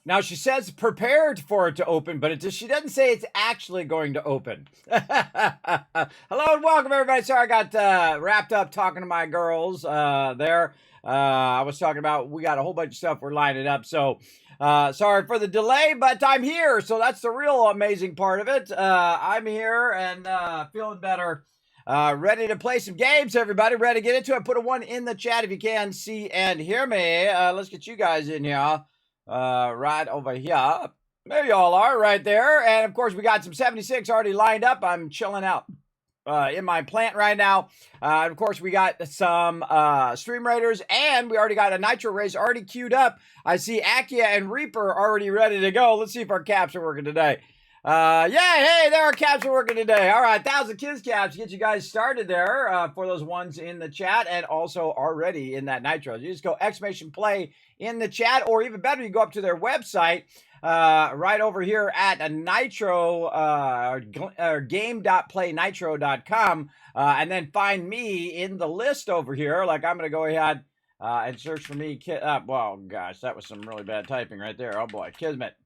Now she says prepared for it to open, but she doesn't say it's actually going to open. Hello and welcome everybody. Sorry I got wrapped up talking to my girls there. I was talking about we got a whole bunch of stuff we're lining up. So sorry for the delay, but I'm here. So that's the real amazing part of it. I'm here and feeling better. Ready to play some games, everybody. Ready to get into it. Put a 1 in the chat if you can see and hear me. Let's get you guys in here. Right over here. There y'all are right there. And of course, we got some 76 already lined up. I'm chilling out in my plant right now. Of course, we got some Stream Raiders, and we already got a Nitro race already queued up. I see Akia and Reaper already ready to go. Let's see if our caps are working today. Yeah, hey, there our caps are working today. All right, 1,000 Kids caps. Get you guys started there for those ones in the chat and also already in that Nitro. You just go !play in the chat, or even better, you go up to their website right over here at a Nitro game.playnitro.com and then find me in the list over here. Like I'm going to go ahead and search for me. Well, gosh, that was some really bad typing right there. Oh boy, Kismet.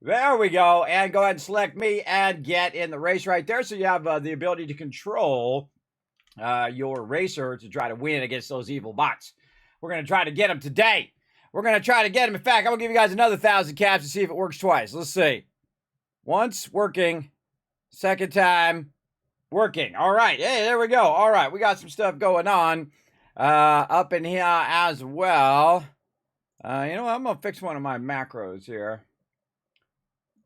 There we go. And go ahead and select me and get in the race right there. So you have the ability to control your racer to try to win against those evil bots. We're going to try to get them today. We're going to try to get them. In fact, I'm going to give you guys another 1,000 caps to see if it works twice. Let's see. Once, working. Second time, working. All right. Hey, there we go. All right. We got some stuff going on up in here as well. You know what? I'm going to fix one of my macros here.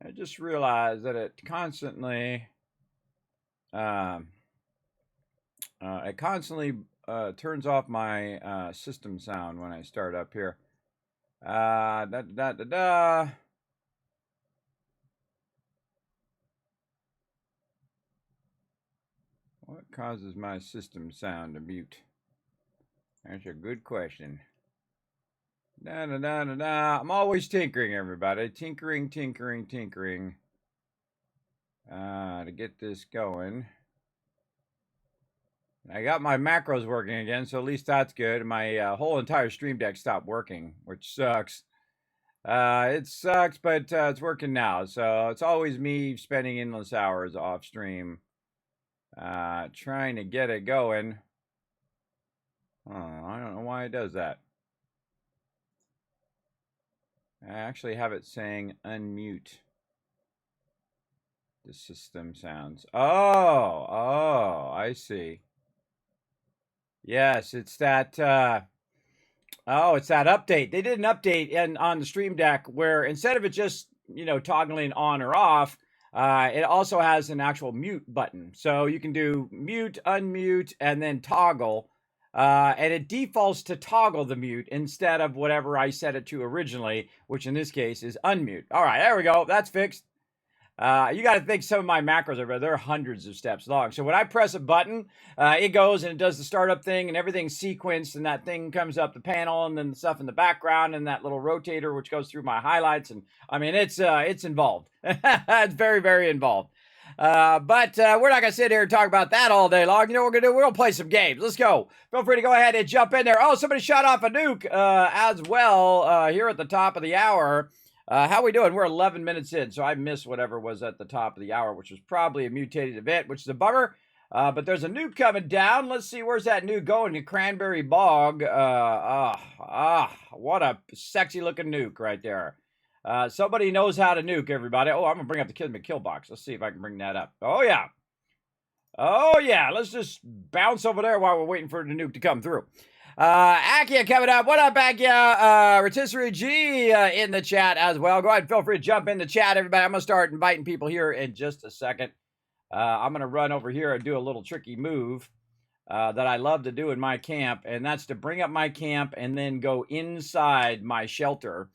I just realized that it constantly turns off my system sound when I start up here. What causes my system sound to mute? That's a good question. I'm always tinkering, everybody. Tinkering. To get this going. I got my macros working again, so at least that's good. My whole entire Stream Deck stopped working, which sucks. It sucks, but it's working now. So it's always me spending endless hours off stream trying to get it going. Oh, I don't know why it does that. I actually have it saying unmute the system sounds. Oh, I see. Yes, it's that it's that update. They did an update on the Stream Deck where instead of it just, toggling on or off, it also has an actual mute button. So you can do mute, unmute, and then toggle. And it defaults to toggle the mute instead of whatever I set it to originally, which in this case is unmute. All right, there we go. That's fixed. You got to think some of my macros they're hundreds of steps long. So when I press a button, it goes and it does the startup thing and everything's sequenced and that thing comes up the panel and then the stuff in the background and that little rotator which goes through my highlights. And I mean, it's involved. It's very, very involved. But we're not going to sit here and talk about that all day long. You know what we're going to do? We're going to play some games. Let's go. Feel free to go ahead and jump in there. Oh, somebody shot off a nuke as well here at the top of the hour. How we doing? We're 11 minutes in, so I missed whatever was at the top of the hour, which was probably a mutated event, which is a bummer. But there's a nuke coming down. Let's see, where's that nuke going? To Cranberry Bog. What a sexy-looking nuke right there. Somebody knows how to nuke, everybody. Oh, I'm going to bring up the Kismet kill box. Let's see if I can bring that up. Oh, yeah. Let's just bounce over there while we're waiting for the nuke to come through. Akia coming up. What up, Akia? Rotisserie G in the chat as well. Go ahead and feel free to jump in the chat, everybody. I'm going to start inviting people here in just a second. I'm going to run over here and do a little tricky move that I love to do in my camp, and that's to bring up my camp and then go inside my shelter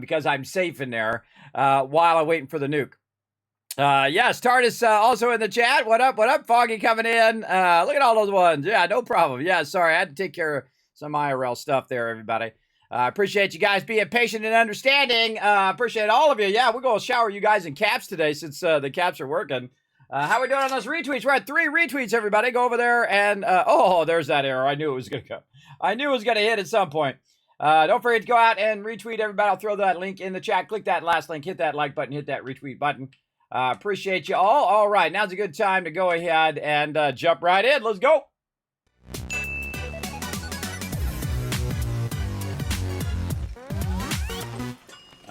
because I'm safe in there while I'm waiting for the nuke. Yes, Tardis also in the chat. What up? Foggy coming in. Look at all those ones. Yeah, no problem. Yeah, sorry. I had to take care of some IRL stuff there, everybody. Appreciate you guys being patient and understanding. Appreciate all of you. Yeah, we're going to shower you guys in caps today since the caps are working. How we doing on those retweets? We're at 3 retweets, everybody. Go over there and, there's that arrow. I knew it was going to come. I knew it was going to hit at some point. Don't forget to go out and retweet everybody. I'll throw that link in the chat. Click that last link, hit that like button, hit that retweet button. Appreciate you all. All right, now's a good time to go ahead and jump right in. Let's go.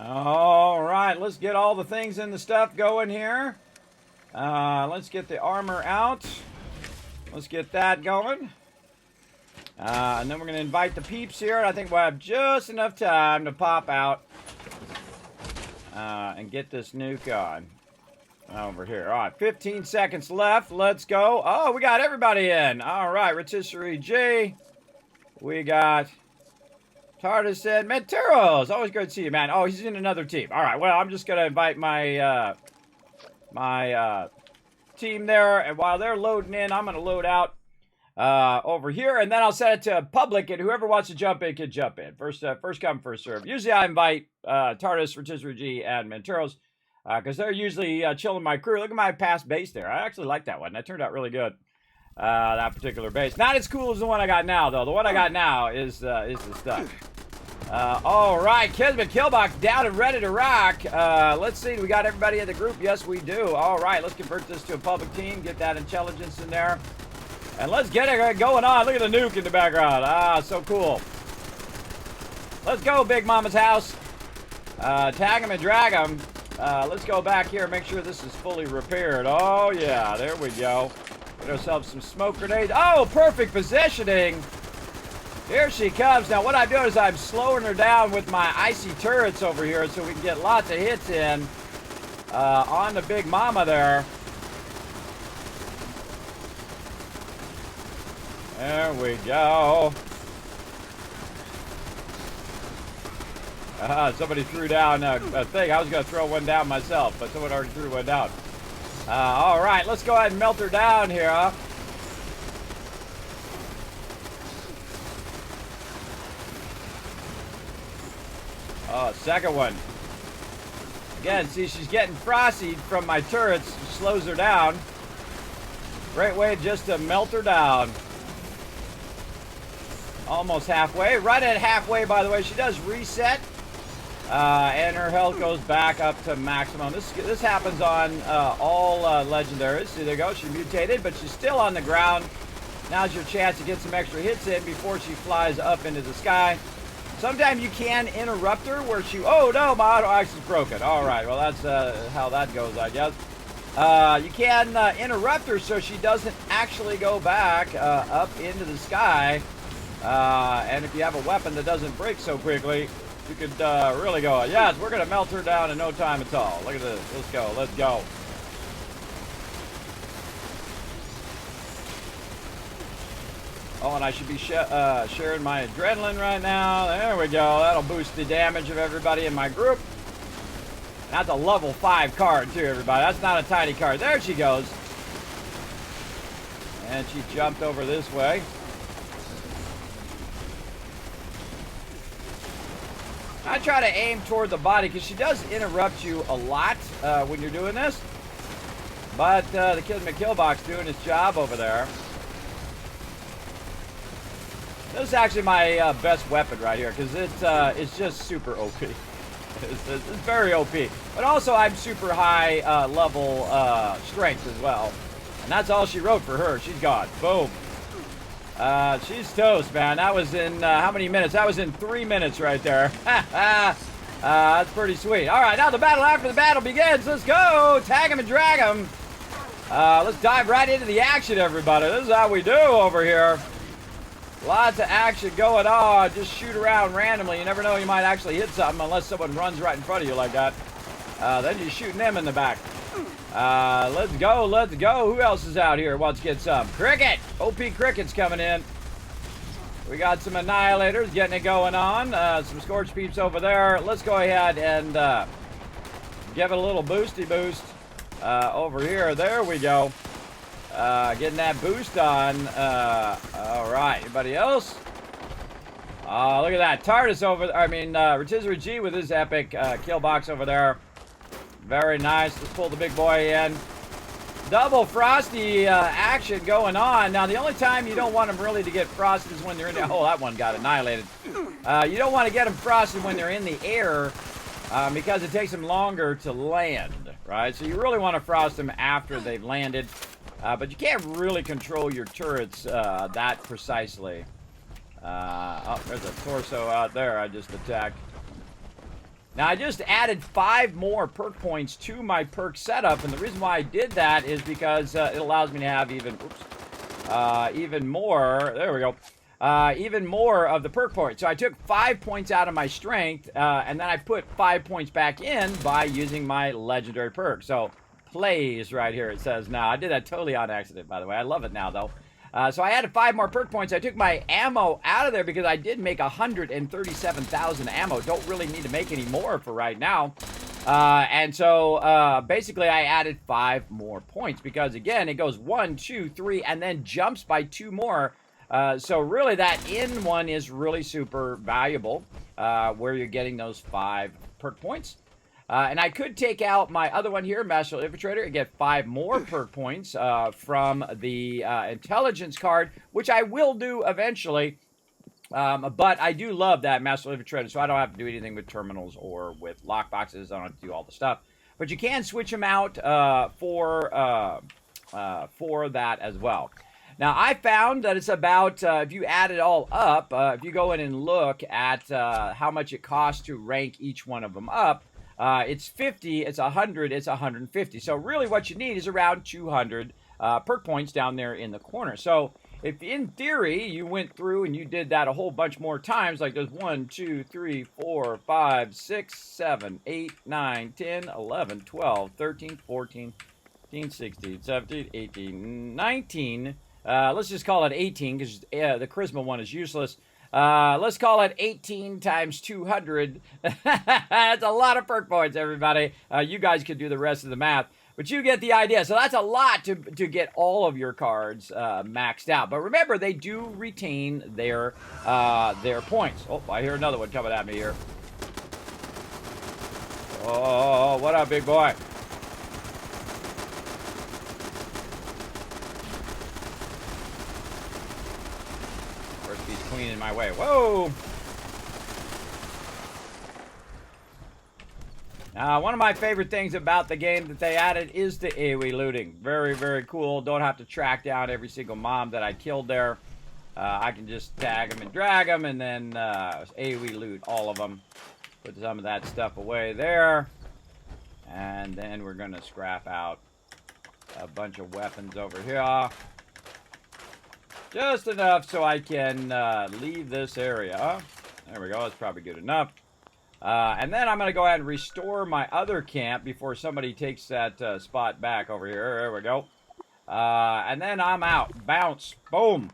All right, let's get all the things in the stuff going here. Let's get the armor out. Let's get that going. And then we're going to invite the peeps here. I think we'll have just enough time to pop out and get this nuke on over here. All right, 15 seconds left. Let's go. Oh, we got everybody in. All right, Rotisserie G. We got TARDIS and Menteros. Always great to see you, man. Oh, he's in another team. All right, well, I'm just going to invite my team there. And while they're loading in, I'm going to load out over here. And then I'll set it to public, and whoever wants to jump in can jump in. First come, first serve. Usually I invite TARDIS, Rotisserie G, and Menteros because they're usually chilling my crew. Look at my past base there. I actually like that one. That turned out really good. That particular base. Not as cool as the one I got now, though. The one I got now is the stuff. All right, Kismet Killbox down and ready to rock. Let's see, we got everybody in the group? Yes, we do. All right, let's convert this to a public team. Get that intelligence in there. And let's get it going on. Look at the nuke in the background. Ah, so cool. Let's go, Big Mama's house. Tag him and drag him. Let's go back here and make sure this is fully repaired. Oh, yeah, there we go. Get ourselves some smoke grenades. Oh, perfect positioning. Here she comes. Now, what I'm doing is I'm slowing her down with my icy turrets over here so we can get lots of hits in on the Big Mama there. There we go. Somebody threw down a thing. I was going to throw one down myself, but someone already threw one down. All right, let's go ahead and melt her down here. Oh, second one. Again, see, she's getting frosty from my turrets. Which slows her down. Great way just to melt her down. Almost halfway. Right at halfway, by the way. She does reset. And her health goes back up to maximum. This happens on all legendaries. See, there you go. She mutated, but she's still on the ground. Now's your chance to get some extra hits in before she flies up into the sky. Sometimes you can interrupt her where she... Oh, no, my auto axe is broken. All right, well, that's how that goes, I guess. You can interrupt her so she doesn't actually go back up into the sky. And if you have a weapon that doesn't break so quickly, you could really go, yes, we're going to melt her down in no time at all. Look at this. Let's go. Let's go. Oh, and I should be sharing my adrenaline right now. There we go. That'll boost the damage of everybody in my group. That's a level 5 card, too, everybody. That's not a tiny card. There she goes. And she jumped over this way. I try to aim toward the body because she does interrupt you a lot when you're doing this. But the Kismet Killbox doing his job over there. This is actually my best weapon right here because it's just super OP. It's very OP. But also I'm super high level strength as well. And that's all she wrote for her. She's gone. Boom. She's toast, man. That was in how many minutes? That was in 3 minutes right there. That's pretty sweet. All right, now the battle after the battle begins. Let's go. Tag him and drag him. Let's dive right into the action, everybody. This is how we do over here. Lots of action going on. Just shoot around randomly. You never know, you might actually hit something unless someone runs right in front of you like that. Then you're shooting them in the back. Let's go, let's go. Who else is out here wants to get some? Cricket! OP Cricket's coming in. We got some Annihilators getting it going on. Some Scorch Peeps over there. Let's go ahead and give it a little boosty boost over here. There we go. Getting that boost on. All right. Anybody else? Look at that. TARDIS over there. I mean, Rotisserie G with his epic kill box over there. Very nice. Let's pull the big boy in. Double frosty action going on. Now, the only time you don't want them really to get frosted is when they're in the... Oh, that one got annihilated. You don't want to get them frosted when they're in the air because it takes them longer to land, right? So you really want to frost them after they've landed. But you can't really control your turrets that precisely. Oh, there's a torso out there I just attacked. Now, I just added 5 more perk points to my perk setup, and the reason why I did that is because it allows me to have even more, there we go, even more of the perk points. So I took 5 points out of my strength, and then I put 5 points back in by using my legendary perk. So, plays right here, it says now. I did that totally on accident, by the way. I love it now, though. So I added 5 more perk points. I took my ammo out of there because I did make 137,000 ammo. Don't really need to make any more for right now. And so basically I added 5 more points because, again, it goes 1, 2, 3, and then jumps by 2 more. So really that in one is really super valuable where you're getting those 5 perk points. And I could take out my other one here, Master Infiltrator, and get 5 more perk points from the intelligence card, which I will do eventually. But I do love that Master Infiltrator, so I don't have to do anything with terminals or with lockboxes. I don't have to do all the stuff. But you can switch them out for that as well. Now, I found that it's about, if you add it all up, if you go in and look at how much it costs to rank each one of them up, it's 50, it's 100, it's 150. So really what you need is around 200 perk points down there in the corner. So if in theory you went through and you did that a whole bunch more times, like there's 1, 2, 3, 4, 5, 6, 7, 8, 9, 10, 11, 12, 13, 14, 15, 16, 17, 18, 19. Let's just call it 18 because the charisma one is useless. Let's call it 18 times 200. That's a lot of perk points, everybody. You guys could do the rest of the math, but you get the idea. So that's a lot to get all of your cards maxed out. But remember, they do retain their points. Oh, I hear another one coming at me here. Oh, what up, big boy? Queen in my way. Whoa! One of my favorite things about the game that they added is the AoE looting. Very, very cool. Don't have to track down every single mob that I killed there. I can just tag them and drag them and then AoE loot all of them. Put some of that stuff away there. And then we're going to scrap out a bunch of weapons over here. Just enough so I can leave this area. There we go. That's probably good enough. And then I'm going to go ahead and restore my other camp before somebody takes that spot back over here. There we go. And then I'm out. Bounce. Boom.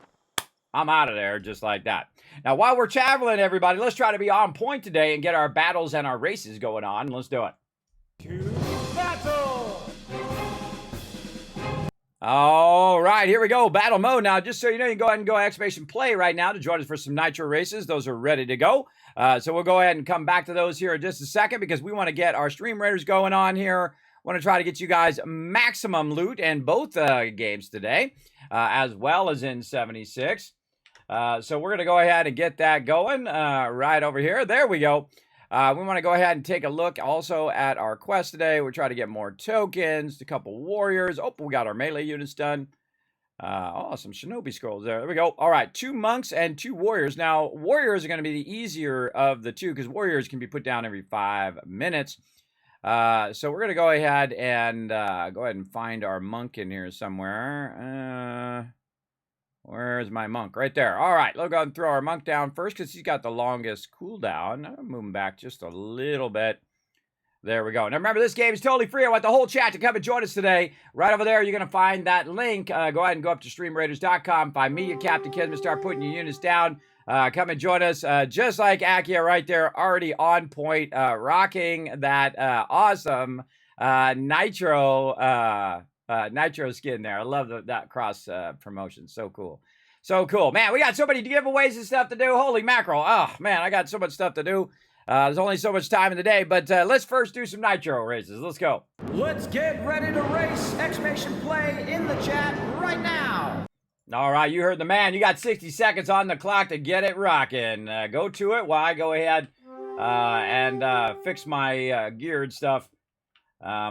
I'm out of there just like that. Now, while we're traveling, everybody, let's try to be on point today and get our battles and our races going on. Let's do it. To battle! All right, here we go. Battle mode. Now, just so you know, you can go ahead and go exclamation play right now to join us for some Nitro races. Those are ready to go. So we'll go ahead and come back to those here in just a second because we want to get our stream raiders going on here. Want to try to get you guys maximum loot in both games today, as well as in 76. So we're going to go ahead and get that going right over here. There we go. We want to go ahead and take a look also at our quest today. We're trying to get more tokens, a couple warriors. Oh, we got our melee units done. Oh, some shinobi scrolls there. There we go. All right, 2 monks and 2 warriors. Now, warriors are going to be the easier of the two because warriors can be put down every 5 minutes. So we're going to go ahead and find our monk in here somewhere. Where's my monk? Right there. All right, let's go ahead and throw our monk down first because he's got the longest cooldown. I'm moving back just a little bit. There we go. Now, remember, this game is totally free. I want the whole chat to come and join us today. Right over there, you're going to find that link. Go ahead and go up to streamraiders.com. Find me, your Captain Kismet. Start putting your units down. Come and join us. Just like Akia right there, already on point, rocking that awesome Nitro skin there. I love that cross promotion. So cool. So cool. Man, we got so many giveaways and stuff to do. Holy mackerel. Oh, man, I got so much stuff to do. There's only so much time in the day, but let's first do some nitro races. Let's go. Let's get ready to race! Exclamation play in the chat right now! All right, you heard the man. You got 60 seconds on the clock to get it rocking. Go to it while I go ahead and fix my geared stuff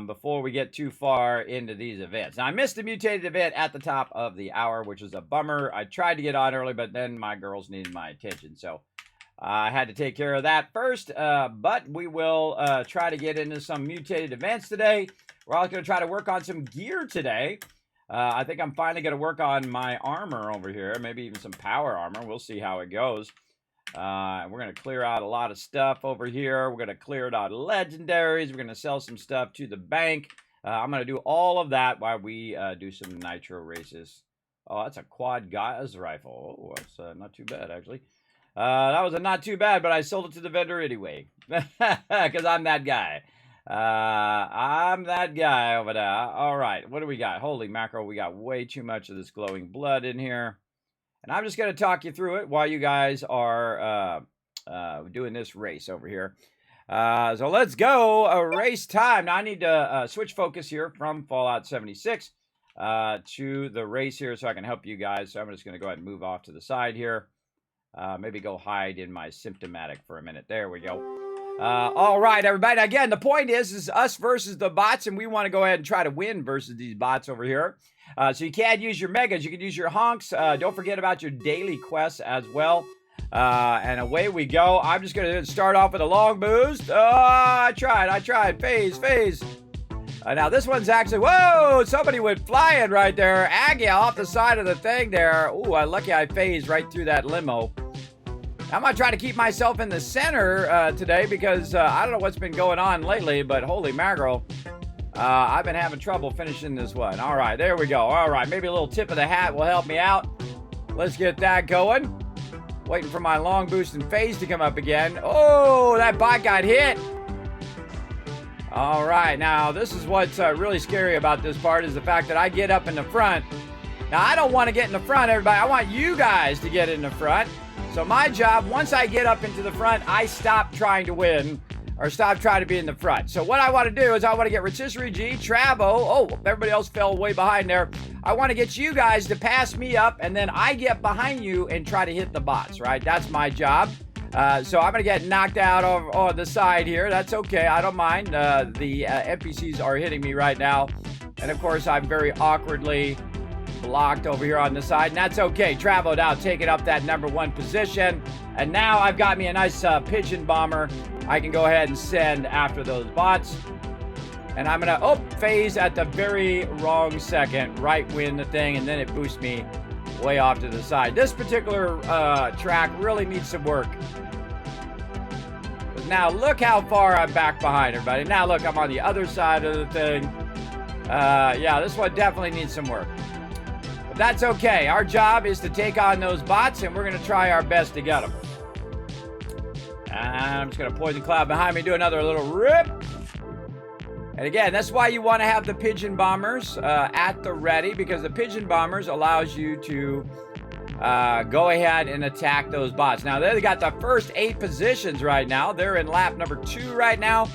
before we get too far into these events. Now, I missed the mutated event at the top of the hour, which was a bummer. I tried to get on early, but then my girls needed my attention, so I had to take care of that first, but we will try to get into some mutated events today. We're also going to try to work on some gear today. I think I'm finally going to work on my armor over here, maybe even some power armor. We'll see how it goes. We're going to clear out a lot of stuff over here. We're going to clear out legendaries. We're going to sell some stuff to the bank. I'm going to do all of that while we do some nitro races. Oh, that's a quad Gaia's rifle. Oh, that's not too bad, actually. That was a not too bad, but I sold it to the vendor anyway. Because I'm that guy. I'm that guy over there. All right, what do we got? Holy mackerel, we got way too much of this glowing blood in here. And I'm just going to talk you through it while you guys are doing this race over here. So let's go. Race time. Now I need to switch focus here from Fallout 76 to the race here so I can help you guys. So I'm just going to go ahead and move off to the side here. Maybe go hide in my symptomatic for a minute. There we go. All right, everybody. Again, the point is us versus the bots, and we want to go ahead and try to win versus these bots over here. So you can't use your megas. You can use your honks. Don't forget about your daily quests as well. And away we go. I'm just going to start off with a long boost. Oh, I tried. Phase. Now, this one's actually... Whoa! Somebody went flying right there. Aggie off the side of the thing there. Ooh, lucky I phased right through that limo. I'm going to try to keep myself in the center today because I don't know what's been going on lately, but holy mackerel. I've been having trouble finishing this one. All right, there we go. All right, maybe a little tip of the hat will help me out. Let's get that going. Waiting for my long boost and phase to come up again. Oh, that bot got hit. All right, now this is what's really scary about this part is the fact that I get up in the front. Now, I don't want to get in the front, everybody. I want you guys to get in the front. So my job, once I get up into the front, I stop trying to win or stop trying to be in the front. So what I want to do is I want to get Rotisserie G, Travo. Oh, everybody else fell way behind there. I want to get you guys to pass me up, and then I get behind you and try to hit the bots, right? That's my job. So I'm going to get knocked out on the side here. That's okay. I don't mind. The NPCs are hitting me right now. And, of course, I'm very awkwardly blocked over here on the side, and that's okay. Travo now taking up that #1 position, and now I've got me a nice pigeon bomber I can go ahead and send after those bots, and I'm gonna phase at the very wrong second, right when the thing, and then it boosts me way off to the side. This particular track really needs some work. But now look how far I'm back behind everybody. Now look, I'm on the other side of the thing. Yeah, this one definitely needs some work. But that's okay. Our job is to take on those bots, and we're going to try our best to get them. And I'm just going to poison cloud behind me, do another little rip. And again, that's why you want to have the pigeon bombers at the ready, because the pigeon bombers allows you to go ahead and attack those bots. Now, they got the first 8 positions right now. They're in lap number 2 right now.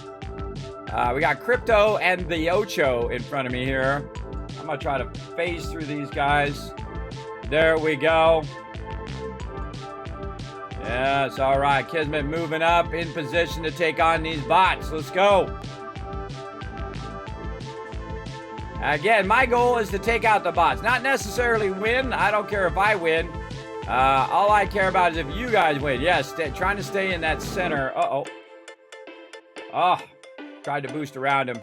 We got Crypto and the Ocho in front of me here. I'm going to try to phase through these guys. There we go. Yes, all right. Kismet moving up in position to take on these bots. Let's go. Again, my goal is to take out the bots. Not necessarily win. I don't care if I win. All I care about is if you guys win. Yes, trying to stay in that center. Uh-oh. Oh, tried to boost around him.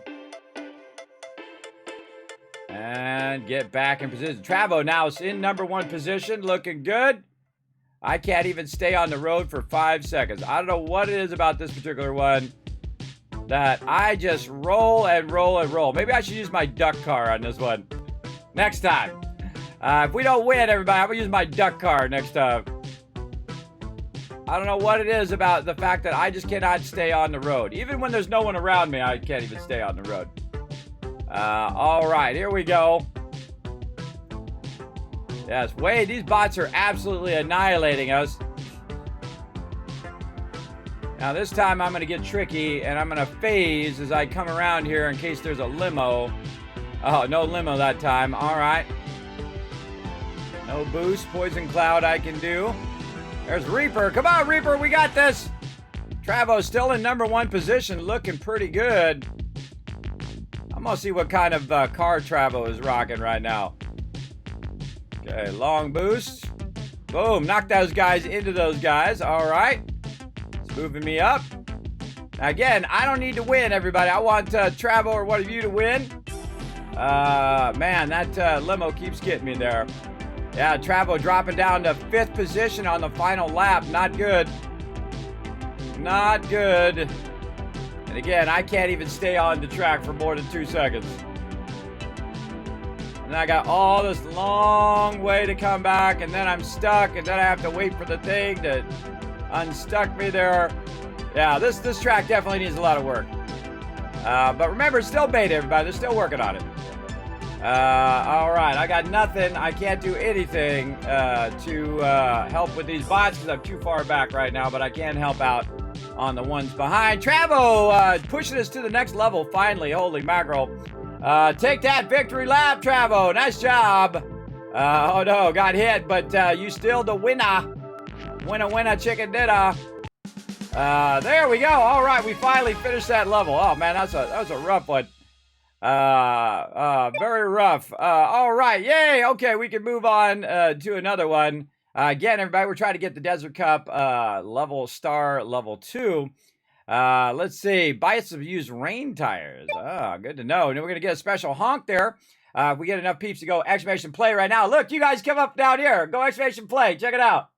And get back in position. Travo now is in #1 position. Looking good. I can't even stay on the road for 5 seconds. I don't know what it is about this particular one that I just roll and roll and roll. Maybe I should use my duck car on this one next time. If we don't win, everybody, I'm going to use my duck car next time. I don't know what it is about the fact that I just cannot stay on the road. Even when there's no one around me, I can't even stay on the road. All right, here we go. Yes, these bots are absolutely annihilating us. Now this time I'm going to get tricky, and I'm going to phase as I come around here in case there's a limo. Oh, no limo that time. All right. No boost. Poison Cloud I can do. There's Reaper. Come on, Reaper. We got this. Travo's still in #1 position. Looking pretty good. I'm going to see what kind of car Travo is rocking right now. Okay, long boost. Boom. Knock those guys into those guys. All right. It's moving me up. Now, again, I don't need to win, everybody. I want Travo or one of you to win. Man, that limo keeps getting me there. Yeah, Travo dropping down to 5th position on the final lap. Not good. Not good. And again, I can't even stay on the track for more than 2 seconds. And I got all this long way to come back, and then I'm stuck, and then I have to wait for the thing to unstuck me there. Yeah, this track definitely needs a lot of work. But remember, it's still beta, everybody. They're still working on it. All right, I got nothing. I can't do anything to help with these bots because I'm too far back right now, but I can help out on the ones behind. Travo pushing us to the next level finally. Holy mackerel. Take that victory lap, Travo. Nice job. Oh no, got hit, but you still the winner. Winner, chicken dinner. There we go. All right, we finally finished that level. Oh man, that was a rough one. Very rough. All right, yay. Okay, we can move on to another one. Again, everybody, we're trying to get the Desert Cup level 2. Let's see. Bites of used rain tires. Oh, good to know. And then we're gonna get a special honk there. If we get enough peeps to go exclamation play right now. Look, you guys come up down here. Go exclamation play. Check it out.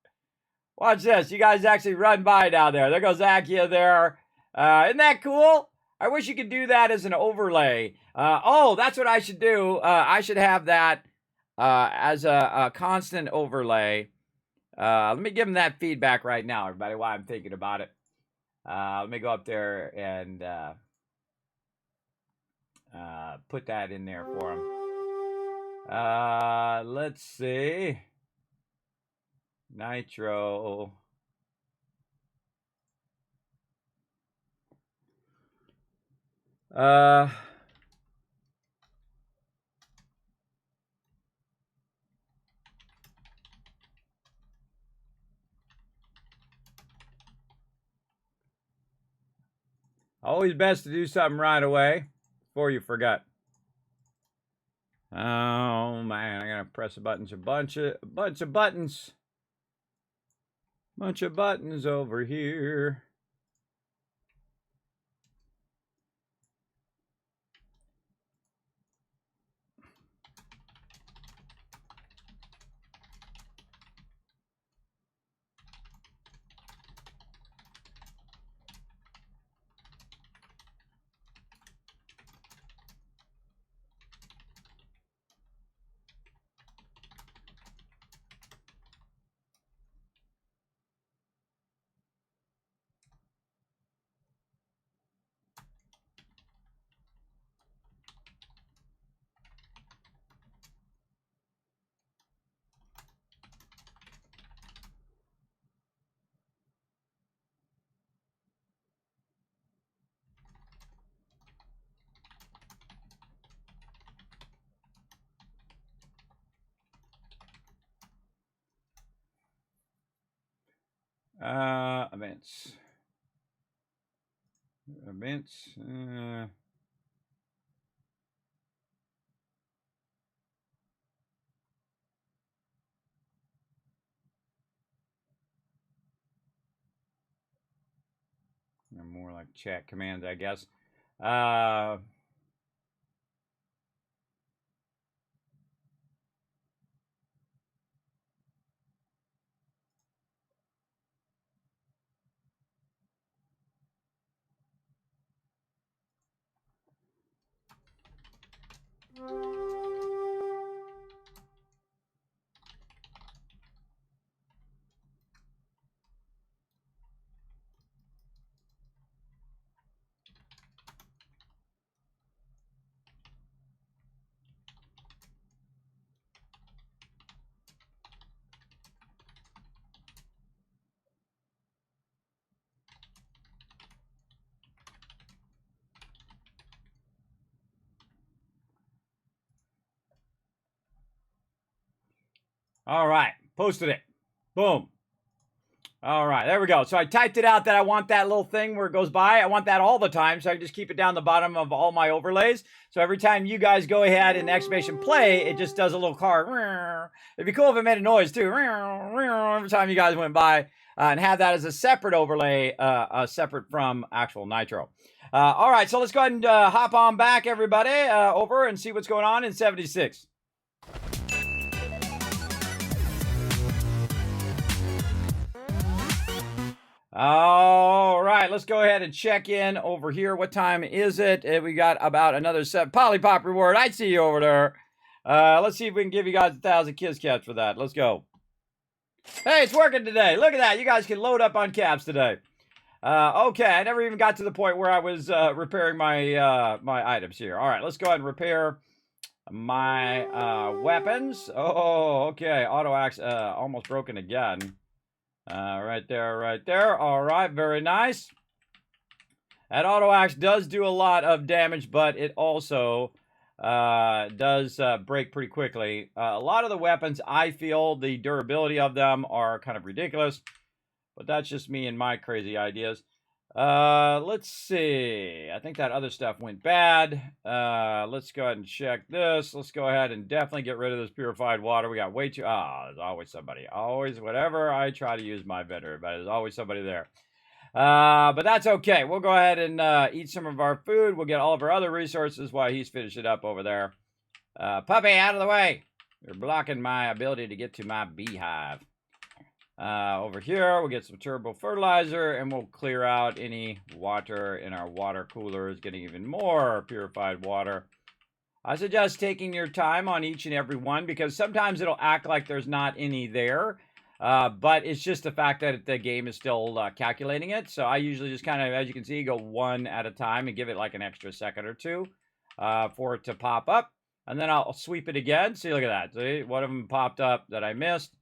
Watch this. You guys actually run by down there. There goes Akia there. Isn't that cool? I wish you could do that as an overlay. Oh, that's what I should do. I should have that as a constant overlay. Let me give them that feedback right now, everybody, while I'm thinking about it. Let me go up there and put that in there for them. Let's see. Nitro. Always best to do something right away before you forget. Oh man, I gotta press a bunch of buttons. Bunch of buttons over here. Events. They're more like chat commands, I guess. All right, posted it. Boom. All right, there we go. So I typed it out that I want that little thing where it goes by. I want that all the time, so I can just keep it down the bottom of all my overlays. So every time you guys go ahead and exclamation play, it just does a little car. It'd be cool if it made a noise too. Every time you guys went by, and have that as a separate overlay, separate from actual Nitro. All right, so let's go ahead and hop on back, everybody, over and see what's going on in 76. All right, let's go ahead and check in over here. What time is it? We got about another 7 Polypop reward. I see you over there. Let's see if we can give you guys 1,000 Kiss Cats for that. Let's go. Hey, it's working today. Look at that. You guys can load up on caps today. Okay, I never even got to the point where I was repairing my my items here. All right, let's go ahead and repair my weapons. Oh, okay. Auto axe almost broken again. Right there, right there. All right, very nice. That auto axe does do a lot of damage, but it also does break pretty quickly. A lot of the weapons, I feel the durability of them are kind of ridiculous, but that's just me and my crazy ideas. Let's see. I think that other stuff went bad. Let's go ahead and check this. Let's go ahead and definitely get rid of this purified water. We got way too... there's always somebody. Always, whatever I try to use my vendor, but there's always somebody there. But that's okay. We'll go ahead and eat some of our food. We'll get all of our other resources while he's finishing up over there. Puppy, out of the way. You're blocking my ability to get to my beehive. Over here, we'll get some turbo fertilizer, and we'll clear out any water in our water coolers, getting even more purified water. I suggest taking your time on each and every one, because sometimes it'll act like there's not any there, but it's just the fact that the game is still calculating it. So I usually just kind of, as you can see, go one at a time and give it like an extra second or two for it to pop up. And then I'll sweep it again. See, look at that. See, one of them popped up that I missed.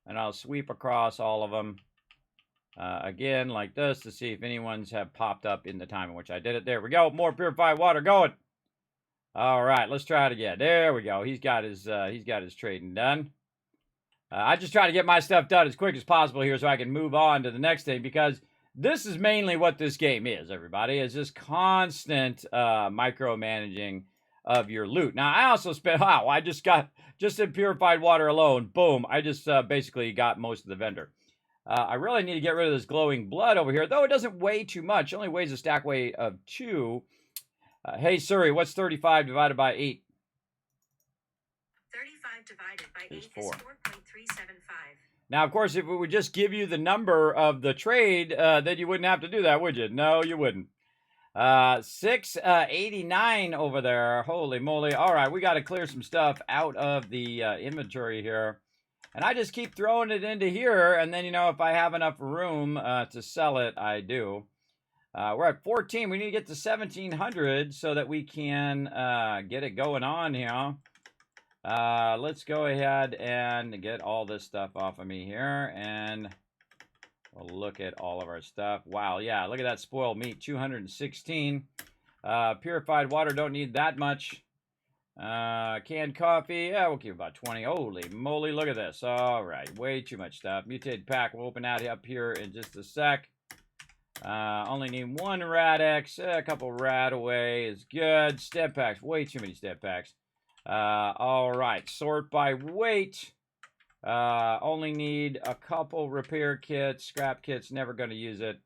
And I'll sweep across all of them again like this to see if anyone's have popped up in the time in which I did it. There we go. More purified water going. All right, let's try it again. There we go. He's got his trading done. I just try to get my stuff done as quick as possible here so I can move on to the next thing, because this is mainly what this game is, everybody. Is this constant micromanaging of your loot. Now, I also spent, wow, I just got, just in purified water alone, boom, I just basically got most of the vendor. I really need to get rid of this glowing blood over here, though it doesn't weigh too much. It only weighs a stack weight of 2. Hey, Siri, what's 35 divided by 8? 35 divided by 8 is 4.375. Now, of course, if it would just give you the number of the trade, then you wouldn't have to do that, would you? No, you wouldn't. 689 over there. Holy moly. All right, we got to clear some stuff out of the inventory here. And I just keep throwing it into here, and then, you know, if I have enough room to sell it, I do. We're at 14. We need to get to 1,700 so that we can get it going on here. Let's go ahead and get all this stuff off of me here, and we'll look at all of our stuff. Wow, yeah, look at that spoiled meat, 216. Purified water, don't need that much. Canned coffee, yeah, we'll keep about 20. Holy moly, look at this. All right, way too much stuff. Mutated pack, we'll open that up here in just a sec. Only need 1 Rad-X, a couple Rad-Away is good. Step packs, way too many step packs. All right, sort by weight. Only need a couple repair kits, scrap kits, never going to use it.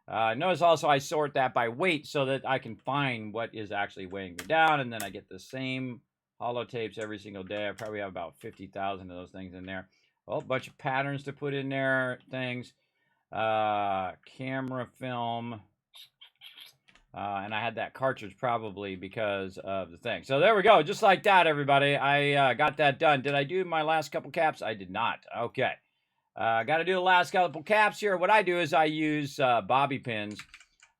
Notice also I sort that by weight so that I can find what is actually weighing me down, and then I get the same holotapes every single day. I probably have about 50,000 of those things in there. Well, a bunch of patterns to put in there, things. Camera film. And I had that cartridge probably because of the thing. So there we go. Just like that, everybody. I got that done. Did I do my last couple caps? I did not. Okay. Got to do the last couple caps here. What I do is I use bobby pins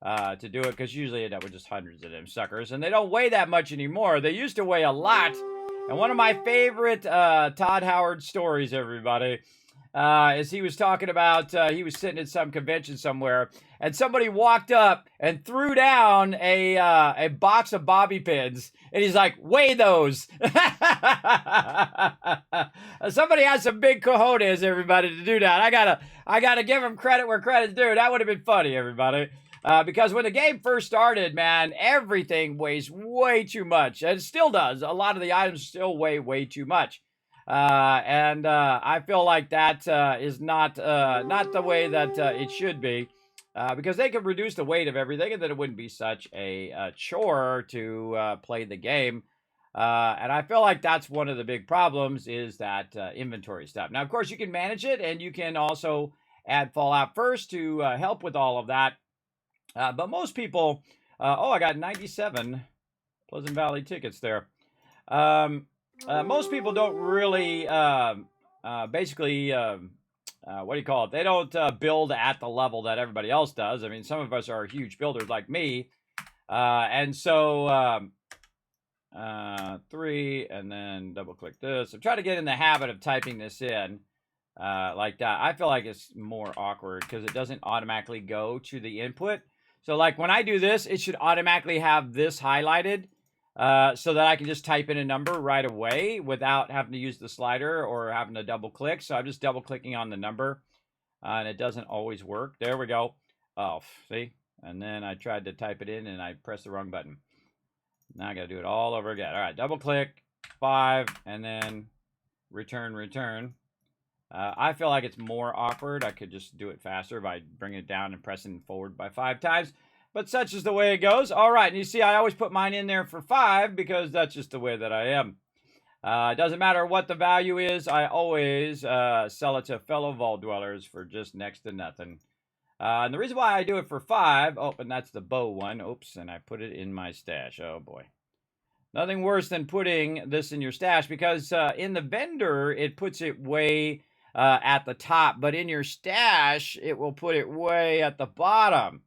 to do it, because usually I end up with just hundreds of them suckers. And they don't weigh that much anymore. They used to weigh a lot. And one of my favorite Todd Howard stories, everybody, as he was talking about, he was sitting at some convention somewhere, and somebody walked up and threw down a box of bobby pins, and he's like, "Weigh those." Somebody has some big cojones, everybody, to do that. I gotta give him credit where credit's due. That would have been funny, everybody. Because when the game first started, man, everything weighs way too much. And it still does. A lot of the items still weigh way too much. And I feel like that is not the way that it should be. Because they could reduce the weight of everything, and then it wouldn't be such a chore to play the game. And I feel like that's one of the big problems is that inventory stuff. Now, of course, you can manage it, and you can also add Fallout First to help with all of that. But most people, I got 97 Pleasant Valley tickets there. Most people don't really, basically, what do you call it? They don't build at the level that everybody else does. I mean, some of us are huge builders like me. And so, 3, and then double click this. I'm trying to get in the habit of typing this in. Like that. I feel like it's more awkward because it doesn't automatically go to the input. So like when I do this, it should automatically have this highlighted so that I can just type in a number right away without having to use the slider or having to double click. So I'm just double clicking on the number and it doesn't always work. There we go. Oh, see? And then I tried to type it in and I pressed the wrong button. Now I got to do it all over again. All right, double click, 5, and then return. I feel like it's more awkward. I could just do it faster by bringing it down and pressing forward by 5 times. But such is the way it goes. All right, and you see I always put mine in there for 5 because that's just the way that I am. It doesn't matter what the value is. I always sell it to fellow vault dwellers for just next to nothing. And the reason why I do it for 5, and that's the bow one. Oops, and I put it in my stash. Oh, boy. Nothing worse than putting this in your stash because in the vendor, it puts it way at the top, but in your stash, it will put it way at the bottom,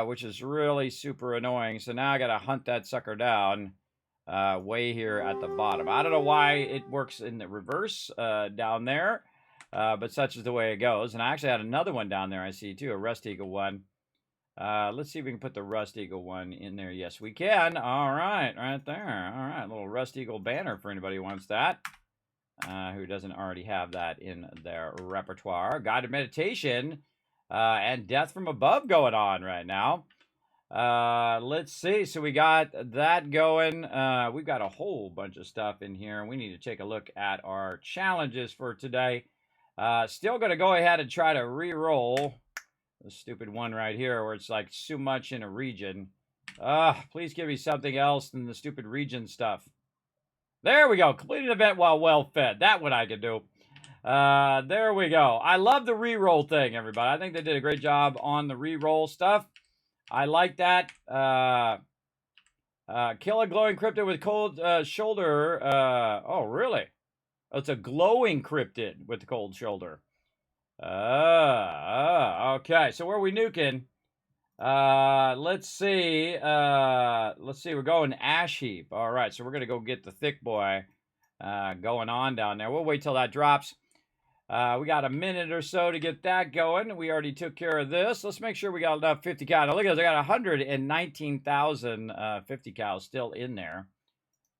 which is really super annoying. So now I got to hunt that sucker down way here at the bottom. I don't know why it works in the reverse down there, but such is the way it goes. And I actually had another one down there I see too, a Rust Eagle one. Let's see if we can put the Rust Eagle one in there. Yes, we can. All right, right there. All right, little Rust Eagle banner for anybody who wants that. Who doesn't already have that in their repertoire. Guided meditation and death from above going on right now. Let's see. So we got that going. We've got a whole bunch of stuff in here. We need to take a look at our challenges for today. Still going to go ahead and try to re-roll the stupid one right here where it's like too much in a region. Please give me something else than the stupid region stuff. There we go. Completed event while well fed. That one I could do. There we go. I love the re-roll thing, everybody. I think they did a great job on the re-roll stuff. I like that. Kill a glowing cryptid with cold shoulder. Oh, really? Oh, it's a glowing cryptid with the cold shoulder. Okay. So where are we nuking? Let's see. We're going ash heap. All right. So we're going to go get the thick boy going on down there. We'll wait till that drops. We got a minute or so to get that going. We already took care of this. Let's make sure we got enough 50 cal. Now look at this. I got 119,000 50 cal still in there.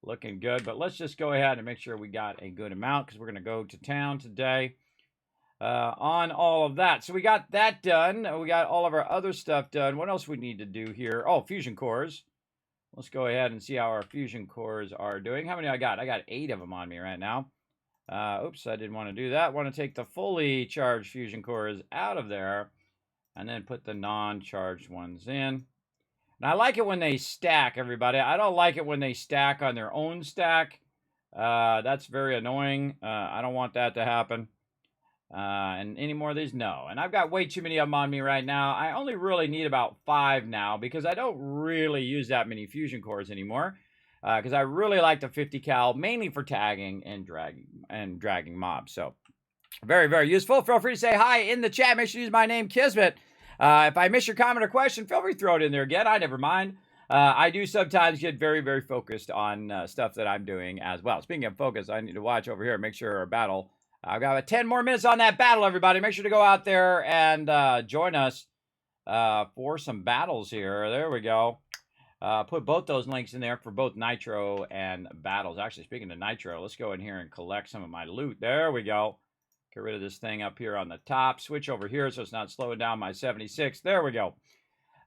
Looking good. But let's just go ahead and make sure we got a good amount because we're going to go to town today. On all of that. So we got that done. We got all of our other stuff done. What else we need to do here? Oh, fusion cores. Let's go ahead and see how our fusion cores are doing. How many I got? I got 8 of them on me right now. Oops, I didn't want to do that. I want to take the fully charged fusion cores out of there and then put the non-charged ones in. And I like it when they stack, everybody. I don't like it when they stack on their own stack. That's very annoying. I don't want that to happen. And any more of these? No. And I've got way too many of them on me right now. I only really need about 5 now because I don't really use that many fusion cores anymore. Because I really like the 50 cal, mainly for tagging and dragging mobs. So very, very useful. Feel free to say hi in the chat. Make sure you use my name, Kismet. If I miss your comment or question, feel free to throw it in there again. I never mind. I do sometimes get very, very focused on stuff that I'm doing as well. Speaking of focus, I need to watch over here, make sure our battle I've got 10 more minutes on that battle, everybody. Make sure to go out there and join us for some battles here. There we go. Put both those links in there for both Nitro and battles. Actually, speaking of Nitro, let's go in here and collect some of my loot. There we go. Get rid of this thing up here on the top. Switch over here so it's not slowing down my 76. There we go.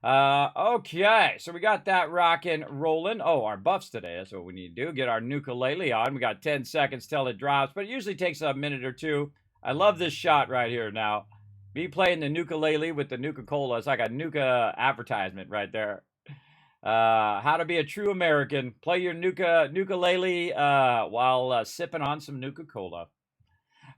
Okay, so we got that rocking rolling. Oh, our buffs today. That's what we need to do. Get our ukulele on. We got 10 seconds till it drops, but it usually takes a minute or two. I love this shot right here now. Me playing the ukulele with the Nuka-Cola. It's like a Nuka advertisement right there. How to be a true American. Play your ukulele while sipping on some Nuka-Cola.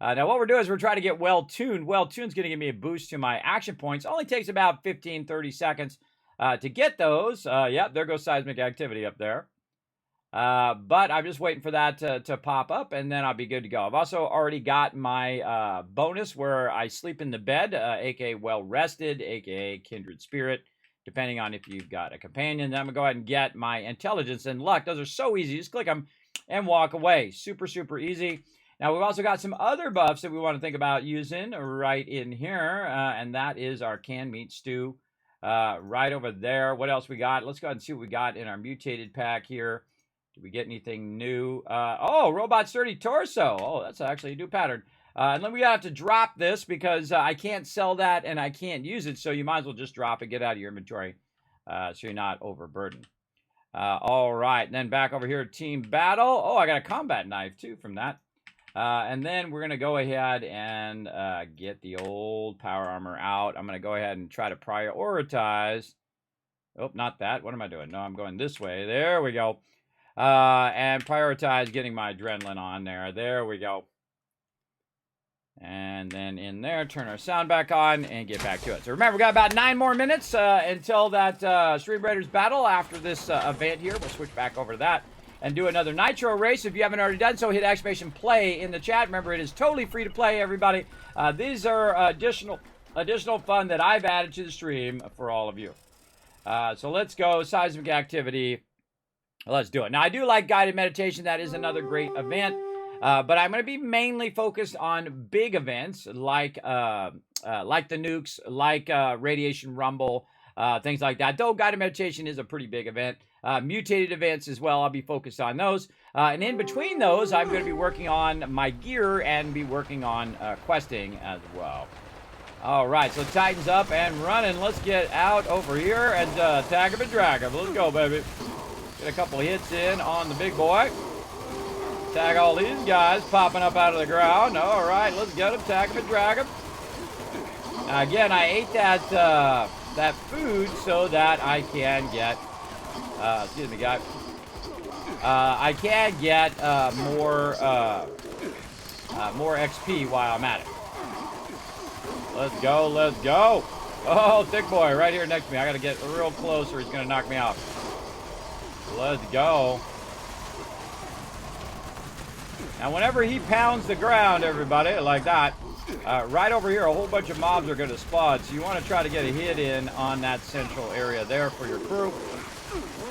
Now, what we're doing is we're trying to get well-tuned. Well-tuned's going to give me a boost to my action points. Only takes about 15, 30 seconds to get those. Yep, there goes seismic activity up there. But I'm just waiting for that to pop up, and then I'll be good to go. I've also already got my bonus where I sleep in the bed, a.k.a. well-rested, a.k.a. kindred spirit, depending on if you've got a companion. Then I'm going to go ahead and get my intelligence and luck. Those are so easy. Just click them and walk away. Super, super easy. Now, we've also got some other buffs that we want to think about using right in here, and that is our canned meat stew right over there. What else we got? Let's go ahead and see what we got in our mutated pack here. Did we get anything new? Oh, Robot Sturdy Torso. Oh, that's actually a new pattern. And then we have to drop this because I can't sell that and I can't use it, so you might as well just drop it, get out of your inventory so you're not overburdened. All right, and then back over here, Team Battle. Oh, I got a combat knife, too, from that. And then we're going to go ahead and get the old power armor out. I'm going to go ahead and try to prioritize. Oh, not that. What am I doing? No, I'm going this way. There we go. And prioritize getting my adrenaline on there. There we go. And then in there, turn our sound back on and get back to it. So remember, we got about 9 more minutes until that Stream Raiders battle after this event here. We'll switch back over to that and do another Nitro race. If you haven't already done so, hit exclamation play in the chat. Remember, it is totally free to play, everybody. These are additional fun that I've added to the stream for all of you. So let's go. Seismic activity. Let's do it. Now, I do like guided meditation. That is another great event. But I'm going to be mainly focused on big events like the nukes, like Radiation Rumble, things like that. Though guided meditation is a pretty big event. Mutated events as well, I'll be focused on those. And in between those, I'm going to be working on my gear and be working on questing as well. All right, so Titan's up and running. Let's get out over here and tag him and drag him. Let's go, baby. Get a couple hits in on the big boy. Tag all these guys popping up out of the ground. All right, let's get them. Tag them and drag them. Now, again, I ate that food so that I can get, excuse me, guy. I can get more XP while I'm at it. Let's go, let's go. Oh, thick boy, right here next to me. I got to get real close or he's going to knock me out. Let's go. Now, whenever he pounds the ground, everybody, like that, right over here, a whole bunch of mobs are going to spawn. So you want to try to get a hit in on that central area there for your crew.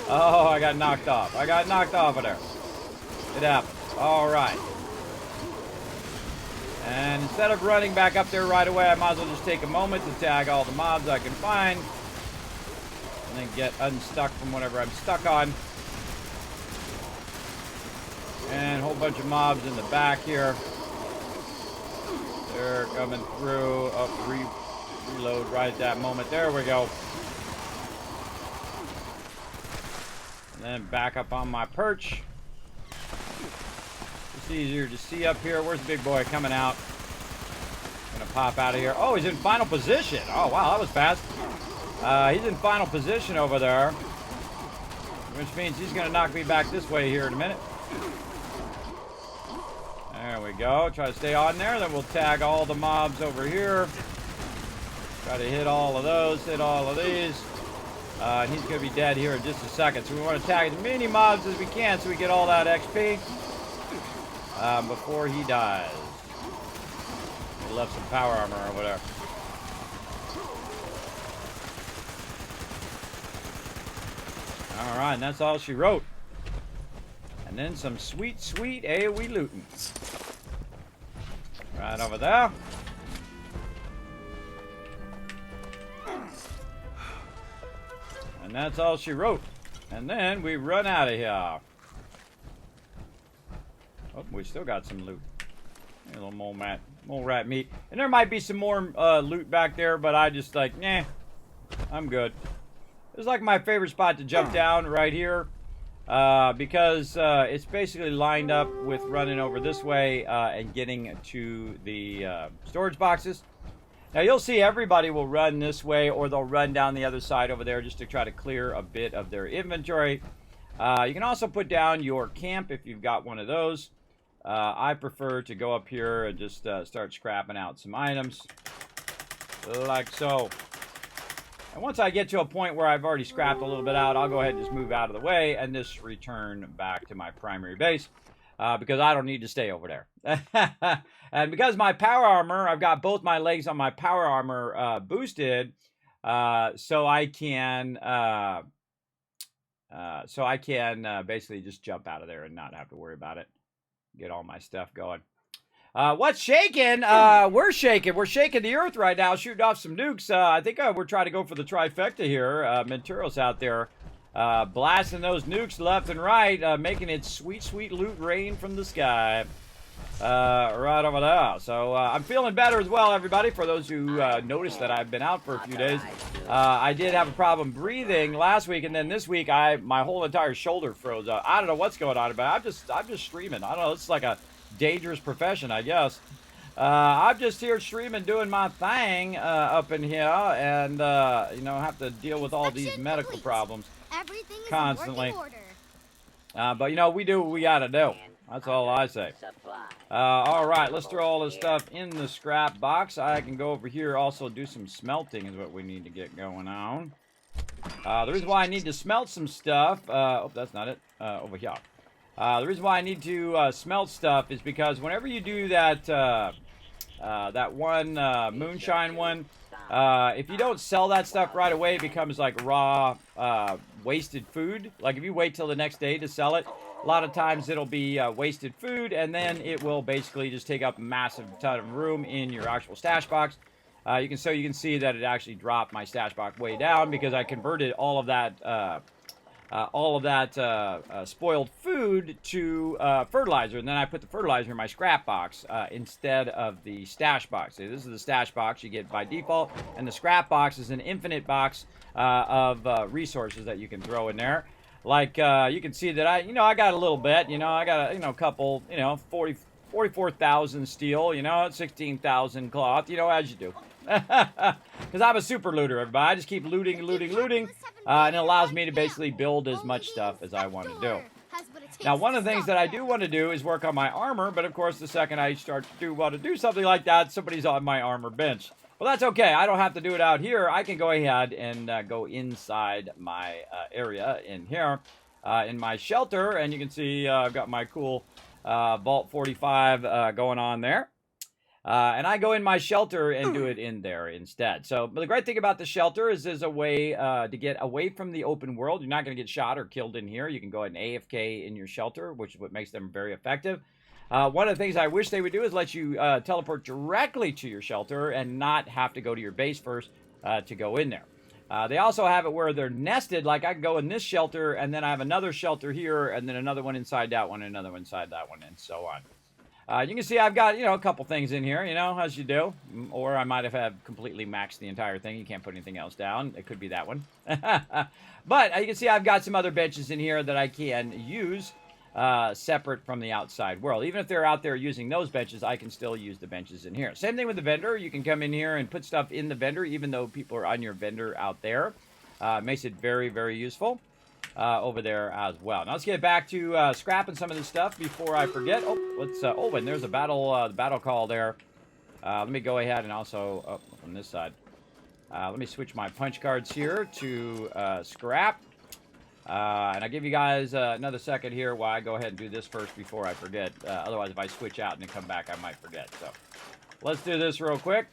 Oh, I got knocked off. I got knocked off of there. It happens. All right. And instead of running back up there right away, I might as well just take a moment to tag all the mobs I can find. And then get unstuck from whatever I'm stuck on. And a whole bunch of mobs in the back here. They're coming through. Oh, reload right at that moment. There we go. And then back up on my perch. It's easier to see up here. Where's the big boy coming out? Gonna pop out of here. Oh, he's in final position. Oh, wow, that was fast. He's in final position over there. Which means he's gonna knock me back this way here in a minute. There we go. Try to stay on there. Then we'll tag all the mobs over here. Try to hit all of those. Hit all of these. And he's going to be dead here in just a second. So we want to tag as many mobs as we can so we get all that XP before he dies. He left some power armor or whatever. All right, and that's all she wrote. And then some sweet, sweet AoE looting. Right over there. And that's all she wrote. And then we run out of here. Oh, we still got some loot. A little mole rat meat. And there might be some more loot back there, but I just like, nah, I'm good. It's like my favorite spot to jump down right here. Because it's basically lined up with running over this way and getting to the storage boxes. Now you'll see everybody will run this way, or they'll run down the other side over there just to try to clear a bit of their inventory. You can also put down your camp if you've got one of those. I prefer to go up here and just start scrapping out some items like so. And once I get to a point where I've already scrapped a little bit out, I'll go ahead and just move out of the way and just return back to my primary base because I don't need to stay over there. And because my power armor, I've got both my legs on my power armor boosted, so I can basically just jump out of there and not have to worry about it. Get all my stuff going. What's shaking? We're shaking. We're shaking the earth right now, shooting off some nukes. I think we're trying to go for the trifecta here. Menturos out there blasting those nukes left and right, making it sweet, sweet loot rain from the sky. Right over there. So I'm feeling better as well, everybody. For those who noticed that I've been out for a few days, I did have a problem breathing last week, and then this week my whole entire shoulder froze up. I don't know what's going on, but I'm just streaming. I don't know. It's like a dangerous profession, I guess. I'm just here streaming, doing my thing up in here, and you know, have to deal with all these medical problems constantly. But you know, we do what we gotta do. That's all I say. All right, let's throw all this stuff in the scrap box. I can go over here, also do some smelting is what we need to get going on. The reason why I need to smelt some stuff, oh, that's not it, over here. The reason why I need to smelt stuff is because whenever you do that, that one moonshine one, if you don't sell that stuff right away, it becomes like raw, wasted food. Like if you wait till the next day to sell it, a lot of times it'll be wasted food, and then it will basically just take up a massive ton of room in your actual stash box. You can see that it actually dropped my stash box way down because I converted all of that spoiled food to fertilizer, and then I put the fertilizer in my scrap box instead of the stash box. So this is the stash box you get by default, and the scrap box is an infinite box of resources that you can throw in there. Like you can see that I got a little bit. I got a couple. 44,000 steel. 16,000 cloth. As you do. Because I'm a super looter, everybody. I just keep looting, and it allows me to basically build as much stuff as I want to do. Now, one of the things that I do want to do is work on my armor, but of course, the second I start to want to do something like that, somebody's on my armor bench. Well, that's okay. I don't have to do it out here. I can go ahead and go inside my area in here, in my shelter, and you can see I've got my cool Vault 45 going on there. And I go in my shelter and do it in there instead. So but the great thing about the shelter is there's a way to get away from the open world. You're not going to get shot or killed in here. You can go ahead and AFK in your shelter, which is what makes them very effective. One of the things I wish they would do is let you teleport directly to your shelter and not have to go to your base first to go in there. They also have it where they're nested. Like I can go in this shelter, and then I have another shelter here, and then another one inside that one, and another one inside that one, and so on. You can see I've got, a couple things in here, as you do. Or I might have completely maxed the entire thing. You can't put anything else down. It could be that one. But you can see I've got some other benches in here that I can use separate from the outside world. Even if they're out there using those benches, I can still use the benches in here. Same thing with the vendor. You can come in here and put stuff in the vendor, even though people are on your vendor out there. Makes it very, very useful. Over there as well. Now let's get back to scrapping some of this stuff before I forget. And there's a battle, the battle call there. Let me go ahead and also, from this side. Let me switch my punch cards here to scrap. And I'll give you guys another second here while I go ahead and do this first before I forget. Otherwise, if I switch out and then come back, I might forget. So let's do this real quick.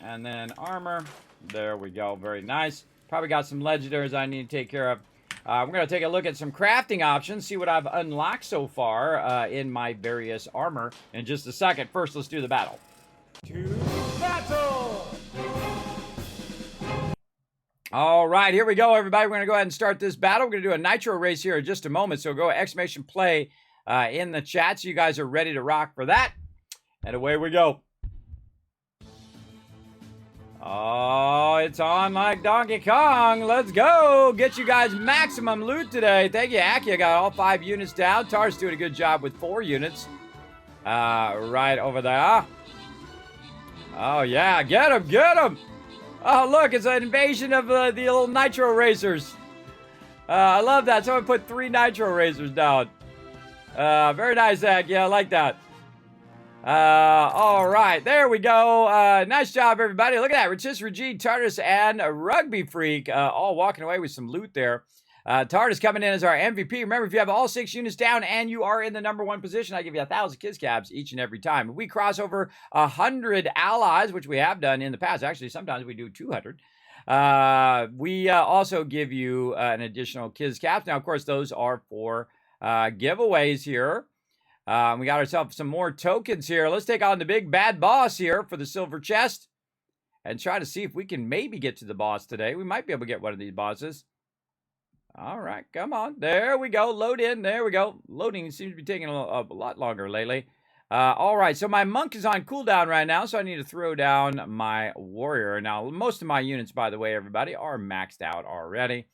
And then armor. There we go. Very nice. Probably got some legendaries I need to take care of. We're going to take a look at some crafting options, see what I've unlocked so far in my various armor in just a second. First, let's do the battle. To battle! All right, here we go, everybody. We're going to go ahead and start this battle. We're going to do a nitro race here in just a moment. So go exclamation play in the chat so you guys are ready to rock for that. And away we go. Oh, it's on like Donkey Kong. Let's go. Get you guys maximum loot today. Thank you, Aki. I got all 5 units down. Tar's doing a good job with 4 units. Right over there. Oh, yeah. Get him. Get him. Oh, look. It's an invasion of the little nitro racers. I love that. Someone put 3 nitro racers down. Very nice, Aki. Yeah, I like that. All right, there we go. Nice job, everybody. Look at that. Richis, Regine, Tardis, and Rugby Freak all walking away with some loot there. Tardis coming in as our MVP. Remember, if you have all 6 units down and you are in the number 1 position, I give you 1,000 Kiz Cabs each and every time. If we cross over 100 allies, which we have done in the past, actually, sometimes we do 200. We also give you an additional Kiz Cabs. Now, of course, those are for giveaways here. We got ourselves some more tokens here. Let's take on the big bad boss here for the silver chest and try to see if we can maybe get to the boss today. We might be able to get one of these bosses. All right, come on. There we go. Load in. There we go. Loading seems to be taking a lot longer lately. All right, so my monk is on cooldown right now, so I need to throw down my warrior. Now, most of my units, by the way, everybody, are maxed out already.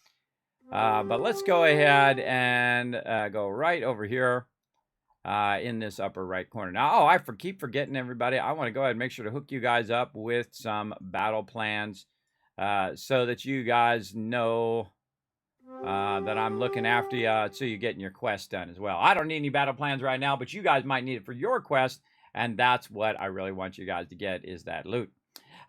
But let's go ahead and go right over here. In this upper right corner. Now, I keep forgetting, everybody. I want to go ahead and make sure to hook you guys up with some battle plans so that you guys know that I'm looking after you so you're getting your quest done as well. I don't need any battle plans right now, but you guys might need it for your quest, and that's what I really want you guys to get is that loot.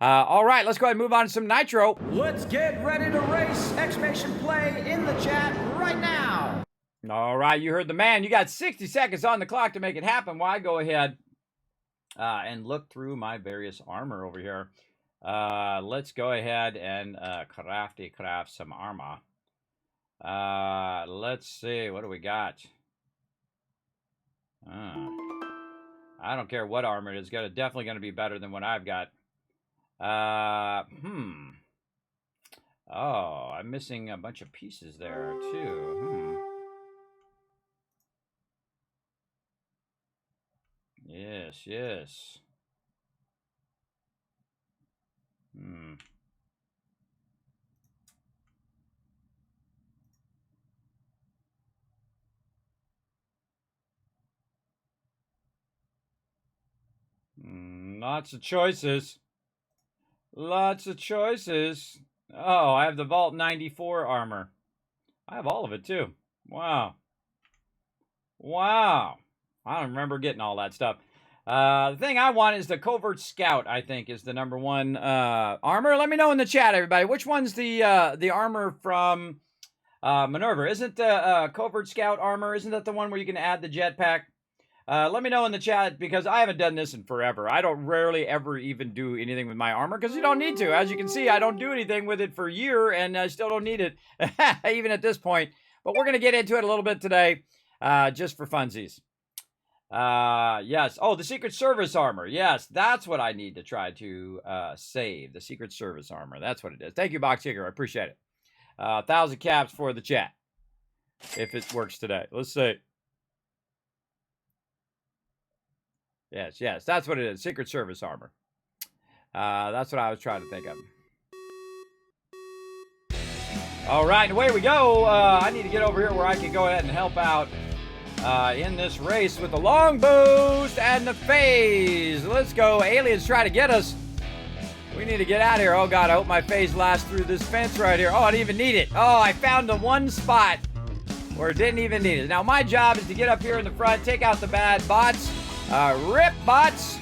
All right, let's go ahead and move on to some nitro. Let's get ready to race! Exclamation play in the chat right now! All right, you heard the man. You got 60 seconds on the clock to make it happen. Why go ahead and look through my various armor over here. Let's go ahead and craft some armor. Let's see. What do we got? I don't care what armor it is. It's definitely going to be better than what I've got. Oh, I'm missing a bunch of pieces there, too. Yes. Lots of choices. Lots of choices. Oh, I have the Vault 94 armor. I have all of it, too. Wow. I don't remember getting all that stuff. The thing I want is the Covert Scout, I think, is the number 1 armor. Let me know in the chat, everybody. Which one's the armor from Minerva? Isn't the Covert Scout armor, isn't that the one where you can add the jetpack? Let me know in the chat, because I haven't done this in forever. I don't rarely ever even do anything with my armor, because you don't need to. As you can see, I don't do anything with it for a year, and I still don't need it, even at this point. But we're going to get into it a little bit today, just for funsies. Yes. Oh, the Secret Service armor. Yes, that's what I need to try to save. The Secret Service armor. That's what it is. Thank you, Box Kicker. I appreciate it. 1,000 caps for the chat. If it works today. Let's see. Yes. That's what it is. Secret Service armor. That's what I was trying to think of. All right, away we go. I need to get over here where I can go ahead and help out in this race with the long boost and the phase. Let's go. Aliens try to get us. We need to get out of here. Oh, God, I hope my phase lasts through this fence right here. Oh, I didn't even need it. Oh, I found the one spot where it didn't even need it. Now, my job is to get up here in the front, take out the bad bots. Rip bots.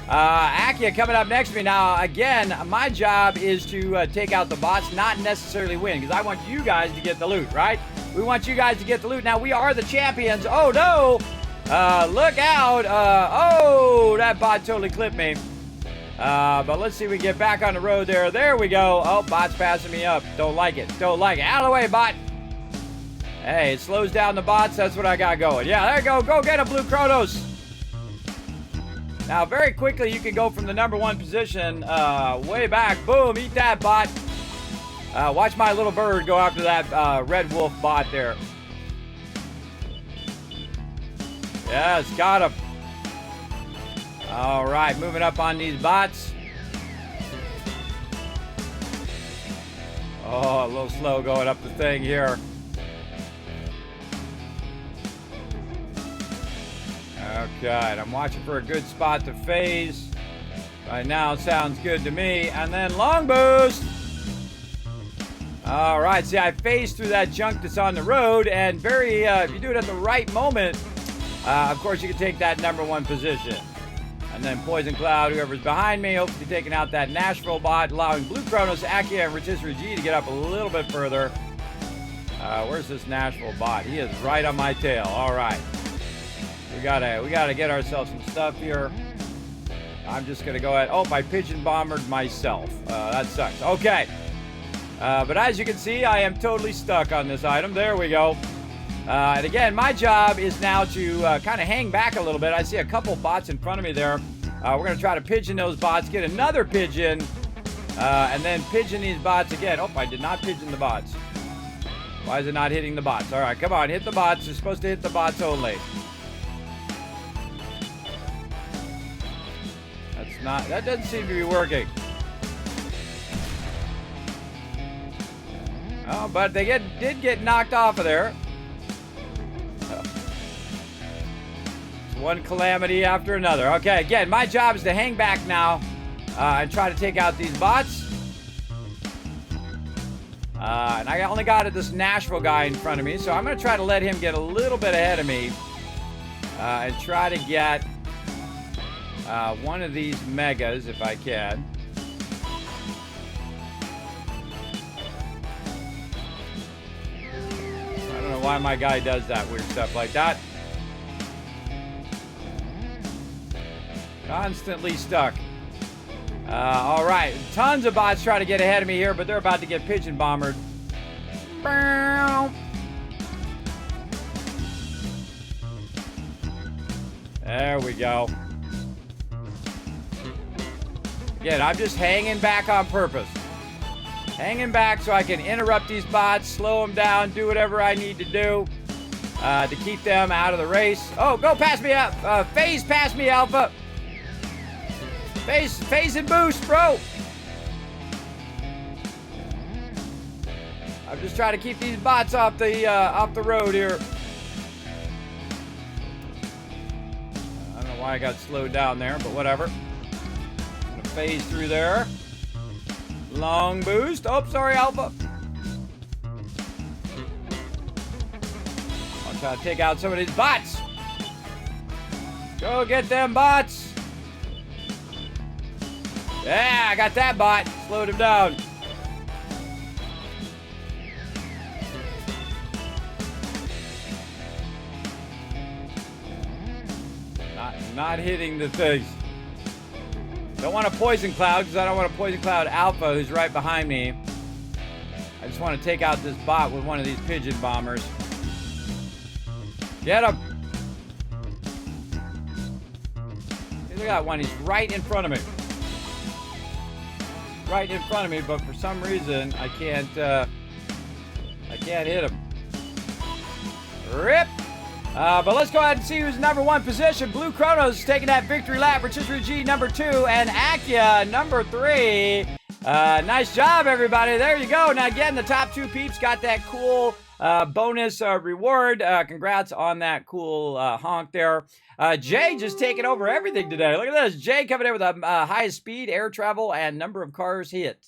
Akia coming up next to me. Now, again, my job is to take out the bots, not necessarily win, because I want you guys to get the loot, right? We want you guys to get the loot. Now, we are the champions. Oh, no. Look out. Oh, that bot totally clipped me. But let's see if we get back on the road there. There we go. Oh, bot's passing me up. Don't like it. Don't like it. Out of the way, bot. Hey, it slows down the bots. That's what I got going. Yeah, there you go. Go get him, Blue Kronos. Now, very quickly, you can go from the #1 position way back. Boom, eat that, bot. Watch my little bird go after that red wolf bot there. Yes, got him. All right, moving up on these bots. Oh, a little slow going up the thing here. Okay, I'm watching for a good spot to phase. Right now, sounds good to me. And then long boost. All right, see, I phased through that junk that's on the road, and if you do it at the right moment, of course, you can take that #1 position. And then Poison Cloud, whoever's behind me, hopefully taking out that Nashville bot, allowing Blue Chronos, Akia, and Rotisserie G to get up a little bit further. Where's this Nashville bot? He is right on my tail. All right. We gotta get ourselves some stuff here. I'm just gonna go ahead. Oh, I pigeon bombered myself. That sucks. Okay. But as you can see, I am totally stuck on this item. There we go. And again, my job is now to kind of hang back a little bit. I see a couple bots in front of me there. We're going to try to pigeon those bots, get another pigeon, and then pigeon these bots again. Oh, I did not pigeon the bots. Why is it not hitting the bots? All right, come on, hit the bots. It's supposed to hit the bots only. That doesn't seem to be working. Oh, but they did get knocked off of there. One calamity after another. Okay, again, my job is to hang back now and try to take out these bots. And I only got this Nashville guy in front of me, so I'm going to try to let him get a little bit ahead of me and try to get one of these megas if I can. I don't know why my guy does that weird stuff like that. Constantly stuck. All right. Tons of bots trying to get ahead of me here, but they're about to get pigeon bombered. There we go. Again, I'm just hanging back on purpose. Hanging back so I can interrupt these bots, slow them down, do whatever I need to do to keep them out of the race. Oh, go past me, phase past me, Alpha. Phase and boost, bro. I'm just trying to keep these bots off the road here. I don't know why I got slowed down there, but whatever. I'm gonna phase through there. Long boost. Oh, sorry, Alpha. I'm trying to take out some of these bots. Go get them bots. Yeah, I got that bot. Slowed him down. Not hitting the things. Don't want a Poison Cloud because I don't want a Poison Cloud Alpha who's right behind me. I just want to take out this bot with one of these pigeon bombers. Get him. Look at that one. He's right in front of me. Right in front of me, but for some reason I can't hit him. Rip. But let's go ahead and see who's #1 position. Blue Chronos taking that victory lap. Rotisserie G #2 and Akia #3. Nice job, everybody. There you go. Now again, the top 2 peeps got that cool bonus reward. Congrats on that cool honk there. Jay just taking over everything today. Look at this. Jay coming in with the highest speed, air travel, and number of cars hit.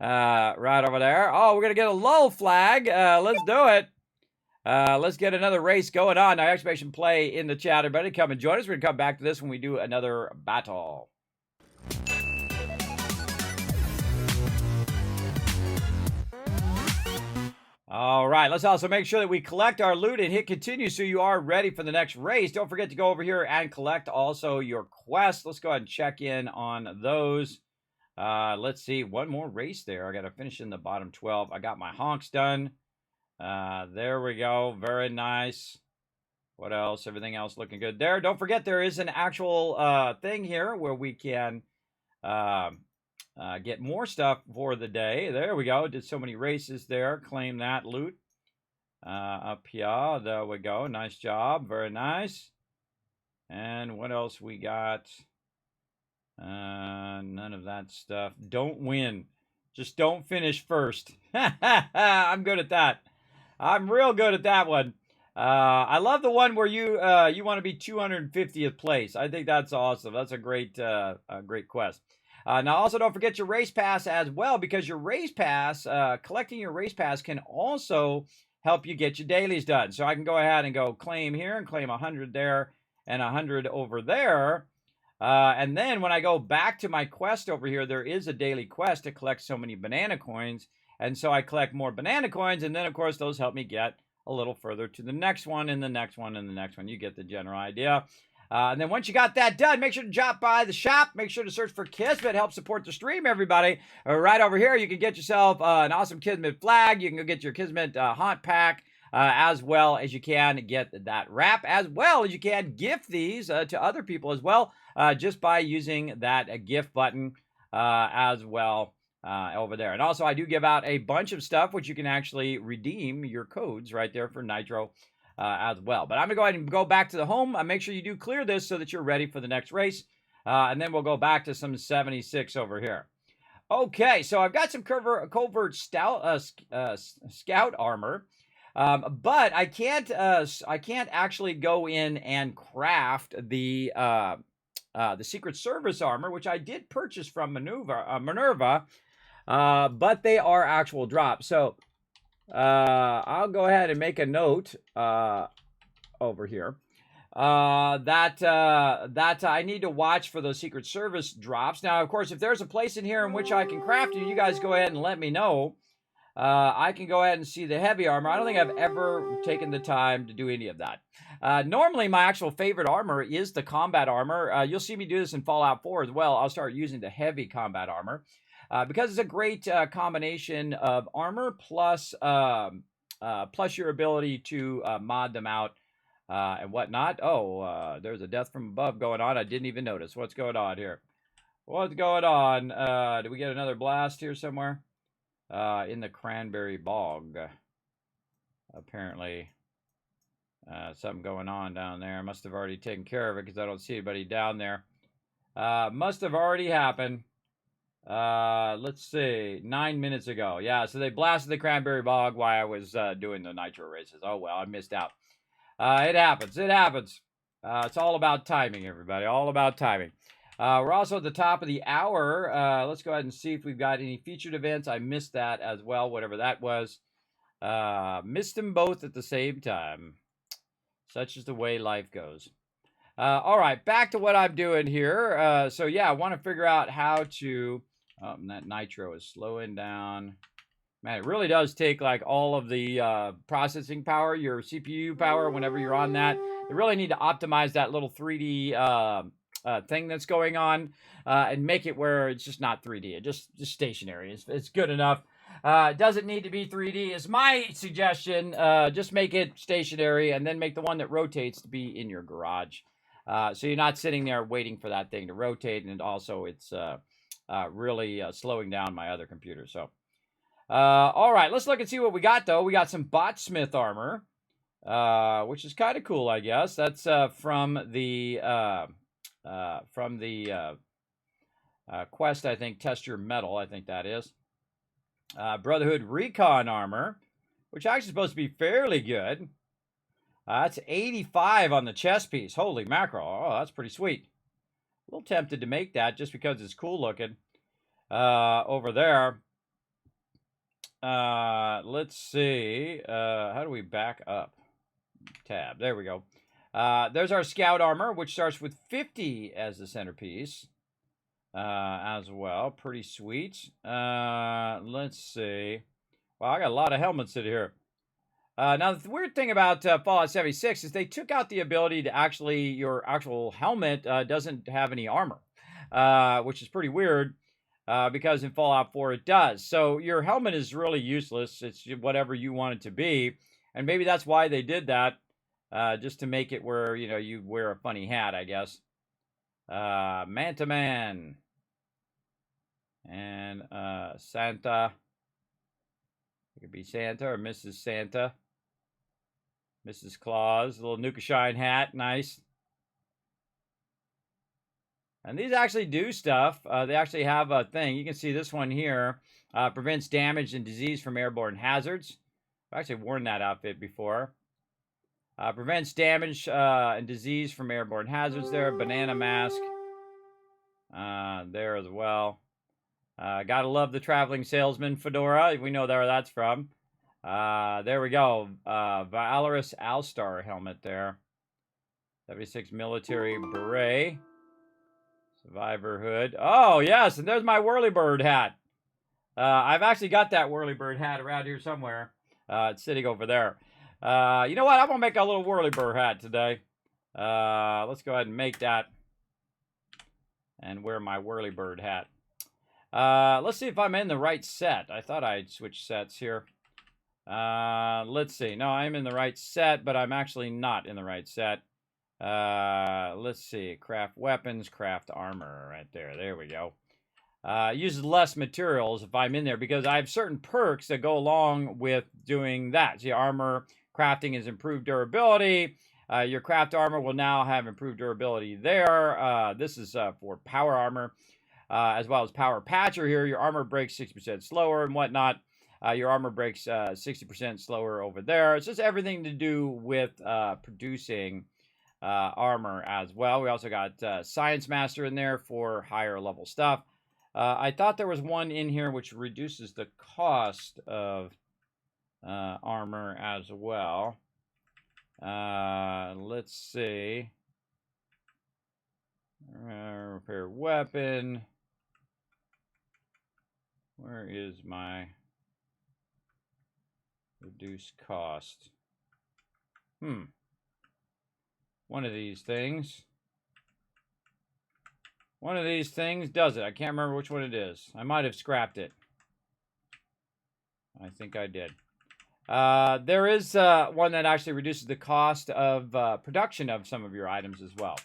Right over there. Oh, we're going to get a lull flag. Let's do it. Let's get another race going on. Now, exclamation play in the chat. Everybody come and join us. We're going to come back to this when we do another battle. All right, let's also make sure that we collect our loot and hit continue so you are ready for the next race. Don't forget to go over here and collect also your quests. Let's go ahead and check in on those. Let's see, one more race there. I got to finish in the bottom 12. I got my honks done. There we go. Very nice. What else? Everything else looking good there. Don't forget there is an actual thing here where we can get more stuff for the day. There we go. Did so many races there. Claim that loot. Up here. There we go. Nice job. Very nice. And what else we got? None of that stuff. Don't win. Just don't finish first. I'm good at that. I'm real good at that one. I love the one where you want to be 250th place. I think that's awesome. That's a great quest. Now, also don't forget your race pass as well, because your race pass, collecting your race pass can also help you get your dailies done. So I can go ahead and go claim here and claim 100 there and 100 over there. And then when I go back to my quest over here, there is a daily quest to collect so many banana coins. And so I collect more banana coins. And then, of course, those help me get a little further to the next one and the next one and the next one. You get the general idea. And then once you got that done, make sure to drop by the shop. Make sure to search for Kismet. Help support the stream, everybody. Right over here, you can get yourself an awesome Kismet flag. You can go get your Kismet haunt pack, as well as you can get that wrap, as well as you can gift these to other people as well, just by using that gift button as well over there. And also, I do give out a bunch of stuff, which you can actually redeem your codes right there for Nitro as well. But I'm going to go ahead and go back to the home. Make sure you do clear this so that you're ready for the next race. And then we'll go back to some 76 over here. Okay, so I've got some covert scout armor. But I can't actually go in and craft the Secret Service armor, which I did purchase from Minerva, but they are actual drops. So I'll go ahead and make a note over here that I need to watch for those Secret Service drops. Now, of course, if there's a place in here in which I can craft you guys go ahead and let me know. I can go ahead and see the heavy armor. I don't think I've ever taken the time to do any of that. Normally, my actual favorite armor is the combat armor. You'll see me do this in Fallout 4 as well. I'll start using the heavy combat armor because it's a great combination of armor plus your ability to mod them out and whatnot. Oh, there's a death from above going on. I didn't even notice. What's going on here? What's going on? Did we get another blast here somewhere? In the cranberry bog. Apparently, something going on down there. I must have already taken care of it because I don't see anybody down there. Must have already happened. Let's see, 9 minutes ago. Yeah, so they blasted the cranberry bog while I was doing the nitro races. Oh, well, I missed out. It happens. It happens. It's all about timing, everybody. All about timing. We're also at the top of the hour. Let's go ahead and see if we've got any featured events. I missed that as well, whatever that was. Missed them both at the same time. Such is the way life goes. All right, back to what I'm doing here. So, yeah, I want to figure out how to... Oh, and that nitro is slowing down. Man, it really does take, like, all of the processing power, your CPU power, whenever you're on that. You really need to optimize that little 3D... thing that's going on and make it where it's just not 3D. It just stationary. It's good enough. It doesn't need to be 3D is my suggestion. Just make it stationary and then make the one that rotates to be in your garage. So you're not sitting there waiting for that thing to rotate, and also it's really slowing down my other computer. So, all right, let's look and see what we got, though. We got some Botsmith armor, which is kind of cool, I guess. That's from the quest, I think, Test Your Metal, I think that is. Brotherhood Recon armor, which actually is supposed to be fairly good. That's 85 on the chest piece. Holy mackerel. Oh, that's pretty sweet. A little tempted to make that just because it's cool looking over there. Let's see. How do we back up? Tab. There we go. There's our scout armor, which starts with 50 as the centerpiece as well. Pretty sweet. Let's see. Wow, I got a lot of helmets in here. Now, the weird thing about Fallout 76 is they took out the ability to actually, your actual helmet doesn't have any armor, which is pretty weird because in Fallout 4 it does. So your helmet is really useless. It's whatever you want it to be. And maybe that's why they did that. just to make it where, you know, you wear a funny hat, I guess. Manta Man. And Santa. It could be Santa or Mrs. Santa. Mrs. Claus. A little Nuka Shine hat. Nice. And these actually do stuff. They actually have a thing. You can see this one here. Prevents damage and disease from airborne hazards. I've actually worn that outfit before. Prevents damage and disease from airborne hazards there. Banana mask. There as well. Gotta love the traveling salesman fedora. We know where that's from. There we go. Valorous Alstar helmet there. 76 military beret. Survivor hood. Oh, yes, and there's my Whirlybird hat. I've actually got that Whirlybird hat around here somewhere. It's sitting over there. You know what? I'm going to make a little Whirlybird hat today. Let's go ahead and make that and wear my Whirlybird hat. Let's see if I'm in the right set. I thought I'd switch sets here. Let's see. No, I'm in the right set, but I'm actually not in the right set. Let's see. Craft weapons, craft armor right there. There we go. Uses less materials if I'm in there because I have certain perks that go along with doing that. See, armor crafting is improved durability. Your craft armor will now have improved durability there. This is for power armor, as well as power patcher here. Your armor breaks 60% slower and whatnot. Your armor breaks 60% slower over there. It's just everything to do with producing armor as well. We also got Science Master in there for higher level stuff. I thought there was one in here which reduces the cost of armor as well. Let's see. Repair weapon. Where is my reduce cost? One of these things. One of these things does it. I can't remember which one it is. I might have scrapped it. I think I did. There is one that actually reduces the cost of production of some of your items as well.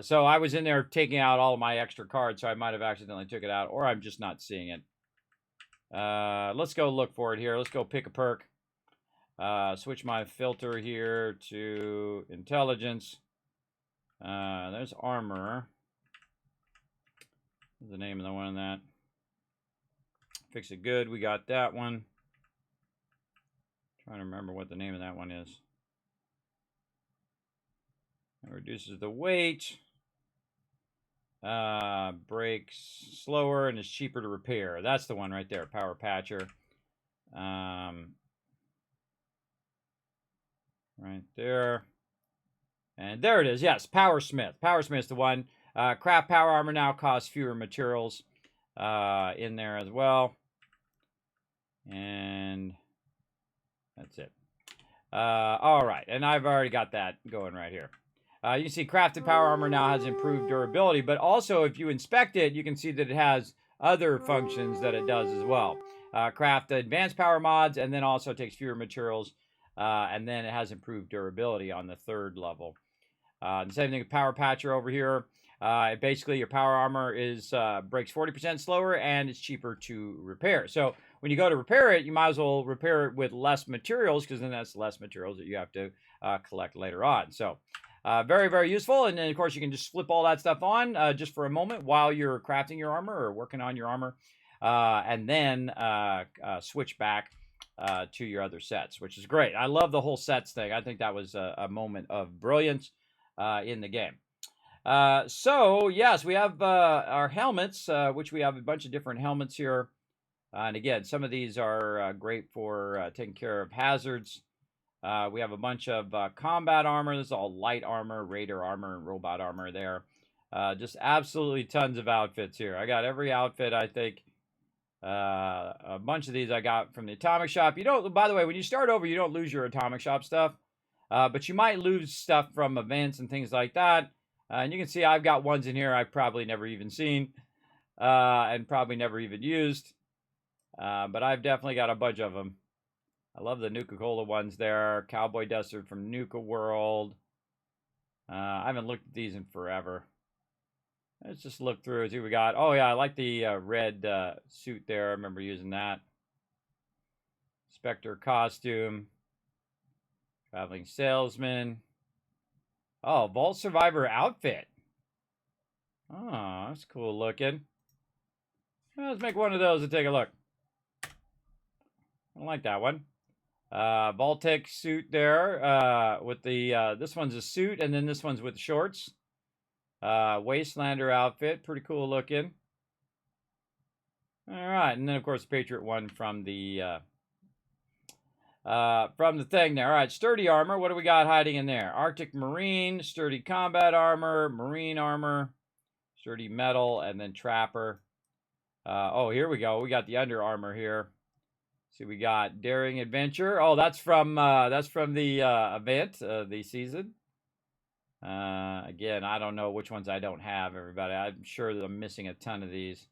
So I was in there taking out all of my extra cards, so I might have accidentally took it out, or I'm just not seeing it. Let's go look for it here. Let's go pick a perk. Switch my filter here to intelligence. There's armor. What's the name of the one in that? Fix it good. We got that one. Trying to remember what the name of that one is. It reduces the weight. Breaks slower and is cheaper to repair. That's the one right there. Power patcher. Right there. And there it is. Yes, Powersmith. Powersmith's the one. Craft power armor now costs fewer materials in there as well. And that's it. All right. And I've already got that going right here. You can see crafted power armor now has improved durability, but also if you inspect it, you can see that it has other functions that it does as well. Craft advanced power mods, and then also takes fewer materials, and then it has improved durability on the third level. The same thing with Power Patcher over here. Basically, your power armor is breaks 40% slower, and it's cheaper to repair. So when you go to repair it, you might as well repair it with less materials, because then that's less materials that you have to collect later on. So very, very useful. And then, of course, you can just flip all that stuff on just for a moment while you're crafting your armor or working on your armor, and then switch back to your other sets, which is great. I love the whole sets thing. I think that was a moment of brilliance in the game. So, yes, we have our helmets, which we have a bunch of different helmets here. And again, some of these are great for taking care of hazards. We have a bunch of combat armor. This is all light armor, raider armor, and robot armor there. Just absolutely tons of outfits here. I got every outfit, I think. A bunch of these I got from the Atomic Shop. You don't, by the way, when you start over, you don't lose your Atomic Shop stuff. But you might lose stuff from events and things like that. And you can see I've got ones in here I've probably never even seen. And probably never even used. But I've definitely got a bunch of them. I love the Nuka-Cola ones there. Cowboy Duster from Nuka World. I haven't looked at these in forever. Let's just look through, see what we got. Oh, yeah, I like the red suit there. I remember using that. Spectre costume. Traveling salesman. Oh, Vault Survivor outfit. Oh, that's cool looking. Let's make one of those and take a look. I like that one. Vault-Tec suit there with the, this one's a suit, and then this one's with shorts. Wastelander outfit, pretty cool looking. All right, and then of course the Patriot one from the thing there. All right, sturdy armor. What do we got hiding in there? Arctic Marine, sturdy combat armor, marine armor, sturdy metal, and then trapper. Oh, here we go. We got the under armor here. See, we got daring adventure. Oh, that's from the event, the season. Again, I don't know which ones I don't have, everybody. I'm sure that I'm missing a ton of these.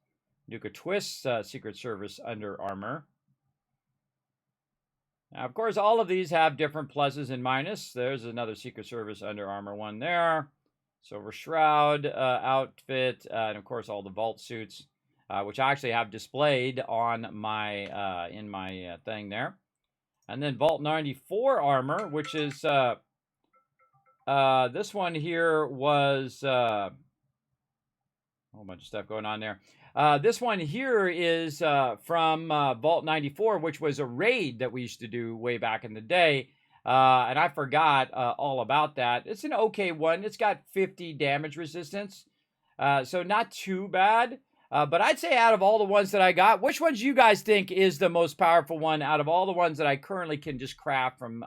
Nuka Twist, Secret Service Under Armor. Now, of course, all of these have different pluses and minuses. There's another Secret Service Under Armor one there. Silver Shroud outfit, and of course, all the Vault suits, which I actually have displayed on my in my thing there. And then Vault 94 armor, which is this one here was a whole bunch of stuff going on there. This one here is from Vault 94, which was a raid that we used to do way back in the day. And I forgot all about that. It's an okay one. It's got 50 damage resistance. So not too bad. But I'd say out of all the ones that I got, which ones you guys think is the most powerful one out of all the ones that I currently can just craft from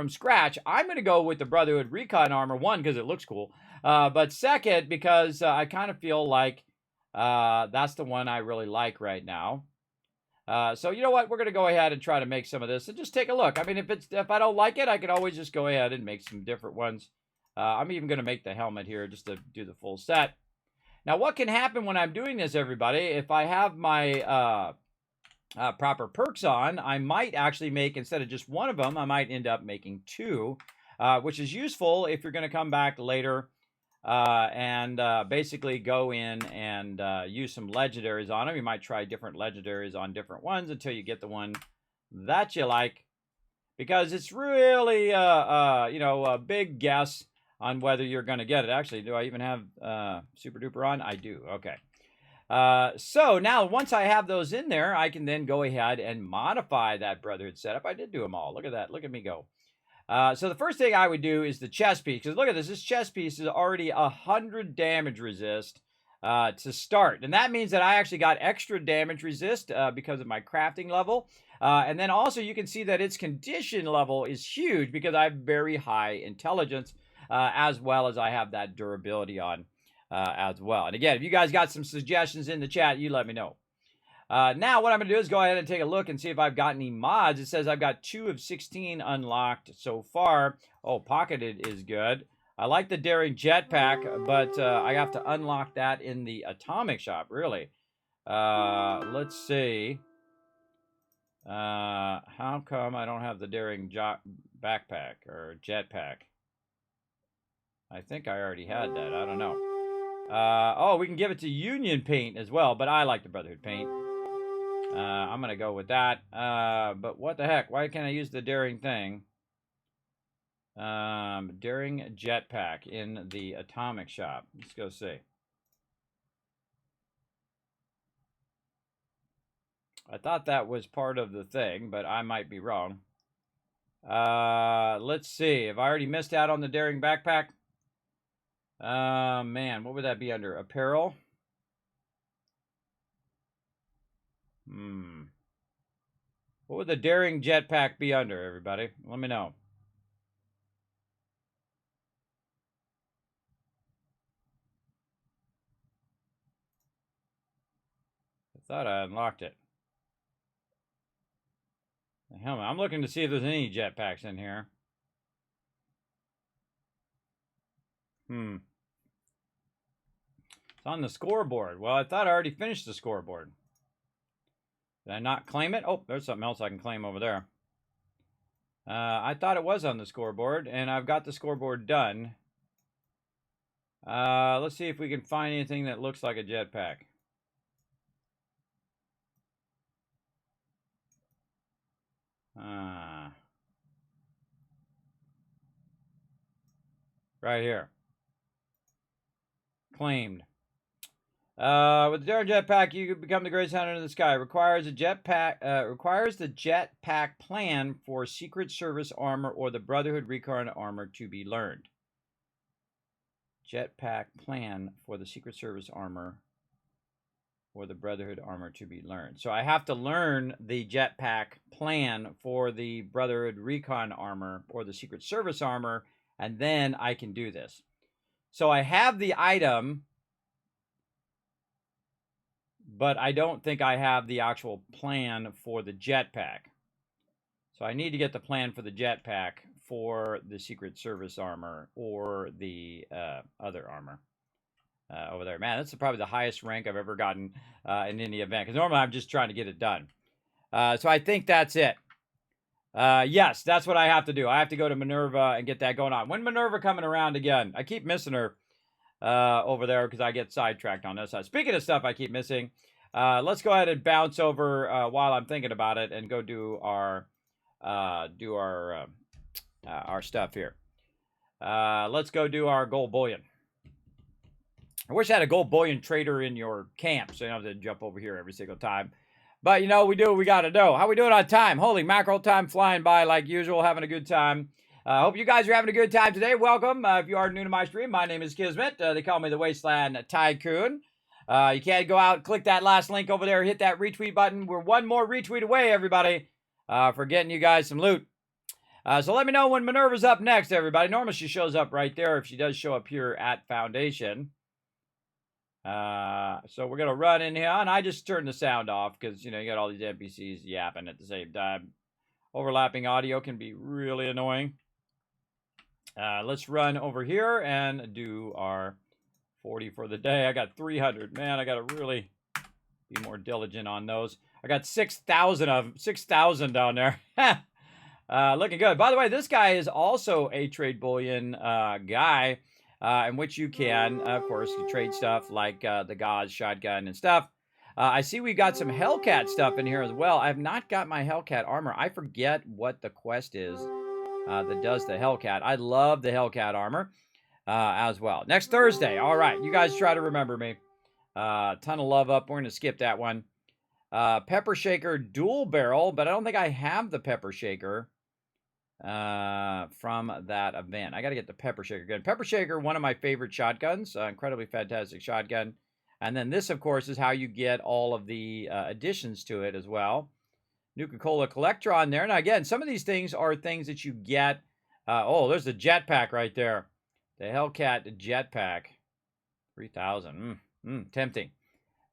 scratch? I'm going to go with the Brotherhood Recon Armor, one, because it looks cool. But second, because I kind of feel like that's the one I really like right now. So you know what? We're going to go ahead and try to make some of this and just take a look. I mean, if I don't like it, I could always just go ahead and make some different ones. I'm even going to make the helmet here just to do the full set. Now, what can happen when I'm doing this, everybody? If I have my proper perks on, I might actually make, instead of just one of them, I might end up making two, which is useful if you're going to come back later and basically go in and use some legendaries on them. You might try different legendaries on different ones until you get the one that you like, because it's really, you know, a big guess on whether you're going to get it. Actually, do I even have Super Duper on? I do. Okay. So now once I have those in there, I can then go ahead and modify that Brotherhood setup. I did do them all. Look at that. Look at me go. So the first thing I would do is the chest piece, because look at this. This chest piece is already 100 damage resist to start. And that means that I actually got extra damage resist because of my crafting level. And then also you can see that its condition level is huge because I have very high intelligence, as well as I have that durability on as well. And again, if you guys got some suggestions in the chat, you let me know. Now what I'm going to do is go ahead and take a look and see if I've got any mods. It says I've got 2 of 16 unlocked so far. Oh, pocketed is good. I like the daring jetpack, but I have to unlock that in the atomic shop, really. Let's see. How come I don't have the daring backpack or jetpack? I think I already had that. I don't know. Oh, we can give it to Union Paint as well, but I like the Brotherhood Paint. I'm going to go with that. But what the heck? Why can't I use the daring thing? Daring jetpack in the atomic shop. Let's go see. I thought that was part of the thing, but I might be wrong. Let's see. Have I already missed out on the daring backpack? Man, what would that be under? Apparel? What would the daring jetpack be under, everybody? Let me know. I thought I unlocked it. The helmet. I'm looking to see if there's any jetpacks in here. It's on the scoreboard. Well, I thought I already finished the scoreboard. Did I not claim it? Oh, there's something else I can claim over there. I thought it was on the scoreboard, and I've got the scoreboard done. Let's see if we can find anything that looks like a jetpack. Right here. Claimed. With the Daring Jetpack, you become the greatest hunter in the sky. Requires a jetpack. Requires the jetpack plan for Secret Service armor or the Brotherhood Recon armor to be learned. Jetpack plan for the Secret Service armor or the Brotherhood armor to be learned. So I have to learn the jetpack plan for the Brotherhood Recon armor or the Secret Service armor, and then I can do this. So I have the item, but I don't think I have the actual plan for the jetpack. So I need to get the plan for the jetpack for the Secret Service armor or the other armor over there. Man, that's probably the highest rank I've ever gotten in any event, because normally I'm just trying to get it done. So I think that's it. Yes, that's what I have to do. I have to go to Minerva and get that going on. When Minerva coming around again? I keep missing her over there because I get sidetracked on this side. Speaking of stuff I keep missing, let's go ahead and bounce over while I'm thinking about it and go do our stuff here. Let's go do our gold bullion. I wish I had a gold bullion trader in your camp, so you don't have to jump over here every single time. But, you know, we do what we got to do. How we doing on time? Holy mackerel, time flying by like usual, having a good time. Hope you guys are having a good time today. Welcome. If you are new to my stream, my name is Kismet. They call me the Wasteland Tycoon. You can go out, click that last link over there, hit that retweet button. We're one more retweet away, everybody, for getting you guys some loot. So let me know when Minerva's up next, everybody. Normally she shows up right there if she does show up here at Foundation. So we're going to run in here, and I just turned the sound off because, you know, you got all these NPCs yapping at the same time. Overlapping audio can be really annoying. Let's run over here and do our 40 for the day. I got 300. Man, I got to really be more diligent on those. I got 6,000 down there. Looking good. By the way, this guy is also a trade bullion guy, in which you can, of course, you trade stuff like the Gauze shotgun and stuff. I see we got some Hellcat stuff in here as well. I have not got my Hellcat armor. I forget what the quest is that does the Hellcat. I love the Hellcat armor as well. Next Thursday. All right. You guys try to remember me. Ton of love up. We're going to skip that one. Pepper Shaker dual barrel, but I don't think I have the Pepper Shaker from that event. I got to get the Pepper Shaker gun. Pepper Shaker, one of my favorite shotguns. Incredibly fantastic shotgun. And then this, of course, is how you get all of the additions to it as well. Nuka-Cola Collectron there. Now, again, some of these things are things that you get. Oh, there's the jetpack right there. The Hellcat jetpack. 3,000. Tempting.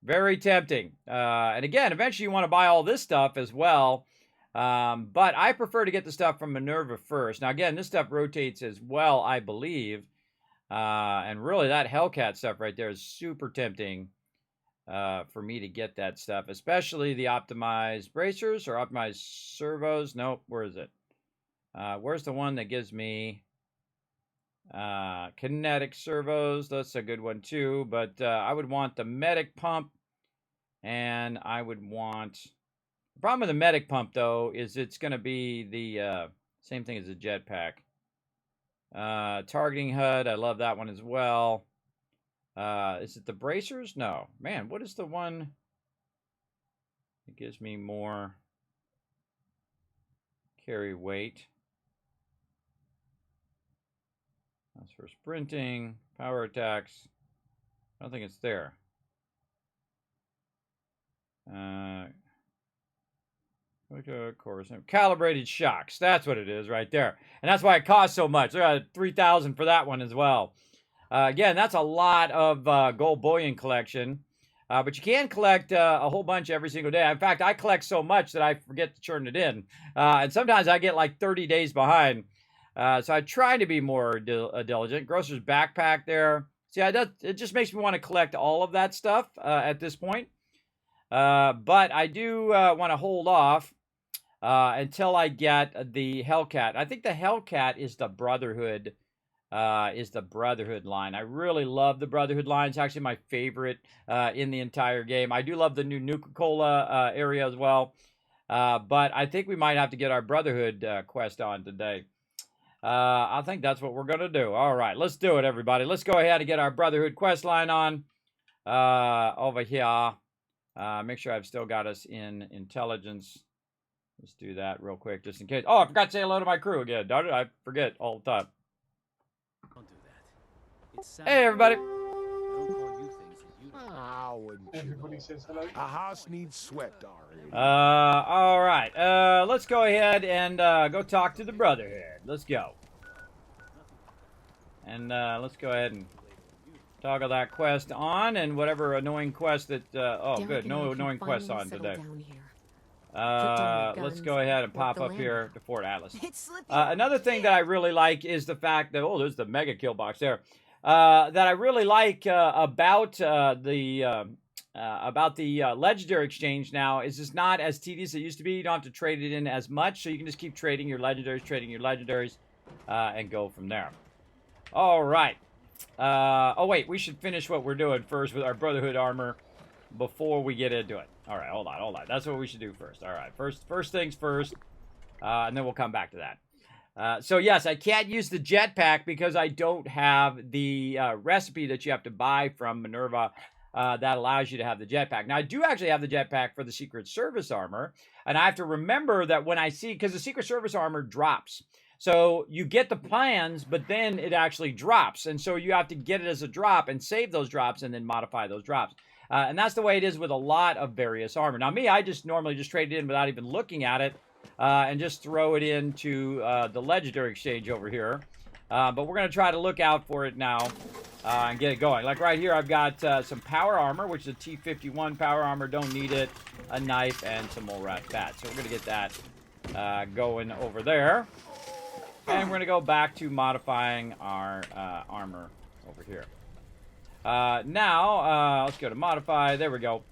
Very tempting. And again, eventually you want to buy all this stuff as well. But I prefer to get the stuff from Minerva first. Now, again, this stuff rotates as well, I believe. And really, that Hellcat stuff right there is super tempting for me to get that stuff, especially the optimized bracers or optimized servos. Nope, where is it? Where's the one that gives me kinetic servos? That's a good one too, but I would want the medic pump, and I would want... The problem with the medic pump, though, is it's going to be the same thing as the jetpack. Targeting HUD, I love that one as well. Is it the bracers? No. Man, what is the one that gives me more carry weight? That's for sprinting, power attacks. I don't think it's there. Of course, calibrated shocks. That's what it is right there. And that's why it costs so much. I got 3,000 for that one as well. Again, that's a lot of gold bullion collection. But you can collect a whole bunch every single day. In fact, I collect so much that I forget to turn it in. And sometimes I get like 30 days behind. So I try to be more diligent. Grocer's backpack there. See, it just makes me want to collect all of that stuff at this point. But I do want to hold off until I get the Hellcat. I think the Hellcat is the Brotherhood. Is the Brotherhood line. I really love the Brotherhood line. It's actually my favorite in the entire game. I do love the new Nuka-Cola area as well. But I think we might have to get our Brotherhood quest on today. I think that's what we're going to do. All right, let's do it, everybody. Let's go ahead and get our Brotherhood quest line on over here. Make sure I've still got us in intelligence. Let's do that real quick, just in case. Oh, I forgot to say hello to my crew again. Darn it, I forget all the time. Don't do that. Hey, everybody. Everybody says hello. A house needs swept already. All right. Let's go ahead and go talk to the Brotherhood. Let's go. And let's go ahead and toggle that quest on, and whatever annoying quest that. Oh, good. No annoying quests on today. Let's go ahead and pop up here to Fort Atlas. Another thing that I really like is the fact that, oh, there's the mega kill box there. That I really like about the legendary exchange now is it's not as tedious as it used to be. You don't have to trade it in as much, so you can just keep trading your legendaries, and go from there. All right. Oh wait, we should finish what we're doing first with our Brotherhood armor before we get into it. All right, hold on. That's what we should do first. All right, first things first, and then we'll come back to that. So yes, I can't use the jetpack because I don't have the recipe that you have to buy from Minerva that allows you to have the jetpack. Now, I do actually have the jetpack for the Secret Service armor, and I have to remember that when I see, because the Secret Service armor drops. So you get the plans, but then it actually drops, and so you have to get it as a drop and save those drops and then modify those drops. And that's the way it is with a lot of various armor. Now, me, I just normally just trade it in without even looking at it. And just throw it into the legendary exchange over here. But we're going to try to look out for it now and get it going. Like right here, I've got some power armor, which is a T51 power armor. Don't need it. A knife and some more rat fat. So we're going to get that going over there. And we're going to go back to modifying our armor over here. Now, let's go to modify. There we go.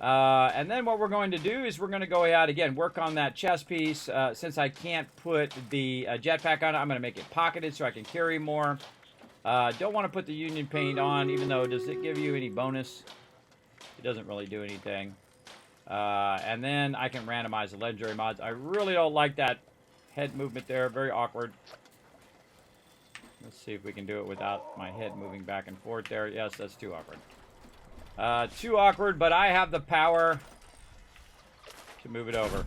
And then what we're going to do is we're going to go ahead, again, work on that chest piece. Since I can't put the jetpack on it, I'm going to make it pocketed so I can carry more. Don't want to put the Union paint on, even though, does it give you any bonus? It doesn't really do anything. And then I can randomize the legendary mods. I really don't like that head movement there. Very awkward. Let's see if we can do it without my head moving back and forth there. Yes, that's too awkward. Too awkward, but I have the power to move it over.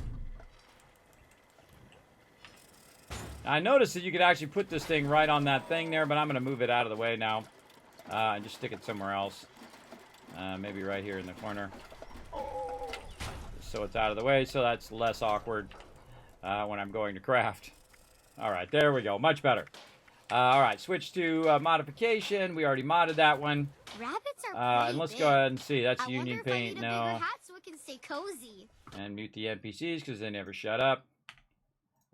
I noticed that you could actually put this thing right on that thing there, but I'm going to move it out of the way now and just stick it somewhere else. Maybe right here in the corner. So it's out of the way, so that's less awkward when I'm going to craft. All right, there we go. Much better. All right, switch to modification. We already modded that one. Rabbits are and let's go ahead and see. That's Union paint. paint. No. So it can stay cozy. And mute the NPCs because they never shut up.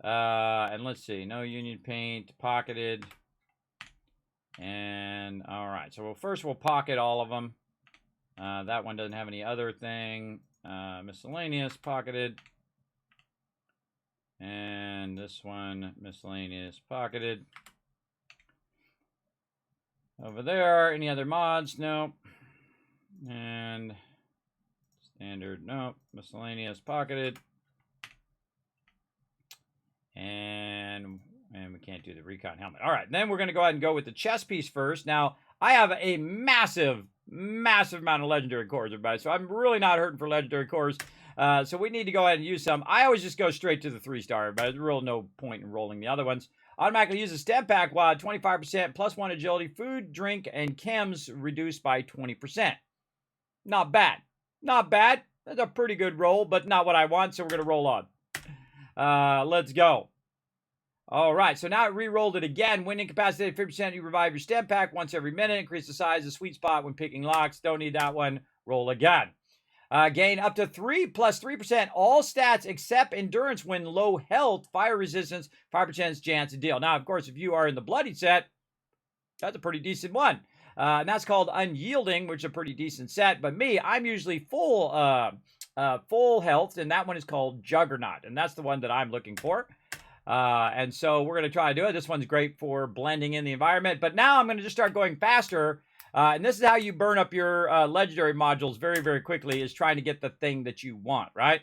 And let's see. No Union paint. Pocketed. And all right. So first we'll pocket all of them. That one doesn't have any other thing. Miscellaneous. Pocketed. And this one. Miscellaneous. Pocketed. Over there, any other mods? Nope. And standard, nope. Miscellaneous, pocketed. And we can't do the recon helmet. All right, then we're going to go ahead and go with the chest piece first. Now, I have a massive amount of legendary cores, everybody, so I'm really not hurting for legendary cores. So we need to go ahead and use some. I always just go straight to the 3-star, but there's real no point in rolling the other ones. Automatically use a stem pack WOD, 25%, plus 1 agility, food, drink, and chems reduced by 20%. Not bad. Not bad. That's a pretty good roll, but not what I want, so we're going to roll on. Let's go. All right, so now it re-rolled it again. When incapacitated 50%, you revive your stem pack once every minute. Increase the size of the sweet spot when picking locks. Don't need that one. Roll again. Gain up to 3 plus 3% all stats except endurance when low health, fire resistance, 5% chance to deal. Now, of course, if you are in the bloody set, that's a pretty decent one. And that's called Unyielding, which is a pretty decent set. But me, I'm usually full full health, and that one is called Juggernaut, and that's the one that I'm looking for. And so we're going to try to do it. This one's great for blending in the environment, but now I'm going to just start going faster. And this is how you burn up your legendary modules very, very quickly, is trying to get the thing that you want, right?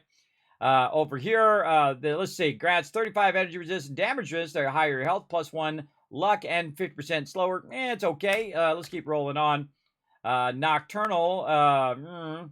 Over here, let's see, grants 35 energy resist and damage resist. They're higher your health, +1 luck, and 50% slower. It's okay. Let's keep rolling on. Nocturnal,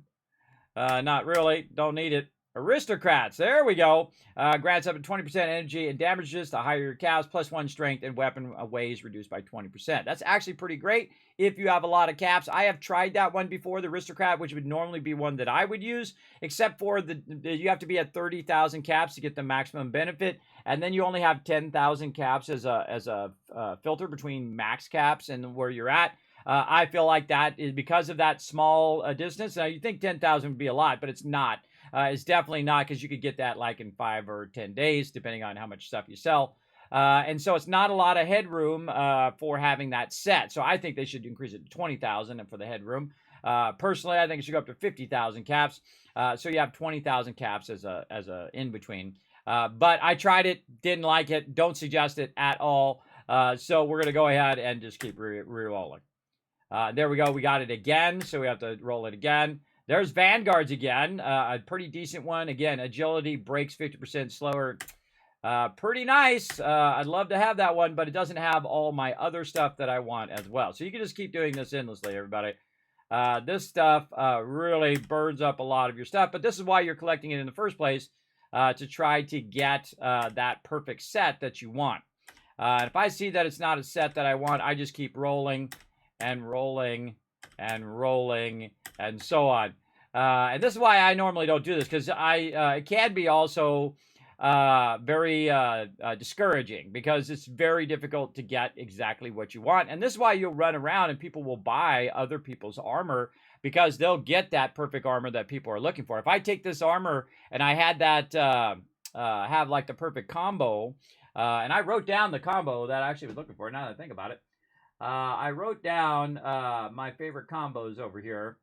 not really. Don't need it. Aristocrats. There we go. Grants up to 20% energy and damages. The higher your caps, +1 strength, and weapon weighs reduced by 20%. That's actually pretty great if you have a lot of caps. I have tried that one before, the Aristocrat, which would normally be one that I would use, except for you have to be at 30,000 caps to get the maximum benefit, and then you only have 10,000 caps as a filter between max caps and where you're at. I feel like that is because of that small distance. Now, you think 10,000 would be a lot, but it's not. It's definitely not, because you could get that like in 5 or 10 days, depending on how much stuff you sell. And so it's not a lot of headroom for having that set. So I think they should increase it to 20,000 for the headroom. Personally, I think it should go up to 50,000 caps. So you have 20,000 caps as a in between. But I tried it, didn't like it, don't suggest it at all. So we're going to go ahead and just keep re-rolling. There we go. We got it again, so we have to roll it again. There's Vanguards again. A pretty decent one. Again, agility, breaks 50% slower. Pretty nice. I'd love to have that one, but it doesn't have all my other stuff that I want as well. So you can just keep doing this endlessly, everybody. This stuff really burns up a lot of your stuff, but this is why you're collecting it in the first place, to try to get that perfect set that you want. If I see that it's not a set that I want, I just keep rolling and rolling and rolling and so on. And this is why I normally don't do this, because it can be also very discouraging, because it's very difficult to get exactly what you want. And this is why you'll run around and people will buy other people's armor, because they'll get that perfect armor that people are looking for. If I take this armor and I had that have like the perfect combo, and I wrote down the combo that I actually was looking for, now that I think about it. I wrote down my favorite combos over here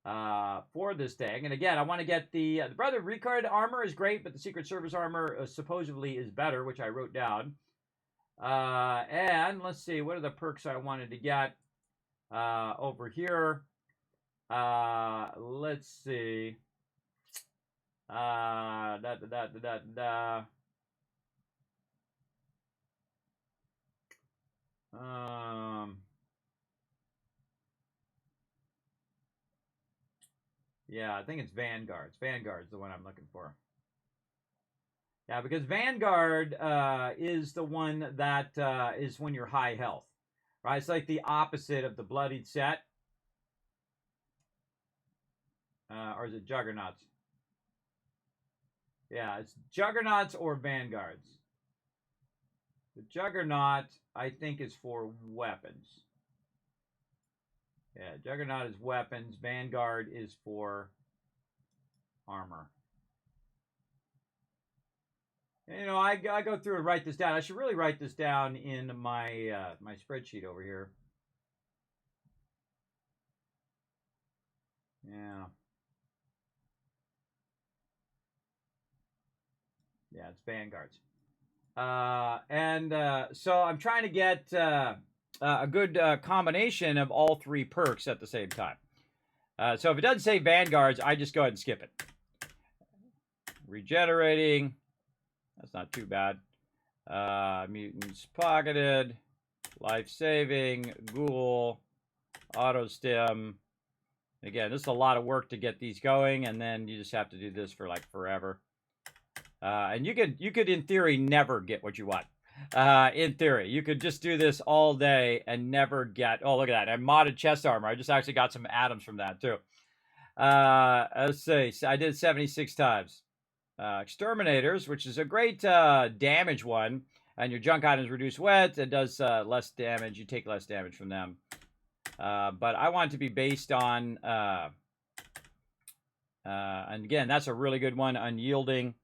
for this thing. And again, I want to get the Brother Ricard armor is great, but the Secret Service armor supposedly is better, which I wrote down. And let's see, what are the perks I wanted to get over here? Let's see. Yeah, I think it's Vanguards. Vanguard's the one I'm looking for. Yeah, because Vanguard is the one that is when you're high health, right? It's like the opposite of the bloodied set. Or is it Juggernauts? Yeah, it's Juggernauts or Vanguards. The Juggernaut, I think, is for weapons. Yeah, Juggernaut is weapons. Vanguard is for armor. And, you know, I go through and write this down. I should really write this down in my my spreadsheet over here. Yeah. Yeah, it's Vanguards. So I'm trying to get a good combination of all three perks at the same time. So if it doesn't say Vanguards, I just go ahead and skip it. Regenerating. That's not too bad. Mutants pocketed. Life-saving. Ghoul. Auto-stim. Again, this is a lot of work to get these going, and then you just have to do this for like forever. And you could in theory never get what you want. In theory, you could just do this all day and never get. Oh, look at that! I modded chest armor. I just actually got some atoms from that too. Let's see. So I did 76 times. Exterminators, which is a great damage one, and your junk items reduce wet. It does less damage. You take less damage from them. But I want it to be based on. And again, that's a really good one. Unyielding.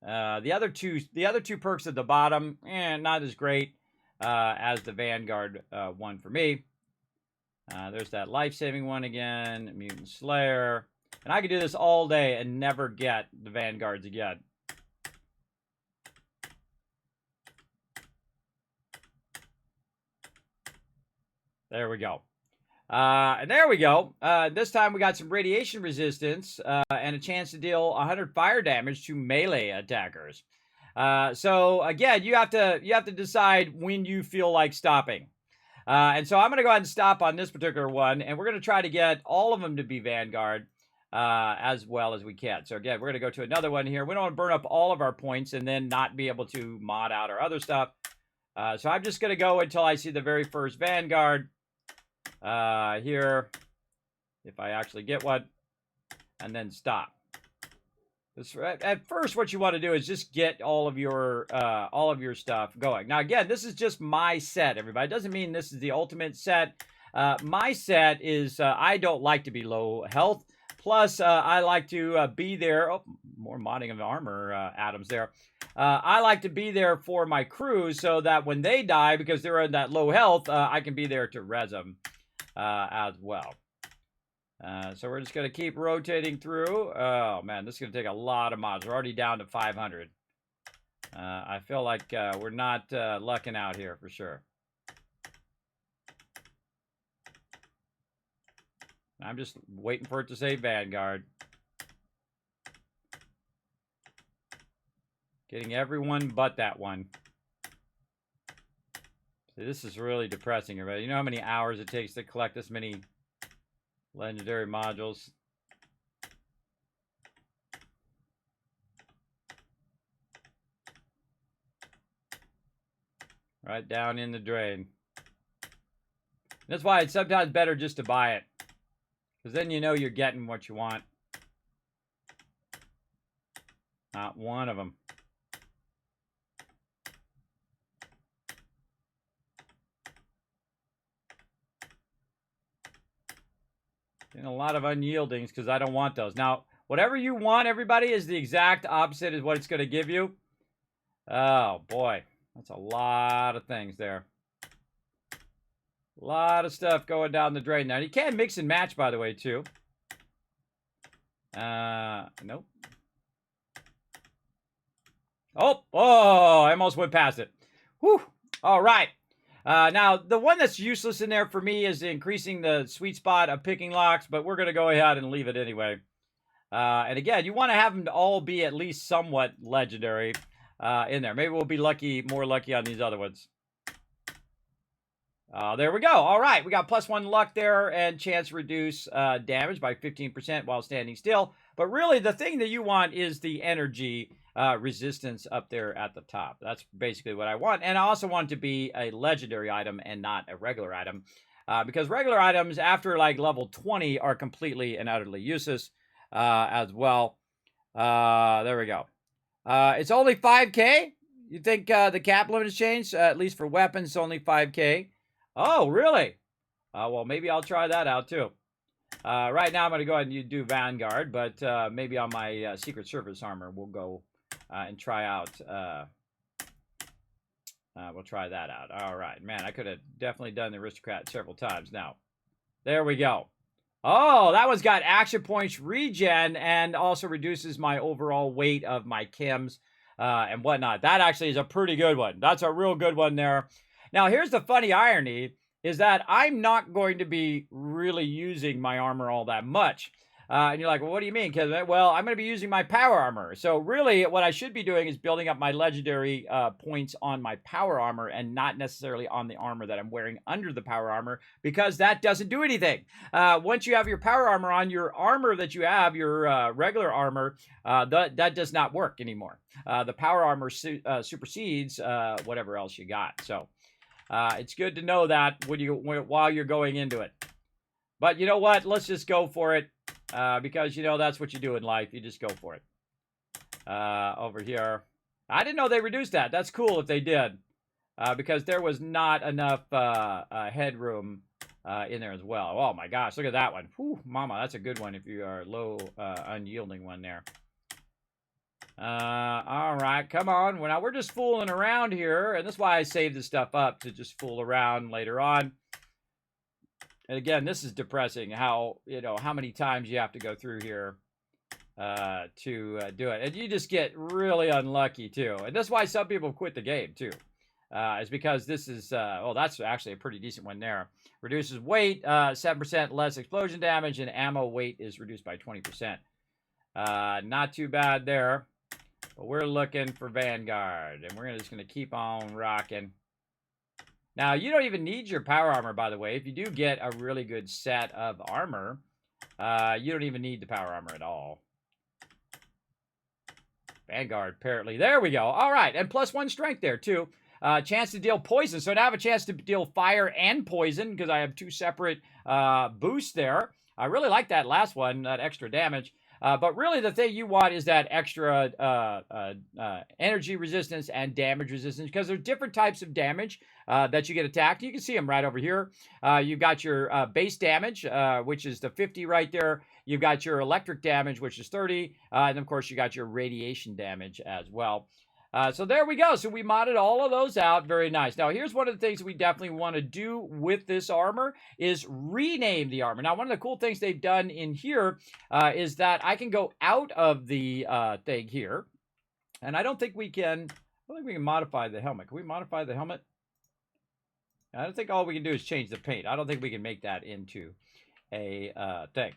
The other two perks at the bottom, not as great as the Vanguard one for me. There's that life-saving one again, Mutant Slayer. And I could do this all day and never get the Vanguards again. There we go. And there we go. This time we got some radiation resistance and a chance to deal 100 fire damage to melee attackers. So again, you have to decide when you feel like stopping. And so I'm going to go ahead and stop on this particular one, and we're going to try to get all of them to be Vanguard as well as we can. So again, we're going to go to another one here. We don't want to burn up all of our points and then not be able to mod out our other stuff. So I'm just going to go until I see the very first Vanguard here, if I actually get one, and then stop. At first, what you want to do is just get all of your stuff going. Now, again, this is just my set, everybody. It doesn't mean this is the ultimate set. My set is I don't like to be low health. Plus, I like to be there. Oh, more modding of armor atoms there. I like to be there for my crew so that when they die, because they're in that low health, I can be there to res them as well. So we're just going to keep rotating through. Oh, man, this is going to take a lot of mods. We're already down to 500. I feel like we're not lucking out here for sure. I'm just waiting for it to say Vanguard. Getting everyone but that one. See, this is really depressing, everybody. You know how many hours it takes to collect this many legendary modules? Right down in the drain. That's why it's sometimes better just to buy it. Because then you know you're getting what you want. Not one of them. Getting a lot of unyieldings because I don't want those. Now, whatever you want, everybody, is the exact opposite is what it's going to give you. Oh, boy. That's a lot of things there. A lot of stuff going down the drain. Now, you can mix and match, by the way, too. Nope. Oh, I almost went past it. Whew. All right. Now, the one that's useless in there for me is increasing the sweet spot of picking locks, but we're going to go ahead and leave it anyway. And again, you want to have them to all be at least somewhat legendary in there. Maybe we'll be more lucky on these other ones. There we go. All right, we got +1 luck there and chance to reduce damage by 15% while standing still. But really, the thing that you want is the energy resistance up there at the top. That's basically what I want. And I also want it to be a legendary item and not a regular item. Because regular items after like level 20 are completely and utterly useless as well. There we go. It's only 5K? You think the cap limit has changed? At least for weapons, it's only 5K. Oh, really? Well, maybe I'll try that out, too. Right now, I'm going to go ahead and do Vanguard, but maybe on my Secret Service armor, we'll go and try out. We'll try that out. All right. Man, I could have definitely done the Aristocrat several times. Now, there we go. Oh, that one's got action points regen and also reduces my overall weight of my chems and whatnot. That actually is a pretty good one. That's a real good one there. Now, here's the funny irony, is that I'm not going to be really using my armor all that much. And you're like, well, what do you mean, Kismet? Well, I'm going to be using my power armor. So really, what I should be doing is building up my legendary points on my power armor and not necessarily on the armor that I'm wearing under the power armor, because that doesn't do anything. Once you have your power armor on, your armor that you have, your regular armor, that does not work anymore. The power armor supersedes whatever else you got. So it's good to know that while you're going into it. But you know what? Let's just go for it. Because, you know, that's what you do in life. You just go for it. Over here. I didn't know they reduced that. That's cool if they did. Because there was not enough headroom in there as well. Oh, my gosh. Look at that one. Whew, mama, that's a good one if you are low, unyielding one there. All right. Come on. Well, now we're just fooling around here. And that's why I saved this stuff up, to just fool around later on. And again, this is depressing how, how many times you have to go through here to do it. And you just get really unlucky, too. And that's why some people quit the game, too. Is because this is, that's actually a pretty decent one there. Reduces weight, 7% less explosion damage, and ammo weight is reduced by 20%. Not too bad there. But we're looking for Vanguard, and we're just going to keep on rocking. Now, you don't even need your power armor, by the way. If you do get a really good set of armor, you don't even need the power armor at all. Vanguard, apparently. There we go. All right, and +1 strength there, too. Chance to deal poison. So now I have a chance to deal fire and poison because I have 2 separate boosts there. I really like that last one, that extra damage. But really the thing you want is that extra energy resistance and damage resistance because there's different types of damage that you get attacked. You can see them right over here. You've got your base damage, which is the 50 right there. You've got your electric damage, which is 30. And of course, you got your radiation damage as well. So there we go. So we modded all of those out. Very nice. Now, here's one of the things we definitely want to do with this armor is rename the armor. Now, one of the cool things they've done in here is that I can go out of the thing here. And I don't think we can modify the helmet. Can we modify the helmet? I don't think all we can do is change the paint. I don't think we can make that into a thing.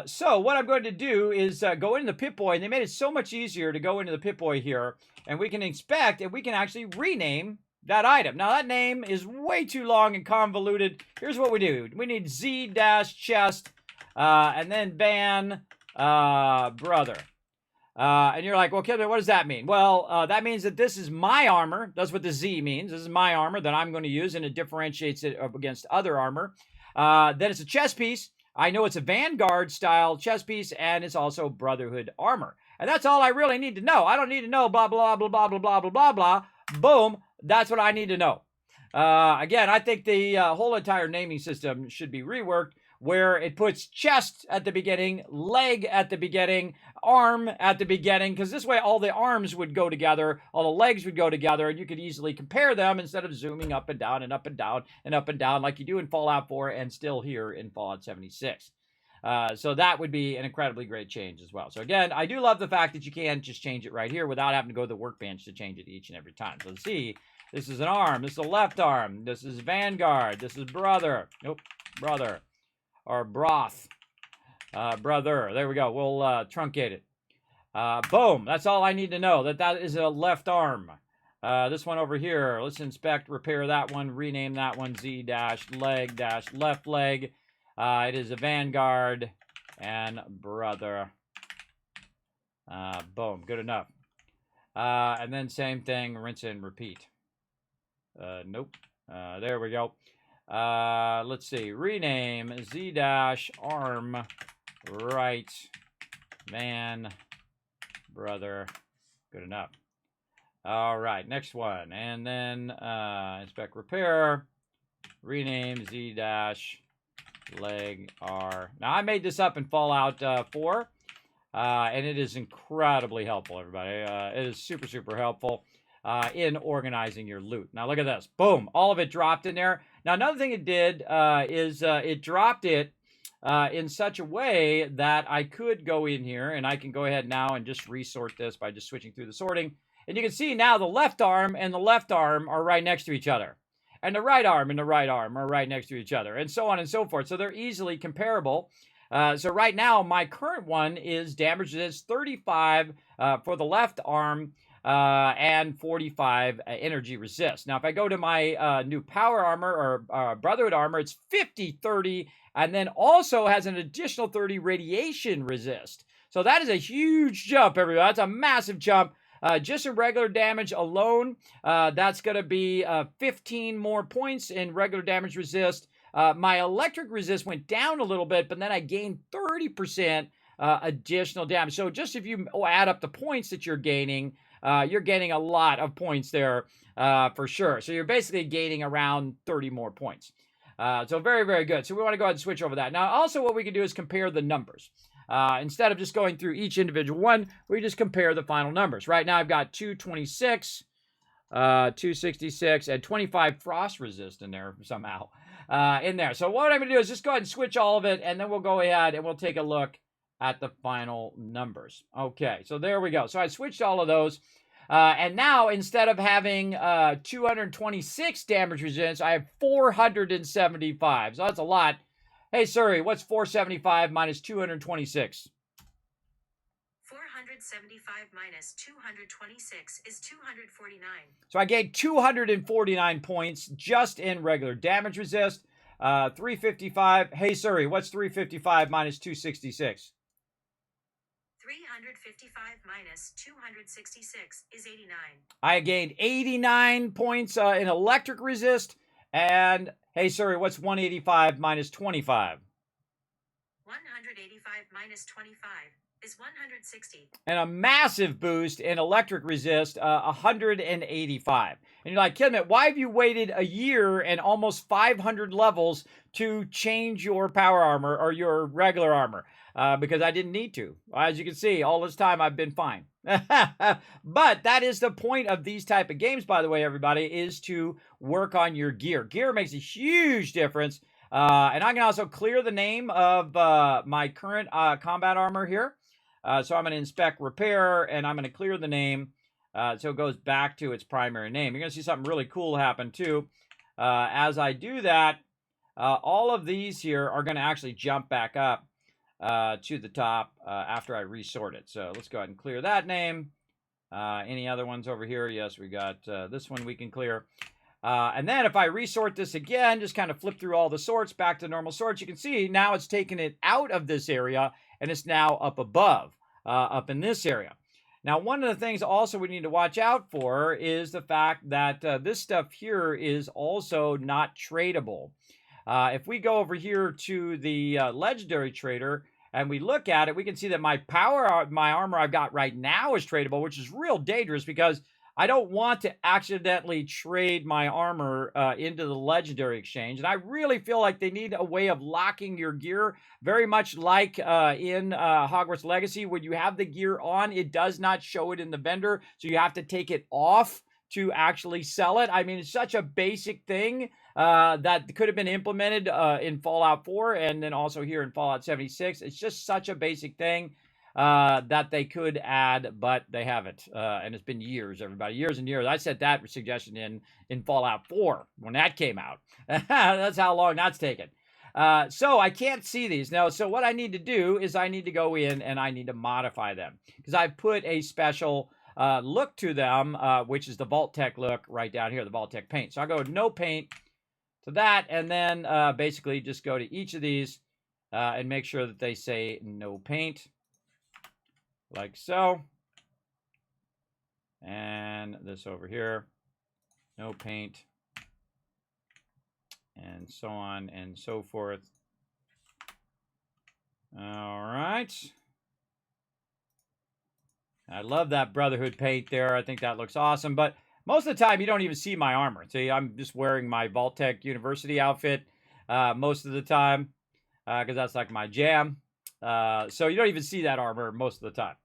So what I'm going to do is go into the Pip-Boy, and they made it so much easier to go into the Pip-Boy here, and we can inspect, and we can actually rename that item. Now, that name is way too long and convoluted. Here's what we do. We need Z-chest, and then ban brother. And you're like, well, Kevin, what does that mean? Well, that means that this is my armor. That's what the Z means. This is my armor that I'm going to use, and it differentiates it against other armor. Then it's a chest piece. I know it's a Vanguard style chest piece, and it's also Brotherhood armor. And that's all I really need to know. I don't need to know blah, blah, blah, blah, blah, blah, blah, blah, blah. Boom. That's what I need to know. Again, I think the whole entire naming system should be reworked where it puts chest at the beginning, leg at the beginning, arm at the beginning, because this way all the arms would go together, all the legs would go together, and you could easily compare them instead of zooming up and down and up and down and up and down like you do in Fallout 4 and still here in Fallout 76. So that would be an incredibly great change as well. So again, I do love the fact that you can just change it right here without having to go to the workbench to change it each and every time. So see, this is an arm, this is a left arm, this is Vanguard, this is brother, nope, brother. Or broth. Brother. There we go. We'll truncate it. Boom. That's all I need to know. That is a left arm. This one over here. Let's inspect, repair that one, rename that one Z-leg-left leg. It is a Vanguard and brother. Boom. Good enough. And then same thing. Rinse and repeat. Nope. There we go. Let's see, rename Z-arm right van brother. Good enough. All right, next one. And then inspect repair, rename Z-leg R. Now, I made this up in Fallout 4, and it is incredibly helpful, everybody. It is super, super helpful in organizing your loot. Now, look at this. Boom. All of it dropped in there. Now, another thing it did is it dropped it in such a way that I could go in here, and I can go ahead now and just resort this by just switching through the sorting. And you can see now the left arm and the left arm are right next to each other. And the right arm and the right arm are right next to each other, and so on and so forth. So they're easily comparable. So right now, my current one is damage resist 35 for the left arm, and 45 energy resist. Now, if I go to my new power armor or Brotherhood armor, it's 50, 30, and then also has an additional 30 radiation resist. So that is a huge jump, everybody. That's a massive jump. Just in regular damage alone, that's going to be 15 more points in regular damage resist. My electric resist went down a little bit, but then I gained 30% additional damage. So just if you add up the points that you're gaining a lot of points there for sure. So you're basically gaining around 30 more points. So very, very good. So we want to go ahead and switch over that. Now, also what we can do is compare the numbers. Instead of just going through each individual one, we just compare the final numbers. Right now I've got 226, 266, and 25 frost resist in there somehow. in there. So what I'm going to do is just go ahead and switch all of it, and then we'll go ahead and we'll take a look at the final numbers. Okay, so there we go. So I switched all of those. And now, instead of having 226 damage resistance, I have 475. So that's a lot. Hey, Suri, what's 475 minus 226? 475 minus 226 is 249. So I gained 249 points just in regular damage resist. 355. Hey, Suri, what's 355 minus 266? 355 minus 266 is 89. I gained 89 points in electric resist. And, hey, Suri, what's 185 minus 25? 185 minus 25 is 160. And a massive boost in electric resist, 185. And you're like, Kismet, why have you waited a year and almost 500 levels to change your power armor or your regular armor? Because I didn't need to. As you can see, all this time I've been fine. But that is the point of these type of games, by the way, everybody, is to work on your gear. Gear makes a huge difference. And I can also clear the name of my current combat armor here. So I'm going to inspect repair, and I'm going to clear the name so it goes back to its primary name. You're going to see something really cool happen, too. As I do that, all of these here are going to actually jump back up to the top after I resort it. So let's go ahead and clear that name. Any other ones over here? Yes, we got this one we can clear. And then if I resort this again, just kind of flip through all the sorts back to normal sorts, you can see now it's taken it out of this area and it's now up above, up in this area. Now, one of the things also we need to watch out for is the fact that this stuff here is also not tradable. If we go over here to the legendary trader and we look at it, we can see that my armor I've got right now is tradable, which is real dangerous because I don't want to accidentally trade my armor into the legendary exchange. And I really feel like they need a way of locking your gear, very much like in Hogwarts Legacy. When you have the gear on, it does not show it in the vendor, so you have to take it off to actually sell it. I mean, it's such a basic thing that could have been implemented in Fallout 4 and then also here in Fallout 76. It's just such a basic thing that they could add, but they haven't. And it's been years, everybody. Years and years. I said that suggestion in Fallout 4 when that came out. That's how long that's taken. So I can't see these. Now, so what I need to do is I need to go in and I need to modify them. Because I've put a special look to them, which is the Vault Tech look right down here, the Vault Tech paint. So I'll go no paint to that, and then basically just go to each of these and make sure that they say no paint. Like so. And this over here. No paint. And so on and so forth. All right. I love that Brotherhood paint there. I think that looks awesome. But most of the time, you don't even see my armor. See, I'm just wearing my Vault-Tec University outfit most of the time because that's like my jam. So you don't even see that armor most of the time.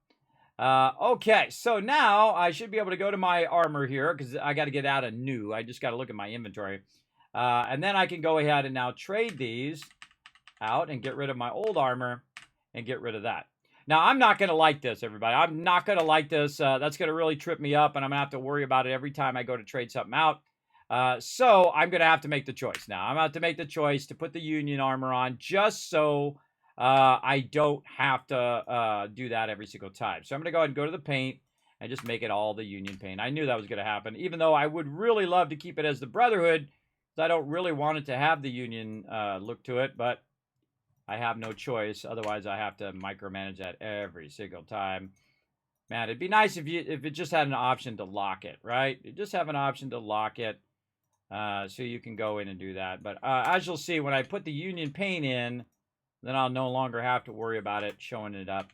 Okay, so now I should be able to go to my armor here because I got to get out of new. I just got to look at my inventory. And then I can go ahead and now trade these out and get rid of my old armor and get rid of that. Now, I'm not going to like this, everybody. I'm not going to like this. That's going to really trip me up, and I'm going to have to worry about it every time I go to trade something out. So I'm going to have to make the choice now. I'm going to have to make the choice to put the Union armor on just so I don't have to do that every single time. So I'm going to go ahead and go to the paint and just make it all the Union paint. I knew that was going to happen, even though I would really love to keep it as the Brotherhood, because I don't really want it to have the Union look to it, but I have no choice. Otherwise, I have to micromanage that every single time. Man, it'd be nice if it just had an option to lock it, right? You just have an option to lock it so you can go in and do that. But as you'll see, when I put the Union paint in, then I'll no longer have to worry about it showing it up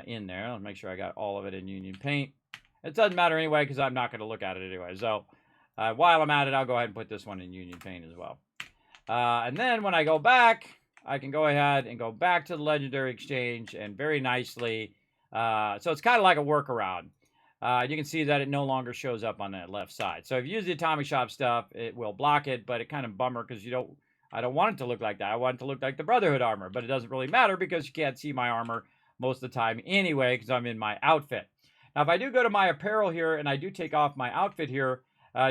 in there. I'll make sure I got all of it in Union paint. It doesn't matter anyway because I'm not going to look at it anyway. So while I'm at it, I'll go ahead and put this one in Union paint as well. And then when I go back, I can go ahead and go back to the Legendary Exchange and very nicely. So it's kind of like a workaround. you can see that it no longer shows up on that left side. So if you use the Atomic Shop stuff, it will block it, but it kind of bummer because I don't want it to look like that. I want it to look like the Brotherhood armor, but it doesn't really matter because you can't see my armor most of the time anyway because I'm in my outfit. Now, if I do go to my apparel here and I do take off my outfit here,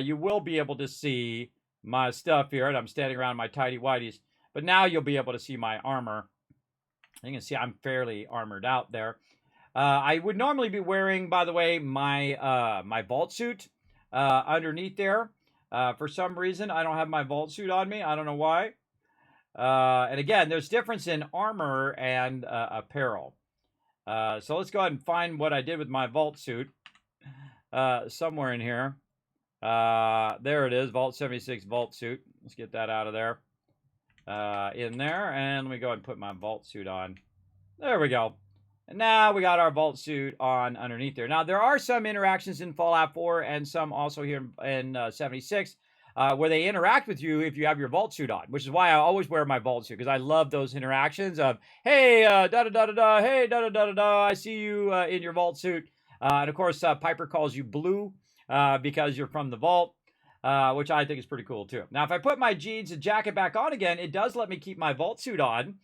you will be able to see my stuff here, and I'm standing around my tidy whities. But now you'll be able to see my armor. You can see I'm fairly armored out there. I would normally be wearing, by the way, my my vault suit underneath there. For some reason, I don't have my vault suit on me. I don't know why. And again, there's difference in armor and apparel. So let's go ahead and find what I did with my vault suit. Somewhere in here. There it is, Vault 76 vault suit. Let's get that out of there. In there, and let me go ahead and put my vault suit on. There we go. And now we got our vault suit on underneath there. Now, there are some interactions in Fallout 4 and some also here in 76 where they interact with you if you have your vault suit on, which is why I always wear my vault suit, because I love those interactions of, hey, da-da-da-da-da, hey, da-da-da-da-da, I see you in your vault suit. And, of course, Piper calls you Blue because you're from the vault, which I think is pretty cool, too. Now, if I put my jeans and jacket back on again, it does let me keep my vault suit on.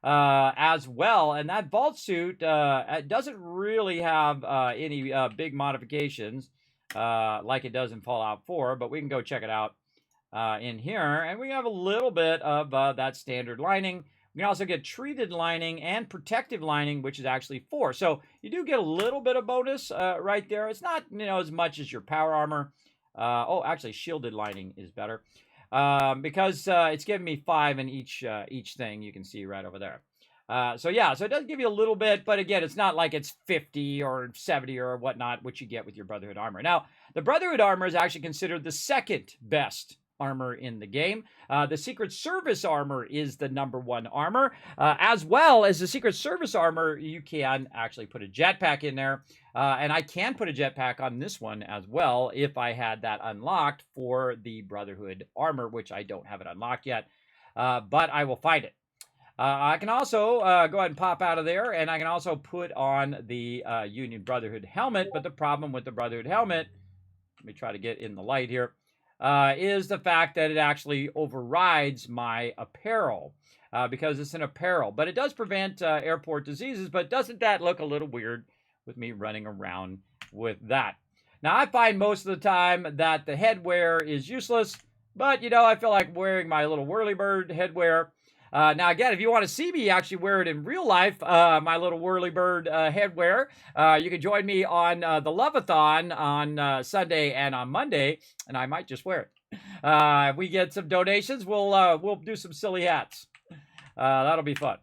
As well, and that vault suit it doesn't really have any big modifications like it does in Fallout 4, but we can go check it out in here, and we have a little bit of that standard lining. We can also get treated lining and protective lining, which is actually 4. So you do get a little bit of bonus right there. It's not, as much as your power armor. Oh, actually, shielded lining is better. Because it's giving me 5 in each thing, you can see right over there. So yeah, so it does give you a little bit, but again, it's not like it's 50 or 70 or whatnot, which you get with your Brotherhood armor. Now, the Brotherhood armor is actually considered the second best armor in the game. The Secret Service armor is the #1 armor. As well as the Secret Service armor, you can actually put a jetpack in there. And I can put a jetpack on this one as well if I had that unlocked for the Brotherhood armor, which I don't have it unlocked yet. But I will find it. I can also go ahead and pop out of there, and I can also put on the Union Brotherhood helmet. But the problem with the Brotherhood helmet, let me try to get in the light here, is the fact that it actually overrides my apparel because it's an apparel. But it does prevent airport diseases, but doesn't that look a little weird with me running around with that? Now, I find most of the time that the headwear is useless, but, I feel like wearing my little Whirlybird headwear. Now, again, if you want to see me actually wear it in real life, my little Whirlybird headwear, you can join me on the Love-a-thon on Sunday and on Monday, and I might just wear it. If we get some donations, we'll do some silly hats. That'll be fun.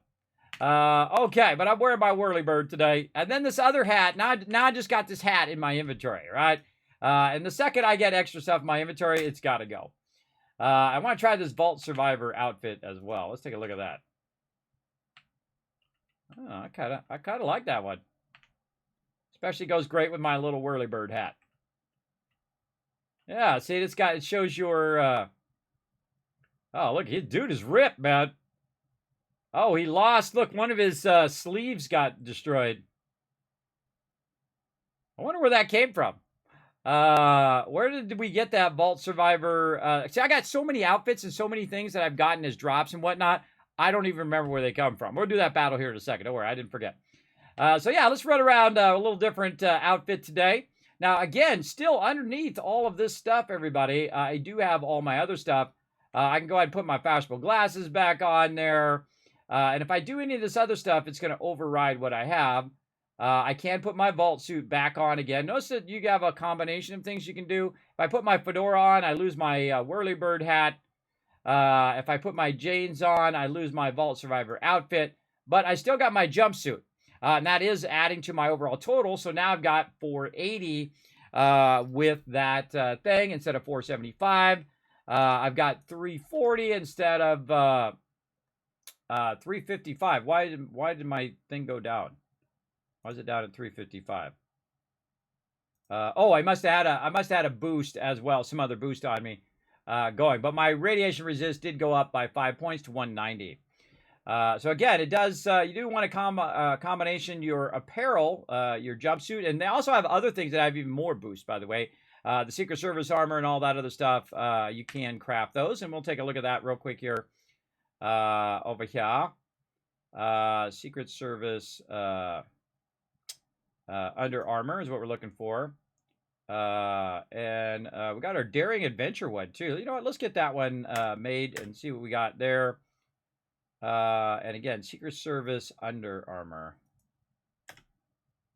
Okay, but I'm wearing my Whirlybird today. And then this other hat, now I just got this hat in my inventory, right? And the second I get extra stuff in my inventory, it's got to go. I want to try this Vault Survivor outfit as well. Let's take a look at that. Oh, I kind of like that one. Especially goes great with my little Whirlybird hat. Yeah, see, this guy, it shows your, oh, look, his dude is ripped, man. Oh, he lost. Look, one of his sleeves got destroyed. I wonder where that came from. Where did we get that Vault Survivor? See, I got so many outfits and so many things that I've gotten as drops and whatnot. I don't even remember where they come from. We'll do that battle here in a second. Don't worry, I didn't forget. So yeah, let's run around a little different outfit today. Now, again, still underneath all of this stuff, everybody, I do have all my other stuff. I can go ahead and put my fashionable glasses back on there. And if I do any of this other stuff, it's going to override what I have. I can put my vault suit back on again. Notice that you have a combination of things you can do. If I put my fedora on, I lose my Whirlybird hat. If I put my jeans on, I lose my Vault Survivor outfit. But I still got my jumpsuit. And that is adding to my overall total. So now I've got 480 with that thing instead of 475. I've got 340 instead of 355. Why did my thing go down? Why is it down at 355? Oh, I must have had a boost as well, some other boost on me going. But my radiation resist did go up by 5 points to 190. So again, it does. You do want to combination your apparel, your jumpsuit, and they also have other things that have even more boost. By the way, the Secret Service armor and all that other stuff. You can craft those, and we'll take a look at that real quick here. Over here, Secret Service Under Armor is what we're looking for. And we got our Daring Adventure one too. You know what? Let's get that one made and see what we got there. And again, Secret Service Under Armor.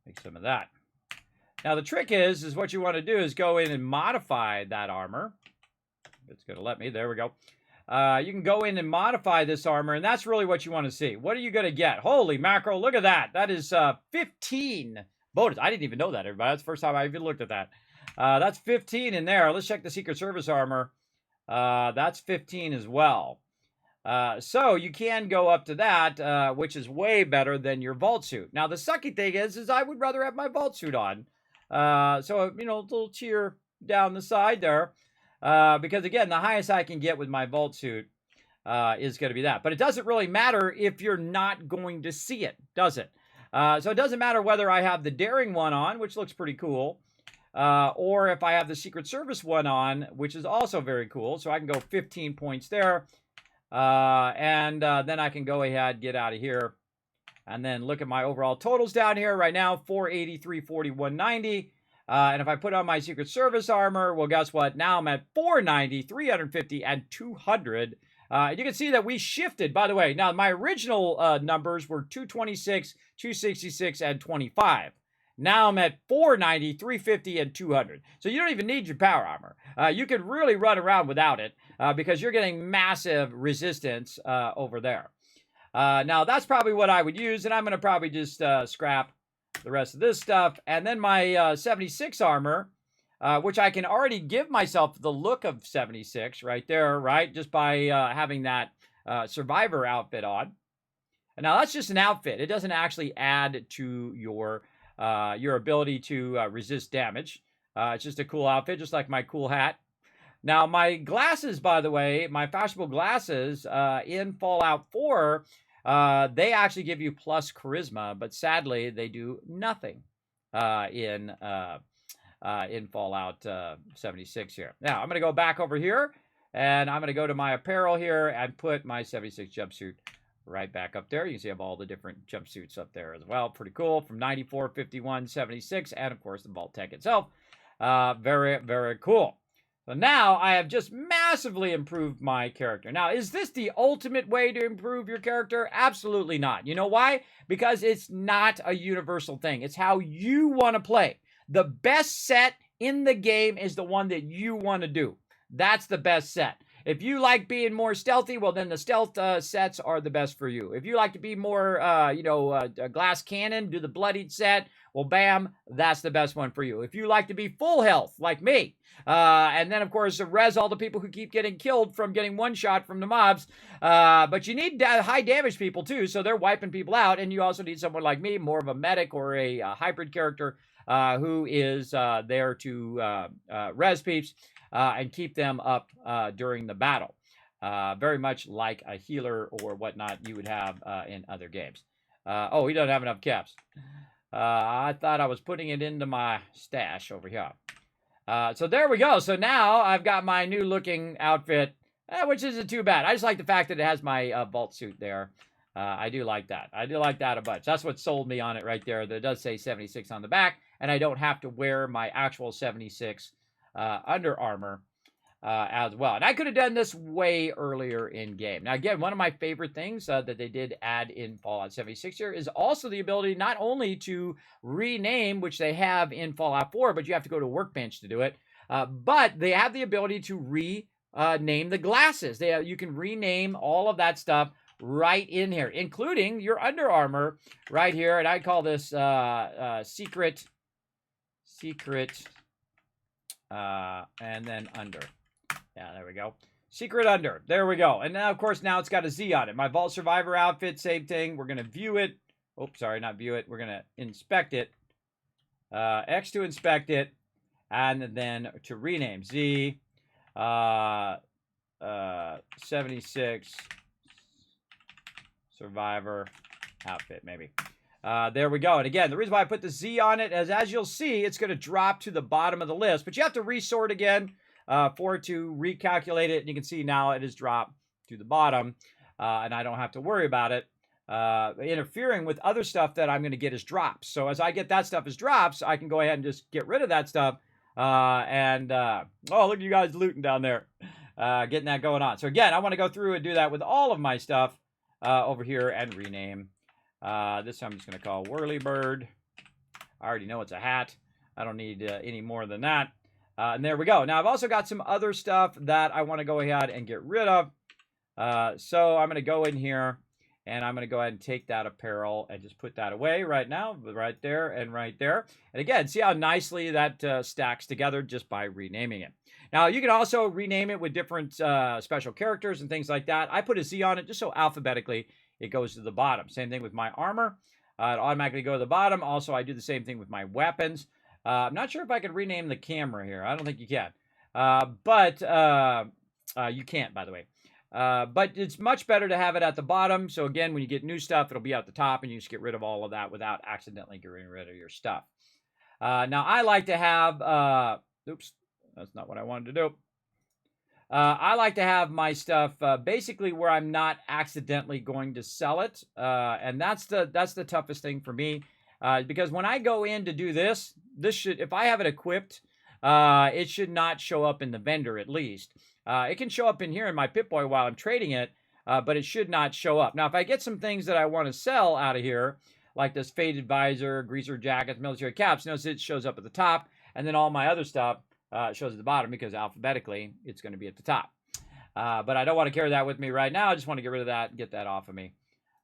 Make some of that. Now the trick is what you want to do is go in and modify that armor. It's going to let me. There we go. You can go in and modify this armor, and that's really what you want to see. What are you going to get? Holy mackerel, look at that. That is 15 bonus. I didn't even know that, everybody. That's the first time I even looked at that. That's 15 in there. Let's check the Secret Service armor. That's 15 as well. So you can go up to that, which is way better than your vault suit. Now, the sucky thing is I would rather have my vault suit on. So, you know, a little cheer down the side there. Because, again, the highest I can get with my vault suit is going to be that. But it doesn't really matter if you're not going to see it, does it? So it doesn't matter whether I have the Daring one on, which looks pretty cool, or if I have the Secret Service one on, which is also very cool. So I can go 15 points there. And then I can go ahead, get out of here, and then look at my overall totals down here right now, 483, 4190. And if I put on my Secret Service armor, well, guess what? Now I'm at 490, 350, and 200. You can see that we shifted, by the way. Now, my original numbers were 226, 266, and 25. Now I'm at 490, 350, and 200. So you don't even need your power armor. You can really run around without it because you're getting massive resistance over there. Now, that's probably what I would use, and I'm going to probably just scrap the rest of this stuff. And then my 76 armor, which I can already give myself the look of 76 right there, right? Just by having that Survivor outfit on. And now, that's just an outfit. It doesn't actually add to your ability to resist damage. It's just a cool outfit, just like my cool hat. Now, my glasses, by the way, my fashionable glasses in Fallout 4, they actually give you plus charisma, but sadly, they do nothing in Fallout 76 here. Now, I'm going to go back over here, and I'm going to go to my apparel here and put my 76 jumpsuit right back up there. You can see I have all the different jumpsuits up there as well. Pretty cool. From 94, 51, 76, and of course the Vault Tech itself. Very, very cool. So now I have just massively improved my character. Now, is this the ultimate way to improve your character? Absolutely not. You know why? Because it's not a universal thing. It's how you want to play. The best set in the game is the one that you want to do. That's the best set. If you like being more stealthy, well, then the stealth sets are the best for you. If you like to be more, a glass cannon, do the bloodied set, well, bam, that's the best one for you. If you like to be full health, like me, and then, of course, res all the people who keep getting killed from getting one shot from the mobs, but you need high damage people, too, so they're wiping people out, and you also need someone like me, more of a medic or a hybrid character who is there to res peeps. And keep them up during the battle. Very much like a healer or whatnot you would have in other games. Oh, he doesn't have enough caps. I thought I was putting it into my stash over here. So there we go. So now I've got my new looking outfit, which isn't too bad. I just like the fact that it has my vault suit there. I do like that. I do like that a bunch. That's what sold me on it right there. That does say 76 on the back, and I don't have to wear my actual 76 Under Armor as well. And I could have done this way earlier in game. Now, again, one of my favorite things that they did add in Fallout 76 here is also the ability not only to rename, which they have in Fallout 4, but you have to go to Workbench to do it, but they have the ability to rename the glasses. You can rename all of that stuff right in here, including your Under Armor right here. And I call this secret, and then Under. Yeah, there we go. Secret Under. There we go. And now, of course, now it's got a Z on it. My Vault Survivor outfit, same thing. We're going to view it. Oops, sorry, not view it. We're going to inspect it. X to inspect it. And then to rename. Z. 76. Survivor outfit, maybe. There we go. And again, the reason why I put the Z on it is, as you'll see, it's going to drop to the bottom of the list. But you have to resort again for it to recalculate it. And you can see now it has dropped to the bottom. And I don't have to worry about it interfering with other stuff that I'm going to get as drops. So as I get that stuff as drops, I can go ahead and just get rid of that stuff. Oh, look at you guys looting down there. Getting that going on. So again, I want to go through and do that with all of my stuff over here and rename. This time I'm just going to call Whirlybird. I already know it's a hat. I don't need any more than that. And there we go. Now, I've also got some other stuff that I want to go ahead and get rid of. So I'm going to go in here, and I'm going to go ahead and take that apparel and just put that away right now, right there and right there. And again, see how nicely that stacks together just by renaming it. Now, you can also rename it with different special characters and things like that. I put a Z on it just so alphabetically it goes to the bottom. Same thing with my armor. It automatically go to the bottom. Also, I do the same thing with my weapons. I'm not sure if I can rename the camera here. I don't think you can. But you can't, by the way. But it's much better to have it at the bottom. So again, when you get new stuff, it'll be at the top, and you just get rid of all of that without accidentally getting rid of your stuff. Now, I like to have... oops, that's not what I wanted to do. I like to have my stuff basically where I'm not accidentally going to sell it. And that's the toughest thing for me. Because when I go in to do this should, if I have it equipped, it should not show up in the vendor at least. It can show up in here in my Pip-Boy while I'm trading it, but it should not show up. Now, if I get some things that I want to sell out of here, like this faded visor, greaser jackets, military caps, notice it shows up at the top, and then all my other stuff shows at the bottom because alphabetically it's going to be at the top. But I don't want to carry that with me right now. I just want to get rid of that and get that off of me.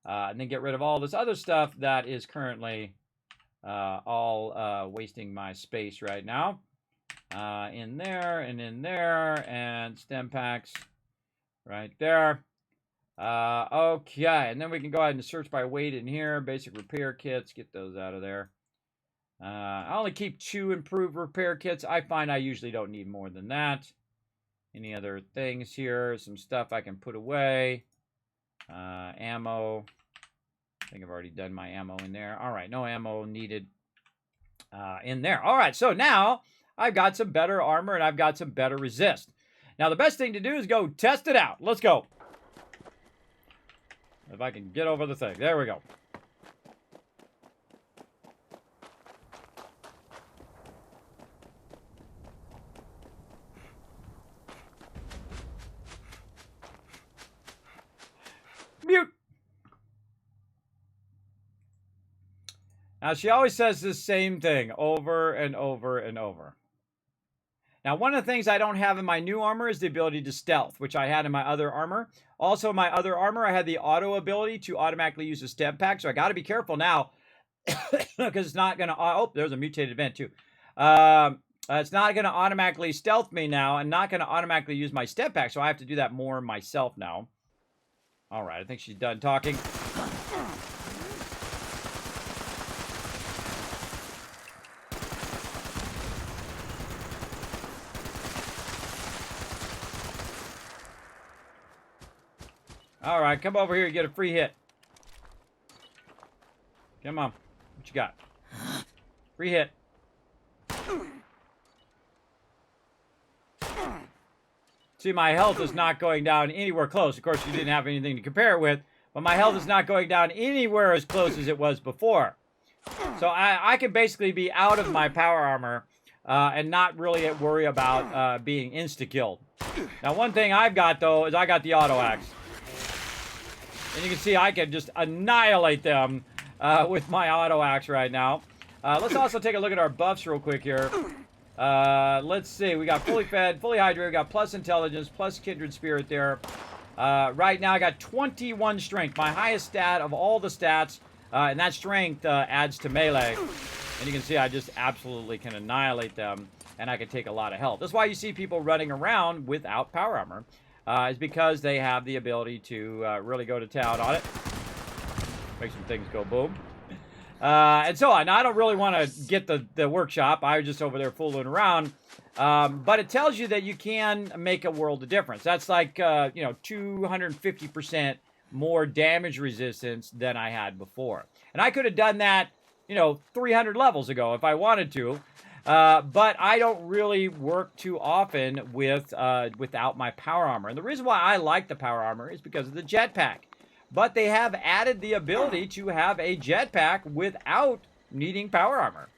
And then get rid of all this other stuff that is currently all wasting my space right now. In there and in there, and stem packs right there. Okay, and then we can go ahead and search by weight in here. Basic repair kits, get those out of there. I only keep 2 improved repair kits. I find I usually don't need more than that. Any other things here? Some stuff I can put away. Ammo. I think I've already done my ammo in there. All right, no ammo needed in there. All right, so now I've got some better armor and I've got some better resist. Now, the best thing to do is go test it out. Let's go. If I can get over the thing. There we go. Mute. Now, she always says the same thing over and over and over. Now, one of the things I don't have in my new armor is the ability to stealth, which I had in my other armor. Also, in my other armor, I had the auto ability to automatically use a stem pack, so I got to be careful now because it's not going to... Oh, there's a mutated event, too. It's not going to automatically stealth me now and not going to automatically use my stem pack, so I have to do that more myself now. All right, I think she's done talking. All right, come over here and get a free hit. Come on. What you got? Free hit. See, my health is not going down anywhere close. Of course, you didn't have anything to compare it with, but my health is not going down anywhere as close as it was before. So I can basically be out of my power armor and not really worry about being insta-killed. Now, one thing I've got, though, is I got the auto axe. And you can see I can just annihilate them with my auto axe right now. Let's also take a look at our buffs real quick here. Let's see. We got fully fed, fully hydrated. We got plus intelligence, plus kindred spirit there. Right now I got 21 strength, my highest stat of all the stats. And that strength adds to melee. And you can see I just absolutely can annihilate them. And I can take a lot of health. That's why you see people running around without power armor. Is because they have the ability to really go to town on it. Make some things go boom. And so on. Now, I don't really want to get the workshop. I was just over there fooling around. But it tells you that you can make a world of difference. That's like, 250% more damage resistance than I had before. And I could have done that, 300 levels ago if I wanted to. But I don't really work too often without my power armor. And the reason why I like the power armor is because of the jetpack. But they have added the ability to have a jetpack without needing power armor,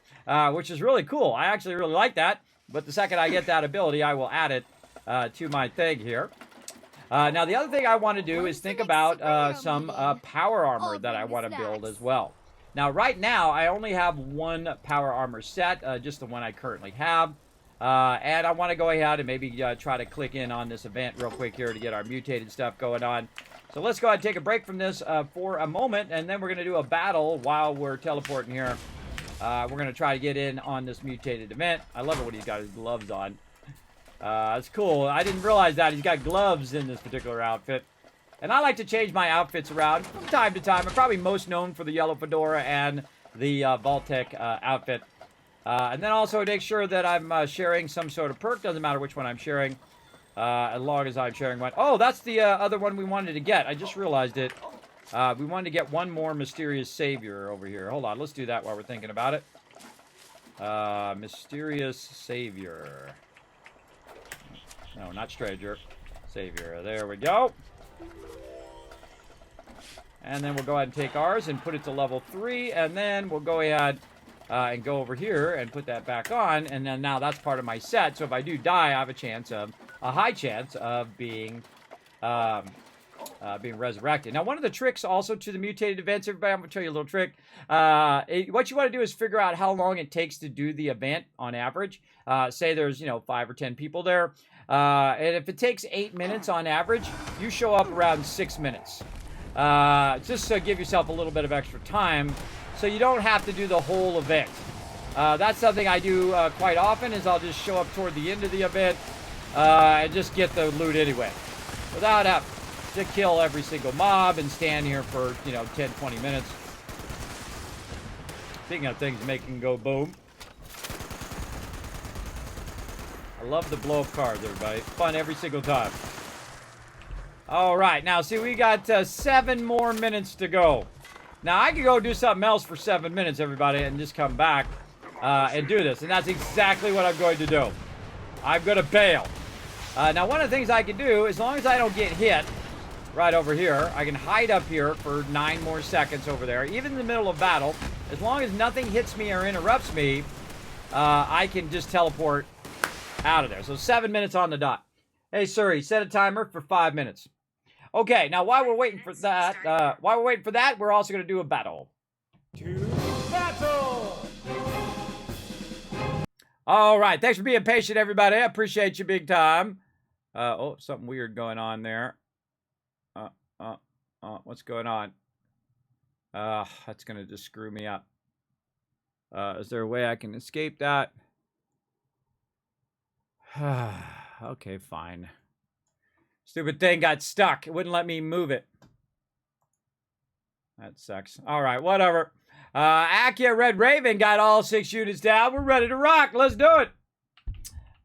which is really cool. I actually really like that. But the second I get that ability, I will add it to my thing here. Now, the other thing I want to do is think about some power armor that I want to build as well. Now, right now, I only have one power armor set, just the one I currently have. And I want to go ahead and maybe try to click in on this event real quick here to get our mutated stuff going on. So let's go ahead and take a break from this for a moment, and then we're going to do a battle while we're teleporting here. We're going to try to get in on this mutated event. I love it when he's got his gloves on. It's cool. I didn't realize that. He's got gloves in this particular outfit. And I like to change my outfits around from time to time. I'm probably most known for the yellow fedora and the Vault-Tec outfit. And then also make sure that I'm sharing some sort of perk. Doesn't matter which one I'm sharing, as long as I'm sharing one. Oh, that's the other one we wanted to get. I just realized it. We wanted to get one more Mysterious Savior over here. Hold on, let's do that while we're thinking about it. Mysterious Savior. No, not Stranger. Savior. There we go. And then we'll go ahead and take ours and put it to level 3. And then we'll go ahead and go over here and put that back on. And then now that's part of my set. So if I do die, I have a high chance of being resurrected. Now, one of the tricks also to the mutated events, everybody, I'm going to tell you a little trick. What you want to do is figure out how long it takes to do the event on average. Say there's, 5 or 10 people there. And if it takes 8 minutes on average, you show up around 6 minutes. Just to give yourself a little bit of extra time so you don't have to do the whole event. That's something I do quite often, is I'll just show up toward the end of the event and just get the loot anyway, without having to kill every single mob and stand here for, 10, 20 minutes. Speaking of things making go boom. I love the blow-up cards, everybody. Fun every single time. All right, now see, we got 7 more minutes to go. Now, I could go do something else for 7 minutes, everybody, and just come back and do this. And that's exactly what I'm going to do. I'm going to bail. Now, one of the things I can do, as long as I don't get hit right over here, I can hide up here for 9 more seconds over there, even in the middle of battle. As long as nothing hits me or interrupts me, I can just teleport out of there. So 7 minutes on the dot. Hey, Siri, set a timer for 5 minutes. Okay, now while we're waiting for that, we're also going to do a battle. To battle! All right, thanks for being patient, everybody. I appreciate you big time. Oh, something weird going on there. What's going on? That's going to just screw me up. Is there a way I can escape that? Okay, fine. Stupid thing got stuck. It wouldn't let me move it. That sucks. All right, whatever. Akia Red Raven got all 6 units down. We're ready to rock. Let's do it.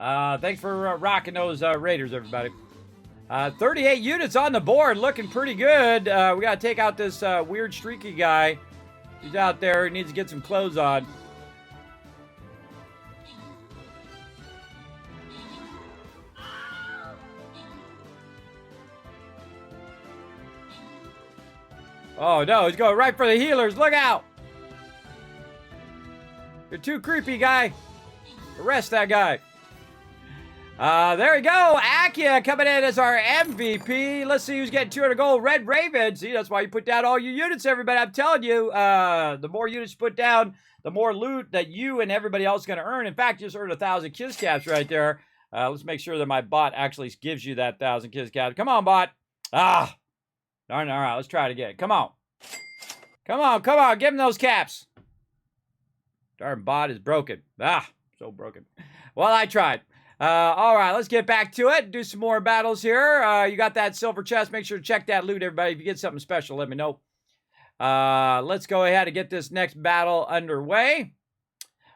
Thanks for rocking those Raiders, everybody. 38 units on the board. Looking pretty good. We got to take out this weird streaky guy. He's out there. He needs to get some clothes on. Oh, no, he's going right for the healers. Look out. You're too creepy, guy. Arrest that guy. There we go. Akia coming in as our MVP. Let's see who's getting 200 gold. Red Raven. See, that's why you put down all your units, everybody. I'm telling you, the more units you put down, the more loot that you and everybody else is going to earn. In fact, you just earned 1,000 kiss caps right there. Let's make sure that my bot actually gives you that 1,000 kiss caps. Come on, bot. Ah. Darn it. All right, let's try it again. Come on. Come on, come on. Give him those caps. Darn bot is broken. Ah, so broken. Well, I tried. All right, let's get back to it. Do some more battles here. You got that silver chest. Make sure to check that loot, everybody. If you get something special, let me know. Let's go ahead and get this next battle underway.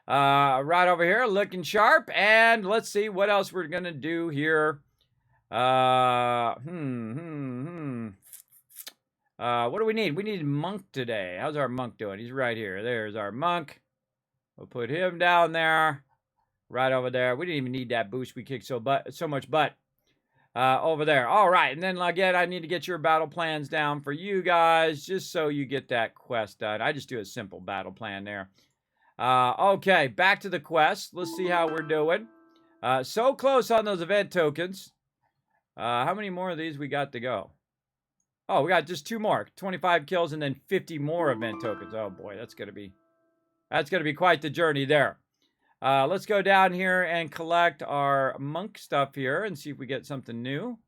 Right over here, looking sharp. And let's see what else we're going to do here. What do we need? We need Monk today. How's our Monk doing? He's right here. There's our Monk. We'll put him down there. Right over there. We didn't even need that boost. We kicked so much butt. Over there. All right. And then again, I need to get your battle plans down for you guys, just so you get that quest done. I just do a simple battle plan there. Okay, back to the quest. Let's see how we're doing. So close on those event tokens. How many more of these we got to go? Oh, we got just 2 more. 25 kills and then 50 more event tokens. Oh boy, that's gonna be quite the journey there. Let's go down here and collect our monk stuff here and see if we get something new.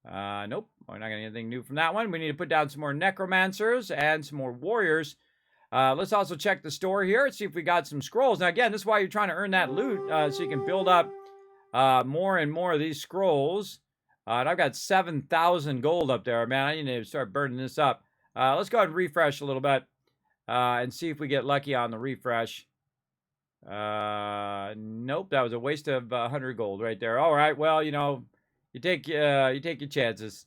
Nope, we're not getting anything new from that one. We need to put down some more necromancers and some more warriors. Let's also check the store here and see if we got some scrolls. Now again, this is why you're trying to earn that loot, so you can build up more and more of these scrolls. And I've got 7,000 gold up there, man. I need to start burning this up. Let's go ahead and refresh a little bit and see if we get lucky on the refresh. Nope, that was a waste of 100 gold right there. All right, well, you know, you take your chances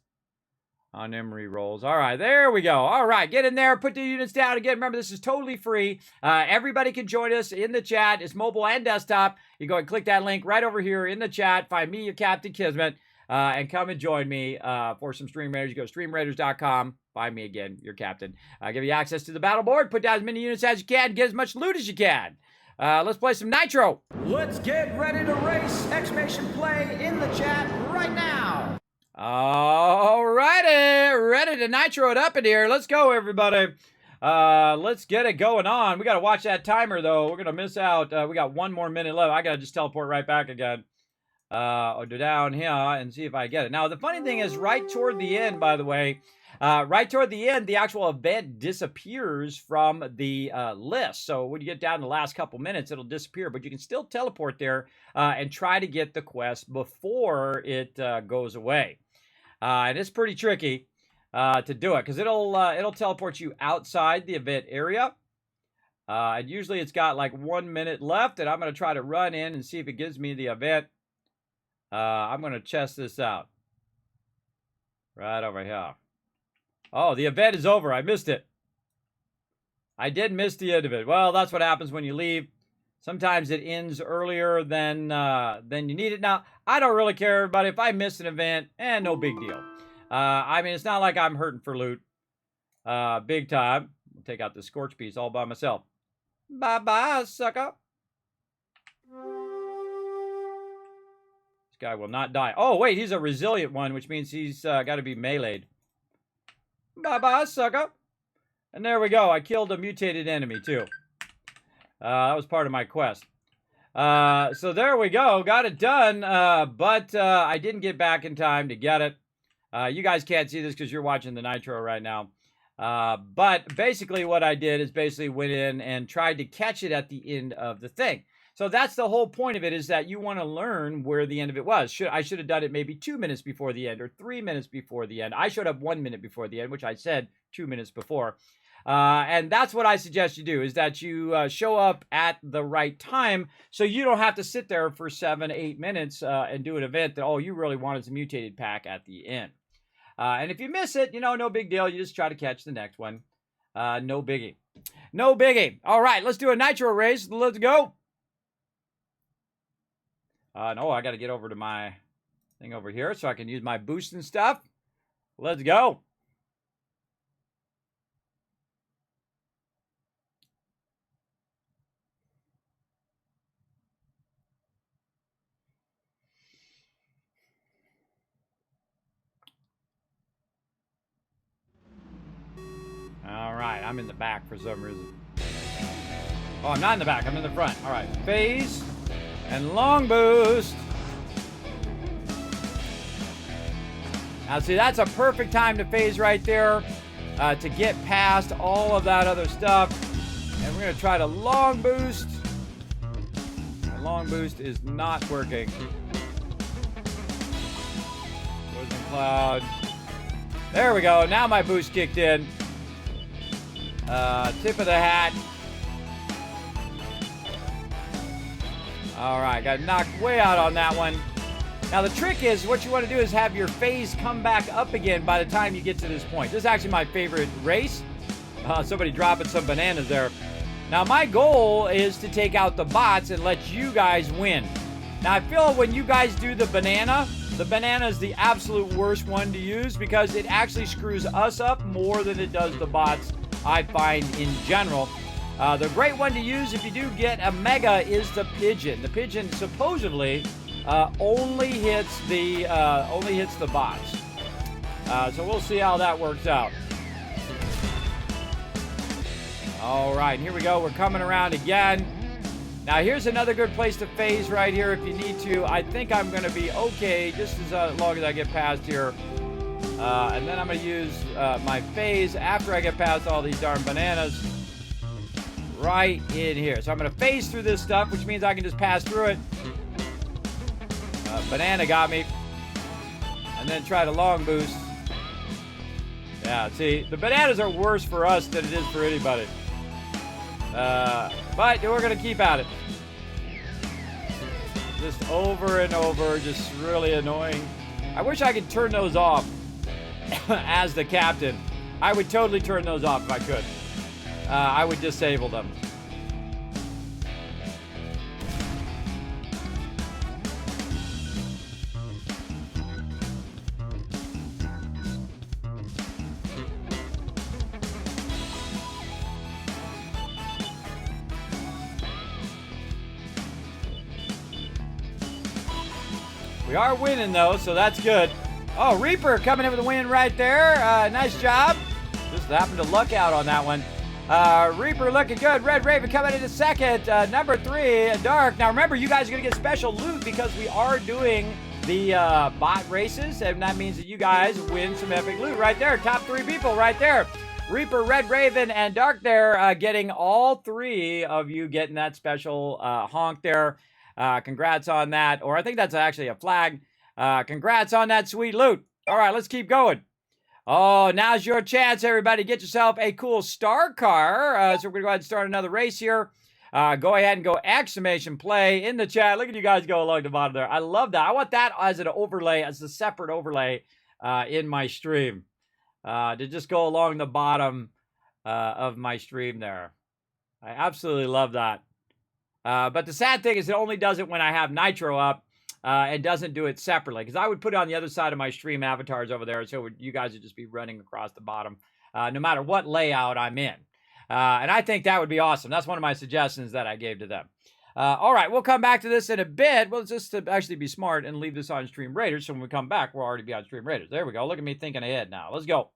on them re-rolls. All right, there we go. All right, get in there, put the units down. Again, remember, this is totally free. Everybody can join us in the chat. It's mobile and desktop. You go and click that link right over here in the chat. Find me, your Captain Kismet, and come and join me for some Stream Raiders. You go to streamraiders.com. Find me again, your captain. Give you access to the battle board. Put down as many units as you can. Get as much loot as you can. Let's play some Nitro. Let's get ready to race! Exclamation play in the chat right now! All righty, ready to Nitro it up in here. Let's go, everybody. Let's get it going on. We got to watch that timer, though. We're going to miss out. We got 1 more minute left. I got to just teleport right back again. Or down here and see if I get it. Now, the funny thing is, right toward the end, by the way, right toward the end, the actual event disappears from the list. So when you get down to the last couple minutes, it'll disappear. But you can still teleport there and try to get the quest before it goes away. And it's pretty tricky to do it because it'll teleport you outside the event area. And usually it's got like 1 minute left, and I'm going to try to run in and see if it gives me the event. I'm going to test this out. Right over here. Oh, the event is over. I missed it. I did miss the end of it. Well, that's what happens when you leave. Sometimes it ends earlier than you need it. Now, I don't really care, everybody. If I miss an event, no big deal. I mean, it's not like I'm hurting for loot. Big time. I'll take out the Scorch piece all by myself. Bye-bye, sucker. Guy will not die. Oh, wait, he's a resilient one, which means he's got to be meleeed. Bye-bye, sucker. And there we go. I killed a mutated enemy, too. That was part of my quest. So there we go. Got it done, but I didn't get back in time to get it. You guys can't see this because you're watching the Nitro right now. But basically what I did is basically went in and tried to catch it at the end of the thing. So that's the whole point of it, is that you want to learn where the end of it was. I should have done it maybe 2 minutes before the end or 3 minutes before the end. I showed up 1 minute before the end, which I said 2 minutes before. And that's what I suggest you do, is that you show up at the right time so you don't have to sit there for 7-8 minutes and do an event that all you really want is a mutated pack at the end. And if you miss it, you know, no big deal. You just try to catch the next one. No biggie. No biggie. All right, let's do a Nitro race. Let's go. No, I got to get over to my thing over here so I can use my boost and stuff. Let's go. All right, I'm in the back for some reason. Oh, I'm not in the back. I'm in the front. All right, phase and long boost. Now, see, that's a perfect time to phase right there to get past all of that other stuff. And we're going to try to long boost. The long boost is not working. Poison cloud. There we go. Now my boost kicked in. Tip of the hat. All right, got knocked way out on that one. Now, the trick is what you want to do is have your phase come back up again by the time you get to this point. This is actually my favorite race. Somebody dropping some bananas there. Now, my goal is to take out the bots and let you guys win. Now, I feel when you guys do the banana is the absolute worst one to use because it actually screws us up more than it does the bots, I find, in general. The great one to use if you do get a mega is the pigeon. The pigeon supposedly only hits the bots. So we'll see how that works out. All right, here we go. We're coming around again. Now, here's another good place to phase right here if you need to. I think I'm going to be okay just as long as I get past here. And then I'm going to use my phase after I get past all these darn bananas right in here. So I'm going to phase through this stuff, which means I can just pass through it. Banana got me. And then try to long boost. Yeah, see, the bananas are worse for us than it is for anybody. But we're going to keep at it. Just over and over, just really annoying. I wish I could turn those off as the captain. I would totally turn those off if I could. I would disable them. We are winning, though, so that's good. Oh, Reaper coming in with a win right there. Nice job. Just happened to luck out on that one. Reaper looking good. Red Raven coming into second. Number 3, Dark. Now, remember, you guys are going to get special loot because we are doing the bot races, and that means that you guys win some epic loot right there. Top 3 people right there. Reaper, Red Raven, and Dark there getting all 3 of you getting that special honk there. Congrats on that. Or I think that's actually a flag. Congrats on that sweet loot. All right, let's keep going. Oh, now's your chance, everybody. Get yourself a cool star car. So we're going to go ahead and start another race here. Go ahead and go exclamation play in the chat. Look at you guys go along the bottom there. I love that. I want that as an overlay, as a separate overlay in my stream. To just go along the bottom of my stream there. I absolutely love that. But the sad thing is it only does it when I have Nitro up and doesn't do it separately. Because I would put it on the other side of my stream avatars over there. So you guys would just be running across the bottom no matter what layout I'm in. And I think that would be awesome. That's one of my suggestions that I gave to them. All right, we'll come back to this in a bit. Well, just to actually be smart and leave this on Stream Raiders. So when we come back, we'll already be on Stream Raiders. There we go. Look at me thinking ahead now. Let's go.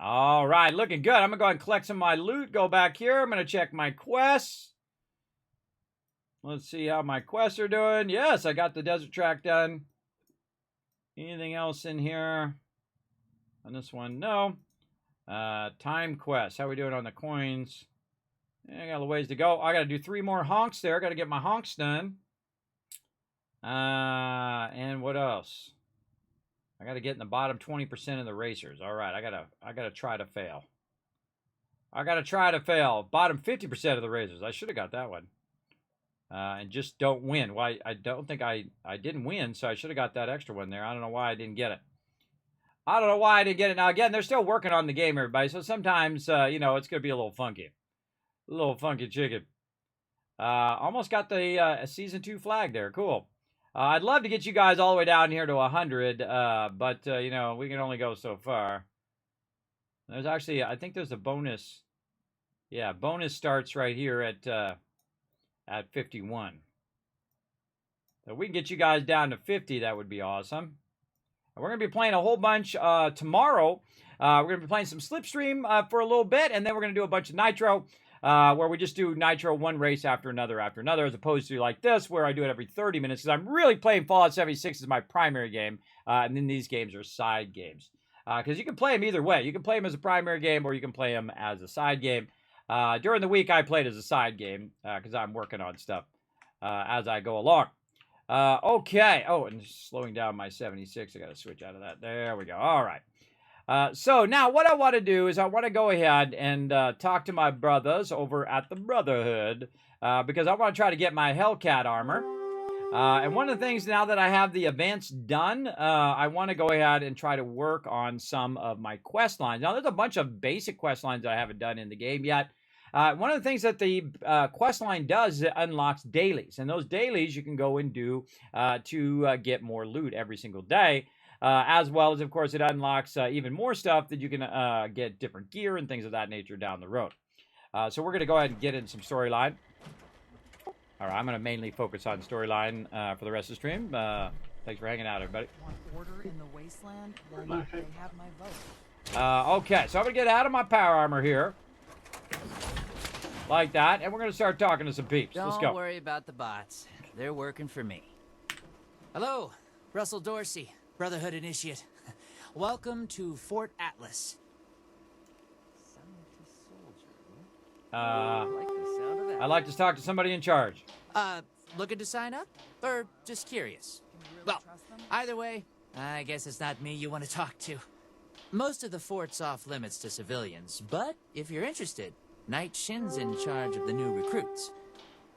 All right, looking good. I'm going to go ahead and collect some of my loot. Go back here. I'm going to check my quests. Let's see how my quests are doing. Yes, I got the desert track done. Anything else in here? On this one, no. Time quest. How are we doing on the coins? Yeah, I got a little ways to go. I got to do 3 more honks there. Got to get my honks done. And what else? I got to get in the bottom 20% of the racers. All right, I gotta try to fail. I got to try to fail. Bottom 50% of the racers. I should have got that one. And just don't win. Well, I don't think I didn't win, so I should have got that extra one there. I don't know why I didn't get it. I don't know why I didn't get it. Now, again, they're still working on the game, everybody, so sometimes, you know, it's going to be a little funky. A little funky chicken. Almost got the Season 2 flag there. Cool. I'd love to get you guys all the way down here to 100, but, you know, we can only go so far. There's actually, I think there's a bonus. Yeah, bonus starts right here at 51. So if we can get you guys down to 50, that would be awesome. And we're going to be playing a whole bunch tomorrow. We're going to be playing some Slipstream for a little bit, and then we're going to do a bunch of Nitro. Where we just do Nitro one race after another, as opposed to like this, where I do it every 30 minutes, because I'm really playing Fallout 76 as my primary game, and then these games are side games. Because you can play them either way. You can play them as a primary game, or you can play them as a side game. During the week, I played as a side game, because I'm working on stuff as I go along. Okay. Oh, and slowing down my 76. I got to switch out of that. There we go. All right. So now what I want to do is I want to go ahead and talk to my brothers over at the Brotherhood because I want to try to get my Hellcat armor. And one of the things now that I have the events done, I want to go ahead and try to work on some of my quest lines. Now, there's a bunch of basic quest lines that I haven't done in the game yet. One of the things that the quest line does is it unlocks dailies. And those dailies you can go and do to get more loot every single day. As well as, of course, it unlocks even more stuff that you can get different gear and things of that nature down the road. So we're going to go ahead and get in some storyline. All right, I'm going to mainly focus on storyline for the rest of the stream. Thanks for hanging out, everybody. Want order in the wasteland? Well, they have my vote. Okay, so I'm going to get out of my power armor here. Like that, and we're going to start talking to some peeps. Let's go. Don't worry about the bots. They're working for me. Hello, Russell Dorsey, Brotherhood Initiate. Welcome to Fort Atlas. I'd like to talk to somebody in charge. Looking to sign up? Or just curious? Well, either way, I guess it's not me you want to talk to. Most of the fort's off limits to civilians, but if you're interested, Knight Shin's in charge of the new recruits.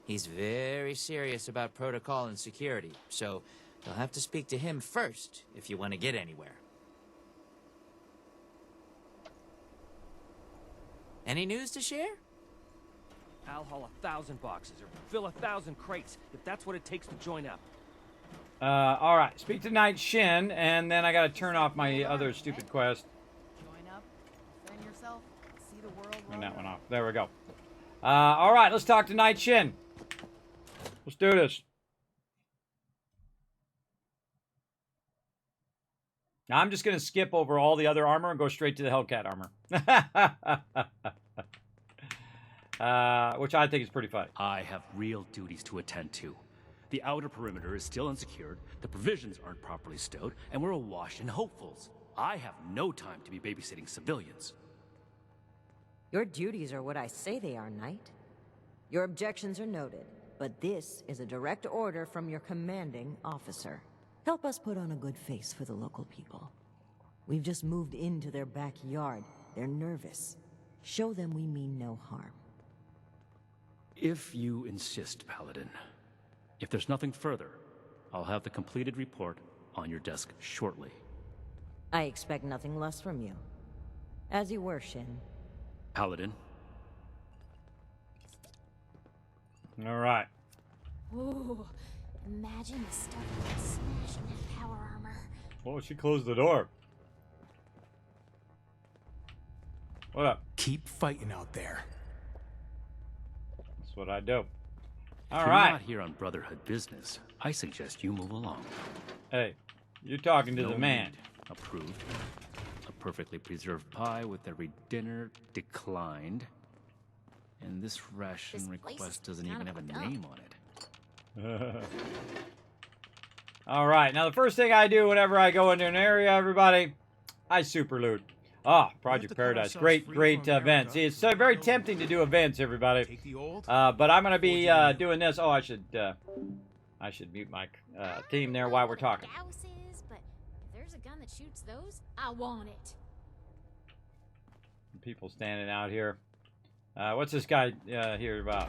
He's very serious about protocol and security, so you'll have to speak to him first if you want to get anywhere. Any news to share? I'll haul 1,000 boxes or fill 1,000 crates if that's what it takes to join up. All right. Speak to Knight Shin, and then I got to turn off my other stupid quest. Join up, defend yourself, see the world. Turn that one off. There we go. All right. Let's talk to Knight Shin. Let's do this. Now, I'm just going to skip over all the other armor and go straight to the Hellcat armor. Which I think is pretty funny. I have real duties to attend to. The outer perimeter is still unsecured, the provisions aren't properly stowed, and we're awash in hopefuls. I have no time to be babysitting civilians. Your duties are what I say they are, Knight. Your objections are noted, but this is a direct order from your commanding officer. Help us put on a good face for the local people. We've just moved into their backyard. They're nervous. Show them we mean no harm. If you insist, Paladin. If there's nothing further, I'll have the completed report on your desk shortly. I expect nothing less from you. As you were, Shin. Paladin. All right. Ooh, imagine the stuff that would smash in that power armor. Oh, she closed the door. What up? Keep fighting out there. That's what I do. All If you're right. not here on Brotherhood business, I suggest you move along. Hey, you're talking to No the man. need. Approved. A perfectly preserved pie with every dinner declined. And this ration This place request is doesn't kind even of have a a dump. name on it. All right. Now, the first thing I do whenever I go into an area, everybody, I super loot. Ah, Project Paradise. Great event. See, it's very tempting to do events, everybody. Take the old. But I'm going to be doing this. Oh, I should mute my team there while we're talking. Douses, but if there's a gun that shoots those, I want it. People standing out here. What's this guy here about?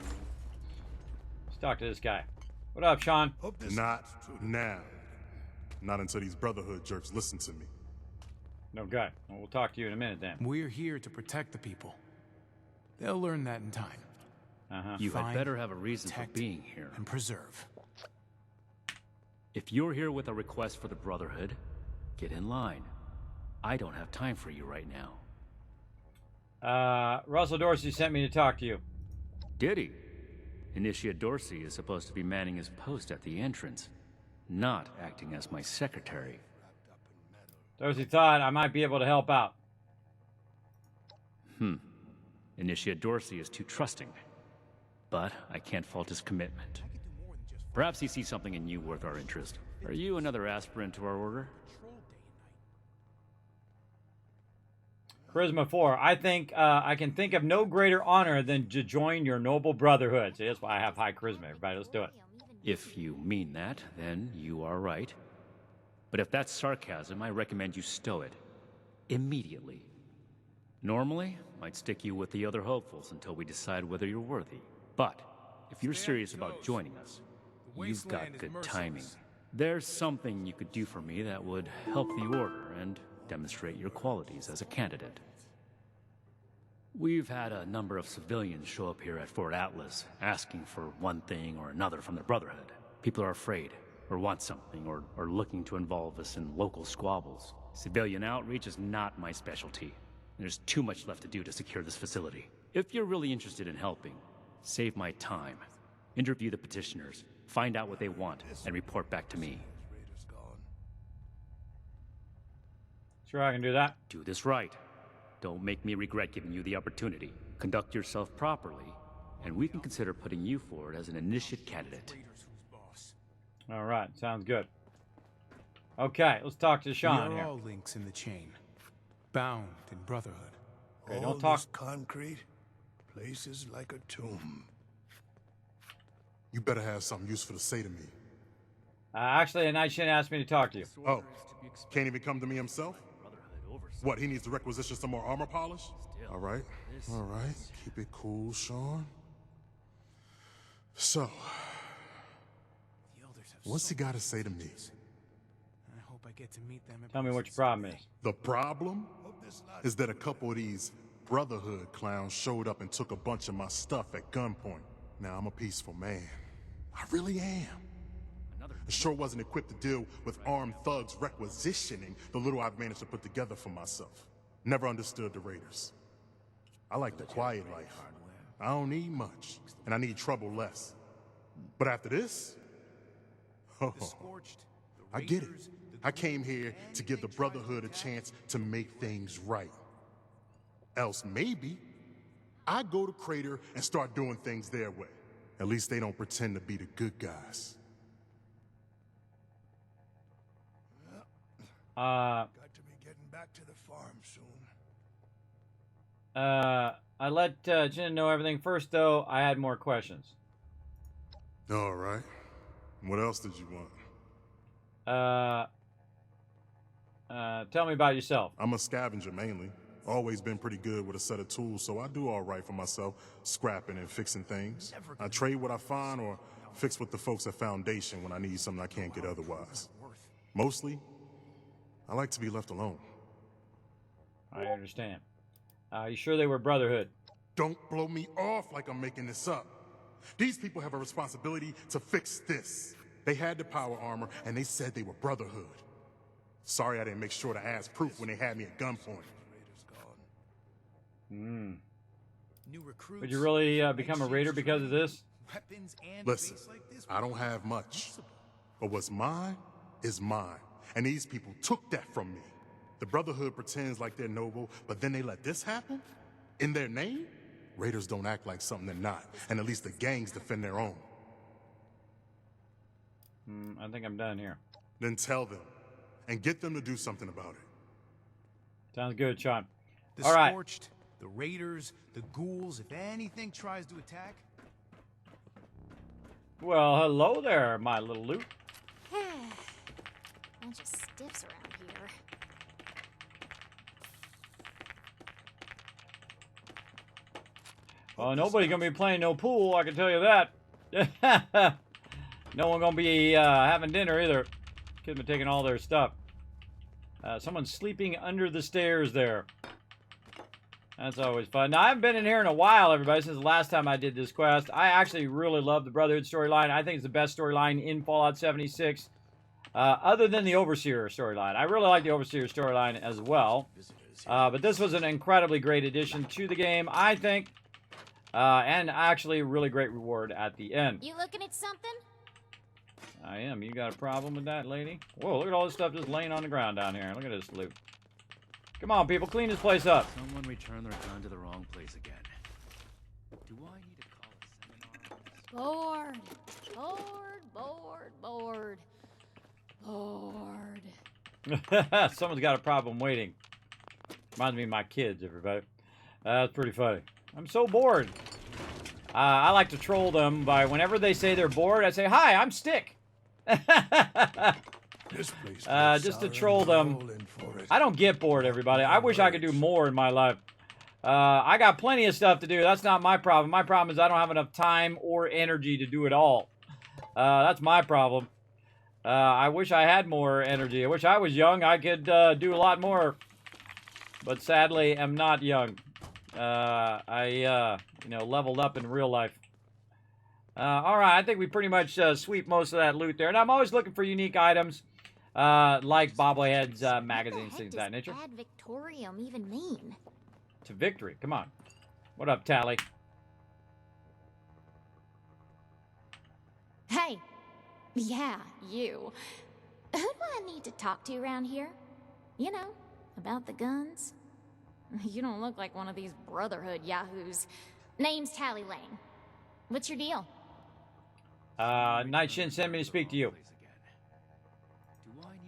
Let's talk to this guy. What up, Sean? Not now. Not until these Brotherhood jerks listen to me. No guy. Well, we'll talk to you in a minute then. We're here to protect the people. They'll learn that in time. You had Find, better have a reason for protect, being here. and preserve. If you're here with a request for the Brotherhood, get in line. I don't have time for you right now. Russell Dorsey sent me to talk to you. Did he? Initiate Dorsey is supposed to be manning his post at the entrance, not acting as my secretary. Dorsey thought I might be able to help out. Initiate Dorsey is too trusting. But I can't fault his commitment. Perhaps he sees something in you worth our interest. Are you another aspirant to our order? Charisma 4. I think I can think of no greater honor than to join your noble brotherhood. See, that's why I have high charisma, everybody. Let's do it. If you mean that, then you are right. But if that's sarcasm, I recommend you stow it. immediately. Normally, I'd stick you with the other hopefuls until we decide whether you're worthy. But if you're serious about joining us, you've got good timing. There's something you could do for me that would help the Order and demonstrate your qualities as a candidate. We've had a number of civilians show up here at Fort Atlas asking for one thing or another from the Brotherhood. People are afraid, or want something, or are looking to involve us in local squabbles. Civilian outreach is not my specialty. There's too much left to do to secure this facility. If you're really interested in helping, save my time. Interview the petitioners, find out what they want, and report back to me. Sure, I can do that. Do this right. Don't make me regret giving you the opportunity. Conduct yourself properly, and we can consider putting you forward as an initiate candidate. All right, sounds good. Okay, let's talk to Sean We are here. all links in the chain, bound in brotherhood. Okay, All don't talk. this concrete, places like a tomb. You better have something useful to say to me. Actually, a Night Shin asked me to talk to you. Oh, can't even come to me himself? What, he needs to requisition some more armor polish? All right, keep it cool, Sean. So, what's he got to say to me? I hope I get to meet them. Tell me what your problem is. The problem is that a couple of these Brotherhood clowns showed up and took a bunch of my stuff at gunpoint. Now, I'm a peaceful man. I really am. I sure wasn't equipped to deal with armed thugs requisitioning the little I've managed to put together for myself. Never understood the Raiders. I like the quiet life. I don't need much, and I need trouble less. But after this, oh, I get it. I came here to give the Brotherhood a chance to make things right. Else maybe I go to Crater and start doing things their way. At least they don't pretend to be the good guys. Got to be getting back to the farm soon. I let Jin know everything. First, though, I had more questions. All right. What else did you want? Tell me about yourself. I'm a scavenger mainly. Always been pretty good with a set of tools, so I do all right for myself, scrapping and fixing things. I trade what I find or fix with the folks at Foundation when I need something I can't get otherwise. Mostly, I like to be left alone. I understand. You sure they were Brotherhood? Don't blow me off like I'm making this up. These people have a responsibility to fix this. They had the power armor, and they said they were Brotherhood. Sorry I didn't make sure to ask proof when they had me at gunpoint. Hmm. New recruits, Would you really become a Raider because of this? weapons and Listen, base like this I don't have much, but what's mine is mine, and these people took that from me. The Brotherhood pretends like they're noble, but then they let this happen? In their name? Raiders don't act like something they're not, and at least the gangs defend their own. I think I'm done here. Then tell them, and get them to do something about it. Sounds good, Sean. The All right. Scorched, the Raiders, the Ghouls, if anything tries to attack. Well, hello there, my little Luke. Bunch of stiffs around here. Well, nobody's gonna be playing no pool, I can tell you that. No one gonna be having dinner either. Kids been taking all their stuff. Someone's sleeping under the stairs there. That's always fun. Now, I haven't been in here in a while, everybody, since the last time I did this quest. I actually really love the Brotherhood storyline. I think it's the best storyline in Fallout 76, other than the Overseer storyline. I really like the Overseer storyline as well. But this was an incredibly great addition to the game, I think. And actually a really great reward at the end. You looking at something? I am. You got a problem with that, lady? Whoa, look at all this stuff just laying on the ground down here. Look at this loot. Come on, people, clean this place up. Someone returned their gun to the wrong place again. Do I need to call a seminar? Bored. Someone's got a problem waiting. Reminds me of my kids, everybody. That's pretty funny. I'm so bored. I like to troll them by whenever they say they're bored, I say, "Hi, I'm Stick." This place just to troll them. I don't get bored, everybody. I wish I could do more in my life. I got plenty of stuff to do. That's not my problem. My problem is I don't have enough time or energy to do it all. That's my problem. I wish I had more energy. I wish I was young. I could do a lot more. But sadly, I'm not young. I leveled up in real life. All right, I think we pretty much sweep most of that loot there. And I'm always looking for unique items, like bobbleheads, magazines, things of that nature. Ad Victorium even mean? To victory. Come on. What up, Tally? Hey. Yeah, you. Who do I need to talk to around here? You know, about the guns? You don't look like one of these Brotherhood yahoos. Name's Tally Lane. What's your deal? Night Shin sent me to speak to you.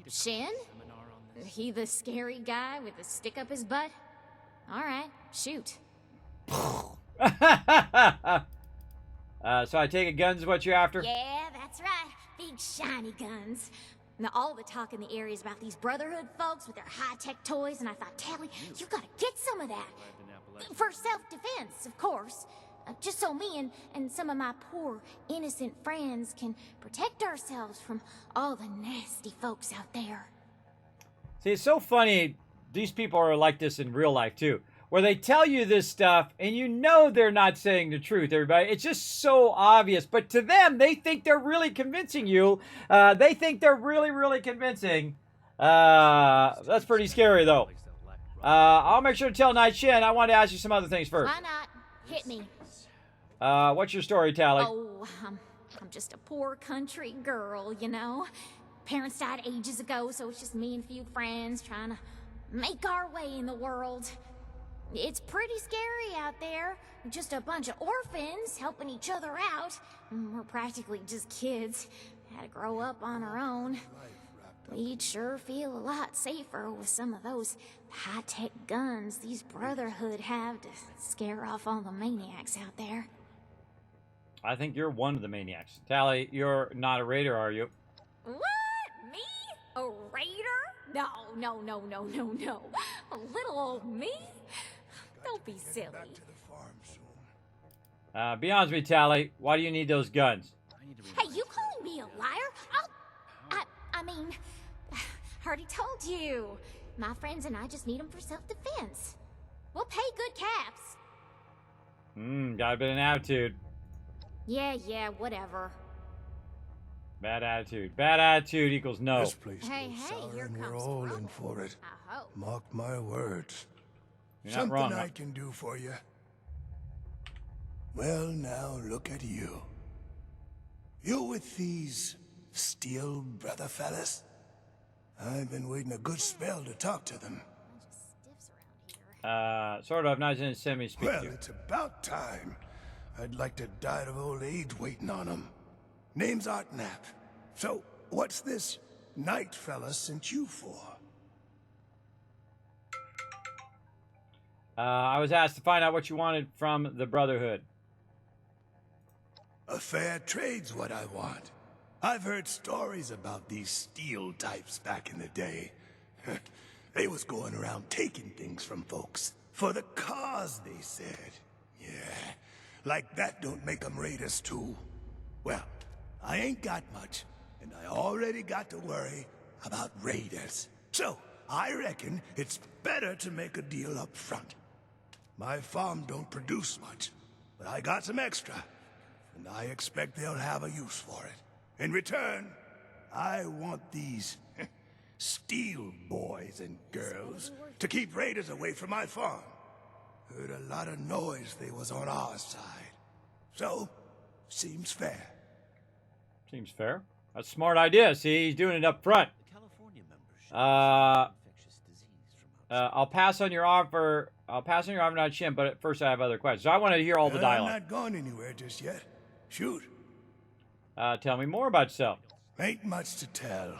Shin? He the scary guy with the stick up his butt? Alright, shoot. So I take it guns is what you're after? Yeah, that's right. Big shiny guns. Now all the talk in the area is about these Brotherhood folks with their high-tech toys, and I thought, Tally, you gotta get some of that. For self-defense, of course. Just so me and some of my poor, innocent friends can protect ourselves from all the nasty folks out there. See, it's so funny. These people are like this in real life, too. Where they tell you this stuff, and you know they're not saying the truth, everybody. It's just so obvious. But to them, they think they're really convincing you. They think they're really, really convincing. That's pretty scary, though. I'll make sure to tell Night Shin. I wanted to ask you some other things first. Why not? Hit me. What's your story, Tally? Oh, I'm just a poor country girl, you know. Parents died ages ago, so it's just me and a few friends trying to make our way in the world. It's pretty scary out there. Just a bunch of orphans helping each other out. We're practically just kids. Had to grow up on our own. We'd sure feel a lot safer with some of those high-tech guns these Brotherhood have to scare off all the maniacs out there. I think you're one of the maniacs. Tally, you're not a raider, are you? What? Me? A raider? No. A little old me? Don't be silly. Be honest with me, Tally. Why do you need those guns? Hey, you calling me a liar? I mean, I already told you. My friends and I just need them for self-defense. We'll pay good caps. Got a bit of an attitude. Yeah, whatever. Bad attitude. Bad attitude equals no. This place Hey, here and comes we're all trouble. in for it. I hope. Mark my words. You're not Something wrong, I huh? can do for you. Well, now look at you. You with these steel brother fellas? I've been waiting a good spell to talk to them. Sort of. Nice and send me speak Well, to you. it's about time. I'd like to die of old age waiting on them. Name's Art Knapp. So, what's this knight fella sent you for? I was asked to find out what you wanted from the Brotherhood. A fair trade's what I want. I've heard stories about these steel types back in the day. They was going around taking things from folks. For the cause, they said. Yeah, like that don't make them raiders too. Well, I ain't got much, and I already got to worry about raiders. So, I reckon it's better to make a deal up front. My farm don't produce much, but I got some extra, and I expect they'll have a use for it. In return, I want these steel boys and girls to keep raiders away from my farm. Heard a lot of noise they was on our side. So, seems fair. Seems fair. That's a smart idea. See, he's doing it up front. I'll pass on your offer. I'll pass on your offer, not Shin, but first I have other questions. So I want to hear all the dialogue. I'm not going anywhere just yet. Shoot. Tell me more about yourself. Ain't much to tell.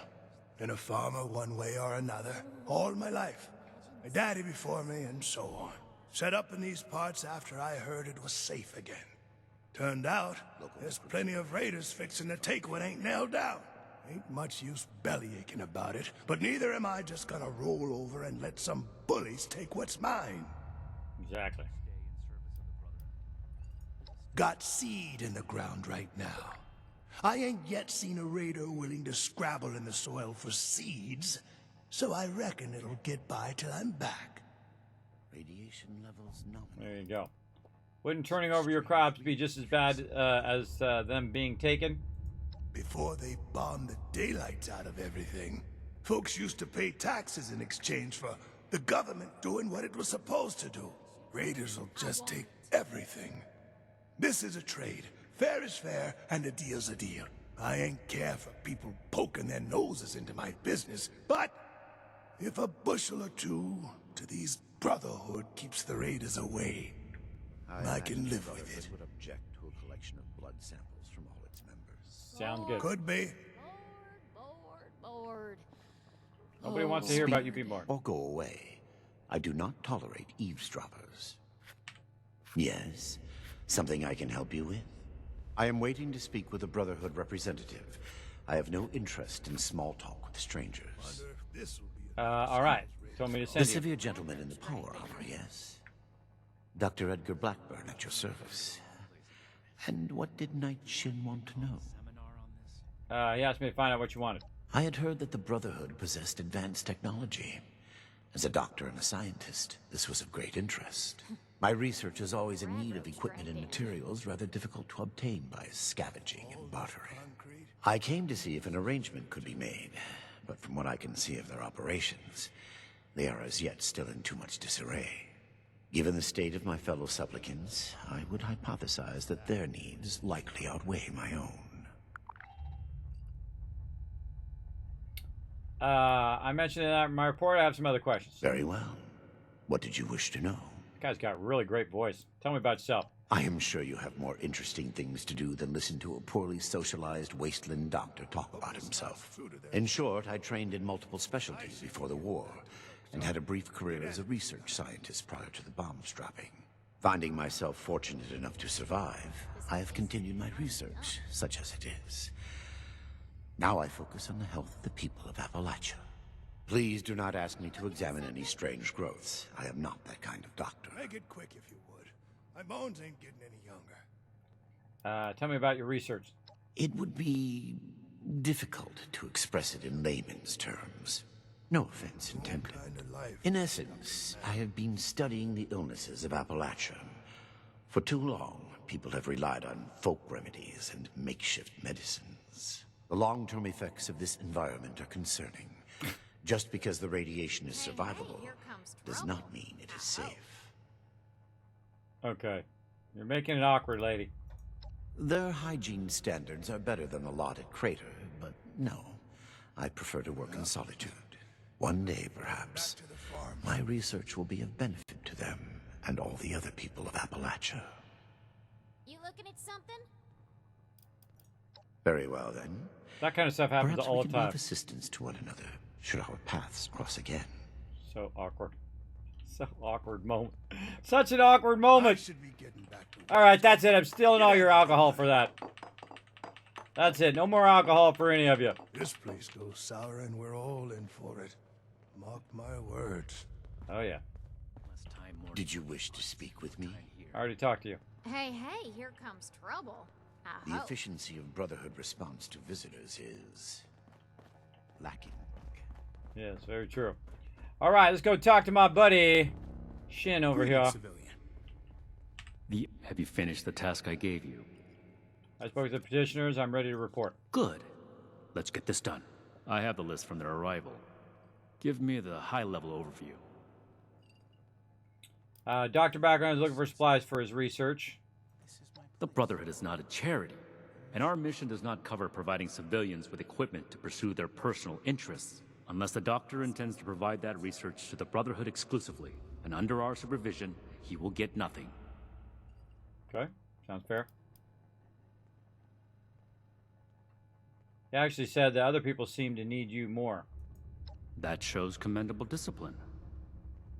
Been a farmer one way or another all my life. My daddy before me and so on. Set up in these parts after I heard it was safe again. Turned out, there's plenty of raiders fixing to take what ain't nailed down. Ain't much use bellyaching about it, but neither am I just gonna roll over and let some bullies take what's mine. Exactly. Got seed in the ground right now. I ain't yet seen a raider willing to scrabble in the soil for seeds, so I reckon it'll get by till I'm back. Radiation levels nominal. There you go. Wouldn't turning over your crops be just as bad as them being taken? Before they bombed the daylights out of everything, folks used to pay taxes in exchange for the government doing what it was supposed to do. Raiders will just take everything. This is a trade. Fair is fair, and a deal's a deal. I ain't care for people poking their noses into my business, but if a bushel or two to these Brotherhood keeps the raiders away, I can live with it. Would object to a collection of blood samples from all its members. Sounds good. Could be. Bored. Nobody wants to hear about you being bored. Or go away. I do not tolerate eavesdroppers. Yes? Something I can help you with? I am waiting to speak with a Brotherhood representative. I have no interest in small talk with strangers. All right. Told me to send The you. severe gentleman in the power armor, yes? Dr. Edgar Blackburn at your service. And what did Knight Shin want to know? He asked me to find out what you wanted. I had heard that the Brotherhood possessed advanced technology. As a doctor and a scientist, this was of great interest. My research is always in need of equipment and materials rather difficult to obtain by scavenging and bartering. I came to see if an arrangement could be made, but from what I can see of their operations, they are as yet still in too much disarray. Given the state of my fellow supplicants, I would hypothesize that their needs likely outweigh my own. I mentioned that in my report. I have some other questions. Very well. What did you wish to know? This guy's got a really great voice. Tell me about yourself. I am sure you have more interesting things to do than listen to a poorly socialized wasteland doctor talk about himself. In short, I trained in multiple specialties before the war, and had a brief career as a research scientist prior to the bombs dropping. Finding myself fortunate enough to survive, I have continued my research, such as it is. Now I focus on the health of the people of Appalachia. Please do not ask me to examine any strange growths. I am not that kind of doctor. Make it quick if you would. My bones ain't getting any younger. Tell me about your research. It would be difficult to express it in layman's terms. No offense intended. In essence, I have been studying the illnesses of Appalachia. For too long, people have relied on folk remedies and makeshift medicines. The long-term effects of this environment are concerning. Just because the radiation is survivable does not mean it is safe. Okay. You're making it awkward, lady. Their hygiene standards are better than the lot at Crater, but no. I prefer to work in solitude. One day, perhaps, my research will be of benefit to them and all the other people of Appalachia. You looking at something? Very well, then. That kind of stuff happens Perhaps all we the can be time. of assistance to one another, should our paths cross again. So awkward. So awkward moment. Such an awkward moment. All right, that's it. I'm stealing all your alcohol for that. That's it. No more alcohol for any of you. This place goes sour and we're all in for it. Mark my words. Oh, yeah. Did you wish to speak with me? I already talked to you. Hey, here comes trouble. The efficiency of Brotherhood response to visitors is lacking. Yes, very true. All right, let's go talk to my buddy Shin over here. Have you finished the task I gave you? I spoke to the petitioners. I'm ready to report. Good. Let's get this done. I have the list from their arrival. Give me the high-level overview. Dr. Background is looking for supplies for his research. The Brotherhood is not a charity, and our mission does not cover providing civilians with equipment to pursue their personal interests, unless the doctor intends to provide that research to the Brotherhood exclusively, and under our supervision, he will get nothing. Okay, sounds fair. He actually said that other people seem to need you more. That shows commendable discipline.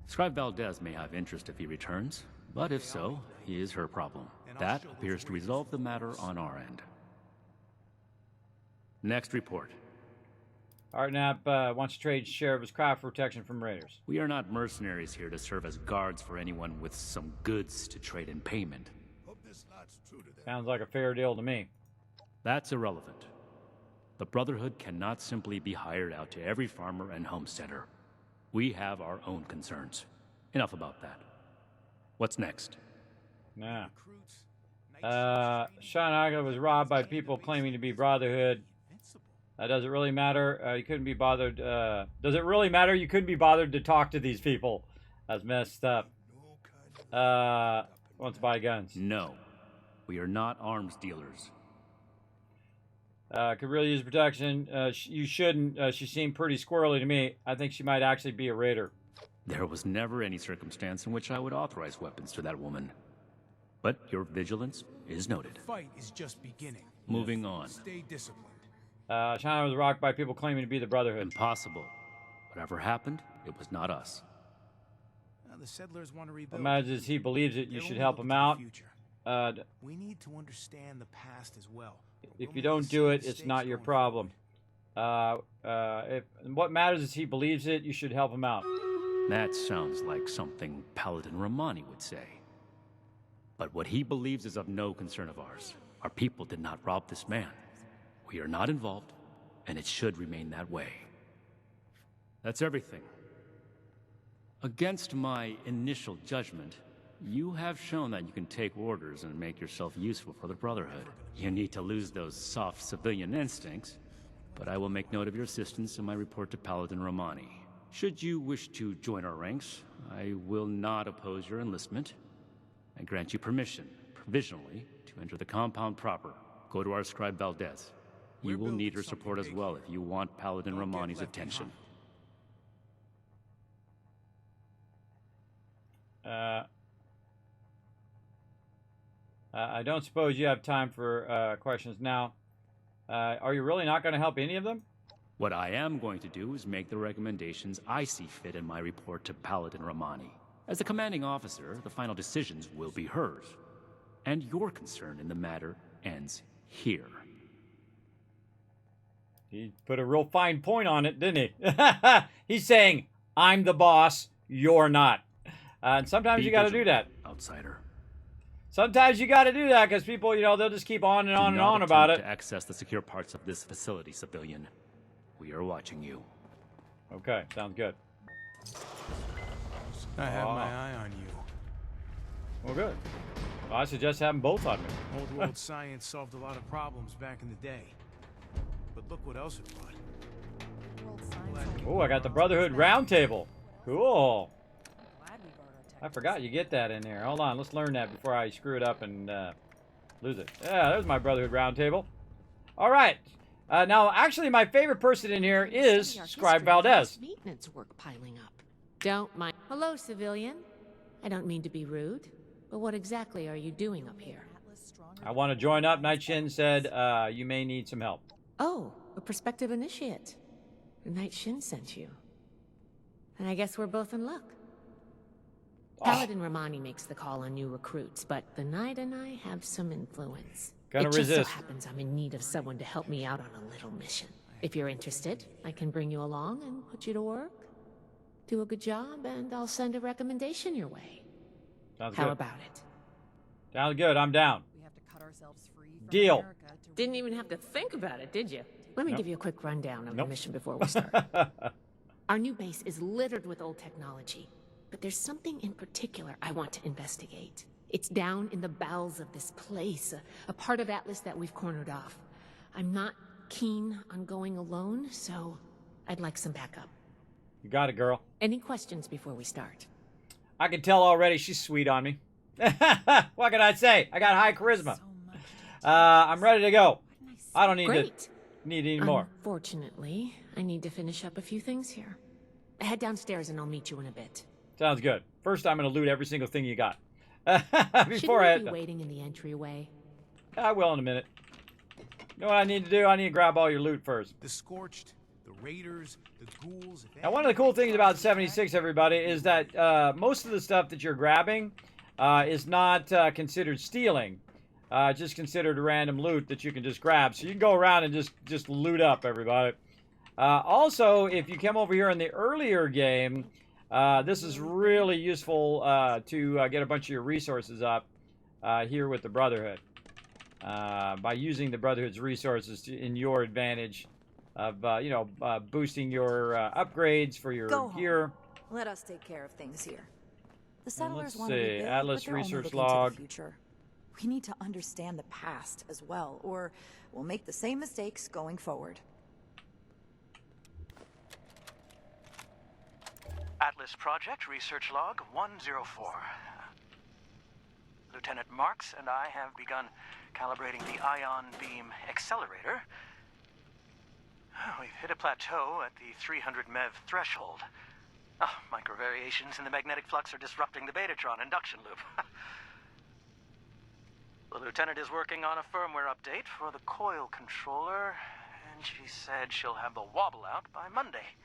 Scribe Valdez may have interest if he returns, but if so, he is her problem. That appears to resolve the matter on our end. Next report. Art Knapp wants to trade share of his craft for protection from raiders. We are not mercenaries here to serve as guards for anyone with some goods to trade in payment. Sounds like a fair deal to me. That's irrelevant. The Brotherhood cannot simply be hired out to every farmer and homesteader. We have our own concerns. Enough about that. What's next? Nah. Shanaga was robbed by people claiming to be Brotherhood. Does it really matter? You couldn't be bothered. Does it really matter? You couldn't be bothered to talk to these people. That's messed up. Wants to buy guns. No. We are not arms dealers. Could really use protection. You shouldn't. She seemed pretty squirrely to me. I think she might actually be a raider. There was never any circumstance in which I would authorize weapons to that woman. But your vigilance is noted. The fight is just beginning. Moving on. Stay disciplined. China was rocked by people claiming to be the Brotherhood. Impossible. Whatever happened, it was not us. The settlers want to rebuild. Imagine he believes it. You should help him out. We need to understand the past as well. If you don't do it, it's not your problem. What matters is he believes it. You should help him out. That sounds like something Paladin Romani would say. But what he believes is of no concern of ours. Our people did not rob this man. We are not involved, and it should remain that way. That's everything. Against my initial judgment, you have shown that you can take orders and make yourself useful for the Brotherhood. You need to lose those soft civilian instincts, but I will make note of your assistance in my report to Paladin Romani. Should you wish to join our ranks, I will not oppose your enlistment. I grant you permission, provisionally, to enter the compound proper. Go to our scribe Valdez. You will need her support as well if you want Paladin Romani's attention. I don't suppose you have time for questions now. Are you really not going to help any of them? What I am going to do is make the recommendations I see fit in my report to Paladin Romani. As the commanding officer, the final decisions will be hers. And your concern in the matter ends here. He put a real fine point on it, didn't he? He's saying, I'm the boss, you're not. And sometimes you got to do that. Outsider. Sometimes you got to do that because people, they'll just keep on and on and on about it. To access the secure parts of this facility, civilian. We are watching you. Okay, sounds good. I have my eye on you. Well, good. Well, I suggest having both on me. Old world science solved a lot of problems back in the day. But look what else it brought. Oh, I got the Brotherhood Roundtable. Cool. I forgot you get that in there. Hold on, let's learn that before I screw it up and lose it. Yeah, there's my Brotherhood Roundtable. All right. Now, actually, my favorite person in here is Scribe Valdez. Maintenance work piling up. Don't mind. Hello, civilian. I don't mean to be rude, but what exactly are you doing up here? I want to join up. Night Shin said you may need some help. Oh, a prospective initiate. Night Shin sent you. And I guess we're both in luck. Paladin Romani makes the call on new recruits, but the Knight and I have some influence. Gonna resist. It just so happens I'm in need of someone to help me out on a little mission. If you're interested, I can bring you along and put you to work. Do a good job, and I'll send a recommendation your way. Sounds How good. about it? Sounds good. I'm down. We have to cut ourselves free from Deal. America to Didn't even have to think about it, did you? Let me Nope. give you a quick rundown of Nope. the mission before we start. Our new base is littered with old technology, but there's something in particular I want to investigate. It's down in the bowels of this place, a part of Atlas that we've cornered off. I'm not keen on going alone, so I'd like some backup. You got it, girl. Any questions before we start? I can tell already she's sweet on me. What can I say? I got high charisma. I'm ready to go. I don't need Great. need any more. Unfortunately, I need to finish up a few things here. Head downstairs and I'll meet you in a bit. Sounds good. First, I'm going to loot every single thing you got. Before Shouldn't I we be waiting in the entryway? I will in a minute. You know what I need to do? I need to grab all your loot first. The Scorched, the Raiders, the Ghouls... Now, one of the cool things about 76, everybody, is that most of the stuff that you're grabbing is not considered stealing. Just considered random loot that you can just grab. So you can go around and just loot up, everybody. Also, if you come over here in the earlier game, this is really useful to get a bunch of your resources up here with the Brotherhood. By using the Brotherhood's resources in your advantage of, boosting your upgrades for your gear. Home. Let us take care of things here. The And settlers let's want to see, rebuild, Atlas but they're only research looking log. to the future. We need to understand the past as well, or we'll make the same mistakes going forward. Atlas Project Research Log 104. Lieutenant Marks and I have begun calibrating the ion beam accelerator. We've hit a plateau at the 300 MeV threshold. Micro variations in the magnetic flux are disrupting the Betatron induction loop. The Lieutenant is working on a firmware update for the coil controller, and she said she'll have the wobble out by Monday.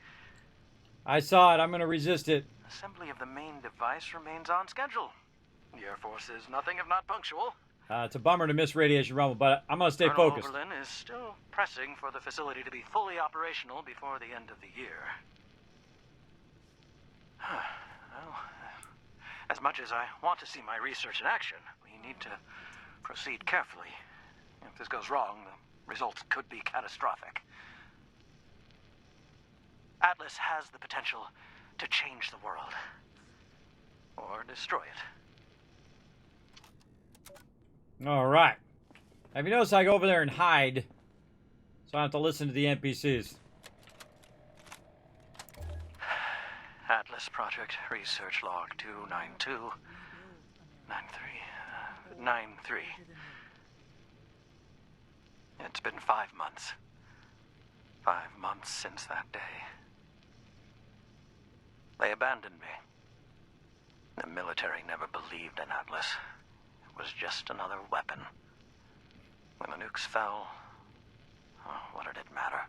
I saw it. I'm going to resist it. Assembly of the main device remains on schedule. The Air Force is nothing if not punctual. It's a bummer to miss Radiation Rumble, but I'm going to stay Colonel focused. Oberlin is still pressing for the facility to be fully operational before the end of the year. Well, as much as I want to see my research in action, we need to proceed carefully. If this goes wrong, the results could be catastrophic. Atlas has the potential to change the world. Or destroy it. All right. Have you noticed I go over there and hide, so I don't have to listen to the NPCs? Atlas Project Research Log 292 93. It's been 5 months. 5 months since that day. They abandoned me. The military never believed in Atlas. It was just another weapon. When the nukes fell, what did it matter?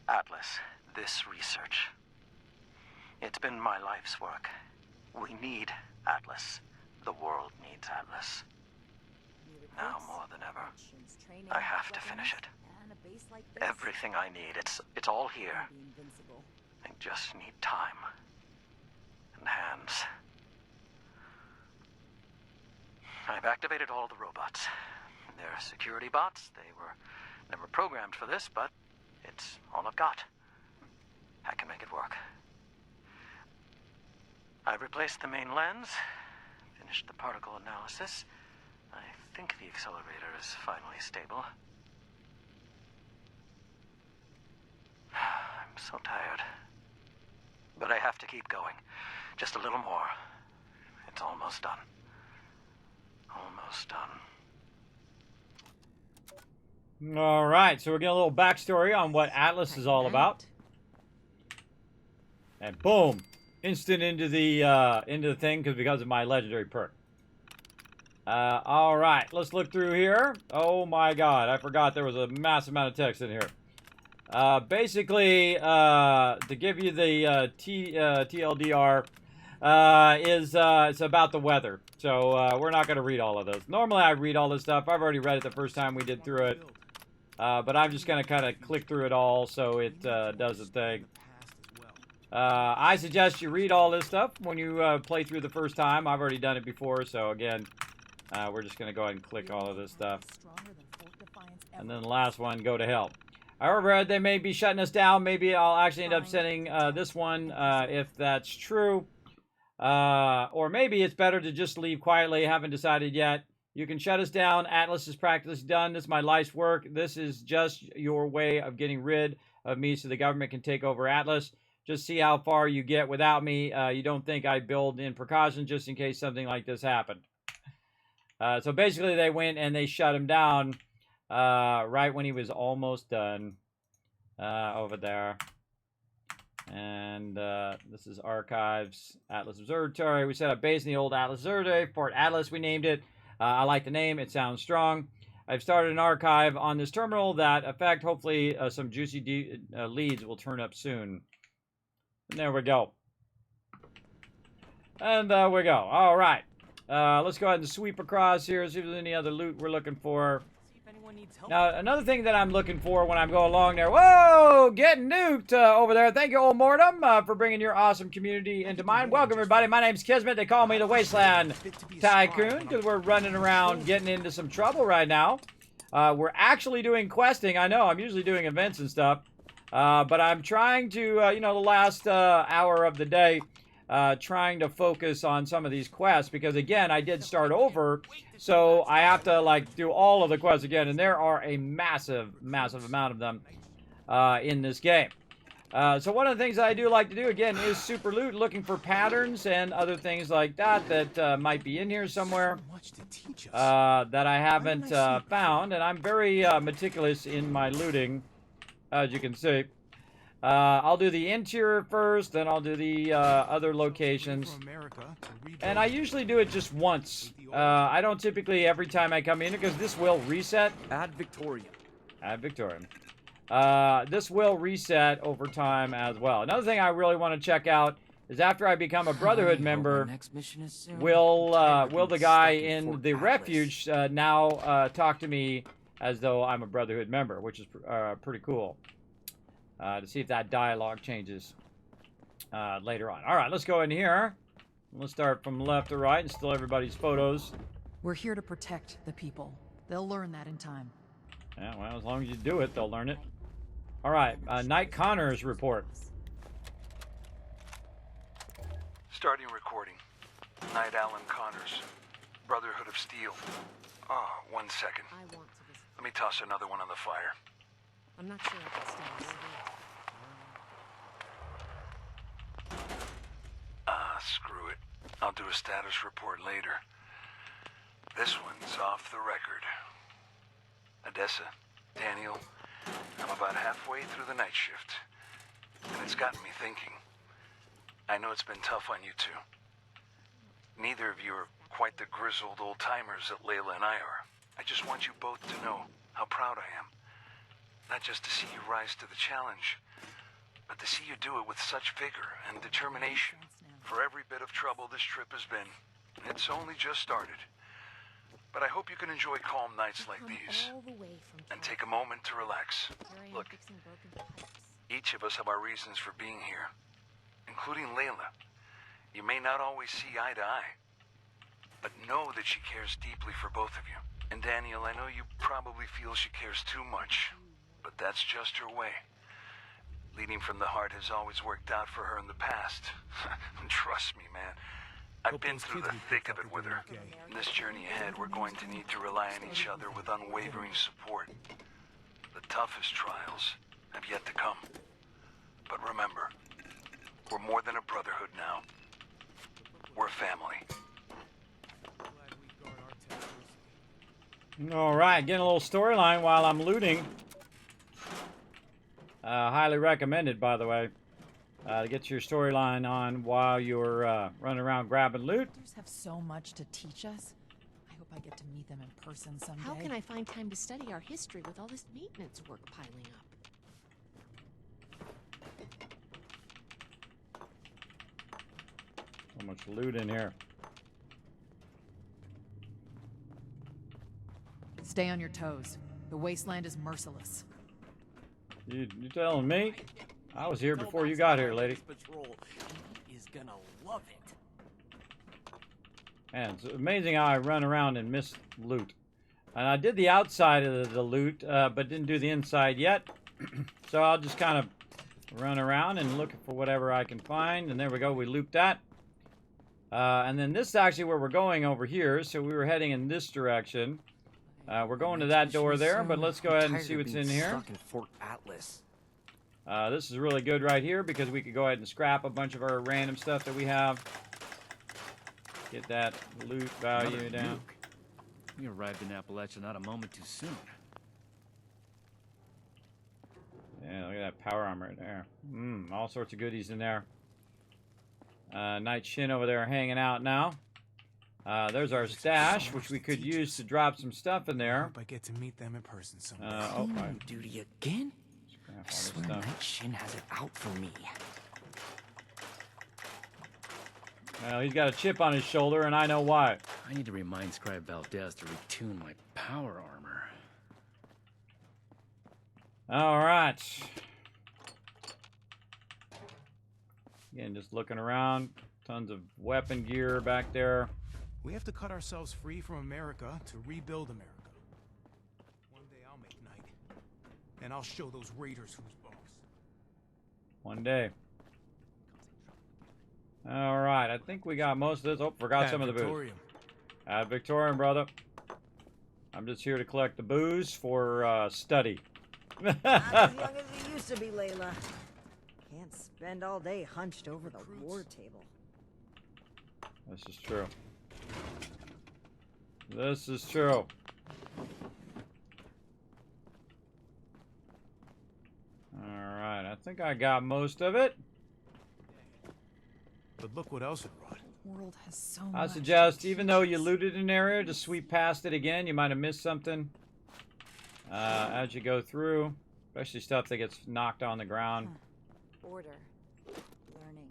Atlas, this research. It's been my life's work. We need Atlas. The world needs Atlas. Now more than ever, I have to finish it. Everything I need, it's all here. I just need time. And hands. I've activated all the robots. They're security bots. They were never programmed for this, but it's all I've got. I can make it work. I've replaced the main lens, finished the particle analysis. I think the accelerator is finally stable. I'm so tired. But I have to keep going. Just a little more. It's almost done. Almost done. All right, so we're getting a little backstory on what Atlas is all about. And boom, instant into the thing because of my legendary perk. All right, let's look through here. Oh my God, I forgot there was a massive amount of text in here. Basically, to give you the TLDR, it's about the weather. So we're not going to read all of this. Normally, I read all this stuff. I've already read it the first time we did through it. But I'm just going to kind of click through it all so it does its thing. I suggest you read all this stuff when you play through the first time. I've already done it before, so again, we're just going to go ahead and click all of this stuff. And then the last one, go to hell. However, they may be shutting us down. Maybe I'll actually end up sending this one if that's true. Or maybe it's better to just leave quietly. Haven't decided yet. You can shut us down. Atlas is practically done. This is my life's work. This is just your way of getting rid of me so the government can take over Atlas. Just see how far you get without me. You don't think I build in precautions just in case something like this happened. So basically they went and they shut him down right when he was almost done over there. And this is Archives, Atlas Observatory. We set up base in the old Atlas Observatory. Fort Atlas, we named it. I like the name. It sounds strong. I've started an archive on this terminal that effect. Hopefully some juicy leads will turn up soon. And there we go. And there we go. All right. Let's go ahead and sweep across here. See if there's any other loot we're looking for. Now, another thing that I'm looking for when I'm going along there, whoa, getting nuked over there. Thank you, old Mortem, for bringing your awesome community into mine. Welcome, everybody. My name's Kismet. They call me the Wasteland Tycoon because we're running around getting into some trouble right now. We're actually doing questing. I know, I'm usually doing events and stuff. But I'm trying to, you know, the last hour of the day, trying to focus on some of these quests because, again, I did start over, so I have to, like, do all of the quests again, and there are a massive, massive amount of them in this game. So one of the things I do like to do, again, is super loot, looking for patterns and other things like that that might be in here somewhere that I haven't found, and I'm very meticulous in my looting, as you can see. I'll do the interior first, then I'll do the other locations. And I usually do it just once. I don't typically every time I come in because this will reset. Add Victoria. Add Victoria. This will reset over time as well. Another thing I really want to check out is after I become a Brotherhood member, will the guy in the refuge now talk to me as though I'm a Brotherhood member, which is pretty cool. To see if that dialogue changes later on. All right, let's go in here. Let's start from left to right and steal everybody's photos. We're here to protect the people. They'll learn that in time. Yeah, well, as long as you do it, they'll learn it. All right, Knight Connor's report. Starting recording. Knight Alan Connors, Brotherhood of Steel. Oh, 1 second. Let me toss another one on the fire. I'm not sure I can stay. Screw it. I'll do a status report later. This one's off the record. Odessa, Daniel, I'm about halfway through the night shift, and it's gotten me thinking. I know it's been tough on you two. Neither of you are quite the grizzled old-timers that Layla and I are. I just want you both to know how proud I am. Not just to see you rise to the challenge, but to see you do it with such vigor and determination. For every bit of trouble this trip has been, it's only just started. But I hope you can enjoy calm nights like these, and take a moment to relax. Look, each of us have our reasons for being here, including Layla. You may not always see eye to eye, but know that she cares deeply for both of you. And Daniel, I know you probably feel she cares too much, but that's just her way. Leading from the heart has always worked out for her in the past. Trust me, man. I've been through the thick of it with her. In this journey ahead, we're going to need to rely on each other with unwavering support. The toughest trials have yet to come. But remember, we're more than a brotherhood now. We're a family. All right, getting a little storyline while I'm looting. Highly recommended, by the way, to get your storyline on while you're running around grabbing loot. Doctors have so much to teach us. I hope I get to meet them in person someday. How can I find time to study our history with all this maintenance work piling up? So much loot in here. Stay on your toes. The wasteland is merciless. You telling me? I was here before you got here, lady. He is gonna love it. Man, it's amazing how I run around and miss loot. And I did the outside of the loot, but didn't do the inside yet. So I'll just kind of run around and look for whatever I can find. And there we go, we looped that. And then this is actually where we're going over here. So we were heading in this direction. We're going to that door there, but let's go ahead and see what's in here. This is really good right here because we could go ahead and scrap a bunch of our random stuff that we have. Get that loot value down. We arrived in Appalachia not a moment too soon. Yeah, look at that power armor right there. All sorts of goodies in there. Night Shin over there hanging out now. There's our stash, which we could use to drop some stuff in there. I hope I get to meet them in person someday. Cleaning duty again? I swear Night Shin has it out for me. Well, he's got a chip on his shoulder, and I know why. I need to remind Scribe Valdez to retune my power armor. All right. Again, just looking around. Tons of weapon gear back there. We have to cut ourselves free from America to rebuild America. One day I'll make Knight, and I'll show those raiders who's boss. One day. All right, I think we got most of this. Oh, forgot some of the booze. Ad Victorium, brother. I'm just here to collect the booze for study. Not as young as you used to be, Layla. Can't spend all day hunched over the war table. This is true. This is true. Alright, I think I got most of it. But look what else it brought. World has so I much. suggest, even though you looted an area, to sweep past it again. You might have missed something as you go through. Especially stuff that gets knocked on the ground. Order. Learning.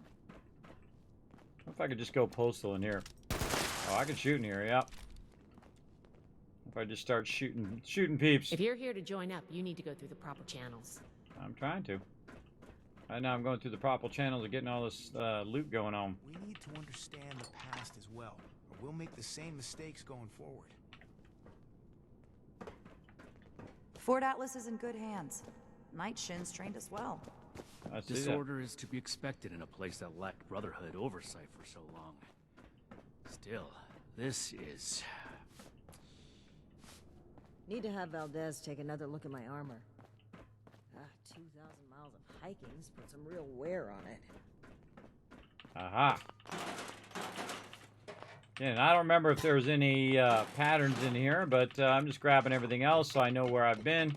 If I could just go postal in here. Oh, I can shoot in here, yep. If I just start shooting peeps. If you're here to join up, you need to go through the proper channels. I'm trying to. Right now I'm going through the proper channels and getting all this loot going on. We need to understand the past as well, or we'll make the same mistakes going forward. Fort Atlas is in good hands. Night Shin's trained us well. I see Disorder is to be expected in a place that lacked Brotherhood oversight for so long. Still, this is... Need to have Valdez take another look at my armor. 2,000 miles of hiking's put some real wear on it. Aha. Yeah, and I don't remember if there's any patterns in here, but I'm just grabbing everything else so I know where I've been.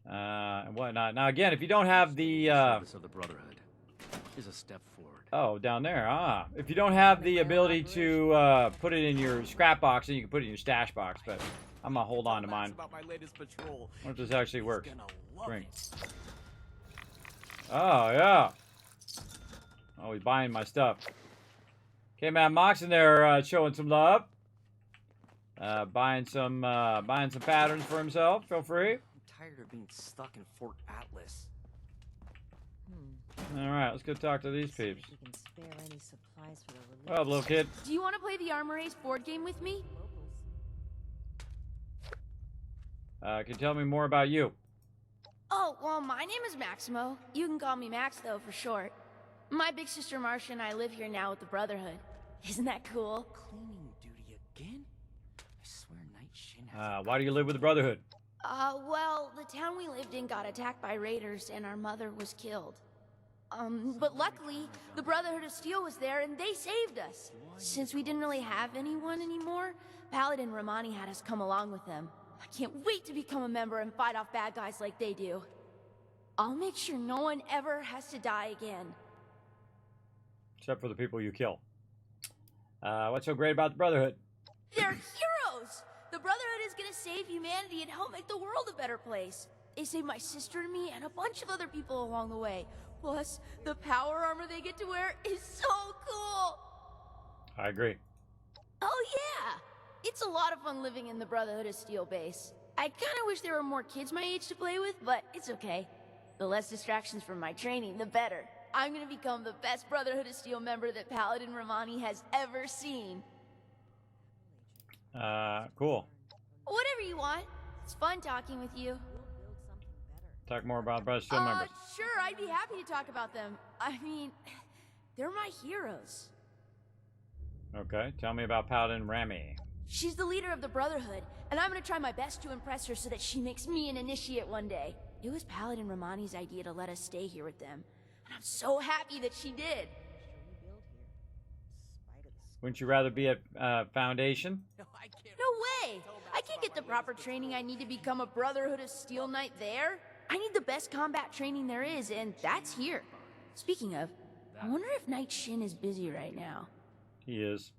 And whatnot. Now again, if you don't have the service of the Brotherhood is a step forward. Oh, down there. Ah. If you don't have the ability to put it in your scrap box, then you can put it in your stash box, but I'm gonna hold on to mine. About my latest patrol. What if this actually works? Gonna Drink. Oh, yeah. Oh, he's buying my stuff. Okay, man, Mox in there showing some love. Buying some patterns for himself. Feel free. I'm tired of being stuck in Fort Atlas. All right, let's go talk to these peeps. We can spare any supplies for the relief. What up, little kid? Do you want to play the Armor Ace board game with me? Can you tell me more about you? Oh, well, my name is Maximo. You can call me Max, though, for short. My big sister Marcia and I live here now with the Brotherhood. Isn't that cool? Cleaning duty again? I swear Night Shin has... Why do you live with the Brotherhood? Well, the town we lived in got attacked by raiders and our mother was killed. But luckily, the Brotherhood of Steel was there and they saved us. Since we didn't really have anyone anymore, Paladin Romani had us come along with them. I can't wait to become a member and fight off bad guys like they do. I'll make sure no one ever has to die again. Except for the people you kill. What's so great about the Brotherhood? They're heroes! The Brotherhood is gonna save humanity and help make the world a better place. They saved my sister and me and a bunch of other people along the way. Plus, the power armor they get to wear is so cool! I agree. Oh yeah! It's a lot of fun living in the Brotherhood of Steel base. I kinda wish there were more kids my age to play with, but it's okay. The less distractions from my training, the better. I'm gonna become the best Brotherhood of Steel member that Paladin Romani has ever seen. Cool. Whatever you want. It's fun talking with you. Talk more about Brotherhood of Steel members. Sure, I'd be happy to talk about them. I mean, they're my heroes. Okay, tell me about Paladin Rami. She's the leader of the Brotherhood, and I'm gonna try my best to impress her so that she makes me an initiate one day. It was Paladin Romani's idea to let us stay here with them, and I'm so happy that she did. Wouldn't you rather be at Foundation? No way! I can't get the proper training I need to become a Brotherhood of Steel Knight there. I need the best combat training there is, and that's here. Speaking of, I wonder if Night Shin is busy right now. He is.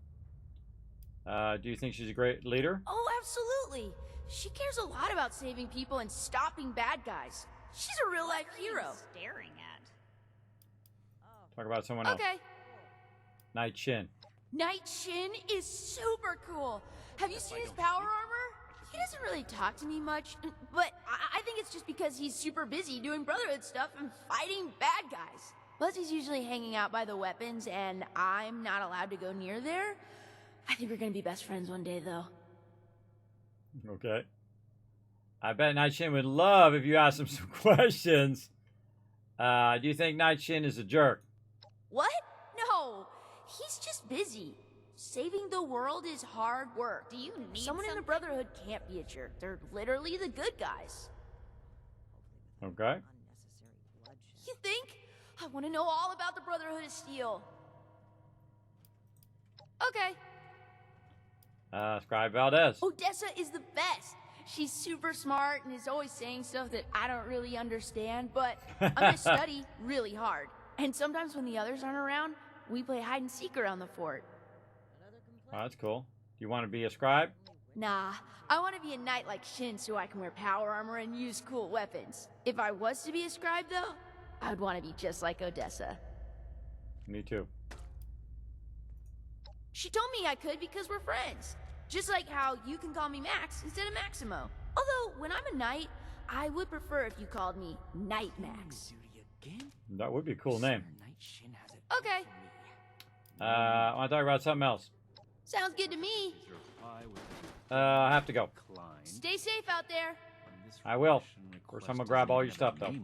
Do you think she's a great leader? Oh, absolutely. She cares a lot about saving people and stopping bad guys. She's a real-life hero. Staring at. Talk about someone else. Okay. Night Shin. Night Shin is super cool. Have you seen his power armor? He doesn't really talk to me much, but I think it's just because he's super busy doing Brotherhood stuff and fighting bad guys. Plus, he's usually hanging out by the weapons, and I'm not allowed to go near there. I think we're gonna be best friends one day, though. Okay. I bet Night Shin would love if you asked him some questions. Do you think Night Shin is a jerk? What? No, he's just busy. Saving the world is hard work. Do you need Someone in the Brotherhood can't be a jerk. They're literally the good guys. Okay. You think? I want to know all about the Brotherhood of Steel. Okay. Scribe Valdez. Odessa is the best. She's super smart and is always saying stuff that I don't really understand, but I'm gonna study really hard. And sometimes when the others aren't around, we play hide and seek around the fort. Oh, that's cool. Do you want to be a scribe? Nah, I want to be a knight like Shin so I can wear power armor and use cool weapons. If I was to be a scribe, though, I would want to be just like Odessa. Me too. She told me I could because we're friends. Just like how you can call me Max instead of Maximo. Although, when I'm a knight, I would prefer if you called me Knight Max. That would be a cool name. Okay, I want to talk about something else. sounds good to me. I have to go. Stay safe out there. I will. First, I'm going to grab all your stuff, though.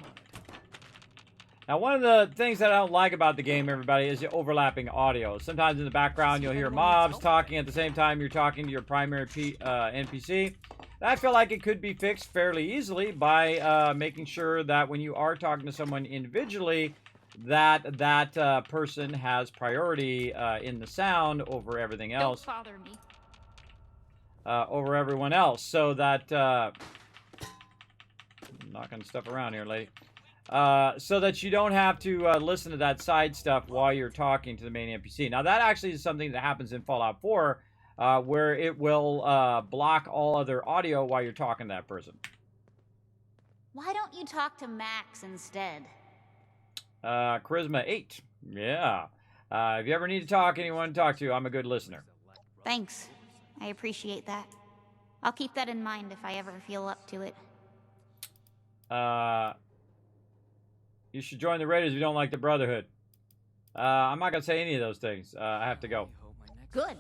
Now, one of the things that I don't like about the game, everybody, is the overlapping audio. Sometimes in the background, you'll hear mobs talking at the same time you're talking to your primary NPC. I feel like it could be fixed fairly easily by making sure that when you are talking to someone individually, that person has priority in the sound over everything else. Don't bother me. Over everyone else, so that I'm knocking stuff around here, lady. So that you don't have to listen to that side stuff while you're talking to the main NPC. Now, that actually is something that happens in Fallout 4, where it will block all other audio while you're talking to that person. Why don't you talk to Max instead? Charisma 8. Yeah. If you ever need to talk to anyone to talk to, I'm a good listener. Thanks. I appreciate that. I'll keep that in mind if I ever feel up to it. You should join the Raiders if you don't like the Brotherhood. I'm not going to say any of those things. I have to go. Good. I'm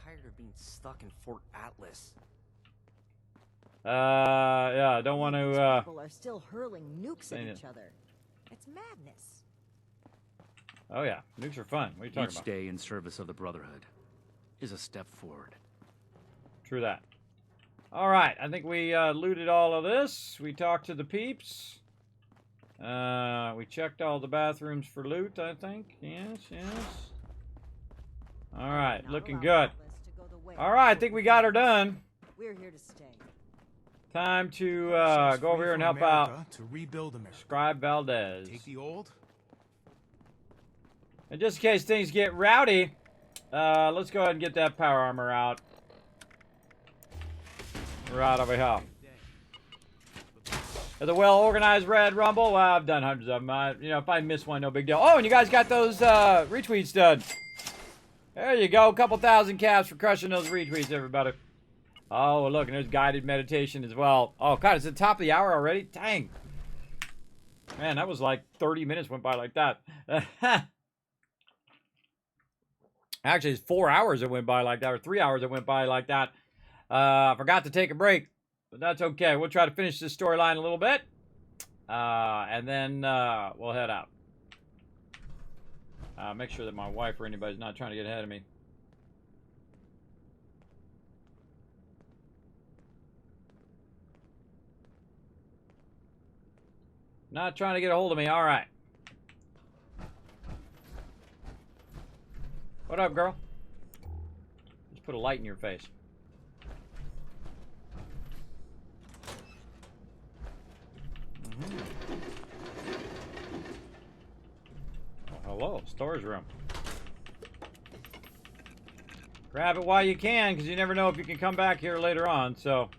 tired of being stuck in Fort Atlas. Yeah, I don't want to, People are still hurling nukes at each other. It's madness. Oh, yeah. Nukes are fun. What are you talking Each about? day in service of the Brotherhood is a step forward. True that. All right. I think we looted all of this. We talked to the peeps. We checked all the bathrooms for loot, I think. Yes, yes. All right. Looking good. All right. I think we got her done. We're here to stay. Time to go over here and help out to rebuild America. Scribe Valdez. Take the old. And just in case things get rowdy, let's go ahead and get that power armor out. Right over here. The well-organized Red Rumble. Well, I've done hundreds of them. If I miss one, no big deal. Oh, and you guys got those retweets done. There you go. A couple thousand caps for crushing those retweets, everybody. Oh, look, and there's guided meditation as well. Oh, God, it's the top of the hour already? Dang. Man, that was like 30 minutes went by like that. Actually, it's 4 hours that went by like that, or 3 hours that went by like that. I forgot to take a break, but that's okay. We'll try to finish this storyline a little bit, and then we'll head out. Make sure that my wife or anybody's not trying to get ahead of me. Not trying to get a hold of me. All right. What up, girl? Just put a light in your face. Oh, hello, storage room. Grab it while you can, because you never know if you can come back here later on, so...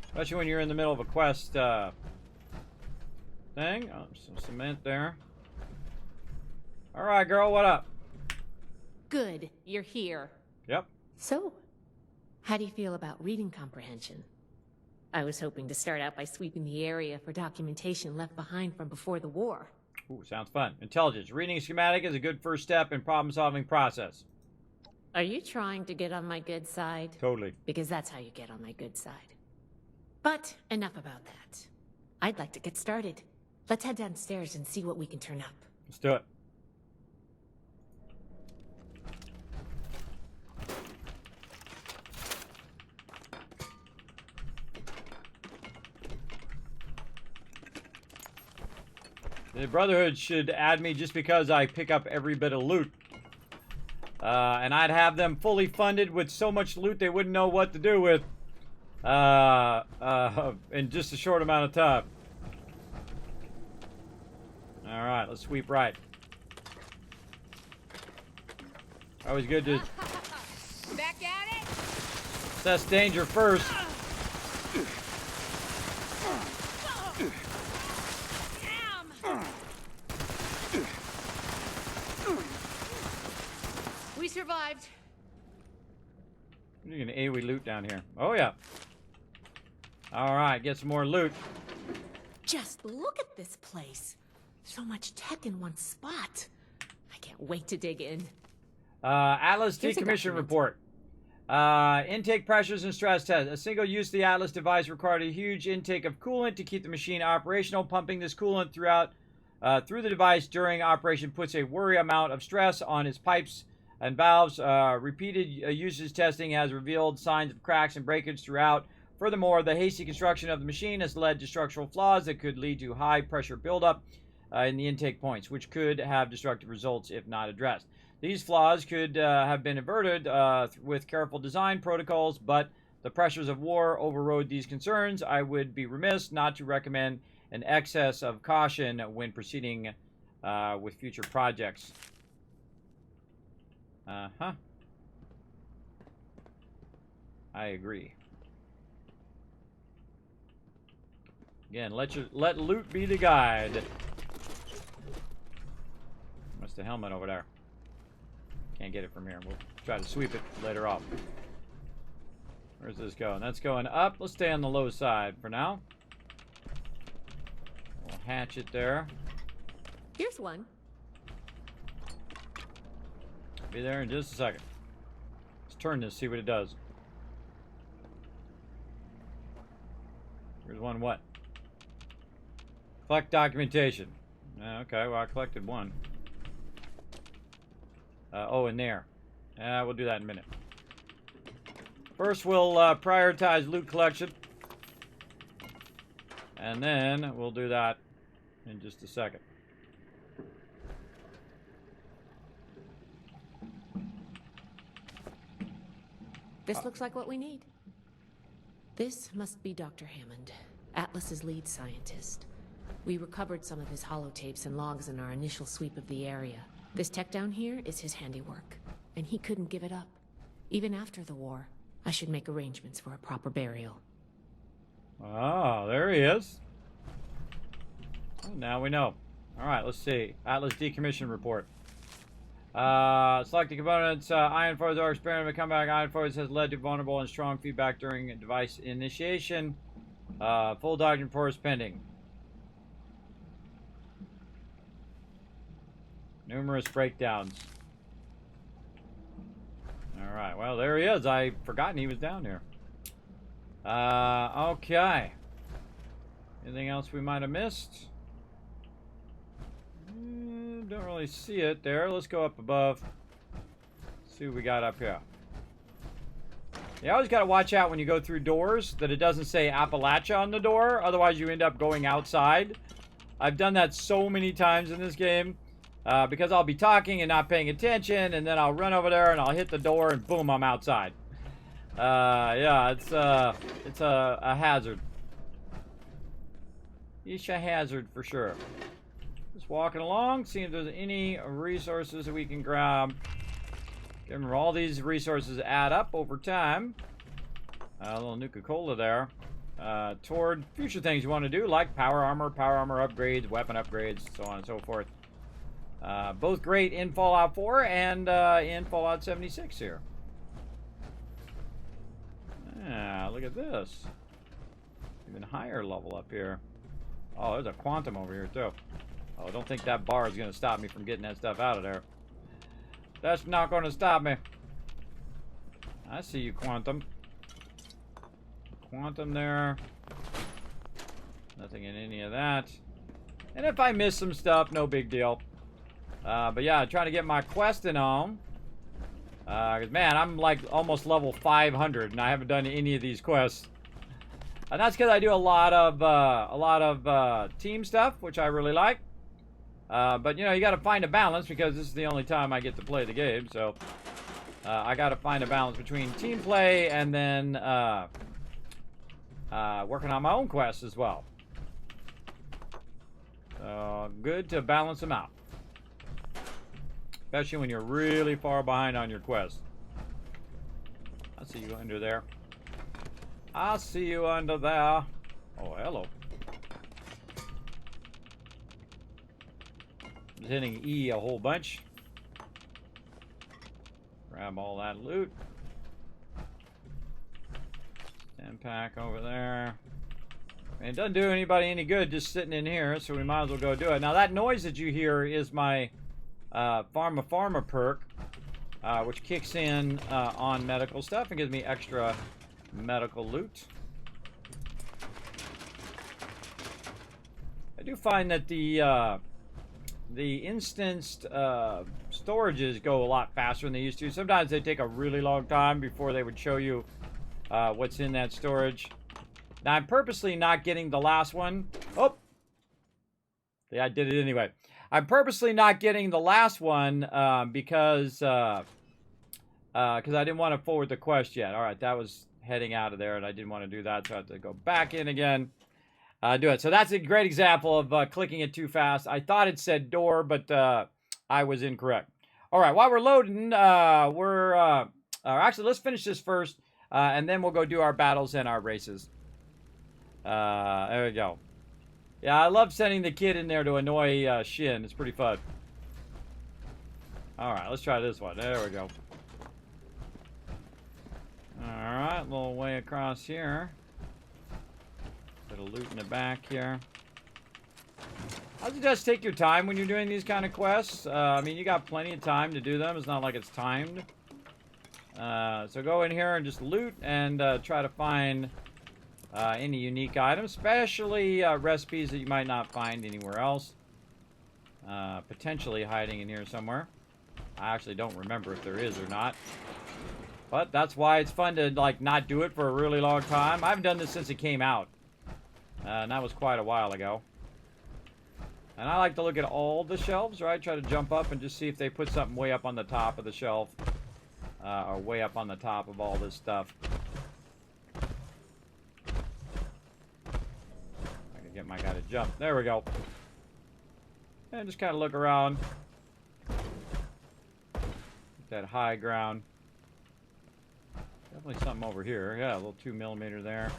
Especially when you're in the middle of a quest, thing. Oh, some cement there. Alright, girl, what up? Good, you're here. Yep. So, How do you feel about reading comprehension? I was hoping to start out by sweeping the area for documentation left behind from before the war. Ooh, sounds fun. Intelligence. Reading a schematic is a good first step in problem-solving process. Are you trying to get on my good side? Totally. Because that's how you get on my good side. But enough about that. I'd like to get started. Let's head downstairs and see what we can turn up. Let's do it. The Brotherhood should add me just because I pick up every bit of loot. And I'd have them fully funded with so much loot they wouldn't know what to do with in just a short amount of time. Alright, let's sweep right. Always good to Back at it. assess danger first. We survived. We're gonna AoE loot down here. Oh yeah. Alright, get some more loot. Just look at this place. So much tech in one spot. I can't wait to dig in. Atlas Here's a decommission document. report. Intake pressures and stress test. A single use of the Atlas device required a huge intake of coolant to keep the machine operational. Pumping this coolant through the device during operation puts a worry amount of stress on its pipes and valves. Repeated usage testing has revealed signs of cracks and breakage throughout. Furthermore, the hasty construction of the machine has led to structural flaws that could lead to high pressure buildup in the intake points, which could have destructive results if not addressed. These flaws could have been averted with careful design protocols, but the pressures of war overrode these concerns. I would be remiss not to recommend an excess of caution when proceeding with future projects. I agree. Again, let loot be the guide. What's the helmet over there? Can't get it from here. We'll try to sweep it later off. Where's this going? That's going up. Let's stay on the low side for now. We'll hatch it there. Here's one. Be there in just a second. Let's turn this, see what it does. Here's one what? Collect documentation. Okay, well I collected one. Oh, in there. We'll do that in a minute. First, we'll prioritize loot collection. And then we'll do that in just a second. This looks like what we need. This must be Dr. Hammond, Atlas's lead scientist. We recovered some of his holotapes and logs in our initial sweep of the area. This tech down here is his handiwork, and he couldn't give it up. Even after the war, I should make arrangements for a proper burial. Ah, there he is. Well, now we know. Alright, let's see. Atlas decommission report. Selected components. Ion Force are experiment comeback. Ion Force has led to vulnerable and strong feedback during device initiation. Full document report is pending. Numerous breakdowns. Alright, well, there he is. I'd forgotten he was down here. Okay. Anything else we might have missed? Don't really see it there. Let's go up above. See what we got up here. You always got to watch out when you go through doors that it doesn't say Appalachia on the door. Otherwise, you end up going outside. I've done that so many times in this game. Because I'll be talking and not paying attention, and then I'll run over there and I'll hit the door and boom, I'm outside. Yeah, it's a hazard. It's a hazard for sure. Just walking along, seeing if there's any resources that we can grab. Remember, all these resources add up over time. A little Nuka-Cola there. Toward future things you want to do, like power armor upgrades, weapon upgrades, so on and so forth. Both great in Fallout 4 and in Fallout 76 here. Yeah, look at this. Even higher level up here. Oh, there's a quantum over here, too. Oh, I don't think that bar is going to stop me from getting that stuff out of there. That's not going to stop me. I see you, quantum. Quantum there. Nothing in any of that. And if I miss some stuff, no big deal. But yeah, trying to get my questing on. Cause man, I'm like almost level 500 and I haven't done any of these quests. And that's because I do a lot of team stuff, which I really like. But you know, you got to find a balance because this is the only time I get to play the game. So I got to find a balance between team play and then working on my own quests as well. So good to balance them out. Especially when you're really far behind on your quest. I see you under there. I see you under there. Oh, hello. Just hitting E a whole bunch. Grab all that loot. 10 pack over there. And it doesn't do anybody any good just sitting in here, so we might as well go do it. Now that noise that you hear is my Pharma perk, which kicks in on medical stuff and gives me extra medical loot. I do find that the instanced storages go a lot faster than they used to. Sometimes they take a really long time before they would show you what's in that storage. Now I'm purposely not getting the last one. Oh, yeah, I did it anyway. I'm purposely not getting the last one because I didn't want to forward the quest yet. All right, that was heading out of there, and I didn't want to do that, so I had to go back in again. Do it. So that's a great example of clicking it too fast. I thought it said door, but I was incorrect. All right, while we're loading, actually, let's finish this first, and then we'll go do our battles and our races. There we go. Yeah, I love sending the kid in there to annoy Shin. It's pretty fun. All right, let's try this one. There we go. All right, a little way across here. Bit of loot in the back here. I suggest take your time when you're doing these kind of quests. I mean, you got plenty of time to do them. It's not like it's timed. So go in here and just loot and try to find any unique items, especially recipes that you might not find anywhere else. Potentially hiding in here somewhere. I actually don't remember if there is or not. But that's why it's fun to like not do it for a really long time. I haven't done this since it came out. And that was quite a while ago. And I like to look at all the shelves, right? Try to jump up and just see if they put something way up on the top of the shelf. Or way up on the top of all this stuff. I can get my guy to jump. There we go. And just kind of look around. Get that high ground. Definitely something over here. Yeah, a little 2mm there.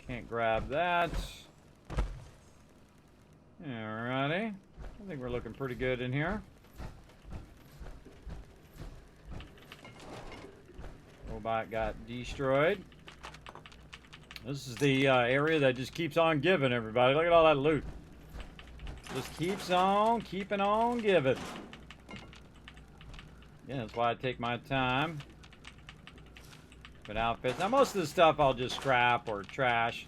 Can't grab that. Alrighty. I think we're looking pretty good in here. Robot got destroyed. This is the area that just keeps on giving, everybody. Look at all that loot. Just keeps on keeping on giving. Yeah, that's why I take my time. But outfits. Now, most of the stuff I'll just scrap or trash.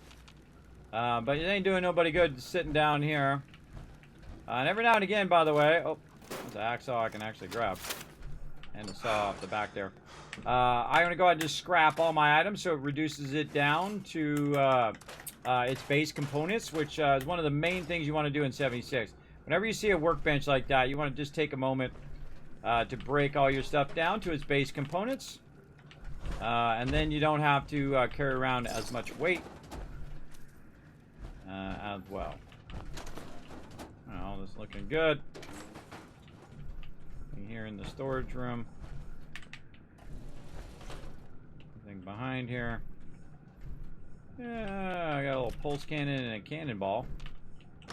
But it ain't doing nobody good sitting down here. And every now and again, by the way... Oh, there's an axe saw I can actually grab. And a saw off the back there. I'm going to go ahead and just scrap all my items so it reduces it down to its base components, which is one of the main things you want to do in 76. Whenever you see a workbench like that, you want to just take a moment to break all your stuff down to its base components. And then you don't have to carry around as much weight as well. All this looking good. Here in the storage room. Anything behind here? Yeah, I got a little pulse cannon and a cannonball. A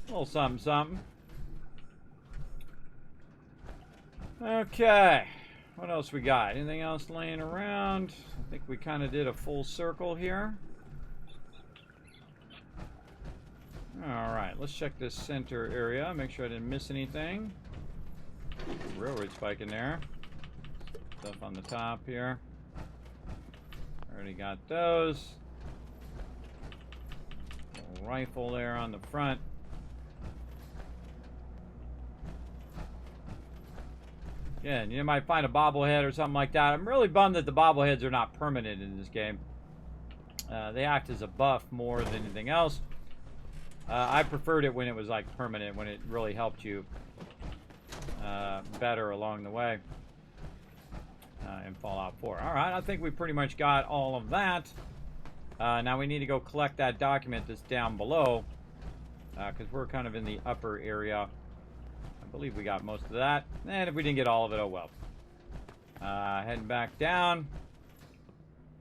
little something, something. Okay. What else we got? Anything else laying around? I think we kind of did a full circle here. Alright, let's check this center area. Make sure I didn't miss anything. Railroad spike in there. Stuff on the top here. Already got those. Little rifle there on the front. Yeah, you might find a bobblehead or something like that. I'm really bummed that the bobbleheads are not permanent in this game. They act as a buff more than anything else. I preferred it when it was like permanent, when it really helped you better along the way in Fallout 4. Alright, I think we pretty much got all of that. Now we need to go collect that document that's down below, because we're kind of in the upper area. I believe we got most of that. And if we didn't get all of it, oh well. Heading back down.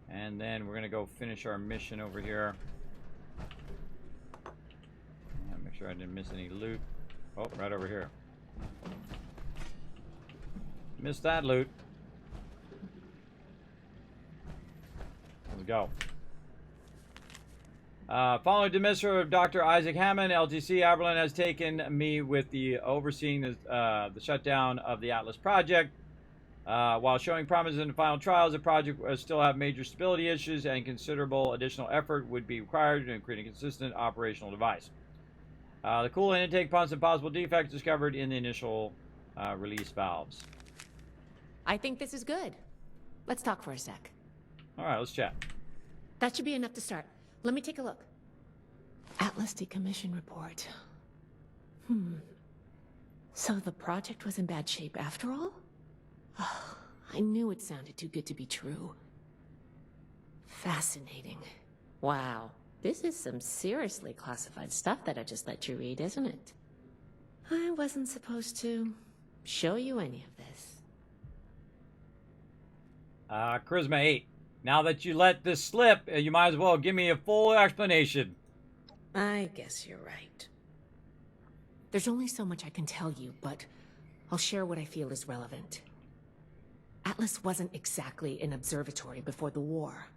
And then we're going to go finish our mission over here. Make sure I didn't miss any loot. Oh, right over here. Missed that loot. Let's go. Following dismissal of Dr. Isaac Hammond, LTC Aberlin has taken me with the overseeing the shutdown of the Atlas project. While showing promise in the final trials, the project still have major stability issues and considerable additional effort would be required to create a consistent operational device. The coolant intake pumps and possible defects discovered in the initial release valves. I think this is good. Let's talk for a sec. All right, let's chat. That should be enough to start. Let me take a look. Atlas decommission report. So the project was in bad shape after all? Oh, I knew it sounded too good to be true. Fascinating. Wow. This is some seriously classified stuff that I just let you read, isn't it? I wasn't supposed to show you any of this. Charisma 8. Now that you let this slip, you might as well give me a full explanation. I guess you're right. There's only so much I can tell you, but I'll share what I feel is relevant. Atlas wasn't exactly an observatory before the war.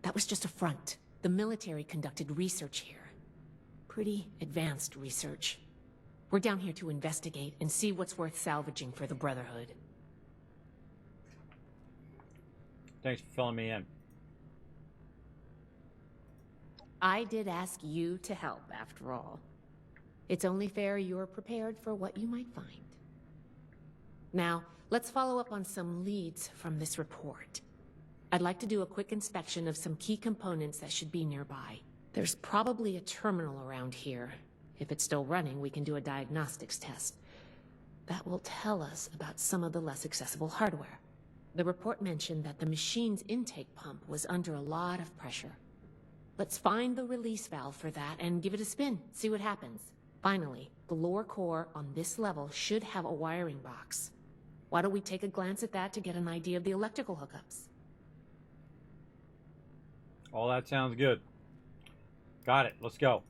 That was just a front. The military conducted research here. Pretty advanced research. We're down here to investigate and see what's worth salvaging for the Brotherhood. Thanks for filling me in. I did ask you to help, after all. It's only fair you're prepared for what you might find. Now, let's follow up on some leads from this report. I'd like to do a quick inspection of some key components that should be nearby. There's probably a terminal around here. If it's still running, we can do a diagnostics test. That will tell us about some of the less accessible hardware. The report mentioned that the machine's intake pump was under a lot of pressure. Let's find the release valve for that and give it a spin, see what happens. Finally, the lower core on this level should have a wiring box. Why don't we take a glance at that to get an idea of the electrical hookups? All that sounds good. Got it. Let's go.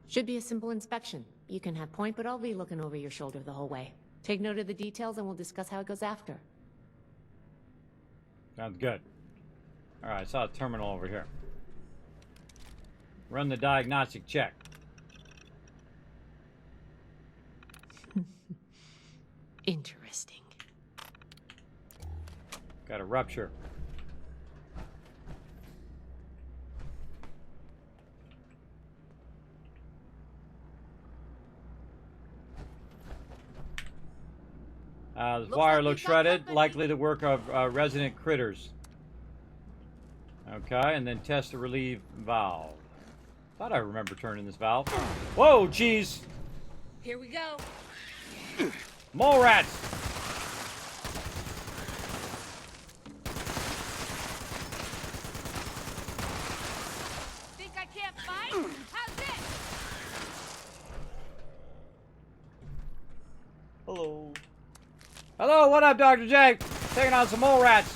Should be a simple inspection. You can have point, but I'll be looking over your shoulder the whole way. Take note of the details and we'll discuss how it goes after. Sounds good. All right, I saw a terminal over here. Run the diagnostic check. Interesting. Got a rupture. This wire looks shredded, likely the work of resident critters. Okay, and then test the relieve valve. Thought I remember turning this valve. Whoa, jeez! Here we go. Mole rats! Think I can't fight? How's this? Hello. Hello, what up, Dr. J? Taking on some mole rats.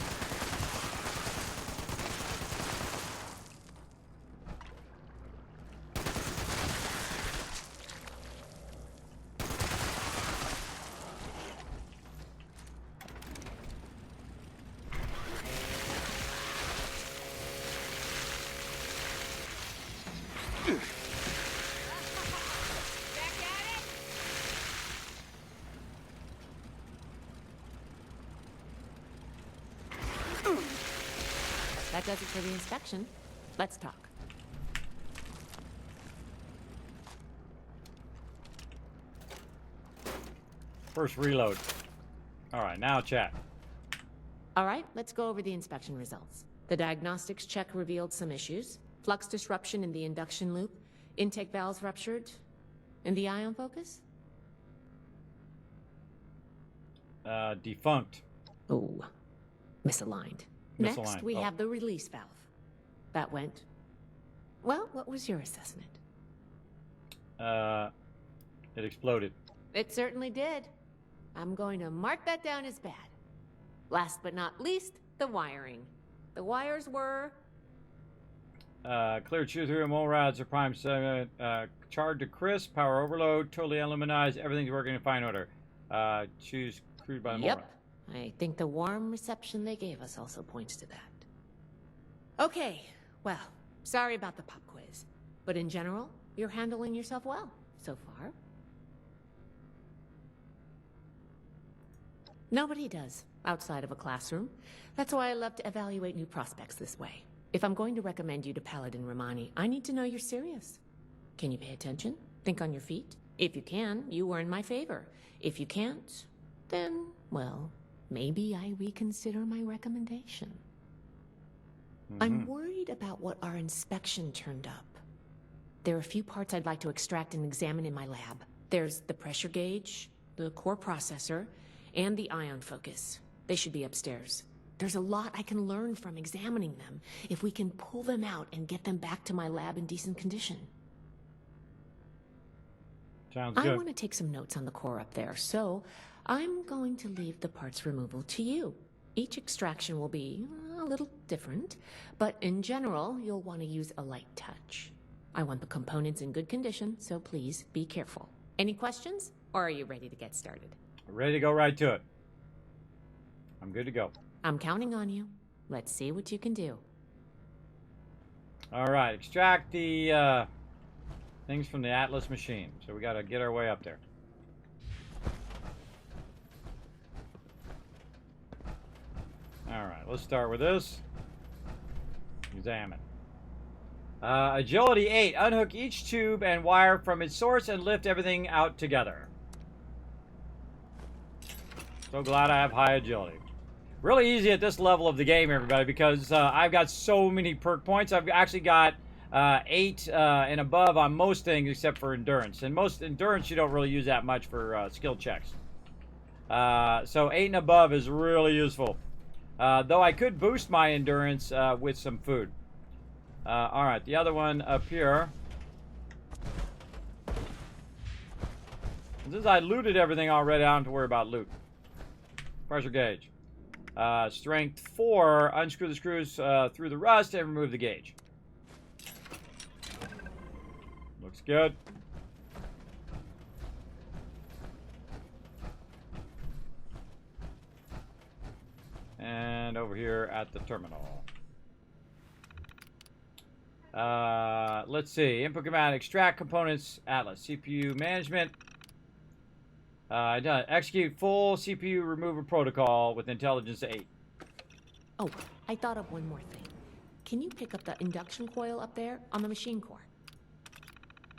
that does it for the inspection. Let's talk. First reload. All right, now chat. All right, let's go over the inspection results. The diagnostics check revealed some issues. Flux disruption in the induction loop, intake valves ruptured, and the ion focus? Defunct. Oh, misaligned. Next, we have the release valve. That went... Well, what was your assessment? It exploded. It certainly did. I'm going to mark that down as bad. Last but not least, the wiring. The wires were... clear chew-through, mole rods are prime segment, charred to crisp, power overload, totally aluminized, everything's working in fine order. Choose crude by mole rod. I think the warm reception they gave us also points to that. Okay, well, sorry about the pop quiz. But in general, you're handling yourself well so far. Nobody does, outside of a classroom. That's why I love to evaluate new prospects this way. If I'm going to recommend you to Paladin Romani, I need to know you're serious. Can you pay attention? Think on your feet? If you can, you are in my favor. If you can't, then, well, maybe I reconsider my recommendation. I'm worried about what our inspection turned up. There are a few parts I'd like to extract and examine in my lab. There's the pressure gauge, the core processor, and the ion focus. They should be upstairs. There's a lot I can learn from examining them if we can pull them out and get them back to my lab in decent condition. Sounds good. I want to take some notes on the core up there, so I'm going to leave the parts removal to you. Each extraction will be a little different, but in general, you'll want to use a light touch. I want the components in good condition, so please be careful. Any questions, or are you ready to get started? Ready to go right to it. I'm good to go. I'm counting on you. Let's see what you can do. All right, extract the things from the Atlas machine. So we got to get our way up there. All right, let's start with this. Examine. Agility 8. Unhook each tube and wire from its source and lift everything out together. So glad I have high agility. Really easy at this level of the game, everybody, because I've got so many perk points. I've actually got 8 and above on most things except for endurance. And most endurance you don't really use that much for skill checks. So 8 and above is really useful. Though I could boost my endurance with some food. Alright, the other one up here. Since I looted everything already, I don't have to worry about loot. Pressure gauge. Strength 4. Unscrew the screws through the rust and remove the gauge. Looks good. And over here at the terminal. Let's see. Input command, extract components, Atlas. CPU management. Done. Execute full CPU removal protocol with intelligence 8. Oh, I thought of one more thing. Can you pick up the induction coil up there on the machine core?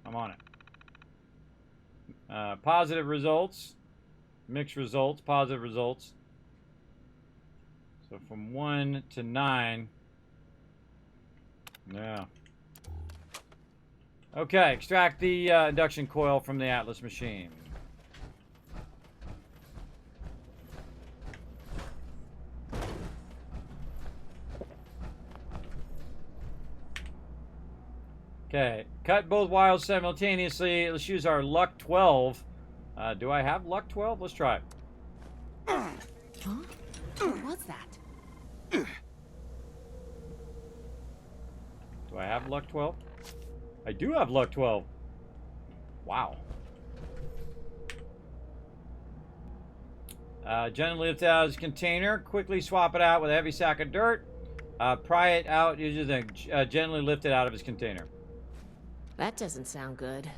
I'm on it. Positive results. Mixed results. Positive results. So from 1 to 9. Yeah. Okay, extract the induction coil from the Atlas machine. Okay, cut both wires simultaneously. Let's use our Luck 12. Do I have Luck 12? Let's try it. Huh? What was that? Do I have Luck 12? I do have Luck 12. Wow. Gently lift out his container. Quickly swap it out with a heavy sack of dirt. Pry it out using the gently lift it out of his container. That doesn't sound good.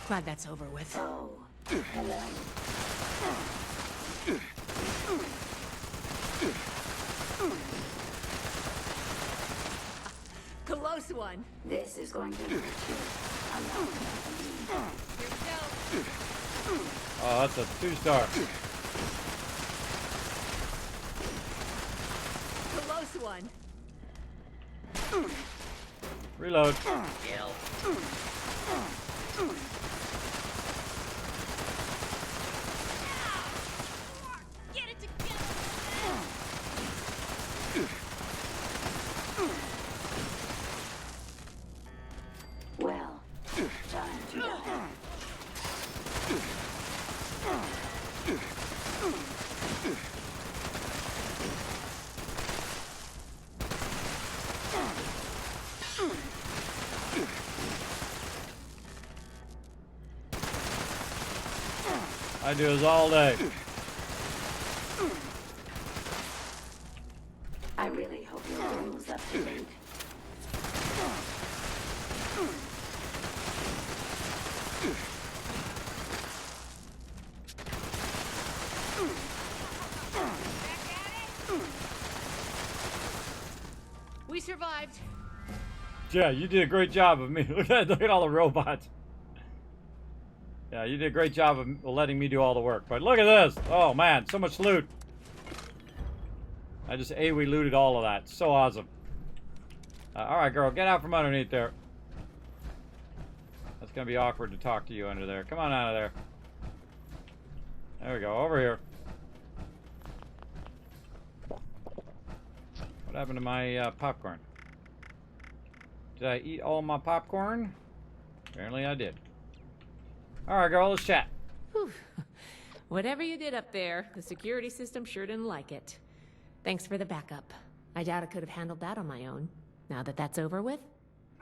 Glad that's over with. Close one. This is going to hurt you. Here we go. Oh, that's a 2-star. Close one. Reload. Get it together. Well, time to die. I do this all day. I really hope your room's up to date. We survived. Yeah, you did a great job of me. Look at all the robots. Yeah, you did a great job of letting me do all the work. But look at this. Oh, man, so much loot. We looted all of that. So awesome. All right, girl, get out from underneath there. That's going to be awkward to talk to you under there. Come on out of there. There we go. Over here. What happened to my popcorn? Did I eat all my popcorn? Apparently I did. Alright, girl, let's chat. Whew. Whatever you did up there, the security system sure didn't like it. Thanks for the backup. I doubt I could have handled that on my own. Now that that's over with,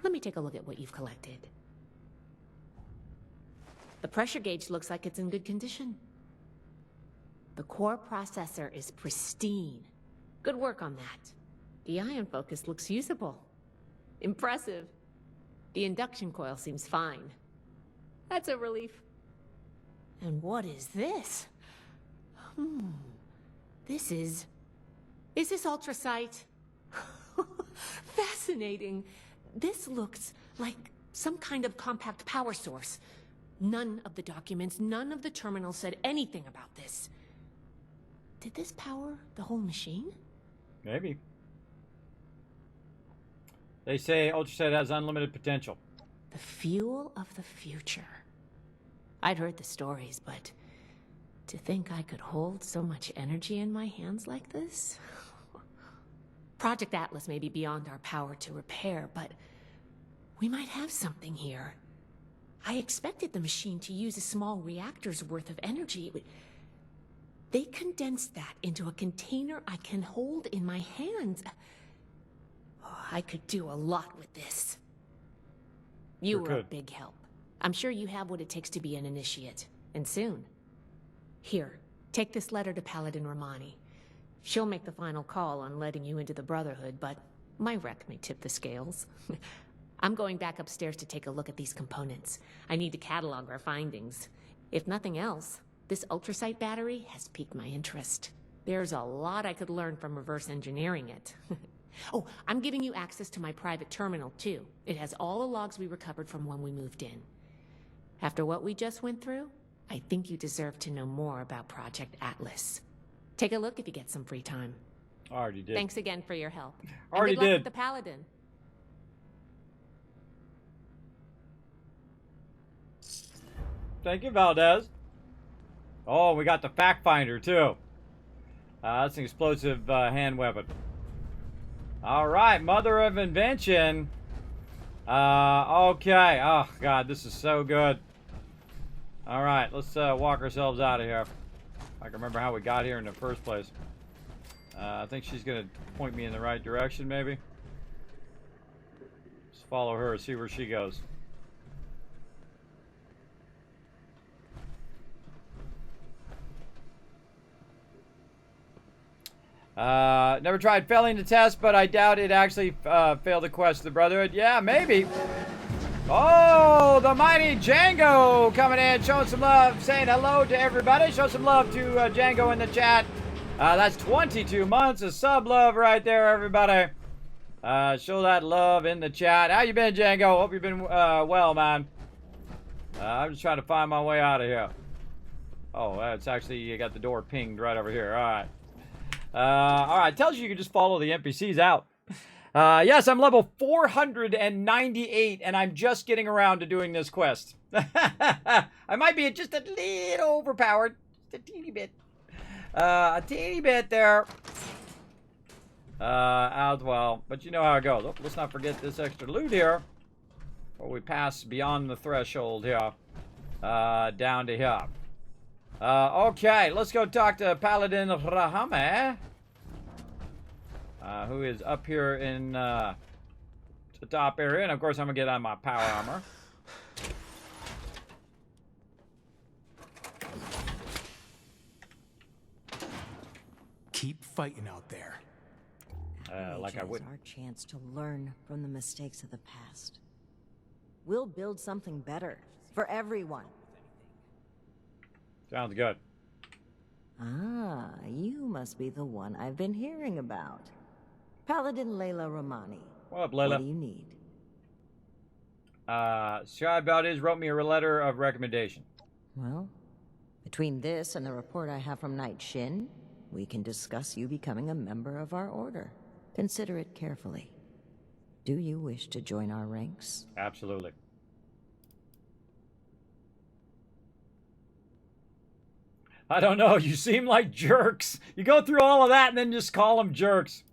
let me take a look at what you've collected. The pressure gauge looks like it's in good condition. The core processor is pristine. Good work on that. The ion focus looks usable. Impressive. The induction coil seems fine. That's a relief. And what is this? Is this ultrasight? Fascinating. This looks like some kind of compact power source. None of the documents, none of the terminals said anything about this. Did this power the whole machine? Maybe. They say ultrasight has unlimited potential. The fuel of the future. I'd heard the stories, but to think I could hold so much energy in my hands like this? Project Atlas may be beyond our power to repair, but we might have something here. I expected the machine to use a small reactor's worth of energy. They condensed that into a container I can hold in my hands. Oh, I could do a lot with this. You were a big help. I'm sure you have what it takes to be an initiate, and soon. Here, take this letter to Paladin Romani. She'll make the final call on letting you into the Brotherhood, but my wreck may tip the scales. I'm going back upstairs to take a look at these components. I need to catalog our findings. If nothing else, this ultrasight battery has piqued my interest. There's a lot I could learn from reverse engineering it. Oh, I'm giving you access to my private terminal, too. It has all the logs we recovered from when we moved in. After what we just went through, I think you deserve to know more about Project Atlas. Take a look if you get some free time. Already did. Thanks again for your help. Already and good luck did. with the Paladin. Thank you, Valdez. Oh, we got the fact finder too. That's an explosive hand weapon. All right, mother of invention. Okay. Oh God, this is so good. All right, let's walk ourselves out of here. I can remember how we got here in the first place. I think she's gonna point me in the right direction, maybe. Just follow her, see where she goes. Never tried failing the test, but I doubt it actually failed the quest of the Brotherhood. Yeah, maybe. Oh, the mighty Django coming in, showing some love, saying hello to everybody. Show some love to Django in the chat. That's 22 months of sub love right there, everybody. Show that love in the chat. How you been, Django? Hope you've been well, man. I'm just trying to find my way out of here. Oh, it's actually, you got the door pinged right over here. All right. All right, tells you can just follow the NPCs out. Yes, I'm level 498, and I'm just getting around to doing this quest. I might be just a little overpowered. Just a teeny bit. A teeny bit there. As well. But you know how it goes. Oh, let's not forget this extra loot here. Before we pass beyond the threshold here. Down to here. Okay, let's go talk to Paladin Rahame. Who is up here in the top area. And of course, I'm going to get on my power armor. Keep fighting out there. Like I would. Our chance to learn from the mistakes of the past. We'll build something better for everyone. Sounds good. Ah, you must be the one I've been hearing about. Paladin Layla Romani. What up, Layla? What do you need? Scribe Valdez wrote me a letter of recommendation. Well, between this and the report I have from Knight Shin, we can discuss you becoming a member of our order. Consider it carefully. Do you wish to join our ranks? Absolutely. I don't know. You seem like jerks. You go through all of that and then just call them jerks.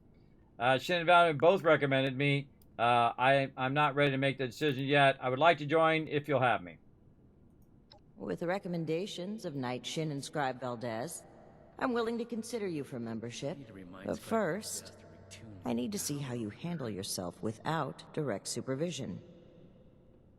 Shin and Valerie both recommended me. I'm not ready to make the decision yet. I would like to join if you'll have me. With the recommendations of Knight Shin and Scribe Valdez, I'm willing to consider you for membership. But first, I need to see how you handle yourself without direct supervision.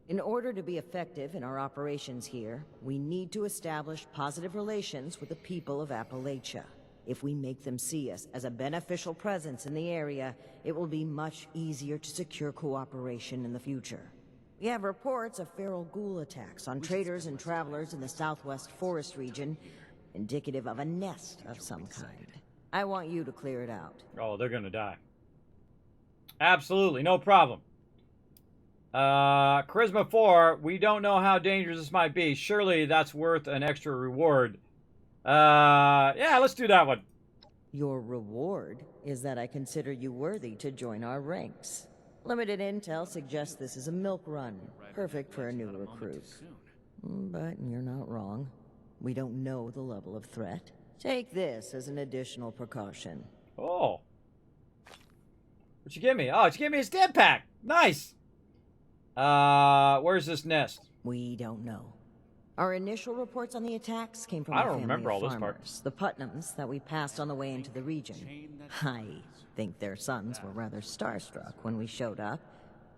In order to be effective in our operations here, we need to establish positive relations with the people of Appalachia. If we make them see us as a beneficial presence in the area, it will be much easier to secure cooperation in the future. We have reports of feral ghoul attacks on traders and travelers in the southwest forest region, indicative of a nest of some kind. I want you to clear it out. Oh, they're gonna die. Absolutely, no problem. Charisma 4, we don't know how dangerous this might be. Surely that's worth an extra reward. Yeah, let's do that one. Your reward is that I consider you worthy to join our ranks. Limited intel suggests this is a milk run, perfect for a new recruit. But you're not wrong. We don't know the level of threat. Take this as an additional precaution. Oh. What'd you give me? Oh, you gave me a stamp pack. Nice. Where's this nest? We don't know. Our initial reports on the attacks came from I don't remember all this part. The Putnams that we passed on the way into the region. I think their sons were rather starstruck when we showed up.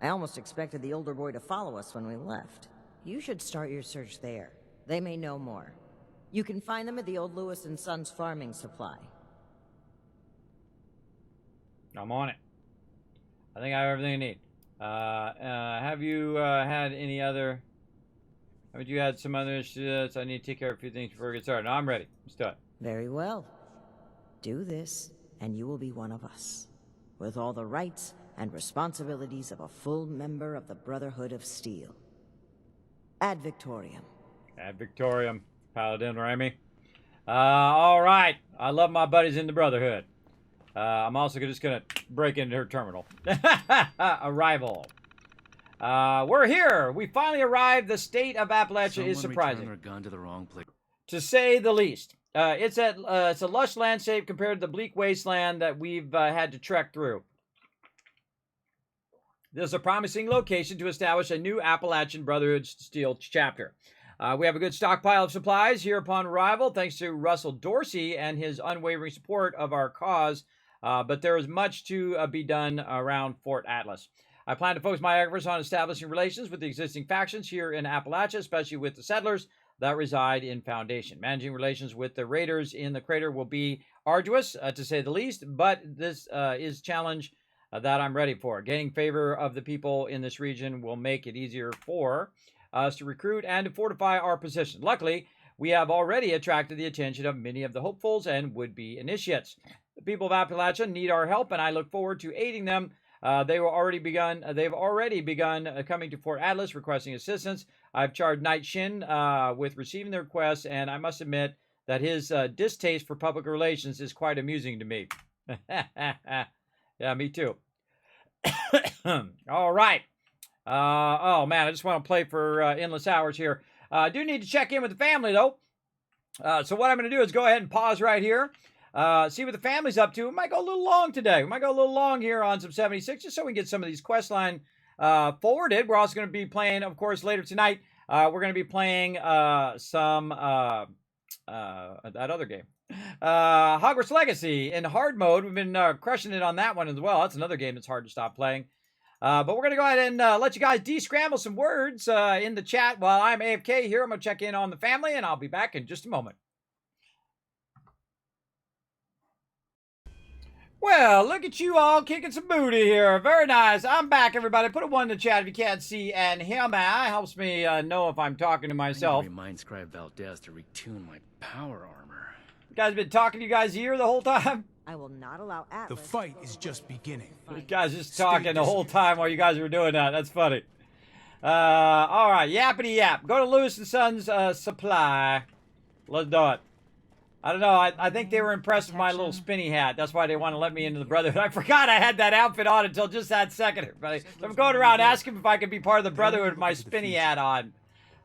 I almost expected the older boy to follow us when we left. You should start your search there. They may know more. You can find them at the old Lewis and Sons farming supply. I'm on it. I think I have everything I need. Have you had any other... Haven't you had some other issues? I need to take care of a few things before we get started. No, I'm ready. Let's do it. Very well. Do this, and you will be one of us. With all the rights and responsibilities of a full member of the Brotherhood of Steel. Ad Victoriam. Ad Victoriam. Paladin Remy. All right. I love my buddies in the Brotherhood. I'm also just going to break into her terminal. Arrival. We're here. We finally arrived. The state of Appalachia is surprising. Their gun to the wrong place. To say the least. It's a lush landscape compared to the bleak wasteland that we've had to trek through. This is a promising location to establish a new Appalachian Brotherhood Steel chapter. We have a good stockpile of supplies here upon arrival, thanks to Russell Dorsey and his unwavering support of our cause. But there is much to be done around Fort Atlas. I plan to focus my efforts on establishing relations with the existing factions here in Appalachia, especially with the settlers that reside in Foundation. Managing relations with the raiders in the crater will be arduous, to say the least, but this is challenge that I'm ready for. Gaining favor of the people in this region will make it easier for us to recruit and to fortify our position. Luckily, we have already attracted the attention of many of the hopefuls and would-be initiates. The people of Appalachia need our help, and I look forward to aiding them. They've already begun coming to Fort Atlas requesting assistance. I've charged Knight Shin with receiving the request, and I must admit that his distaste for public relations is quite amusing to me. Yeah, me too. All right. Oh, man, I just want to play for endless hours here. I do need to check in with the family, though. So what I'm going to do is go ahead and pause right here. See what the family's up to. We might go a little long today. We might go a little long here on some 76, just so we can get some of these quest line forwarded. We're also going to be playing, of course, later tonight. We're going to be playing some that other game. Hogwarts Legacy in hard mode. We've been crushing it on that one as well. That's another game that's hard to stop playing. But we're going to go ahead and let you guys de-scramble some words in the chat while I'm AFK here. I'm going to check in on the family, and I'll be back in just a moment. Well, look at you all kicking some booty here. Very nice. I'm back, everybody. Put a 1 in the chat if you can't see and hear me. Helps me know if I'm talking to myself. I remind Scribe Valdez to retune my power armor. You guys been talking to you guys here the whole time? I will not allow Atlas. The fight is just beginning. You guys just talking the whole time while you guys were doing that. That's funny. All right, yappity yap. Go to Lewis and Sons Supply. Let's do it. I don't know. I think they were impressed with my little spinny hat. That's why they want to let me into the Brotherhood. I forgot I had that outfit on until just that second, everybody. So I'm going around asking if I could be part of the Brotherhood with my spinny hat on.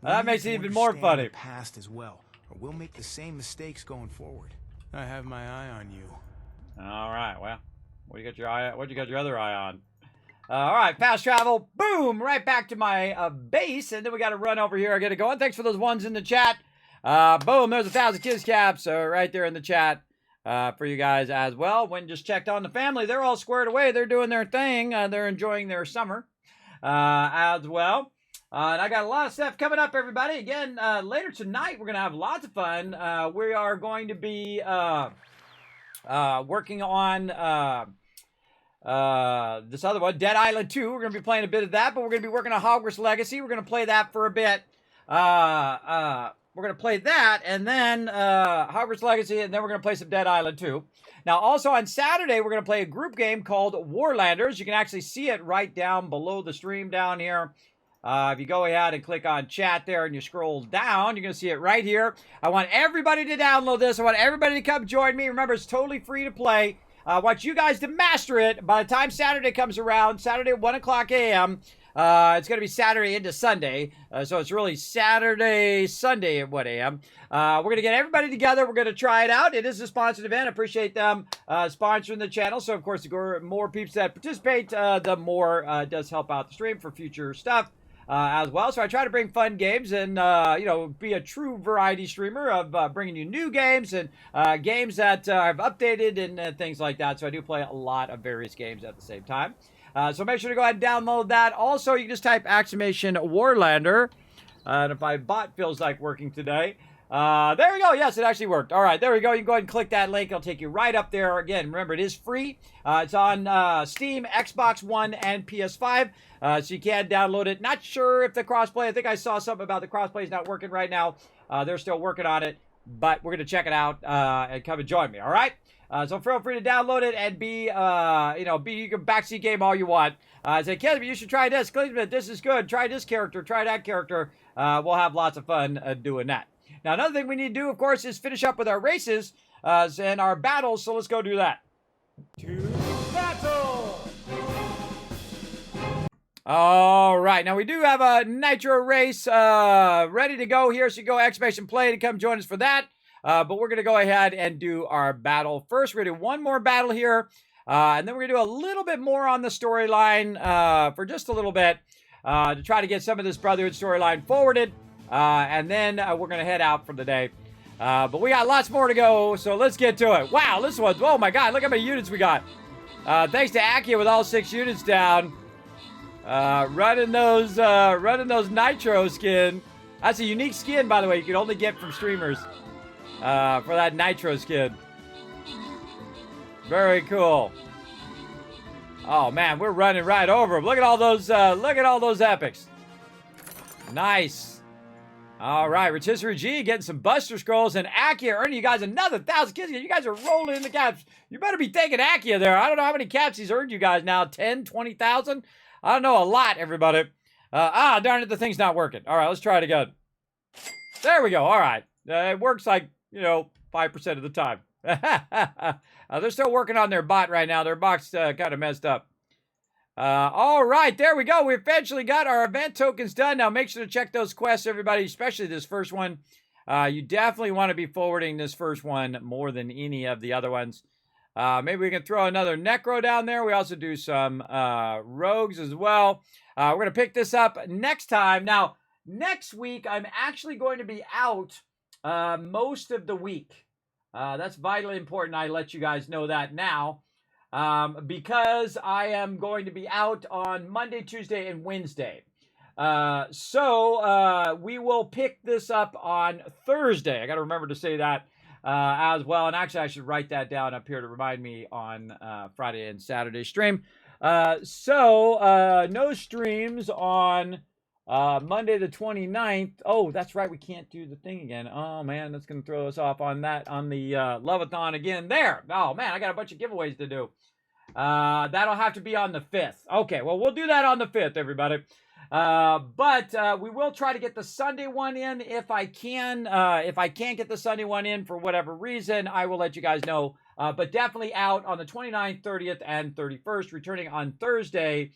That makes it even more funny. Past as well, or we'll make the same mistakes going forward. I have my eye on you. All right. Well, what you got your eye? What you got your other eye on? All right, fast travel. Boom! Right back to my base, and then we got to run over here. I get it going. Thanks for those ones in the chat. Boom! There's 1,000 kids caps right there in the chat for you guys as well. When just checked on the family, they're all squared away. They're doing their thing. They're enjoying their summer as well. And I got a lot of stuff coming up, everybody. Again, later tonight, we're going to have lots of fun. We are going to be working on this other one, Dead Island 2. We're going to be playing a bit of that, but we're going to be working on Hogwarts Legacy. We're going to play that for a bit. We're going to play that, and then Hogwarts Legacy, and then we're going to play some Dead Island 2. Now, also on Saturday, we're going to play a group game called Warlanders. You can actually see it right down below the stream down here. If you go ahead and click on chat there and you scroll down, you're going to see it right here. I want everybody to download this. I want everybody to come join me. Remember, it's totally free to play. I want you guys to master it. By the time Saturday comes around, Saturday at 1 o'clock a.m., it's going to be Saturday into Sunday. So it's really Saturday, Sunday at 1 a.m. We're going to get everybody together. We're going to try it out. It is a sponsored event. I appreciate them sponsoring the channel. So, of course, the more people that participate, the more it does help out the stream for future stuff. As well. So I try to bring fun games and, you know, be a true variety streamer of bringing you new games and games that I've updated and things like that. So I do play a lot of various games at the same time. So make sure to go ahead and download that. Also, you can just type !Warlander. And if my bot feels like working today. There we go. Yes, it actually worked. All right, there we go. You can go ahead and click that link. It'll take you right up there. Again, remember, it is free. It's on Steam, Xbox One, and PS5. So you can download it. Not sure if the crossplay, I think I saw something about the crossplay is not working right now. They're still working on it, but we're going to check it out and come and join me, all right? So feel free to download it and be, you know, you can backseat game all you want. Say, Kismet, you should try this. Kismet, this is good. Try this character. Try that character. We'll have lots of fun doing that. Now, another thing we need to do, of course, is finish up with our races and our battles. So let's go do that. To battle! All right. Now, we do have a Nitro race ready to go here. So you go exclamation play to come join us for that. But we're going to go ahead and do our battle first. We're going to do one more battle here. And then we're going to do a little bit more on the storyline for just a little bit to try to get some of this Brotherhood storyline forwarded. And then we're going to head out for the day. But we got lots more to go, so let's get to it. Wow, this one, oh my god, look how many units we got. Thanks to Akia with all 6 units down. Running those Nitro skin. That's a unique skin, by the way, you can only get from streamers for that Nitro skin. Very cool. Oh man, we're running right over them. Look at all those epics. Nice. All right, Rotisserie G getting some Buster Scrolls, and Akia earning you guys another 1,000 kills. You guys are rolling in the caps. You better be taking Akia there. I don't know how many caps he's earned you guys now. 10, 20,000? I don't know, a lot, everybody. Darn it, the thing's not working. All right, let's try it again. There we go. All right. It works like, 5% of the time. They're still working on their bot right now. Their bot's kind of messed up. All right, there we go. We eventually got our event tokens done. Now, make sure to check those quests, everybody, especially this first one. You definitely want to be forwarding this first one more than any of the other ones. Maybe we can throw another Necro down there. We also do some Rogues as well. We're going to pick this up next time. Now, next week, I'm actually going to be out most of the week. That's vitally important. I let you guys know that now. Because I am going to be out on Monday, Tuesday, and Wednesday. So we will pick this up on Thursday. I got to remember to say that as well. And actually, I should write that down up here to remind me on Friday and Saturday stream. So no streams on Monday the 29th. Oh, that's right. We can't do the thing again. Oh, man, that's going to throw us off on that, on the Love-a-thon again there. Oh, man, I got a bunch of giveaways to do. That'll have to be on the 5th. Okay, well, we'll do that on the 5th, everybody. But we will try to get the Sunday one in if I can. If I can't get the Sunday one in for whatever reason, I will let you guys know. But definitely out on the 29th, 30th, and 31st, returning on Thursday,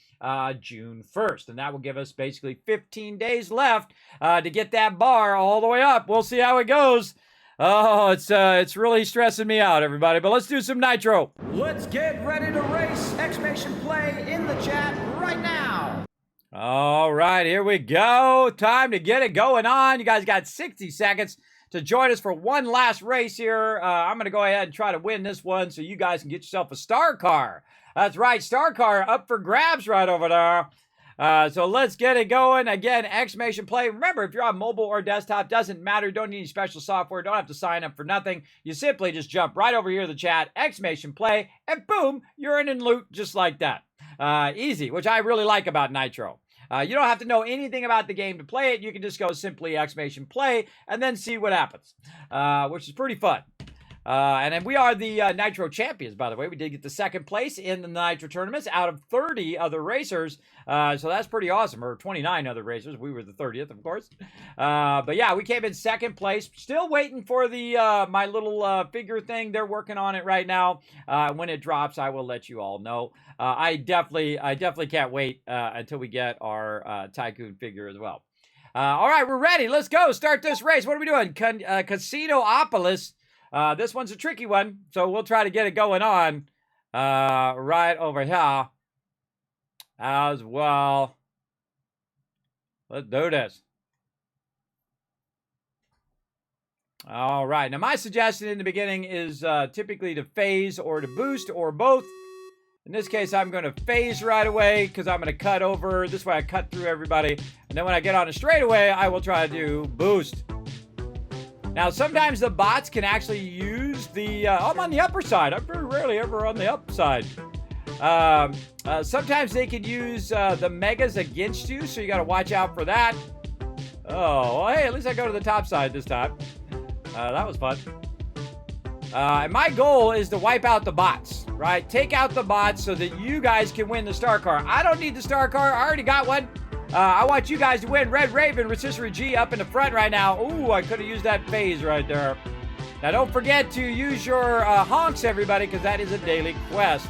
June 1st. And that will give us basically 15 days left to get that bar all the way up. We'll see how it goes. Oh, it's really stressing me out, everybody. But let's do some Nitro. Let's get ready to race! Exclamation play in the chat right now! All right, here we go. Time to get it going on. You guys got 60 seconds to join us for one last race here. I'm going to go ahead and try to win this one so you guys can get yourself a star car. That's right, star car up for grabs right over there. So let's get it going. Again, exclamation play. Remember, if you're on mobile or desktop, doesn't matter. Don't need any special software. Don't have to sign up for nothing. You simply just jump right over here to the chat, exclamation play, and boom, you're in loot just like that. Easy, which I really like about Nitro. You don't have to know anything about the game to play it. You can just go simply exclamation play and then see what happens, which is pretty fun. And then we are the Nitro champions, by the way. We did get the second place in the Nitro tournaments out of 30 other racers. So that's pretty awesome. Or 29 other racers. We were the 30th, of course. But yeah, we came in second place. Still waiting for the my little figure thing. They're working on it right now. When it drops, I will let you all know. I definitely can't wait until we get our Tycoon figure as well. All right, we're ready. Let's go. Start this race. What are we doing? Casinopolis. This one's a tricky one, so we'll try to get it going on right over here as well. Let's do this. All right. Now, my suggestion in the beginning is typically to phase or to boost or both. In this case, I'm going to phase right away because I'm going to cut over. This way I cut through everybody. And then when I get on a straightaway, I will try to do boost. Now, sometimes the bots can actually use the... I'm on the upper side. I'm very rarely ever on the up side. Sometimes they can use the megas against you, so you got to watch out for that. Oh, well, hey, at least I go to the top side this time. That was fun. And my goal is to wipe out the bots, right? Take out the bots so that you guys can win the star car. I don't need the star car. I already got one. I want you guys to win. Red Raven, Rotisserie G up in the front right now. Ooh, I could have used that phase right there. Now, don't forget to use your honks, everybody, because that is a daily quest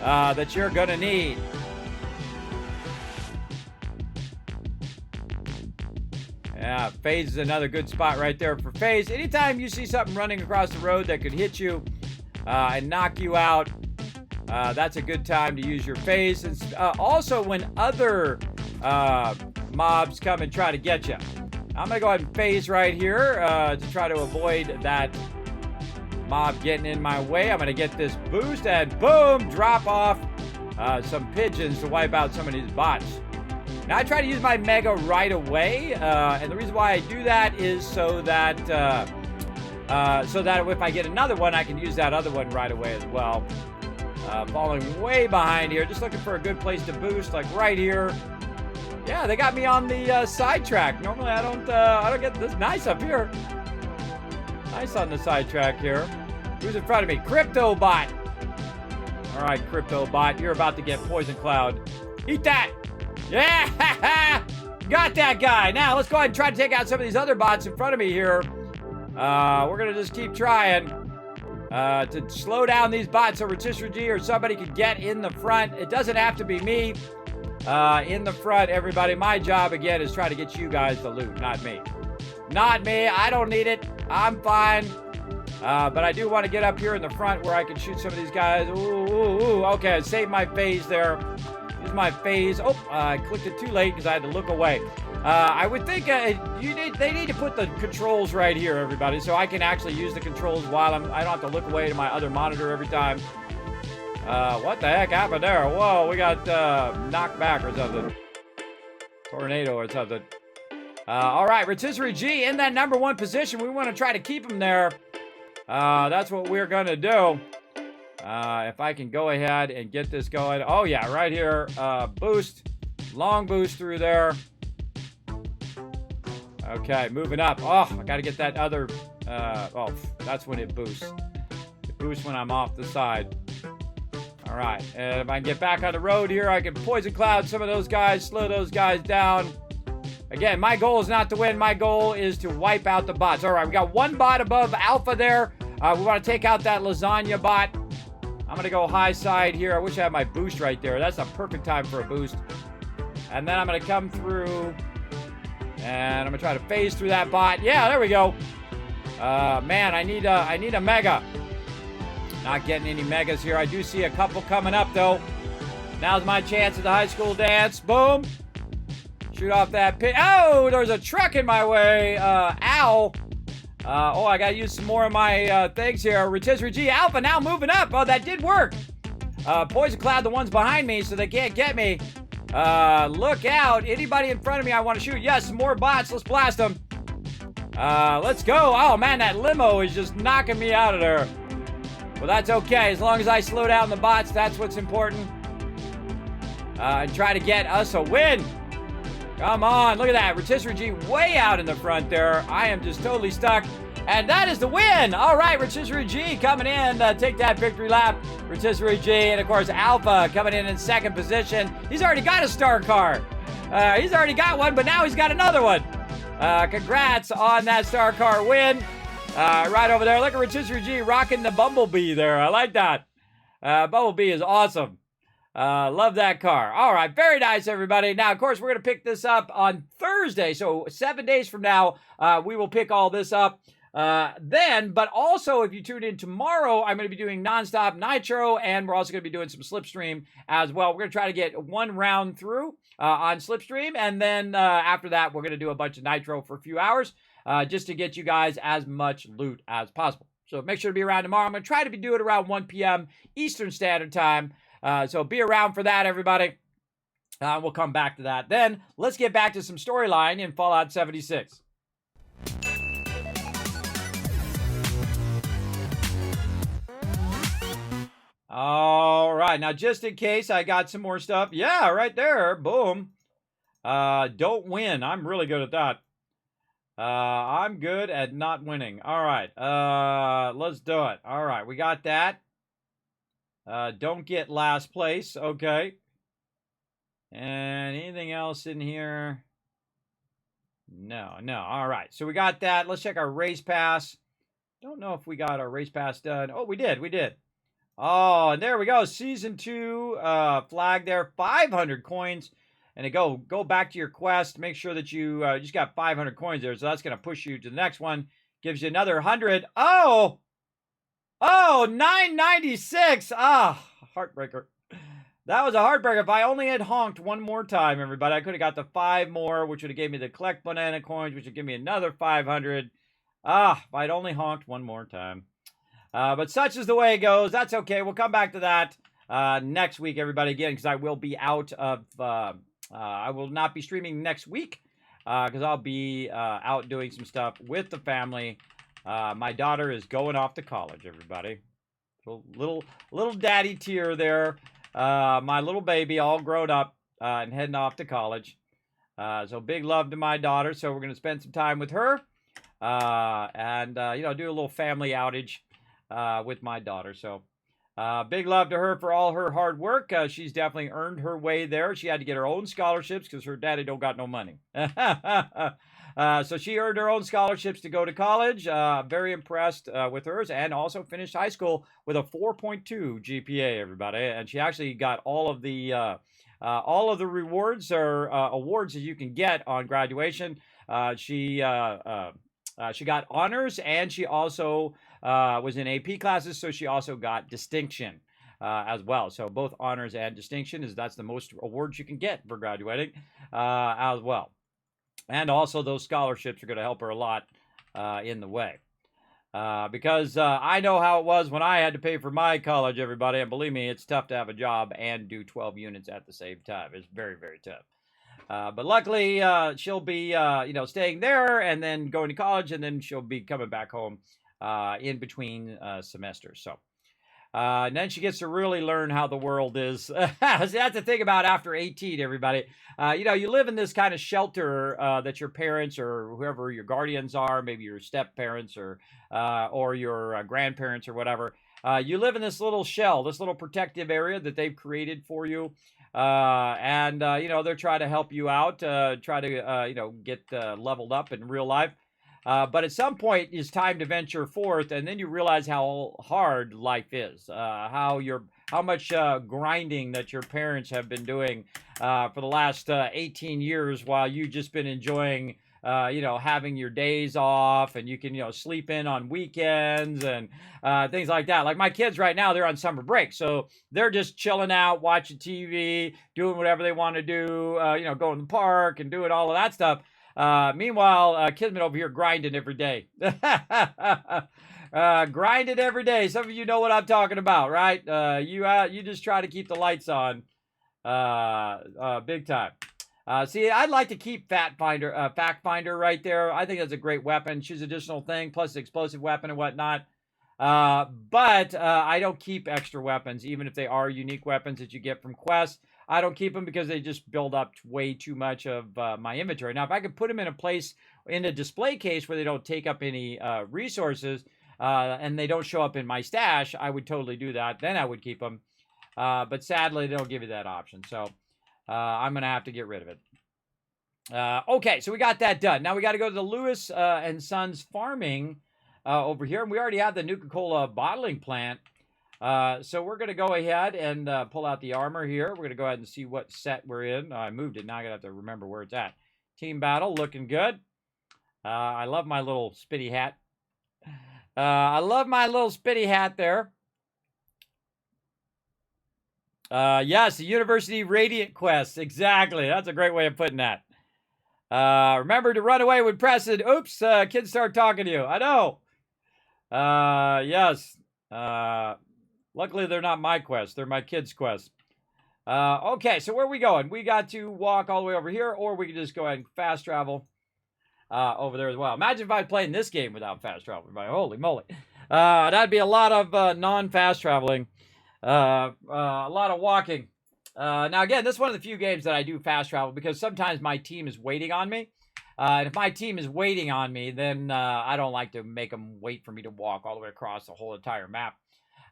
that you're going to need. Yeah, phase is another good spot right there for phase. Anytime you see something running across the road that could hit you and knock you out, that's a good time to use your phase. And also when other mobs come and try to get you. I'm going to go ahead and phase right here to try to avoid that mob getting in my way. I'm going to get this boost and boom, drop off some pigeons to wipe out some of these bots. Now, I try to use my Mega right away, and the reason why I do that is so that if I get another one, I can use that other one right away as well. Falling way behind here. Just looking for a good place to boost, like right here. Yeah, they got me on the sidetrack. Normally I don't get this. Nice up here. Nice on the sidetrack here. Who's in front of me? CryptoBot. All right, CryptoBot, you're about to get Poison Cloud. Eat that. Yeah, got that guy. Now let's go ahead and try to take out some of these other bots in front of me here. We're gonna just keep trying to slow down these bots so Rotisserie G or somebody could get in the front. It doesn't have to be me in the front, everybody. My job, again, is try to get you guys the loot, not me. Not me. I don't need it. I'm fine. But I do want to get up here in the front where I can shoot some of these guys. Ooh. Okay, save my phase there. Use my phase. Oh, I clicked it too late because I had to look away. I would think they need to put the controls right here, everybody, so I can actually use the controls while I don't have to look away to my other monitor every time. What the heck happened there? Whoa, we got knocked back or something. Tornado or something. All right, Rotisserie G in that #1 position. We want to try to keep him there. That's what we're going to do. If I can go ahead and get this going. Oh, yeah, right here. Boost. Long boost through there. Okay, moving up. Oh, I got to get that other... oh, that's when it boosts. It boosts when I'm off the side. All right, and if I can get back on the road here, I can Poison Cloud some of those guys, slow those guys down. Again, my goal is not to win. My goal is to wipe out the bots. All right, we got one bot above Alpha there. We want to take out that lasagna bot. I'm going to go high side here. I wish I had my boost right there. That's a perfect time for a boost. And then I'm going to come through, and I'm going to try to phase through that bot. Yeah, there we go. Man, I need a mega. Not getting any megas here. I do see a couple coming up, though. Now's my chance at the high school dance. Boom. Shoot off that pit. Oh, there's a truck in my way. Ow. Oh, I got to use some more of my things here. Rotisserie G Alpha now moving up. Oh, that did work. Poison Cloud, the ones behind me, so they can't get me. Look out. Anybody in front of me I want to shoot. Yes, some more bots. Let's blast them. Let's go. Oh, man, that limo is just knocking me out of there. Well, that's okay. As long as I slow down the bots, that's what's important. And try to get us a win. Come on, look at that. Rotisserie G way out in the front there. I am just totally stuck. And that is the win. All right, Rotisserie G coming in. Take that victory lap. Rotisserie G, and of course, Alpha coming in second position. He's already got a star car. He's already got one, but now he's got another one. Congrats on that star car win. Right over there. Look at Rotisserie G rocking the Bumblebee there. I like that. Bumblebee is awesome. Love that car. All right, very nice, everybody. Now, of course, we're going to pick this up on Thursday. So 7 days from now, we will pick all this up. But also, if you tune in tomorrow, I'm going to be doing nonstop Nitro, and we're also going to be doing some Slipstream as well. We're going to try to get one round through on Slipstream, and then after that, we're going to do a bunch of Nitro for a few hours just to get you guys as much loot as possible. So make sure to be around tomorrow. I'm going to try to be doing it around 1 p.m. Eastern Standard Time. So be around for that, everybody. We'll come back to that. Then let's get back to some storyline in Fallout 76. All right. Now, just in case I got some more stuff. Yeah, right there. Boom. Don't win. I'm really good at that. I'm good at not winning. All right. Let's do it. All right. We got that. Don't get last place. Okay. And anything else in here? No. All right. So we got that. Let's check our race pass. Don't know if we got our race pass done. Oh, we did. Oh, and there we go. Season 2 flag there. 500 coins. And go back to your quest. Make sure that you just got 500 coins there. So that's going to push you to the next one. Gives you another 100. Oh, 996. Ah, heartbreaker. That was a heartbreaker. If I only had honked one more time, everybody, I could have got the 5 more, which would have gave me the collect banana coins, which would give me another 500. Ah, if I'd only honked one more time. But such is the way it goes. That's okay. We'll come back to that next week, everybody, again, because I will be out of... I will not be streaming next week because I'll be out doing some stuff with the family. My daughter is going off to college, everybody. Little daddy tear there. My little baby, all grown up and heading off to college. So big love to my daughter. So we're gonna spend some time with her, and you know, do a little family outage with my daughter. So big love to her for all her hard work. She's definitely earned her way there. She had to get her own scholarships because her daddy don't got no money. So she earned her own scholarships to go to college. Very impressed with hers, and also finished high school with a 4.2 GPA, everybody. And she actually got all of the rewards or awards that you can get on graduation. She got honors, and she also was in AP classes, so she also got distinction as well. So both honors and distinction that's the most awards you can get for graduating as well. And also those scholarships are going to help her a lot in the way. Because I know how it was when I had to pay for my college, everybody. And believe me, it's tough to have a job and do 12 units at the same time. It's very, very tough. But luckily, she'll be, staying there and then going to college. And then she'll be coming back home in between semesters. So. And then she gets to really learn how the world is. See, that's the thing about after 18, everybody. You live in this kind of shelter that your parents or whoever your guardians are, maybe your step parents or your grandparents or whatever. You live in this little shell, this little protective area that they've created for you. And they're trying to help you out, try to, get leveled up in real life. But at some point, it's time to venture forth, and then you realize how hard life is, how much grinding that your parents have been doing for the last 18 years, while you've just been enjoying, having your days off, and you can, sleep in on weekends and things like that. Like my kids right now, they're on summer break, so they're just chilling out, watching TV, doing whatever they want to do, going to the park and doing all of that stuff. Meanwhile, Kismet over here grinding every day. Grinding every day. Some of you know what I'm talking about, right? You just try to keep the lights on big time. See, I'd like to keep Fact Finder right there. I think that's a great weapon. Choose additional thing, plus explosive weapon and whatnot. But I don't keep extra weapons, even if they are unique weapons that you get from quests. I don't keep them because they just build up way too much of my inventory. Now, if I could put them in a place, in a display case where they don't take up any resources and they don't show up in my stash, I would totally do that. Then I would keep them. But sadly, they don't give you that option. So I'm going to have to get rid of it. Okay, so we got that done. Now we got to go to the Lewis and Sons farming over here. And we already have the Nuka-Cola bottling plant. So we're going to go ahead and pull out the armor here. We're going to go ahead and see what set we're in. I moved it. Now I got to have to remember where it's at. Team battle, looking good. I love my little spitty hat. I love my little spitty hat there. Yes, the University Radiant quest. Exactly. That's a great way of putting that. Remember to run away when Preston. Oops, kids start talking to you. I know. Yes. Luckily, they're not my quest. They're my kids' quest. Okay, so where are we going? We got to walk all the way over here, or we can just go ahead and fast travel over there as well. Imagine if I played in this game without fast travel. Holy moly. That'd be a lot of non-fast traveling. A lot of walking. Now, again, this is one of the few games that I do fast travel because sometimes my team is waiting on me. And if my team is waiting on me, then I don't like to make them wait for me to walk all the way across the whole entire map.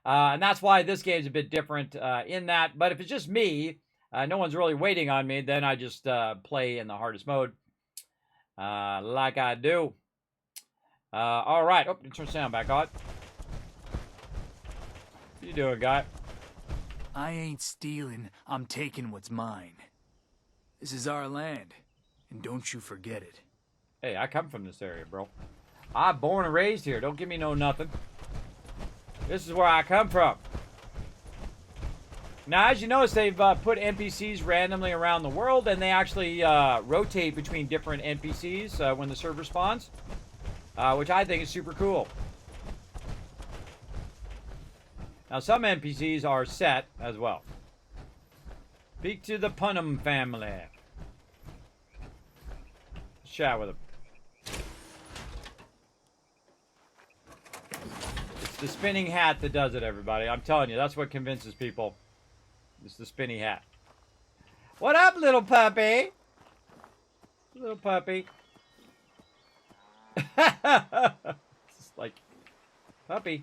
And that's why this game's a bit different in that. But if it's just me, no one's really waiting on me, then I just play in the hardest mode like I do. All right. Oh, turn sound back on. What you doing, guy? I ain't stealing. I'm taking what's mine. This is our land, and don't you forget it. Hey, I come from this area, bro. I'm born and raised here. Don't give me no nothing. This is where I come from. Now, as you notice, they've put NPCs randomly around the world, and they actually rotate between different NPCs when the server spawns, which I think is super cool. Now, some NPCs are set as well. Speak to the Punham family. Chat with them. the spinning hat that does it, everybody. I'm telling you, that's what convinces people. It's the spinny hat. What up, little puppy? Little puppy. It's like, puppy.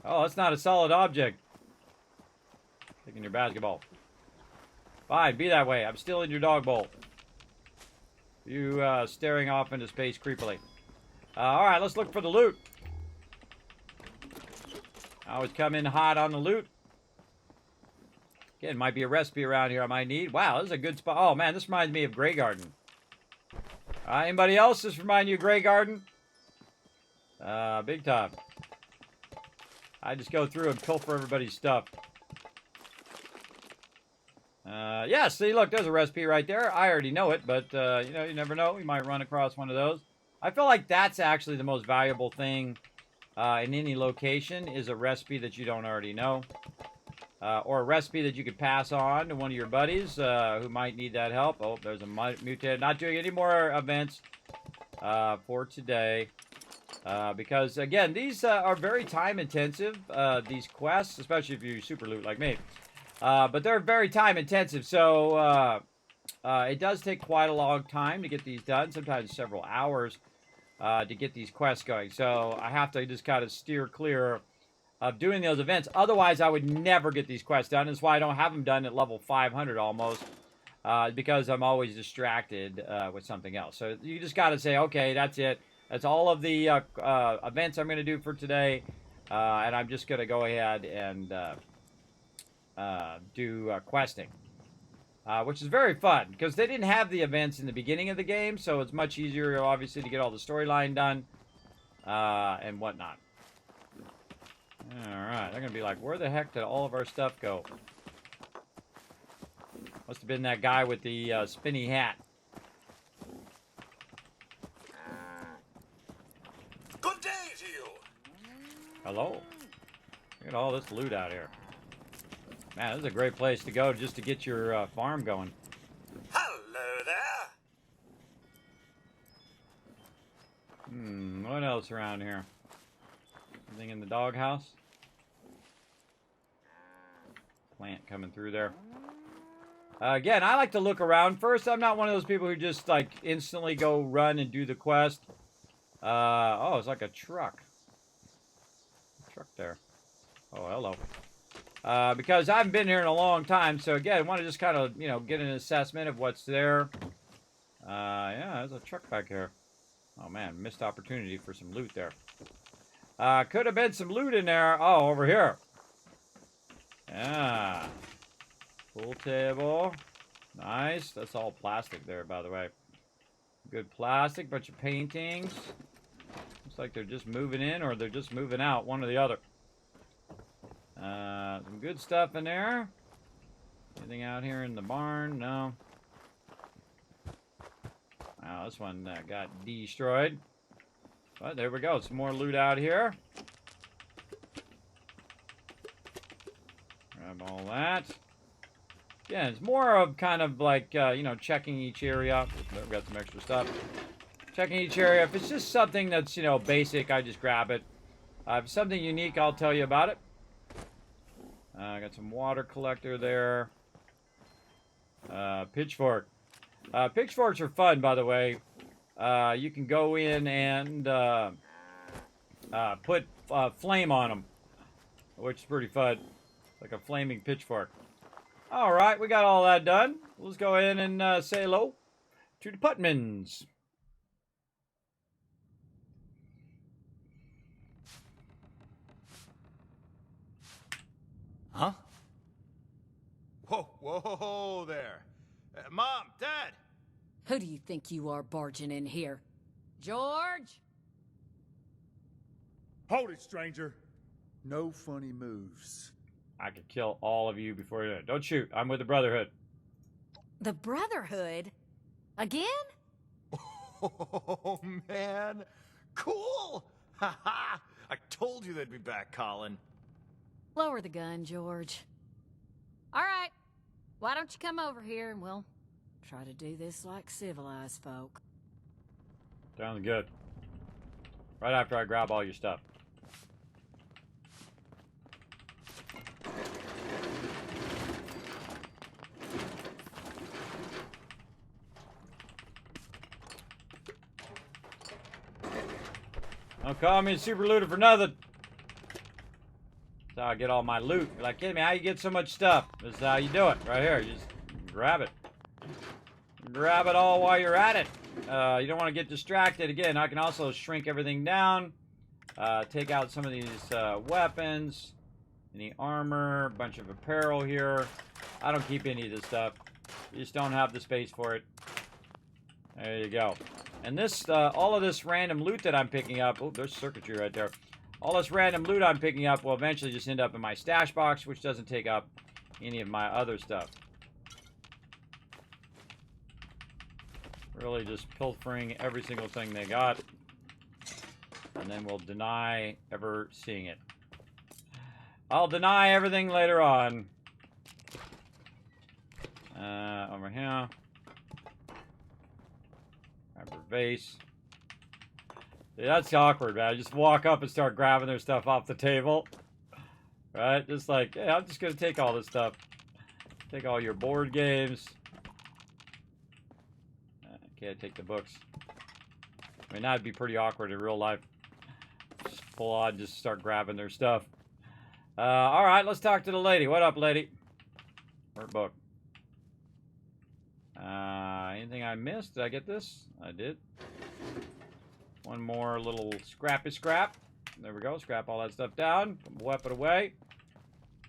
Oh, that's not a solid object. Taking your basketball. Fine, be that way. I'm still in your dog bowl. You staring off into space creepily. Alright, let's look for the loot. I always come in hot on the loot. Again, might be a recipe around here I might need. Wow, this is a good spot. Oh, man, this reminds me of Grey Garden. Anybody else this remind you of Grey Garden? Big time. I just go through and pilfer everybody's stuff. Yeah, see, look, there's a recipe right there. I already know it, but, you know, you never know. You might run across one of those. I feel like that's actually the most valuable thing in any location is a recipe that you don't already know. Or a recipe that you could pass on to one of your buddies who might need that help. Oh, there's a mutated. Not doing any more events for today. Because, again, these are very time-intensive, these quests, especially if you super loot like me. But they're very time-intensive, so it does take quite a long time to get these done, sometimes several hours to get these quests going. So I have to just kind of steer clear of doing those events. Otherwise, I would never get these quests done. That's why I don't have them done at level 500 almost, because I'm always distracted with something else. So you just got to say, okay, that's it. That's all of the events I'm going to do for today, and I'm just going to go ahead and do questing, which is very fun, because they didn't have the events in the beginning of the game, so it's much easier, obviously, to get all the storyline done and whatnot. Alright, they're going to be like, where the heck did all of our stuff go? Must have been that guy with the spinny hat. Good day to you. Hello. Look at all this loot out here. Man, this is a great place to go just to get your farm going. Hello there. What else around here? Anything in the doghouse? Plant coming through there. Again, I like to look around first. I'm not one of those people who just, like, instantly go run and do the quest. Oh, it's like a truck. Truck there. Oh, hello. Because I haven't been here in a long time, so again, I want to just kind of, you know, get an assessment of what's there. Yeah, there's a truck back here. Oh, man, missed opportunity for some loot there. Could have been some loot in there. Oh, over here. Yeah. Pool table. Nice. That's all plastic there, by the way. Good plastic. Bunch of paintings. Looks like they're just moving in or they're just moving out. One or the other. Some good stuff in there. Anything out here in the barn? No. Wow, this one got destroyed. But there we go. Some more loot out here. Grab all that. Yeah, it's more of kind of like, you know, checking each area. We've got some extra stuff. Checking each area. If it's just something that's, you know, basic, I just grab it. If it's something unique, I'll tell you about it. I got some water collector there. Pitchfork. Pitchforks are fun, by the way. You can go in and put flame on them, which is pretty fun. Like a flaming pitchfork. All right, we got all that done. Let's go in and say hello to the Putmans. Huh? Whoa, whoa there. Mom, Dad. Who do you think you are barging in here? George? Hold it, stranger. No funny moves. I could kill all of you before you... Don't shoot. I'm with the Brotherhood. The Brotherhood? Again? Oh, man. Cool. Ha-ha. I told you they'd be back, Colin. Lower the gun, George. All right. Why don't you come over here and we'll try to do this like civilized folk. Sounds good. Right after I grab all your stuff. Don't call me a super looter for nothing. That's how I get all my loot. You're like, kidding me? How you get so much stuff? This is how you do it. Right here. You just grab it. Grab it all while you're at it. You don't want to get distracted. Again, I can also shrink everything down. Take out some of these weapons. Any armor. Bunch of apparel here. I don't keep any of this stuff. You just don't have the space for it. There you go. And this, all of this random loot that I'm picking up, oh, there's circuitry right there. All this random loot I'm picking up will eventually just end up in my stash box, which doesn't take up any of my other stuff. Really just pilfering every single thing they got. And then we'll deny ever seeing it. I'll deny everything later on. Over here. Grab her vase. Yeah, that's awkward, man. I just walk up and start grabbing their stuff off the table. Right? Just like, hey, I'm just going to take all this stuff. Take all your board games. Can't take the books. I mean, that'd be pretty awkward in real life. Just full on, just start grabbing their stuff. Alright, let's talk to the lady. What up, lady? Her book. Anything I missed? Did I get this? I did. One more little scrappy scrap. There we go. Scrap all that stuff down. Weapon away.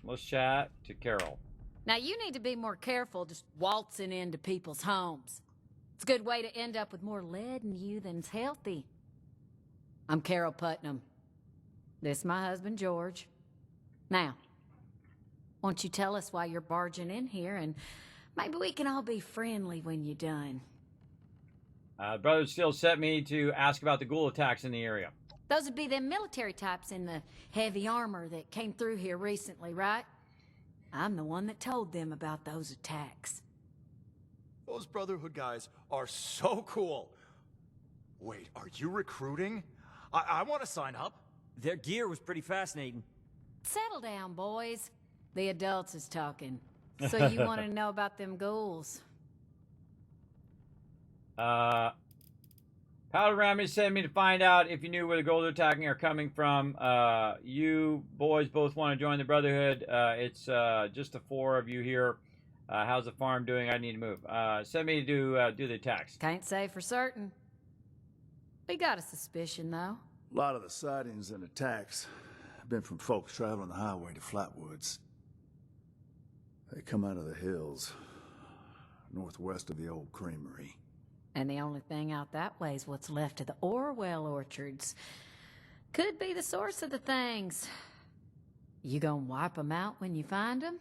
Let's chat to Carol. Now, you need to be more careful just waltzing into people's homes. It's a good way to end up with more lead in you than's healthy. I'm Carol Putnam. This is my husband, George. Now, won't you tell us why you're barging in here, and maybe we can all be friendly when you're done. Brother still sent me to ask about the ghoul attacks in the area. Those would be them military types in the heavy armor that came through here recently, right? I'm the one that told them about those attacks. Those Brotherhood guys are so cool. Wait, are you recruiting? I want to sign up. Their gear was pretty fascinating. Settle down, boys. The adults is talking. So you want to know about them ghouls? Powder Rammy sent me to find out if you knew where the ghouls are attacking are coming from. You boys both want to join the Brotherhood. It's just the four of you here. How's the farm doing? I need to move. Send me to do the attacks. Can't say for certain. We got a suspicion, though. A lot of the sightings and attacks have been from folks traveling the highway to Flatwoods. They come out of the hills, northwest of the old creamery. And the only thing out that way is what's left of the Orwell orchards. Could be the source of the things. You gonna wipe them out when you find them?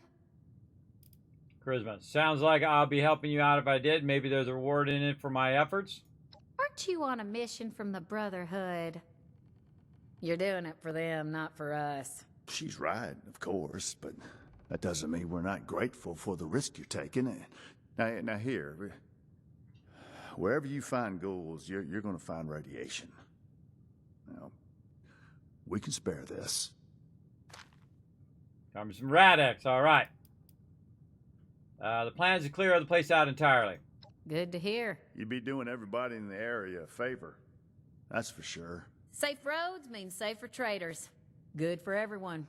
Charisma. Sounds like I'll be helping you out if I did. Maybe there's a reward in it for my efforts. Aren't you on a mission from the Brotherhood? You're doing it for them, not for us. She's right, of course, but that doesn't mean we're not grateful for the risk you're taking. Now here, wherever you find ghouls, you're going to find radiation. Now, we can spare this. Come some Rad-X, all right. The plan is to clear the place out entirely. Good to hear. You'd be doing everybody in the area a favor. That's for sure. Safe roads means safer traders. Good for everyone.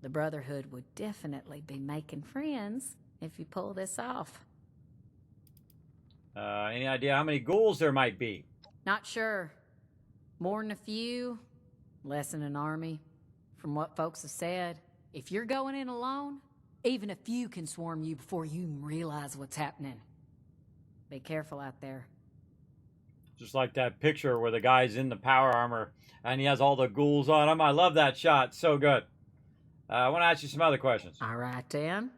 The Brotherhood would definitely be making friends if you pull this off. Any idea how many ghouls there might be? Not sure. More than a few, less than an army. From what folks have said, if you're going in alone, even a few can swarm you before you even realize what's happening. Be careful out there. Just like that picture where the guy's in the power armor and he has all the ghouls on him. I love that shot. So good. I want to ask you some other questions. All right, Dan.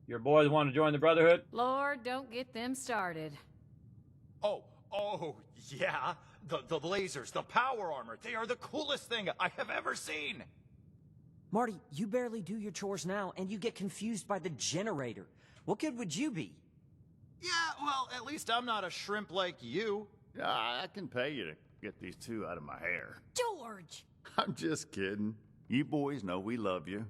Your boys want to join the Brotherhood? Lord, don't get them started. Oh, yeah. The lasers, the power armor, they are the coolest thing I have ever seen. Marty, you barely do your chores now, and you get confused by the generator. What good would you be? Yeah, well, at least I'm not a shrimp like you. I can pay you to get these two out of my hair. George! I'm just kidding. You boys know we love you.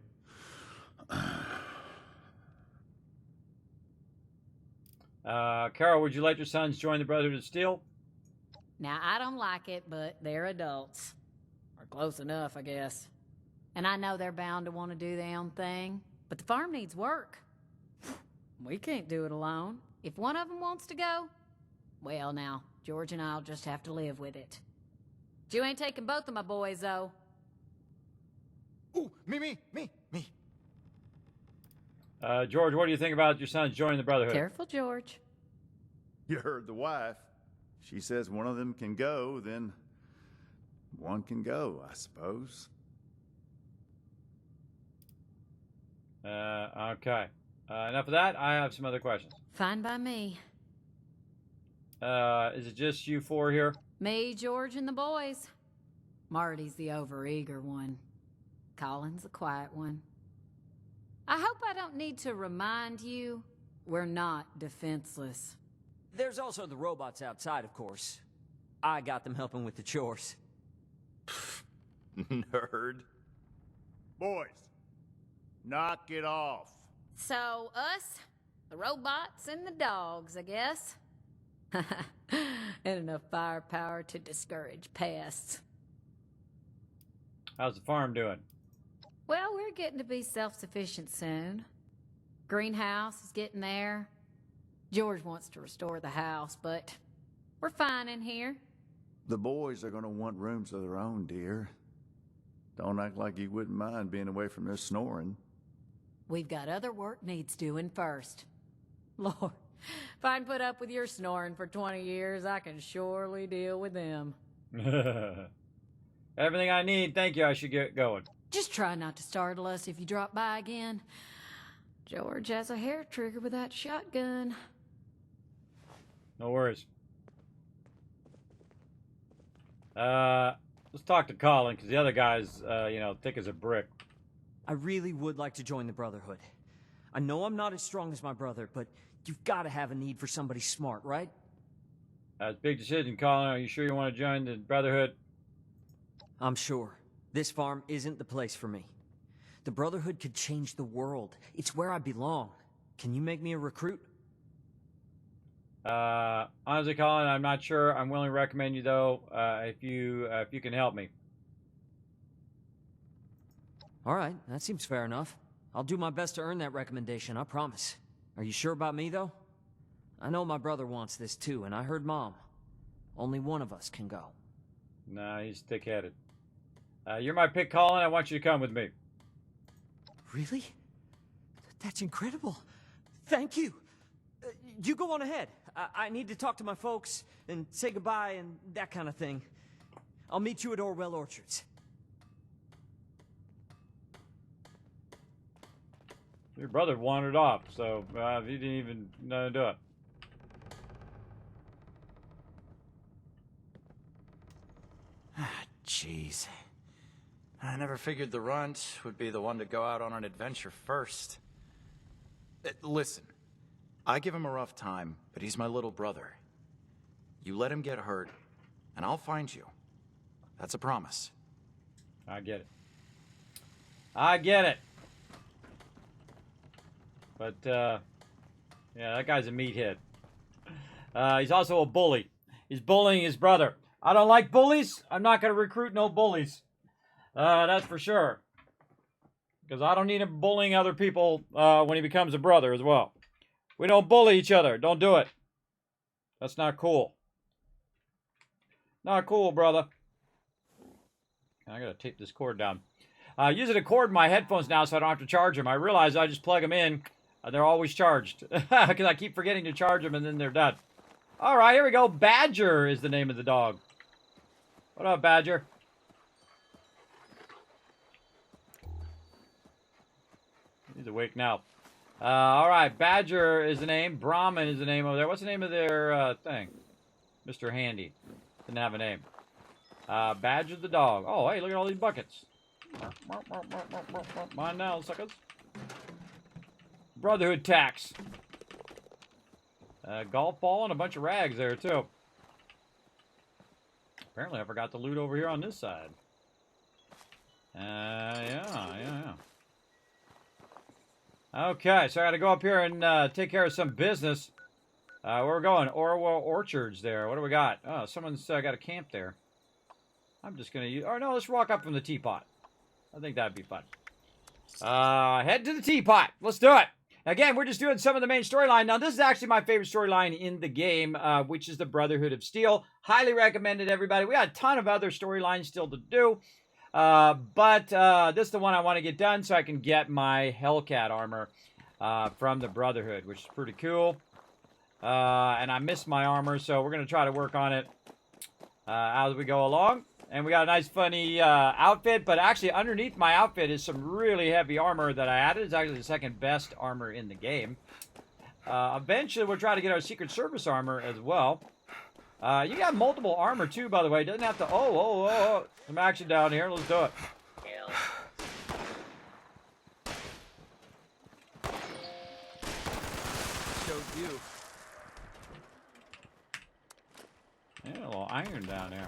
Carol, would you let your sons join the Brotherhood of Steel? Now, I don't like it, but they're adults. Or close enough, I guess. And I know they're bound to want to do their own thing, but the farm needs work. We can't do it alone. If one of them wants to go, well now, George and I'll just have to live with it. You ain't taking both of my boys, though. Ooh, me. George, what do you think about your sons joining the Brotherhood? Careful, George. You heard the wife. She says one of them can go, then one can go, I suppose. Okay. Enough of that. I have some other questions. Fine by me. Is it just you four here? Me, George, and the boys. Marty's the overeager one. Colin's the quiet one. I hope I don't need to remind you, we're not defenseless. There's also the robots outside, of course. I got them helping with the chores. Nerd. Boys, knock it off. So, us, the robots, and the dogs, I guess. And enough firepower to discourage pests. How's the farm doing? Well, we're getting to be self-sufficient soon. Greenhouse is getting there. George wants to restore the house, but we're fine in here. The boys are gonna want rooms of their own, dear. Don't act like you wouldn't mind being away from their snoring. We've got other work needs doing first. Lord, if I can put up with your snoring for 20 years, I can surely deal with them. Everything I need, thank you. I should get going. Just try not to startle us if you drop by again. George has a hair trigger with that shotgun. No worries. Let's talk to Colin, because the other guy's, thick as a brick. I really would like to join the Brotherhood. I know I'm not as strong as my brother, but you've got to have a need for somebody smart, right? That's a big decision, Colin. Are you sure you want to join the Brotherhood? I'm sure. This farm isn't the place for me. The Brotherhood could change the world. It's where I belong. Can you make me a recruit? Honestly, Colin, I'm not sure. I'm willing to recommend you, though, if you can help me. All right, that seems fair enough. I'll do my best to earn that recommendation, I promise. Are you sure about me, though? I know my brother wants this, too, and I heard Mom. Only one of us can go. Nah, he's thick-headed. You're my pick, Colin. I want you to come with me. Really? That's incredible. Thank you. You go on ahead. I need to talk to my folks and say goodbye and that kind of thing. I'll meet you at Orwell Orchards. Your brother wandered off, so he didn't even know to do it. Jeez. I never figured the runt would be the one to go out on an adventure first. Listen, I give him a rough time, but he's my little brother. You let him get hurt, and I'll find you. That's a promise. I get it. I get it. But, yeah, that guy's a meathead. He's also a bully. He's bullying his brother. I don't like bullies. I'm not going to recruit no bullies. That's for sure. Because I don't need him bullying other people when he becomes a brother as well. We don't bully each other. Don't do it. That's not cool. Not cool, brother. I got to tape this cord down. Using a cord in my headphones now so I don't have to charge them. I realize I just plug them in. They're always charged. Because I keep forgetting to charge them and then they're dead. All right, here we go. Badger is the name of the dog. What up, Badger? He's awake now. All right, Badger is the name. Brahmin is the name over there. What's the name of their thing? Mr. Handy. Didn't have a name. Badger the dog. Oh, hey, look at all these buckets. Mine now, suckers. Brotherhood tax. Golf ball and a bunch of rags there, too. Apparently, I forgot to loot over here on this side. Yeah. Okay, so I got to go up here and take care of some business. Where we're going? Orwell Orchards there. What do we got? Oh, someone's got a camp there. I'm just going to use... Oh, no, let's walk up from the teapot. I think that'd be fun. Head to the teapot. Let's do it. Again, we're just doing some of the main storyline. Now, this is actually my favorite storyline in the game, which is the Brotherhood of Steel. Highly recommended, everybody. We got a ton of other storylines still to do. But this is the one I want to get done so I can get my Hellcat armor from the Brotherhood, which is pretty cool. And I missed my armor, so we're going to try to work on it as we go along. And we got a nice, funny outfit, but actually underneath my outfit is some really heavy armor that I added. It's actually the second best armor in the game. Eventually, we'll try to get our Secret Service armor as well. You got multiple armor, too, by the way. Doesn't have to... Oh. Some action down here. Let's do it. Showed you. Yeah, a little iron down there.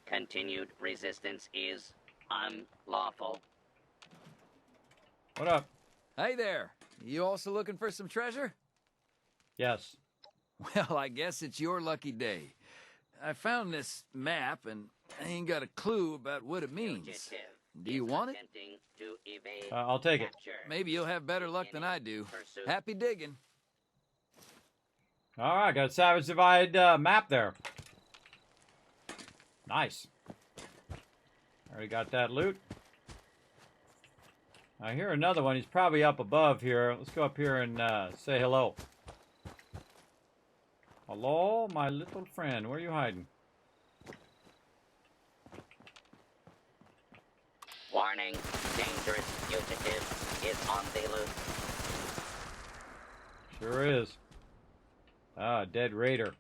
Continued resistance is unlawful. What up? Hey there. You also looking for some treasure? Yes. Well, I guess it's your lucky day. I found this map, and I ain't got a clue about what it means. Do you want it? I'll take it. Maybe you'll have better luck than I do. Happy digging. All right, got a Savage Divide map there. Nice. Already got that loot. I hear another one. He's probably up above here. Let's go up here and say hello. Hello, my little friend. Where are you hiding? Warning, dangerous fugitive is on the loose. Sure is. Ah, dead raider.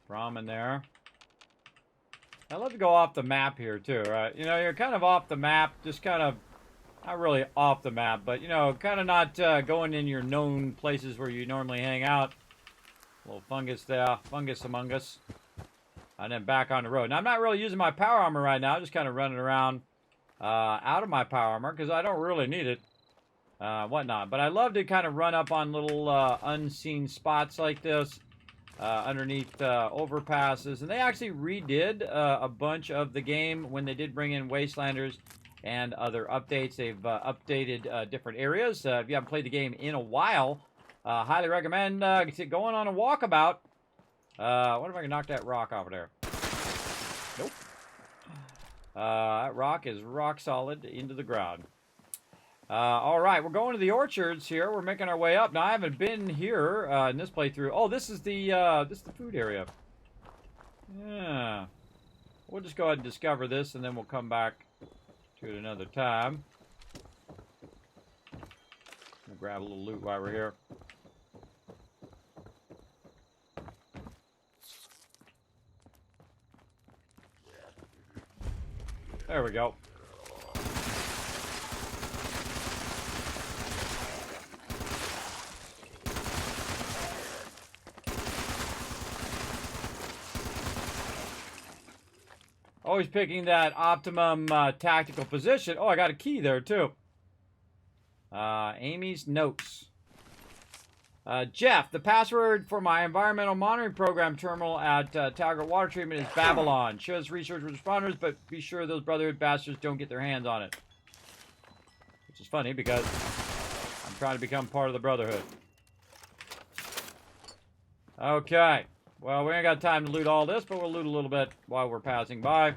Ramen there. I love to go off the map here too, right? You know, you're kind of off the map, just kind of, not really off the map, but you know, kind of not going in your known places where you normally hang out. A little fungus there, fungus among us. And then back on the road. Now, I'm not really using my power armor right now, just kind of running around out of my power armor because I don't really need it. Whatnot. But I love to kind of run up on little unseen spots like this. Underneath overpasses, and they actually redid a bunch of the game when they did bring in Wastelanders and other updates. They've updated different areas. If you haven't played the game in a while, highly recommend going on a walkabout. What if I can knock that rock over there? Nope. That rock is rock solid into the ground. All right, we're going to the orchards here. We're making our way up. Now, I haven't been here in this playthrough. Oh, this is the food area. Yeah. We'll just go ahead and discover this, and then we'll come back to it another time. We'll grab a little loot while we're here. There we go. Always picking that optimum tactical position. Oh, I got a key there, too. Amy's notes. Jeff, the password for my environmental monitoring program terminal at Taggart Water Treatment is Babylon. Shows research responders, but be sure those Brotherhood bastards don't get their hands on it. Which is funny, because I'm trying to become part of the Brotherhood. Okay. Well, we ain't got time to loot all this, but we'll loot a little bit while we're passing by.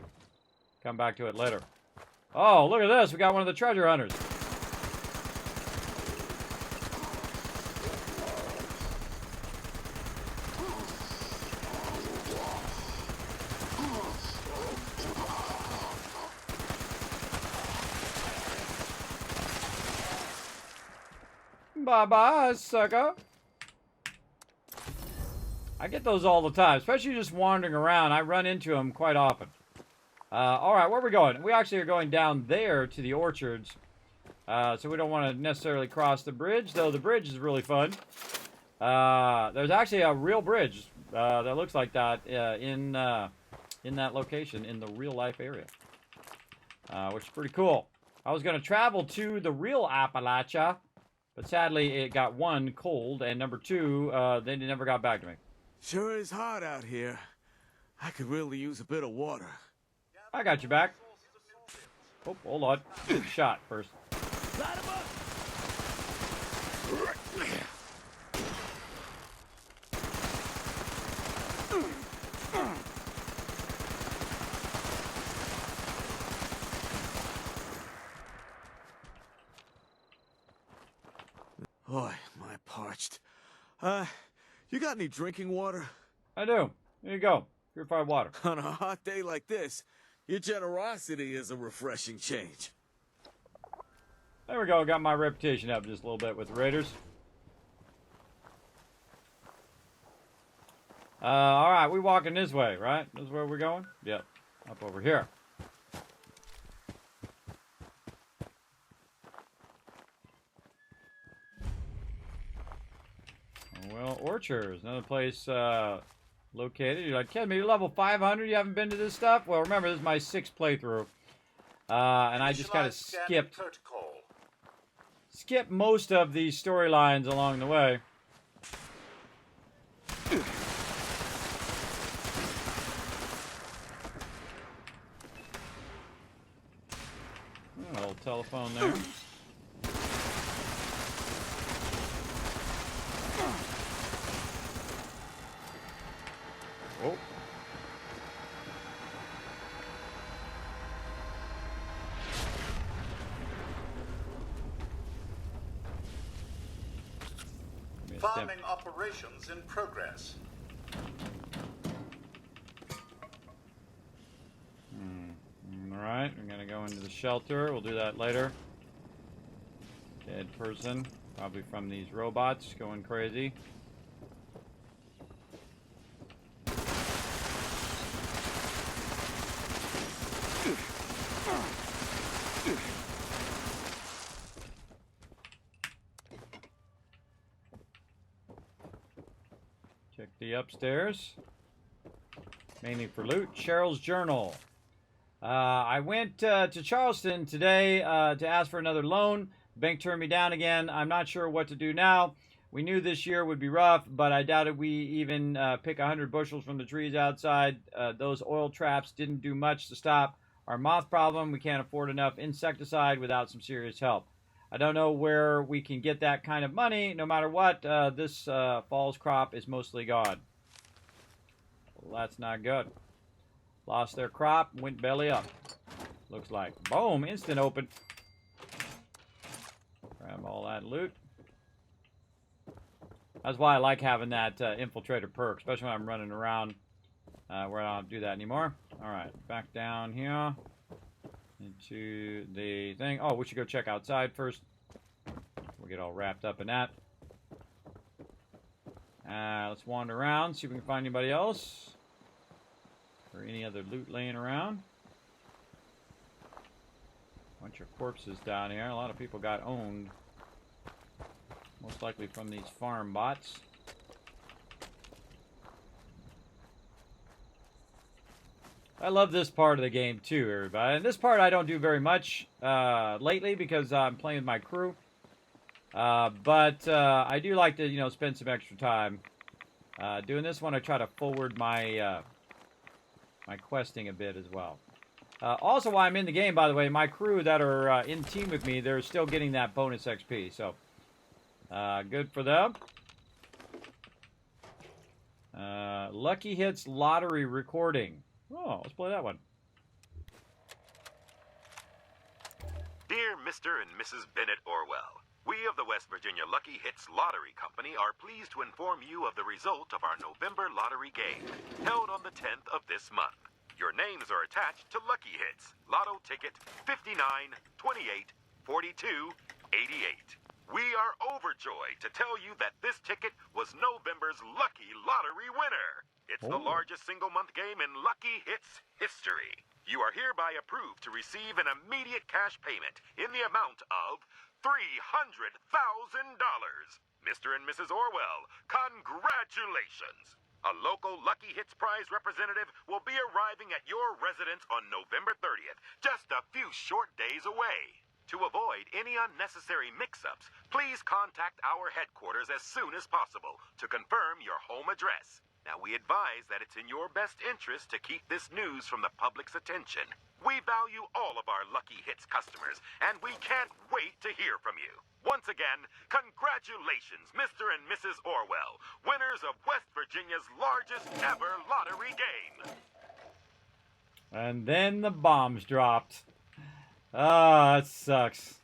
Come back to it later. Oh, look at this. We got one of the treasure hunters. Bye-bye, sucker. I get those all the time, especially just wandering around. I run into them quite often. All right, where are we going? We actually are going down there to the orchards. So we don't want to necessarily cross the bridge, though the bridge is really fun. There's actually a real bridge that looks like that in that location, in the real-life area. Which is pretty cool. I was going to travel to the real Appalachia, But sadly, it got one, cold, and number two, they never got back to me. Sure is hot out here. I could really use a bit of water. I got you back. Oh, hold on. Get shot first. Boy, am I parched. You got any drinking water? I do. Here you go. Purified water. On a hot day like this, your generosity is a refreshing change. There we go. Got my reputation up just a little bit with the Raiders. All right, we walking this way, right? This is where we're going? Yep. Up over here. Well, Orchards, another place located. You're like, Kid, maybe level 500, you haven't been to this stuff? Well, remember, this is my 6th playthrough. And I just kind of skipped most of these storylines along the way. Oh, old telephone there. Oh. Farming operations in progress. Alright, we're gonna go into the shelter. We'll do that later. Dead person. Probably from these robots going crazy. Check the upstairs. Mainly for loot. Cheryl's journal. I went to Charleston today to ask for another loan. The bank turned me down again. I'm not sure what to do now. We knew this year would be rough, but I doubted we even pick 100 bushels from the trees outside. Those oil traps didn't do much to stop our moth problem. We can't afford enough insecticide without some serious help. I don't know where we can get that kind of money. No matter what, this fall's crop is mostly gone. Well, that's not good. Lost their crop, went belly up. Looks like. Boom, instant open. Grab all that loot. That's why I like having that infiltrator perk, especially when I'm running around where I don't do that anymore. Alright, back down here into the thing. Oh, we should go check outside first. We'll get all wrapped up in that. Let's wander around, see if we can find anybody else. Or any other loot laying around. Bunch of corpses down here. A lot of people got owned. Most likely from these farm bots. I love this part of the game too, everybody. And this part I don't do very much lately because I'm playing with my crew. But I do like to, you know, spend some extra time doing this one. I try to forward my my questing a bit as well. Also, while I'm in the game, by the way, my crew that are in team with me, they're still getting that bonus XP. So, good for them. Lucky Hits Lottery Recording. Oh, let's play that one. Dear Mr. and Mrs. Bennett Orwell, we of the West Virginia Lucky Hits Lottery Company are pleased to inform you of the result of our November lottery game, held on the 10th of this month. Your names are attached to Lucky Hits, Lotto Ticket 59, 28, 42, 88. We are overjoyed to tell you that this ticket was November's lucky lottery winner. It's the largest single-month game in Lucky Hits history. You are hereby approved to receive an immediate cash payment in the amount of $300,000. Mr. and Mrs. Orwell, congratulations! A local Lucky Hits prize representative will be arriving at your residence on November 30th, just a few short days away. To avoid any unnecessary mix-ups, please contact our headquarters as soon as possible to confirm your home address. Now, we advise that it's in your best interest to keep this news from the public's attention. We value all of our Lucky Hits customers, and we can't wait to hear from you. Once again, congratulations, Mr. and Mrs. Orwell, winners of West Virginia's largest ever lottery game. And then the bombs dropped. Ah, that sucks.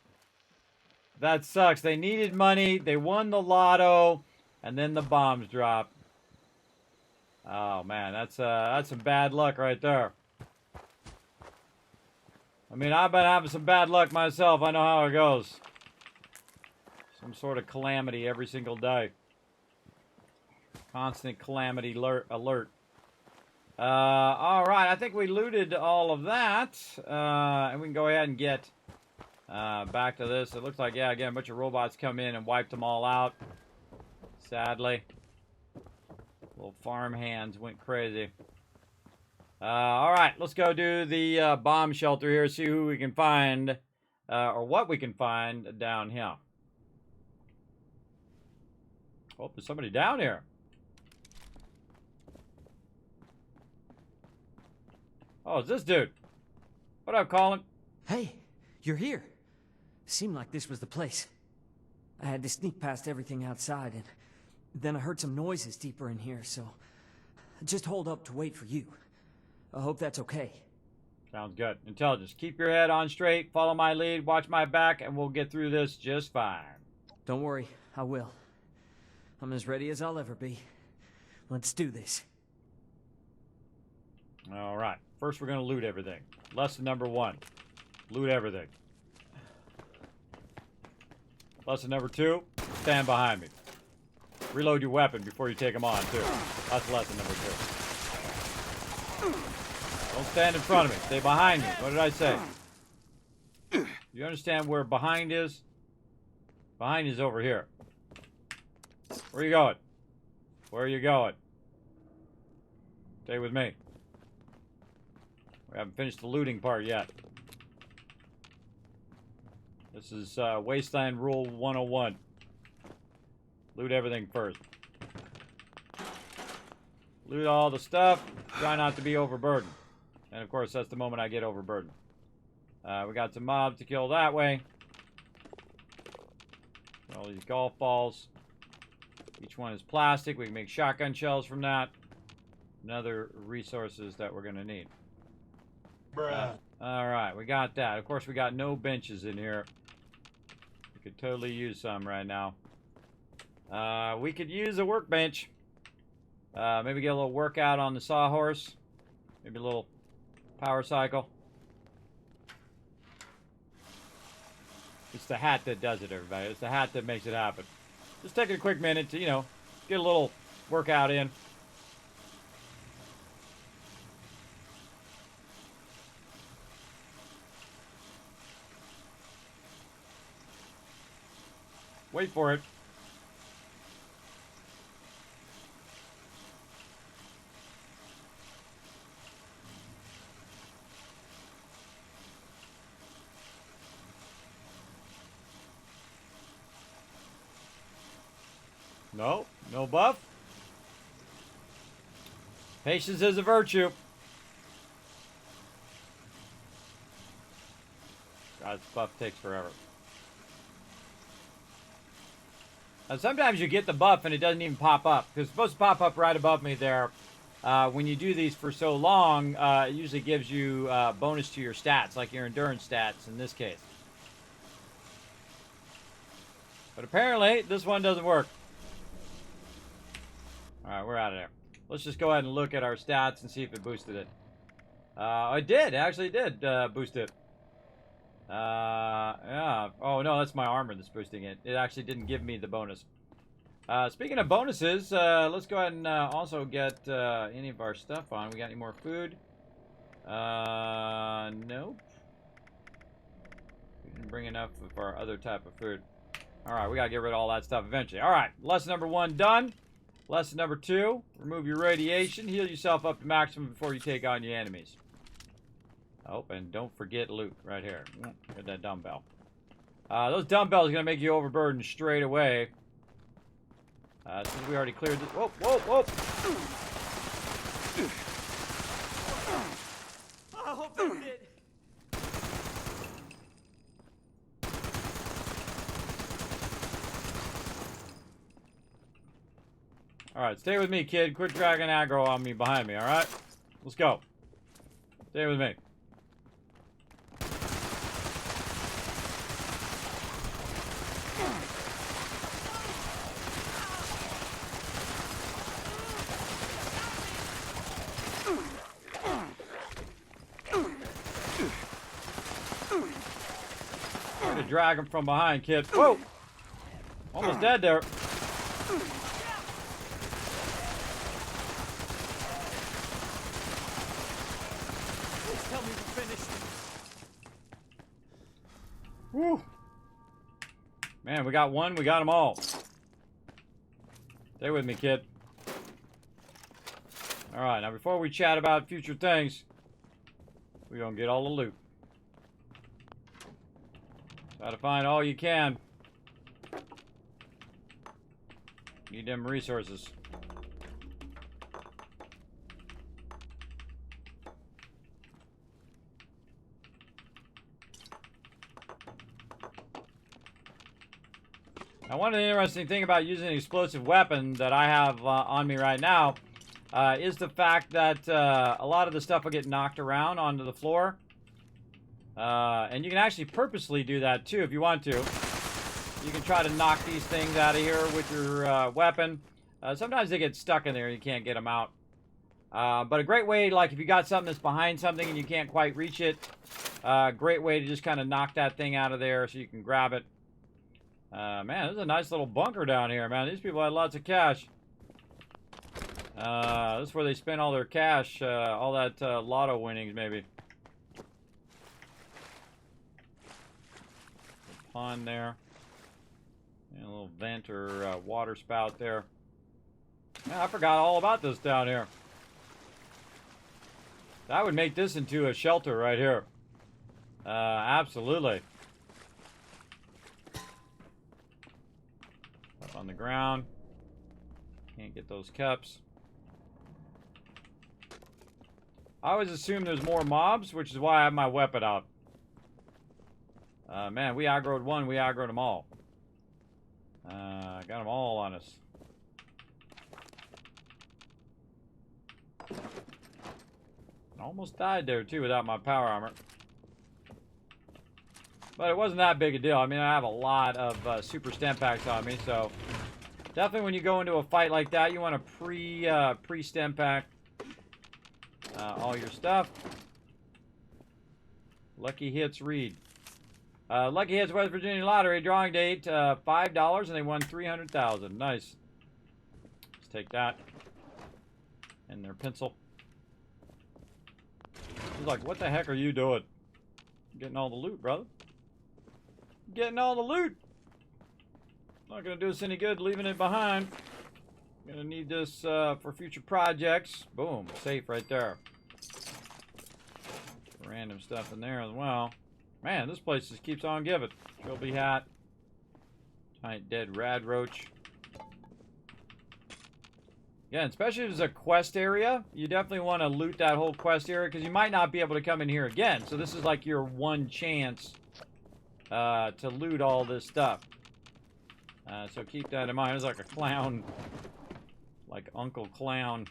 That sucks. They needed money. They won the lotto, and then the bombs dropped. Oh man, that's some bad luck right there. I mean, I've been having some bad luck myself. I know how it goes. Some sort of calamity every single day. Constant calamity alert. All right, I think we looted all of that, and we can go ahead and get back to this. It looks like, yeah, again, a bunch of robots come in and wiped them all out, sadly. Little farm hands went crazy. All right, let's go do the bomb shelter here, see who we can find, or what we can find down here. Oh, there's somebody down here. Oh, it's this dude. What up, Colin? Hey, you're here. Seemed like this was the place. I had to sneak past everything outside, and then I heard some noises deeper in here, so I just hold up to wait for you. I hope that's okay. Sounds good. Intelligence, keep your head on straight, follow my lead, watch my back, and we'll get through this just fine. Don't worry, I will. I'm as ready as I'll ever be. Let's do this. All right. First, we're going to loot everything. Lesson number 1. Loot everything. Lesson number 2. Stand behind me. Reload your weapon before you take them on, too. That's lesson number 2. Don't stand in front of me. Stay behind me. What did I say? You understand where behind is? Behind is over here. Where are you going? Where are you going? Stay with me. We haven't finished the looting part yet. This is Wasteland Rule 101. Loot everything first. Loot all the stuff. Try not to be overburdened. And of course, that's the moment I get overburdened. We got some mobs to kill that way. All these golf balls. Each one is plastic. We can make shotgun shells from that. And other resources that we're going to need. Bruh. Alright, we got that. Of course, we got no benches in here. We could totally use some right now. We could use a workbench. Maybe get a little workout on the sawhorse. Maybe a little power cycle. It's the hat that does it, everybody. It's the hat that makes it happen. Just take a quick minute to, you know, get a little workout in. Wait for it. No, no buff. Patience is a virtue. God, this buff takes forever. And sometimes you get the buff and it doesn't even pop up. Because it's supposed to pop up right above me there. When you do these for so long, it usually gives you bonus to your stats, like your endurance stats in this case. But apparently, this one doesn't work. Alright, we're out of there. Let's just go ahead and look at our stats and see if it boosted it. It did. It actually did boost it. Yeah. Oh, no, that's my armor that's boosting it. It actually didn't give me the bonus. Speaking of bonuses, let's go ahead and also get any of our stuff on. We got any more food? Nope. We didn't bring enough of our other type of food. Alright, we gotta get rid of all that stuff eventually. Alright, lesson number 1 done. Lesson number 2, remove your radiation. Heal yourself up to maximum before you take on your enemies. Oh, and don't forget loot right here. Get that dumbbell. Those dumbbells are going to make you overburdened straight away. Since we already cleared this. Whoa, whoa, whoa! I hope that's it. Alright, stay with me, kid. Quit dragging aggro on me behind me, alright? Let's go. Stay with me. Try to drag him from behind, kid. Whoa! Almost dead there. Tell me we're finished. Woo! Man, we got one, we got them all. Stay with me, kid. Alright, now before we chat about future things, we're gonna get all the loot. Try to find all you can. Need them resources. Now, one of the interesting things about using an explosive weapon that I have on me right now is the fact that a lot of the stuff will get knocked around onto the floor. And you can actually purposely do that too if you want to. You can try to knock these things out of here with your weapon. Sometimes they get stuck in there and you can't get them out. But a great way, like if you got something that's behind something and you can't quite reach it, great way to just kind of knock that thing out of there so you can grab it. Man, this is a nice little bunker down here, man. These people had lots of cash. This is where they spend all their cash, all that lotto winnings, maybe. A pond there. And a little vent or water spout there. Man, I forgot all about this down here. That would make this into a shelter right here. Absolutely. Up on the ground. Can't get those cups. I always assume there's more mobs, which is why I have my weapon out. Man, we aggroed one, we aggroed them all. Got them all on us. Almost died there, too, without my power armor. But it wasn't that big a deal. I mean, I have a lot of super stem packs on me, so definitely when you go into a fight like that, you want to pre-stem pack all your stuff. Lucky Hits Read. Lucky Hits West Virginia Lottery drawing date $5 and they won $300,000. Nice. Let's take that. And their pencil. He's like, what the heck are you doing? Getting all the loot, brother. Getting all the loot. Not gonna do us any good leaving it behind. Gonna need this for future projects. Boom, safe right there. Random stuff in there as well. Man, this place just keeps on giving. Trilby hat. Giant dead rad roach. Yeah, especially if it's a quest area, you definitely want to loot that whole quest area because you might not be able to come in here again. So this is like your one chance to loot all this stuff. So keep that in mind. It's like a clown. Like Uncle Clown.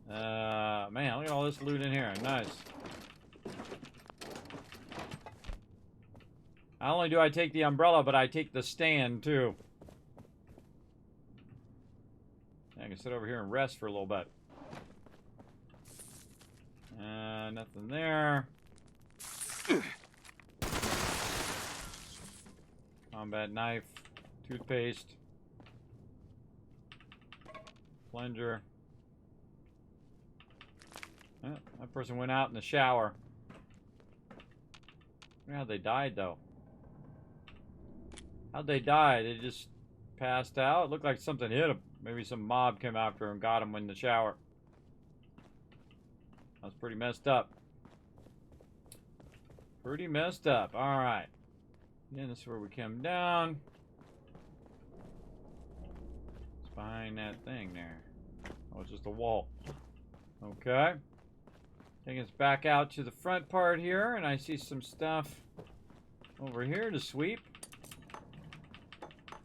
Man, look at all this loot in here. Nice. Not only do I take the umbrella, but I take the stand, too. I can sit over here and rest for a little bit. Nothing there. Combat knife. Toothpaste. Plunger. Oh, that person went out in the shower. I wonder how they died, though. How'd they die? They just passed out? It looked like something hit them. Maybe some mob came after him and got him in the shower. That's pretty messed up. Pretty messed up. Alright. Then this is where we come down. It's behind that thing there. Oh, it's just a wall. Okay. Taking us back out to the front part here, and I see some stuff over here to sweep.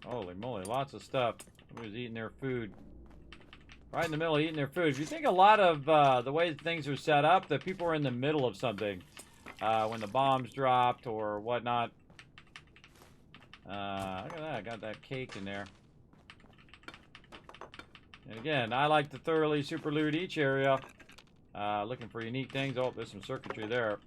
Holy moly, lots of stuff. Somebody's eating their food. Right in the middle of eating their food. If you think a lot of the way things are set up, that people are in the middle of something. When the bombs dropped or whatnot. Look at that, I got that cake in there. And again, I like to thoroughly super loot each area. Looking for unique things. Oh, there's some circuitry there.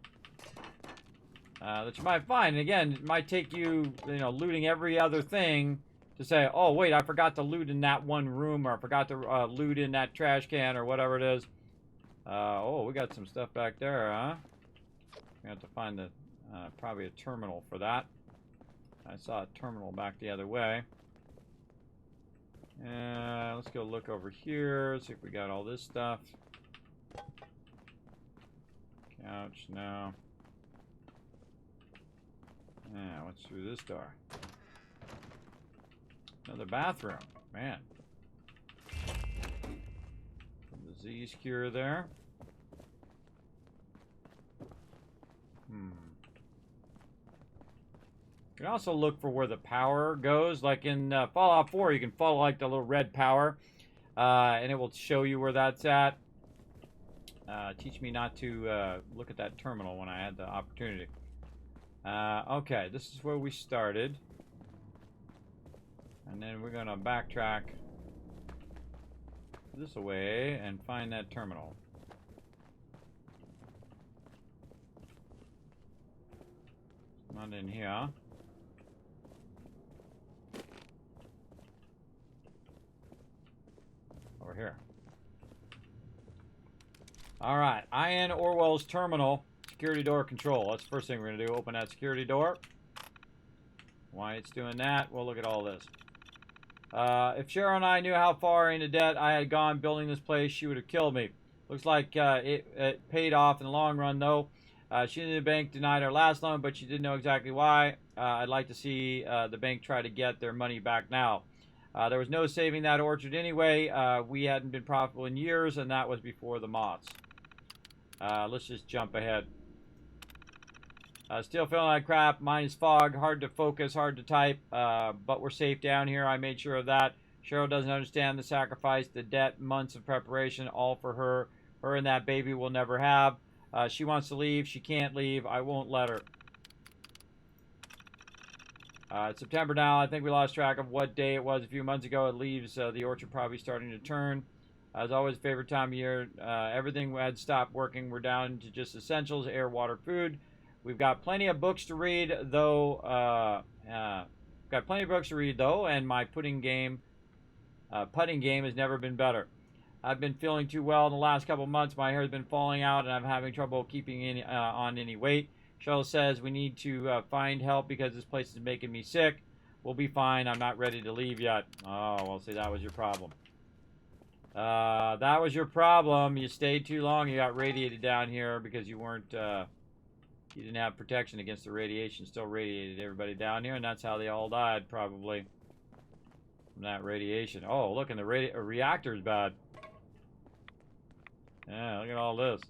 That you might find. And again, it might take you, you know, looting every other thing to say, oh, wait, I forgot to loot in that one room, or I forgot to loot in that trash can, or whatever it is. Oh, we got some stuff back there, huh? We have to find the, probably a terminal for that. I saw a terminal back the other way. Let's go look over here, see if we got all this stuff. Couch, no. Yeah, what's through this door? Another bathroom, man. Disease cure there. You can also look for where the power goes. Like in Fallout 4, you can follow like the little red power, and it will show you where that's at. Teach me not to look at that terminal when I had the opportunity. Okay, this is where we started. And then we're going to backtrack this way and find that terminal. Not in here. Over here. Alright, IN Orwell's terminal. Security door control. That's the first thing we're going to do. Open that security door. Why it's doing that, we'll look at all this. If Cheryl and I knew how far into debt I had gone building this place, she would have killed me. Looks like it paid off in the long run, though. She knew the bank denied our last loan, but she didn't know exactly why. I'd like to see the bank try to get their money back now. There was no saving that orchard anyway. We hadn't been profitable in years, and that was before the moths. Let's just jump ahead. Still feeling like crap. Mine is fog. Hard to focus, hard to type. But we're safe down here. I made sure of that. Cheryl doesn't understand the sacrifice, the debt, months of preparation, all for her. Her and that baby will never have. She wants to leave. She can't leave. I won't let her. It's September now. I think we lost track of what day it was a few months ago. It leaves the orchard probably starting to turn. As always, favorite time of year. Everything had stopped working. We're down to just essentials, air, water, food. We've got plenty of books to read, though. And my putting game has never been better. I've been feeling too well in the last couple months. My hair's been falling out, and I'm having trouble keeping on any weight. Cheryl says we need to find help because this place is making me sick. We'll be fine. I'm not ready to leave yet. Oh, well, see, that was your problem. That was your problem. You stayed too long. You got radiated down here because you weren't... you didn't have protection against the radiation. Still radiated everybody down here, and that's how they all died, probably. From that radiation. Oh, look, and the reactor's bad. Yeah, look at all this.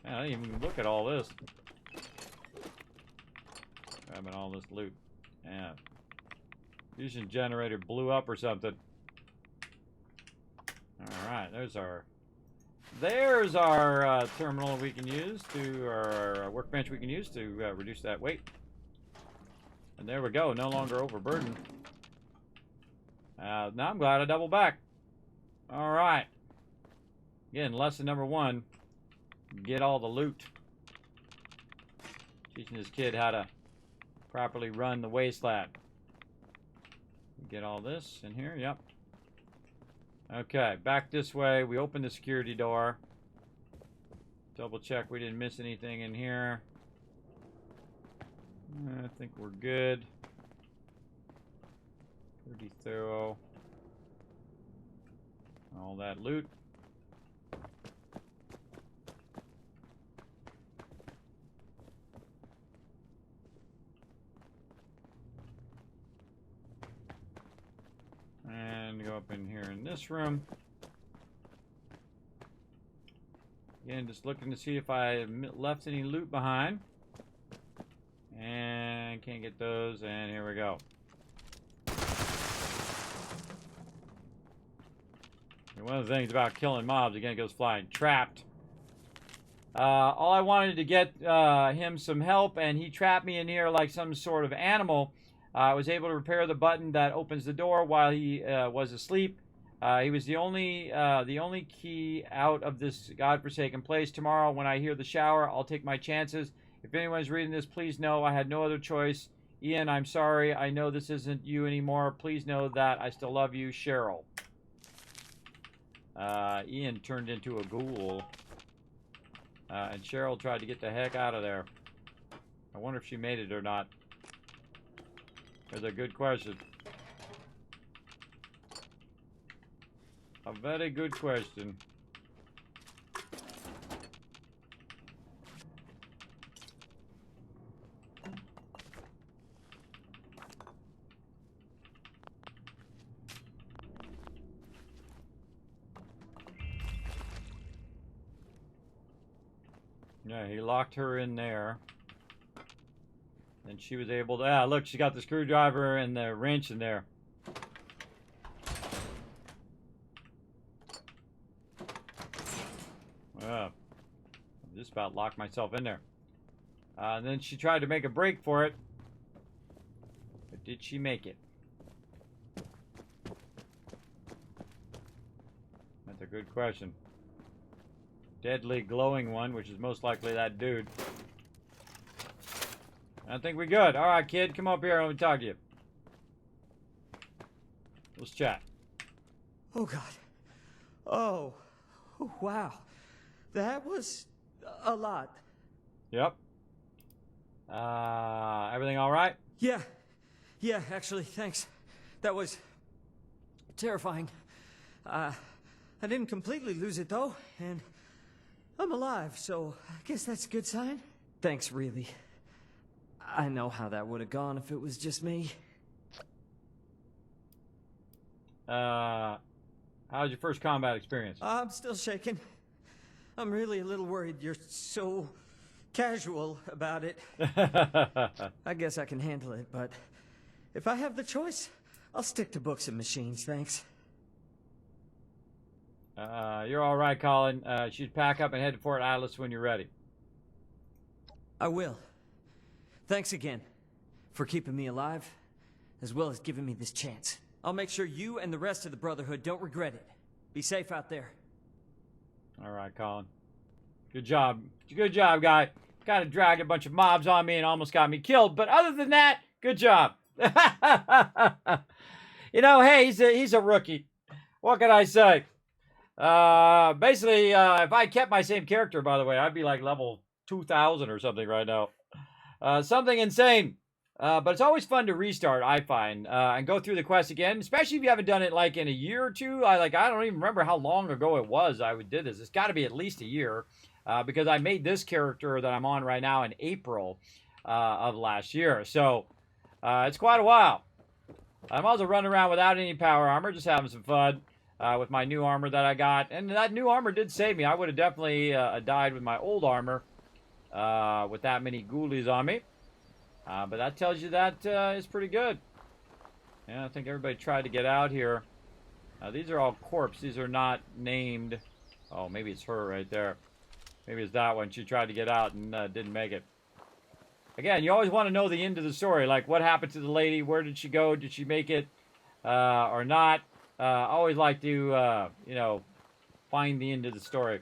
Man, I didn't even look at all this. Grabbing all this loot. Yeah. Fusion generator blew up or something. Alright, there's our terminal we can use to, or our workbench we can use to reduce that weight. And there we go, no longer overburdened. Now I'm glad I doubled back. Alright. Again, lesson number 1. Get all the loot. Teaching this kid how to properly run the wasteland. Get all this in here, yep. Okay, back this way. We open the security door. Double check we didn't miss anything in here. I think we're good. Pretty thorough. All that loot. this room. Again, just looking to see if I left any loot behind. And can't get those, and here we go. And one of the things about killing mobs, again, it goes flying. Trapped. All I wanted to get him some help, and he trapped me in here like some sort of animal. I was able to repair the button that opens the door while he was asleep. He was the only key out of this godforsaken place. Tomorrow, when I hear the shower, I'll take my chances. If anyone's reading this, please know I had no other choice. Ian, I'm sorry. I know this isn't you anymore. Please know that I still love you, Cheryl. Ian turned into a ghoul. And Cheryl tried to get the heck out of there. I wonder if she made it or not. That's a good question. A very good question. Yeah, he locked her in there. And she was able to... Ah, look, she got the screwdriver and the wrench in there. I just about locked myself in there. And then she tried to make a break for it. But did she make it? That's a good question. Deadly glowing one, which is most likely that dude. I think we're good. All right, kid, come up here and let me talk to you. Let's chat. Oh, God. Oh, wow. That was a lot. Yep. Everything all right? Yeah. Yeah, actually, thanks. That was terrifying. I didn't completely lose it, though, and I'm alive, so I guess that's a good sign. Thanks, really. I know how that would have gone if it was just me. How was your first combat experience? I'm still shaking. I'm really a little worried you're so casual about it. I guess I can handle it, but if I have the choice, I'll stick to books and machines, thanks. You're all right, Colin. You should pack up and head to Fort Atlas when you're ready. I will. Thanks again for keeping me alive, as well as giving me this chance. I'll make sure you and the rest of the Brotherhood don't regret it. Be safe out there. All right, Colin. Good job. Good job, guy. Kind of dragged a bunch of mobs on me and almost got me killed, but other than that, good job. You know, hey, he's a rookie. What can I say? Basically, if I kept my same character, by the way, I'd be like level 2000 or something right now. Something insane. But it's always fun to restart, I find, and go through the quest again, especially if you haven't done it like in a year or two. I don't even remember how long ago it was I did this. It's got to be at least a year, because I made this character that I'm on right now in April of last year. So it's quite a while. I'm also running around without any power armor, just having some fun with my new armor that I got. And that new armor did save me. I would have definitely died with my old armor with that many ghoulies on me. But that tells you that is pretty good. Yeah, I think everybody tried to get out here. These are all corpses. These are not named. Oh, maybe it's her right there. Maybe it's that one. She tried to get out and didn't make it. Again, you always want to know the end of the story. Like, what happened to the lady? Where did she go? Did she make it or not? Always like to, you know, find the end of the story.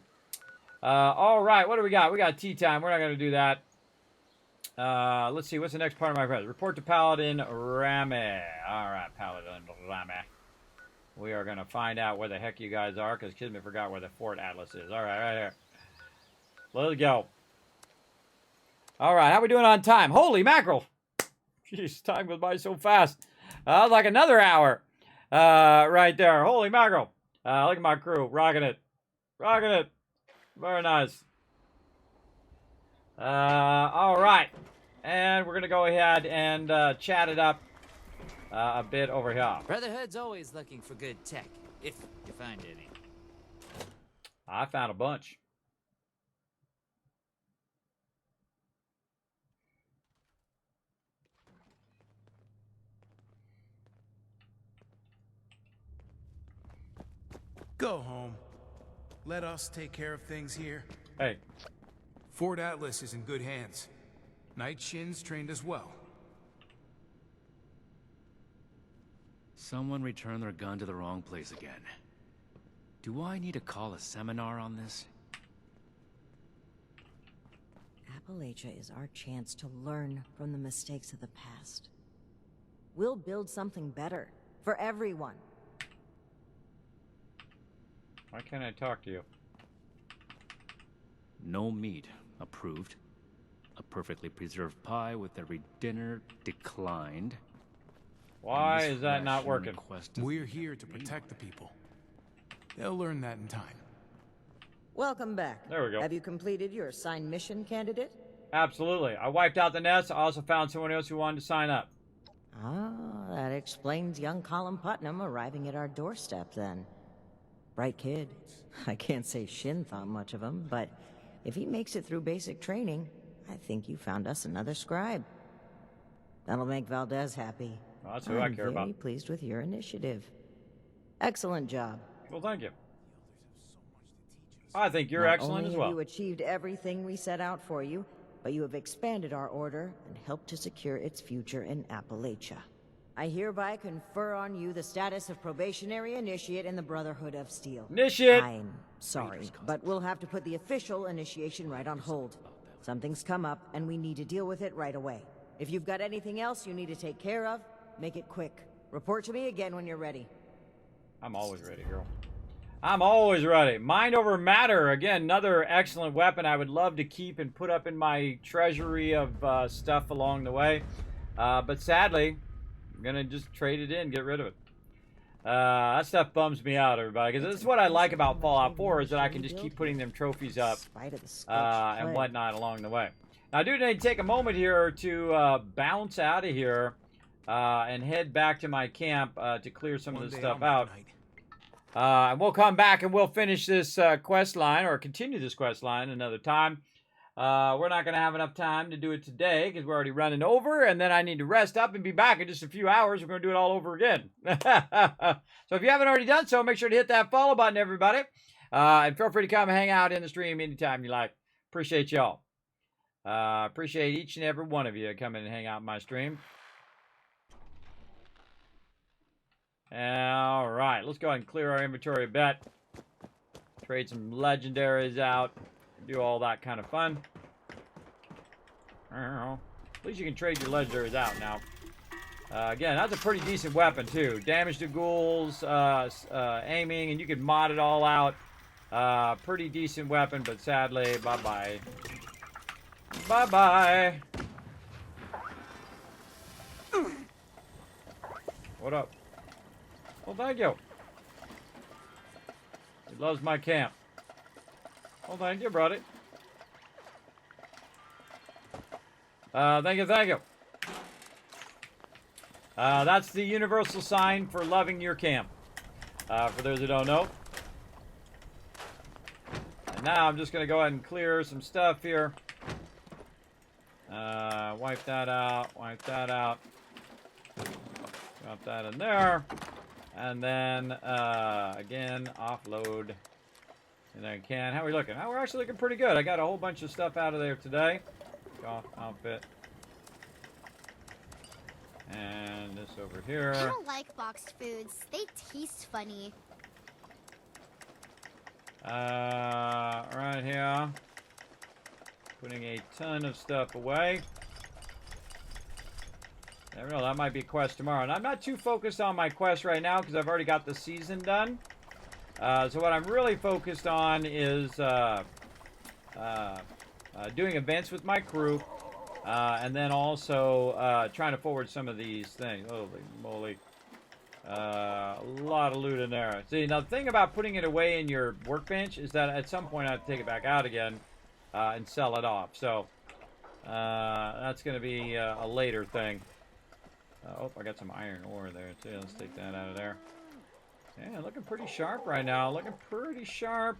All right, what do we got? We got tea time. We're not going to do that. Let's see. What's the next part of my quest? Report to Paladin Rame. All right, Paladin Rame. We are going to find out where the heck you guys are, because Kismet forgot where the Fort Atlas is. All right, right here. Let's go. All right, how we doing on time? Holy mackerel. Jeez, time goes by so fast. Like another hour. Right there. Holy mackerel. Look at my crew. Rocking it. Rocking it. Very nice. All right. And we're going to go ahead and chat it up a bit over here. Brotherhood's always looking for good tech. If you find any. I found a bunch. Go home. Let us take care of things here. Hey. Fort Atlas is in good hands. Night Shin's trained as well. Someone returned their gun to the wrong place again. Do I need to call a seminar on this? Appalachia is our chance to learn from the mistakes of the past. We'll build something better for everyone. Why can't I talk to you? No meat. Approved. A perfectly preserved pie with every dinner declined. Why is that not working? We're here to protect the people. They'll learn that in time. Welcome back. There we go. Have you completed your assigned mission, candidate? Absolutely. I wiped out the nest. I also found someone else who wanted to sign up. Ah, that explains young Colin Putnam arriving at our doorstep then. Bright kid. I can't say Shin thought much of him, but if he makes it through basic training, I think you found us another scribe. That'll make Valdez happy. Well, that's who I care about. I'm very pleased with your initiative. Excellent job. Well, thank you. I think you're Not excellent as only well. have you achieved everything we set out for you, but you have expanded our order and helped to secure its future in Appalachia. I hereby confer on you the status of probationary initiate in the Brotherhood of Steel. Initiate! I'm sorry, but we'll have to put the official initiation right on hold. Something's come up, and we need to deal with it right away. If you've got anything else you need to take care of, make it quick. Report to me again when you're ready. I'm always ready, girl. I'm always ready. Mind over matter. Again, another excellent weapon I would love to keep and put up in my treasury of stuff along the way. But sadly, I'm going to just trade it in, get rid of it. That stuff bums me out, everybody. Because this is what I like about Fallout 4 is that I can just keep putting them trophies up and whatnot along the way. Now, I do need to take a moment here to bounce out of here and head back to my camp to clear some of this stuff out. And we'll come back and we'll finish this quest line, or continue this quest line another time. We're not going to have enough time to do it today because we're already running over, and then I need to rest up and be back in just a few hours. We're going to do it all over again. So if you haven't already done so, make sure to hit that follow button, everybody. And feel free to come hang out in the stream anytime you like. Appreciate y'all. Appreciate each and every one of you coming and hang out in my stream. All right, let's go ahead and clear our inventory a bit. Trade some legendaries out. Do all that kind of fun. At least you can trade your legendaries out now. Again, that's a pretty decent weapon, too. Damage to ghouls, aiming, and you can mod it all out. Pretty decent weapon, but sadly, bye-bye. Bye-bye. What up? Well, thank you. He loves my camp. Well, thank you, buddy. Thank you, thank you. That's the universal sign for loving your camp. For those who don't know. And now I'm just going to go ahead and clear some stuff here. Wipe that out. Wipe that out. Drop that in there. And then, again, offload. And I can. How are we looking? Oh, we're actually looking pretty good. I got a whole bunch of stuff out of there today. Off outfit. And this over here. I don't like boxed foods. They taste funny. Right here. Putting a ton of stuff away. Never know, that might be a quest tomorrow. And I'm not too focused on my quest right now because I've already got the season done. So what I'm really focused on is doing events with my crew. And then also trying to forward some of these things. Holy moly. A lot of loot in there. See, now the thing about putting it away in your workbench is that at some point I have to take it back out again and sell it off. So that's going to be a later thing. Oh, I got some iron ore there too. Let's take that out of there. Yeah, looking pretty sharp right now. Looking pretty sharp.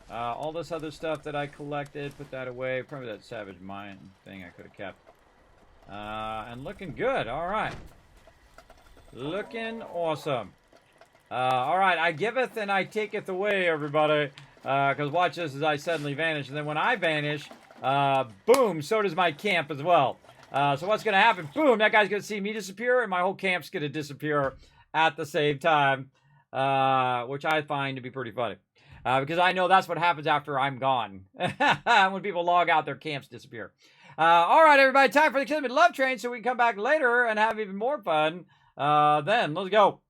All this other stuff that I collected, put that away. Probably that Savage Mine thing I could have kept. And looking good. All right. Looking awesome. All right. I giveth and I taketh away, everybody. Because watch this as I suddenly vanish. And then when I vanish, boom, so does my camp as well. So what's going to happen? Boom, that guy's going to see me disappear, and my whole camp's going to disappear at the same time, which I find to be pretty funny. Because I know that's what happens after I'm gone. When people log out, their camps disappear. All right, everybody, time for the Kismet Love Train so we can come back later and have even more fun. Then, let's go.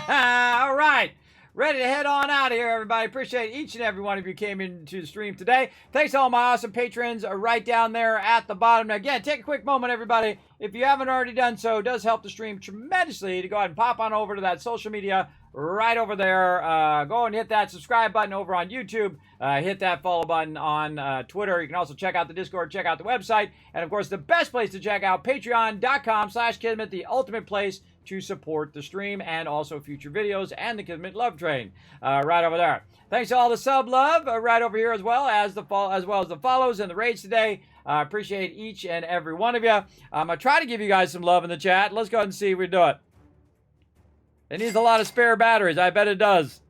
All right. Ready to head on out of here, everybody. Appreciate each and every one of you came into the stream today. Thanks to all my awesome patrons right down there at the bottom. Now, again, take a quick moment, everybody. If you haven't already done so, it does help the stream tremendously to go ahead and pop on over to that social media right over there. Go and hit that subscribe button over on YouTube. Hit that follow button on Twitter. You can also check out the Discord, check out the website. And, of course, the best place to check out, patreon.com/Kismet, the ultimate place to support the stream and also future videos and the Kismet Love Train right over there. Thanks to all the sub love right over here as well as the follows and the raids today. I appreciate each and every one of you. I'm going to try to give you guys some love in the chat. Let's go ahead and see if we do it. It needs a lot of spare batteries. I bet it does.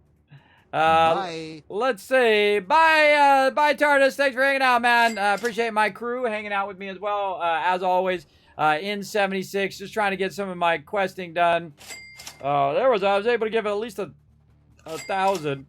Bye. Let's see. Bye, TARDIS. Thanks for hanging out, man. Appreciate my crew hanging out with me as well, as always. In 76, just trying to get some of my questing done. I was able to give it at least a 1,000.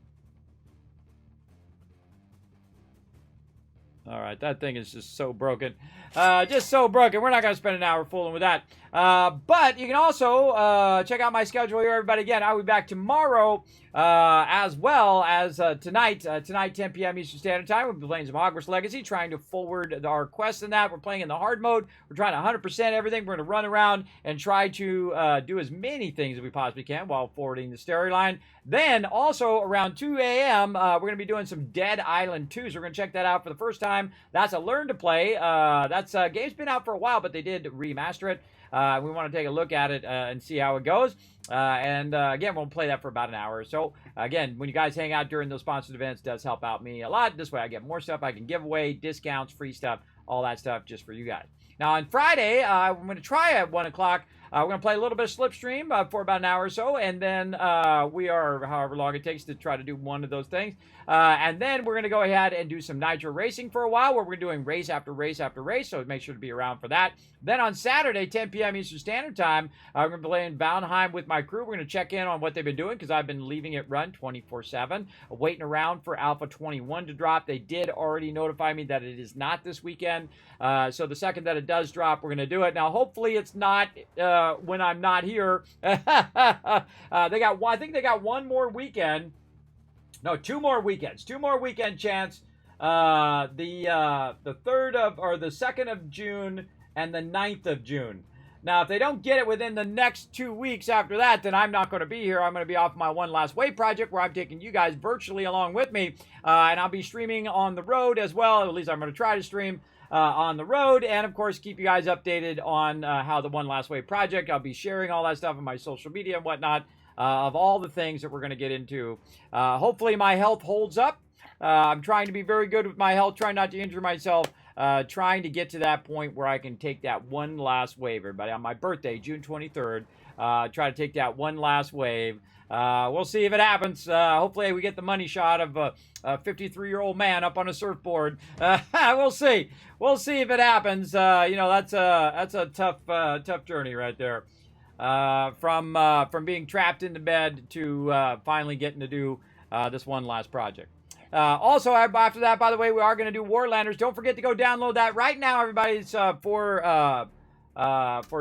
All right, that thing is just so broken. Just so broken. We're not going to spend an hour fooling with that. But you can also check out my schedule here, everybody. Again, I'll be back tomorrow as well as tonight. Tonight, 10 p.m. Eastern Standard Time. We'll be playing some Hogwarts Legacy, trying to forward our quests in that. We're playing in the hard mode. We're trying to 100% everything. We're going to run around and try to do as many things as we possibly can while forwarding the storyline. Then, also around 2 a.m., we're going to be doing some Dead Island 2. So we're going to check that out for the first time. That's a learn to play. That's game's been out for a while, but they did remaster it. We want to take a look at it and see how it goes. Again, we'll play that for about an hour or so. Again, when you guys hang out during those sponsored events, it does help out me a lot. This way I get more stuff I can give away, discounts, free stuff, all that stuff just for you guys. Now, on Friday, I'm going to try at 1 o'clock. We're going to play a little bit of Slipstream for about an hour or so, and then we are, however long it takes to try to do one of those things. And then we're going to go ahead and do some Nitro Racing for a while, where we're doing race after race after race, so make sure to be around for that. Then on Saturday, 10 p.m. Eastern Standard Time, we're going to be playing Valheim with my crew. We're going to check in on what they've been doing, because I've been leaving it run 24/7, waiting around for Alpha 21 to drop. They did already notify me that it is not this weekend, so the second that it does drop, we're going to do it. Now, hopefully it's not when I'm not here. I think they got one more weekend. No, 2 more weekends. 2 more weekend chance. The 2nd of June and the 9th of June. Now, if they don't get it within the next 2 weeks after that, then I'm not going to be here. I'm going to be off my One Last Wave project, where I'm taking you guys virtually along with me. And I'll be streaming on the road as well. At least I'm going to try to stream on the road. And, of course, keep you guys updated on how the One Last Wave project. I'll be sharing all that stuff on my social media and whatnot. Of all the things that we're going to get into. Hopefully my health holds up. I'm trying to be very good with my health, trying not to injure myself, trying to get to that point where I can take that one last wave, everybody. On my birthday, June 23rd, try to take that one last wave. We'll see if it happens. Hopefully we get the money shot of a 53-year-old man up on a surfboard. We'll see. We'll see if it happens. That's a tough journey right there. From being trapped in the bed to finally getting to do this one last project. Also, after that, by the way, we are going to do Warlanders. Don't forget to go download that right now, everybody. It's for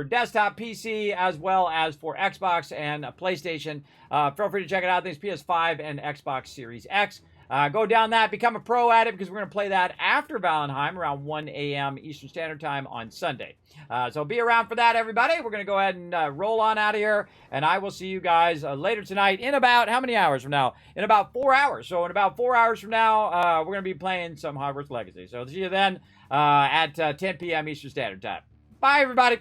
desktop, PC, as well as for Xbox and PlayStation. Feel free to check it out. I think it's PS5 and Xbox Series X. Go down that, become a pro at it, because we're going to play that after Valheim around 1 a.m. Eastern Standard Time on Sunday. So be around for that, everybody. We're going to go ahead and roll on out of here, and I will see you guys later tonight in about, how many hours from now? In about 4 hours. So in about 4 hours from now, we're going to be playing some Hogwarts Legacy. So see you then at 10 p.m. Eastern Standard Time. Bye, everybody.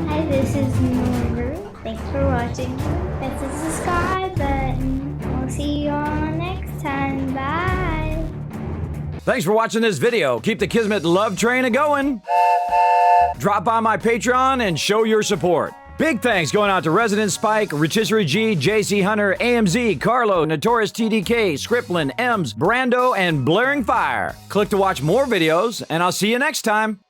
Hi, this is Norbert. Thanks for watching. Hit the subscribe button. We'll see you all next time. Bye. Thanks for watching this video. Keep the Kismet love train a-going. Drop by my Patreon and show your support. Big thanks going out to Resident Spike, Rotisserie G, JC Hunter, AMZ, Carlo, Notorious TDK, Scriplin, Ems, Brando, and Blaring Fire. Click to watch more videos, and I'll see you next time.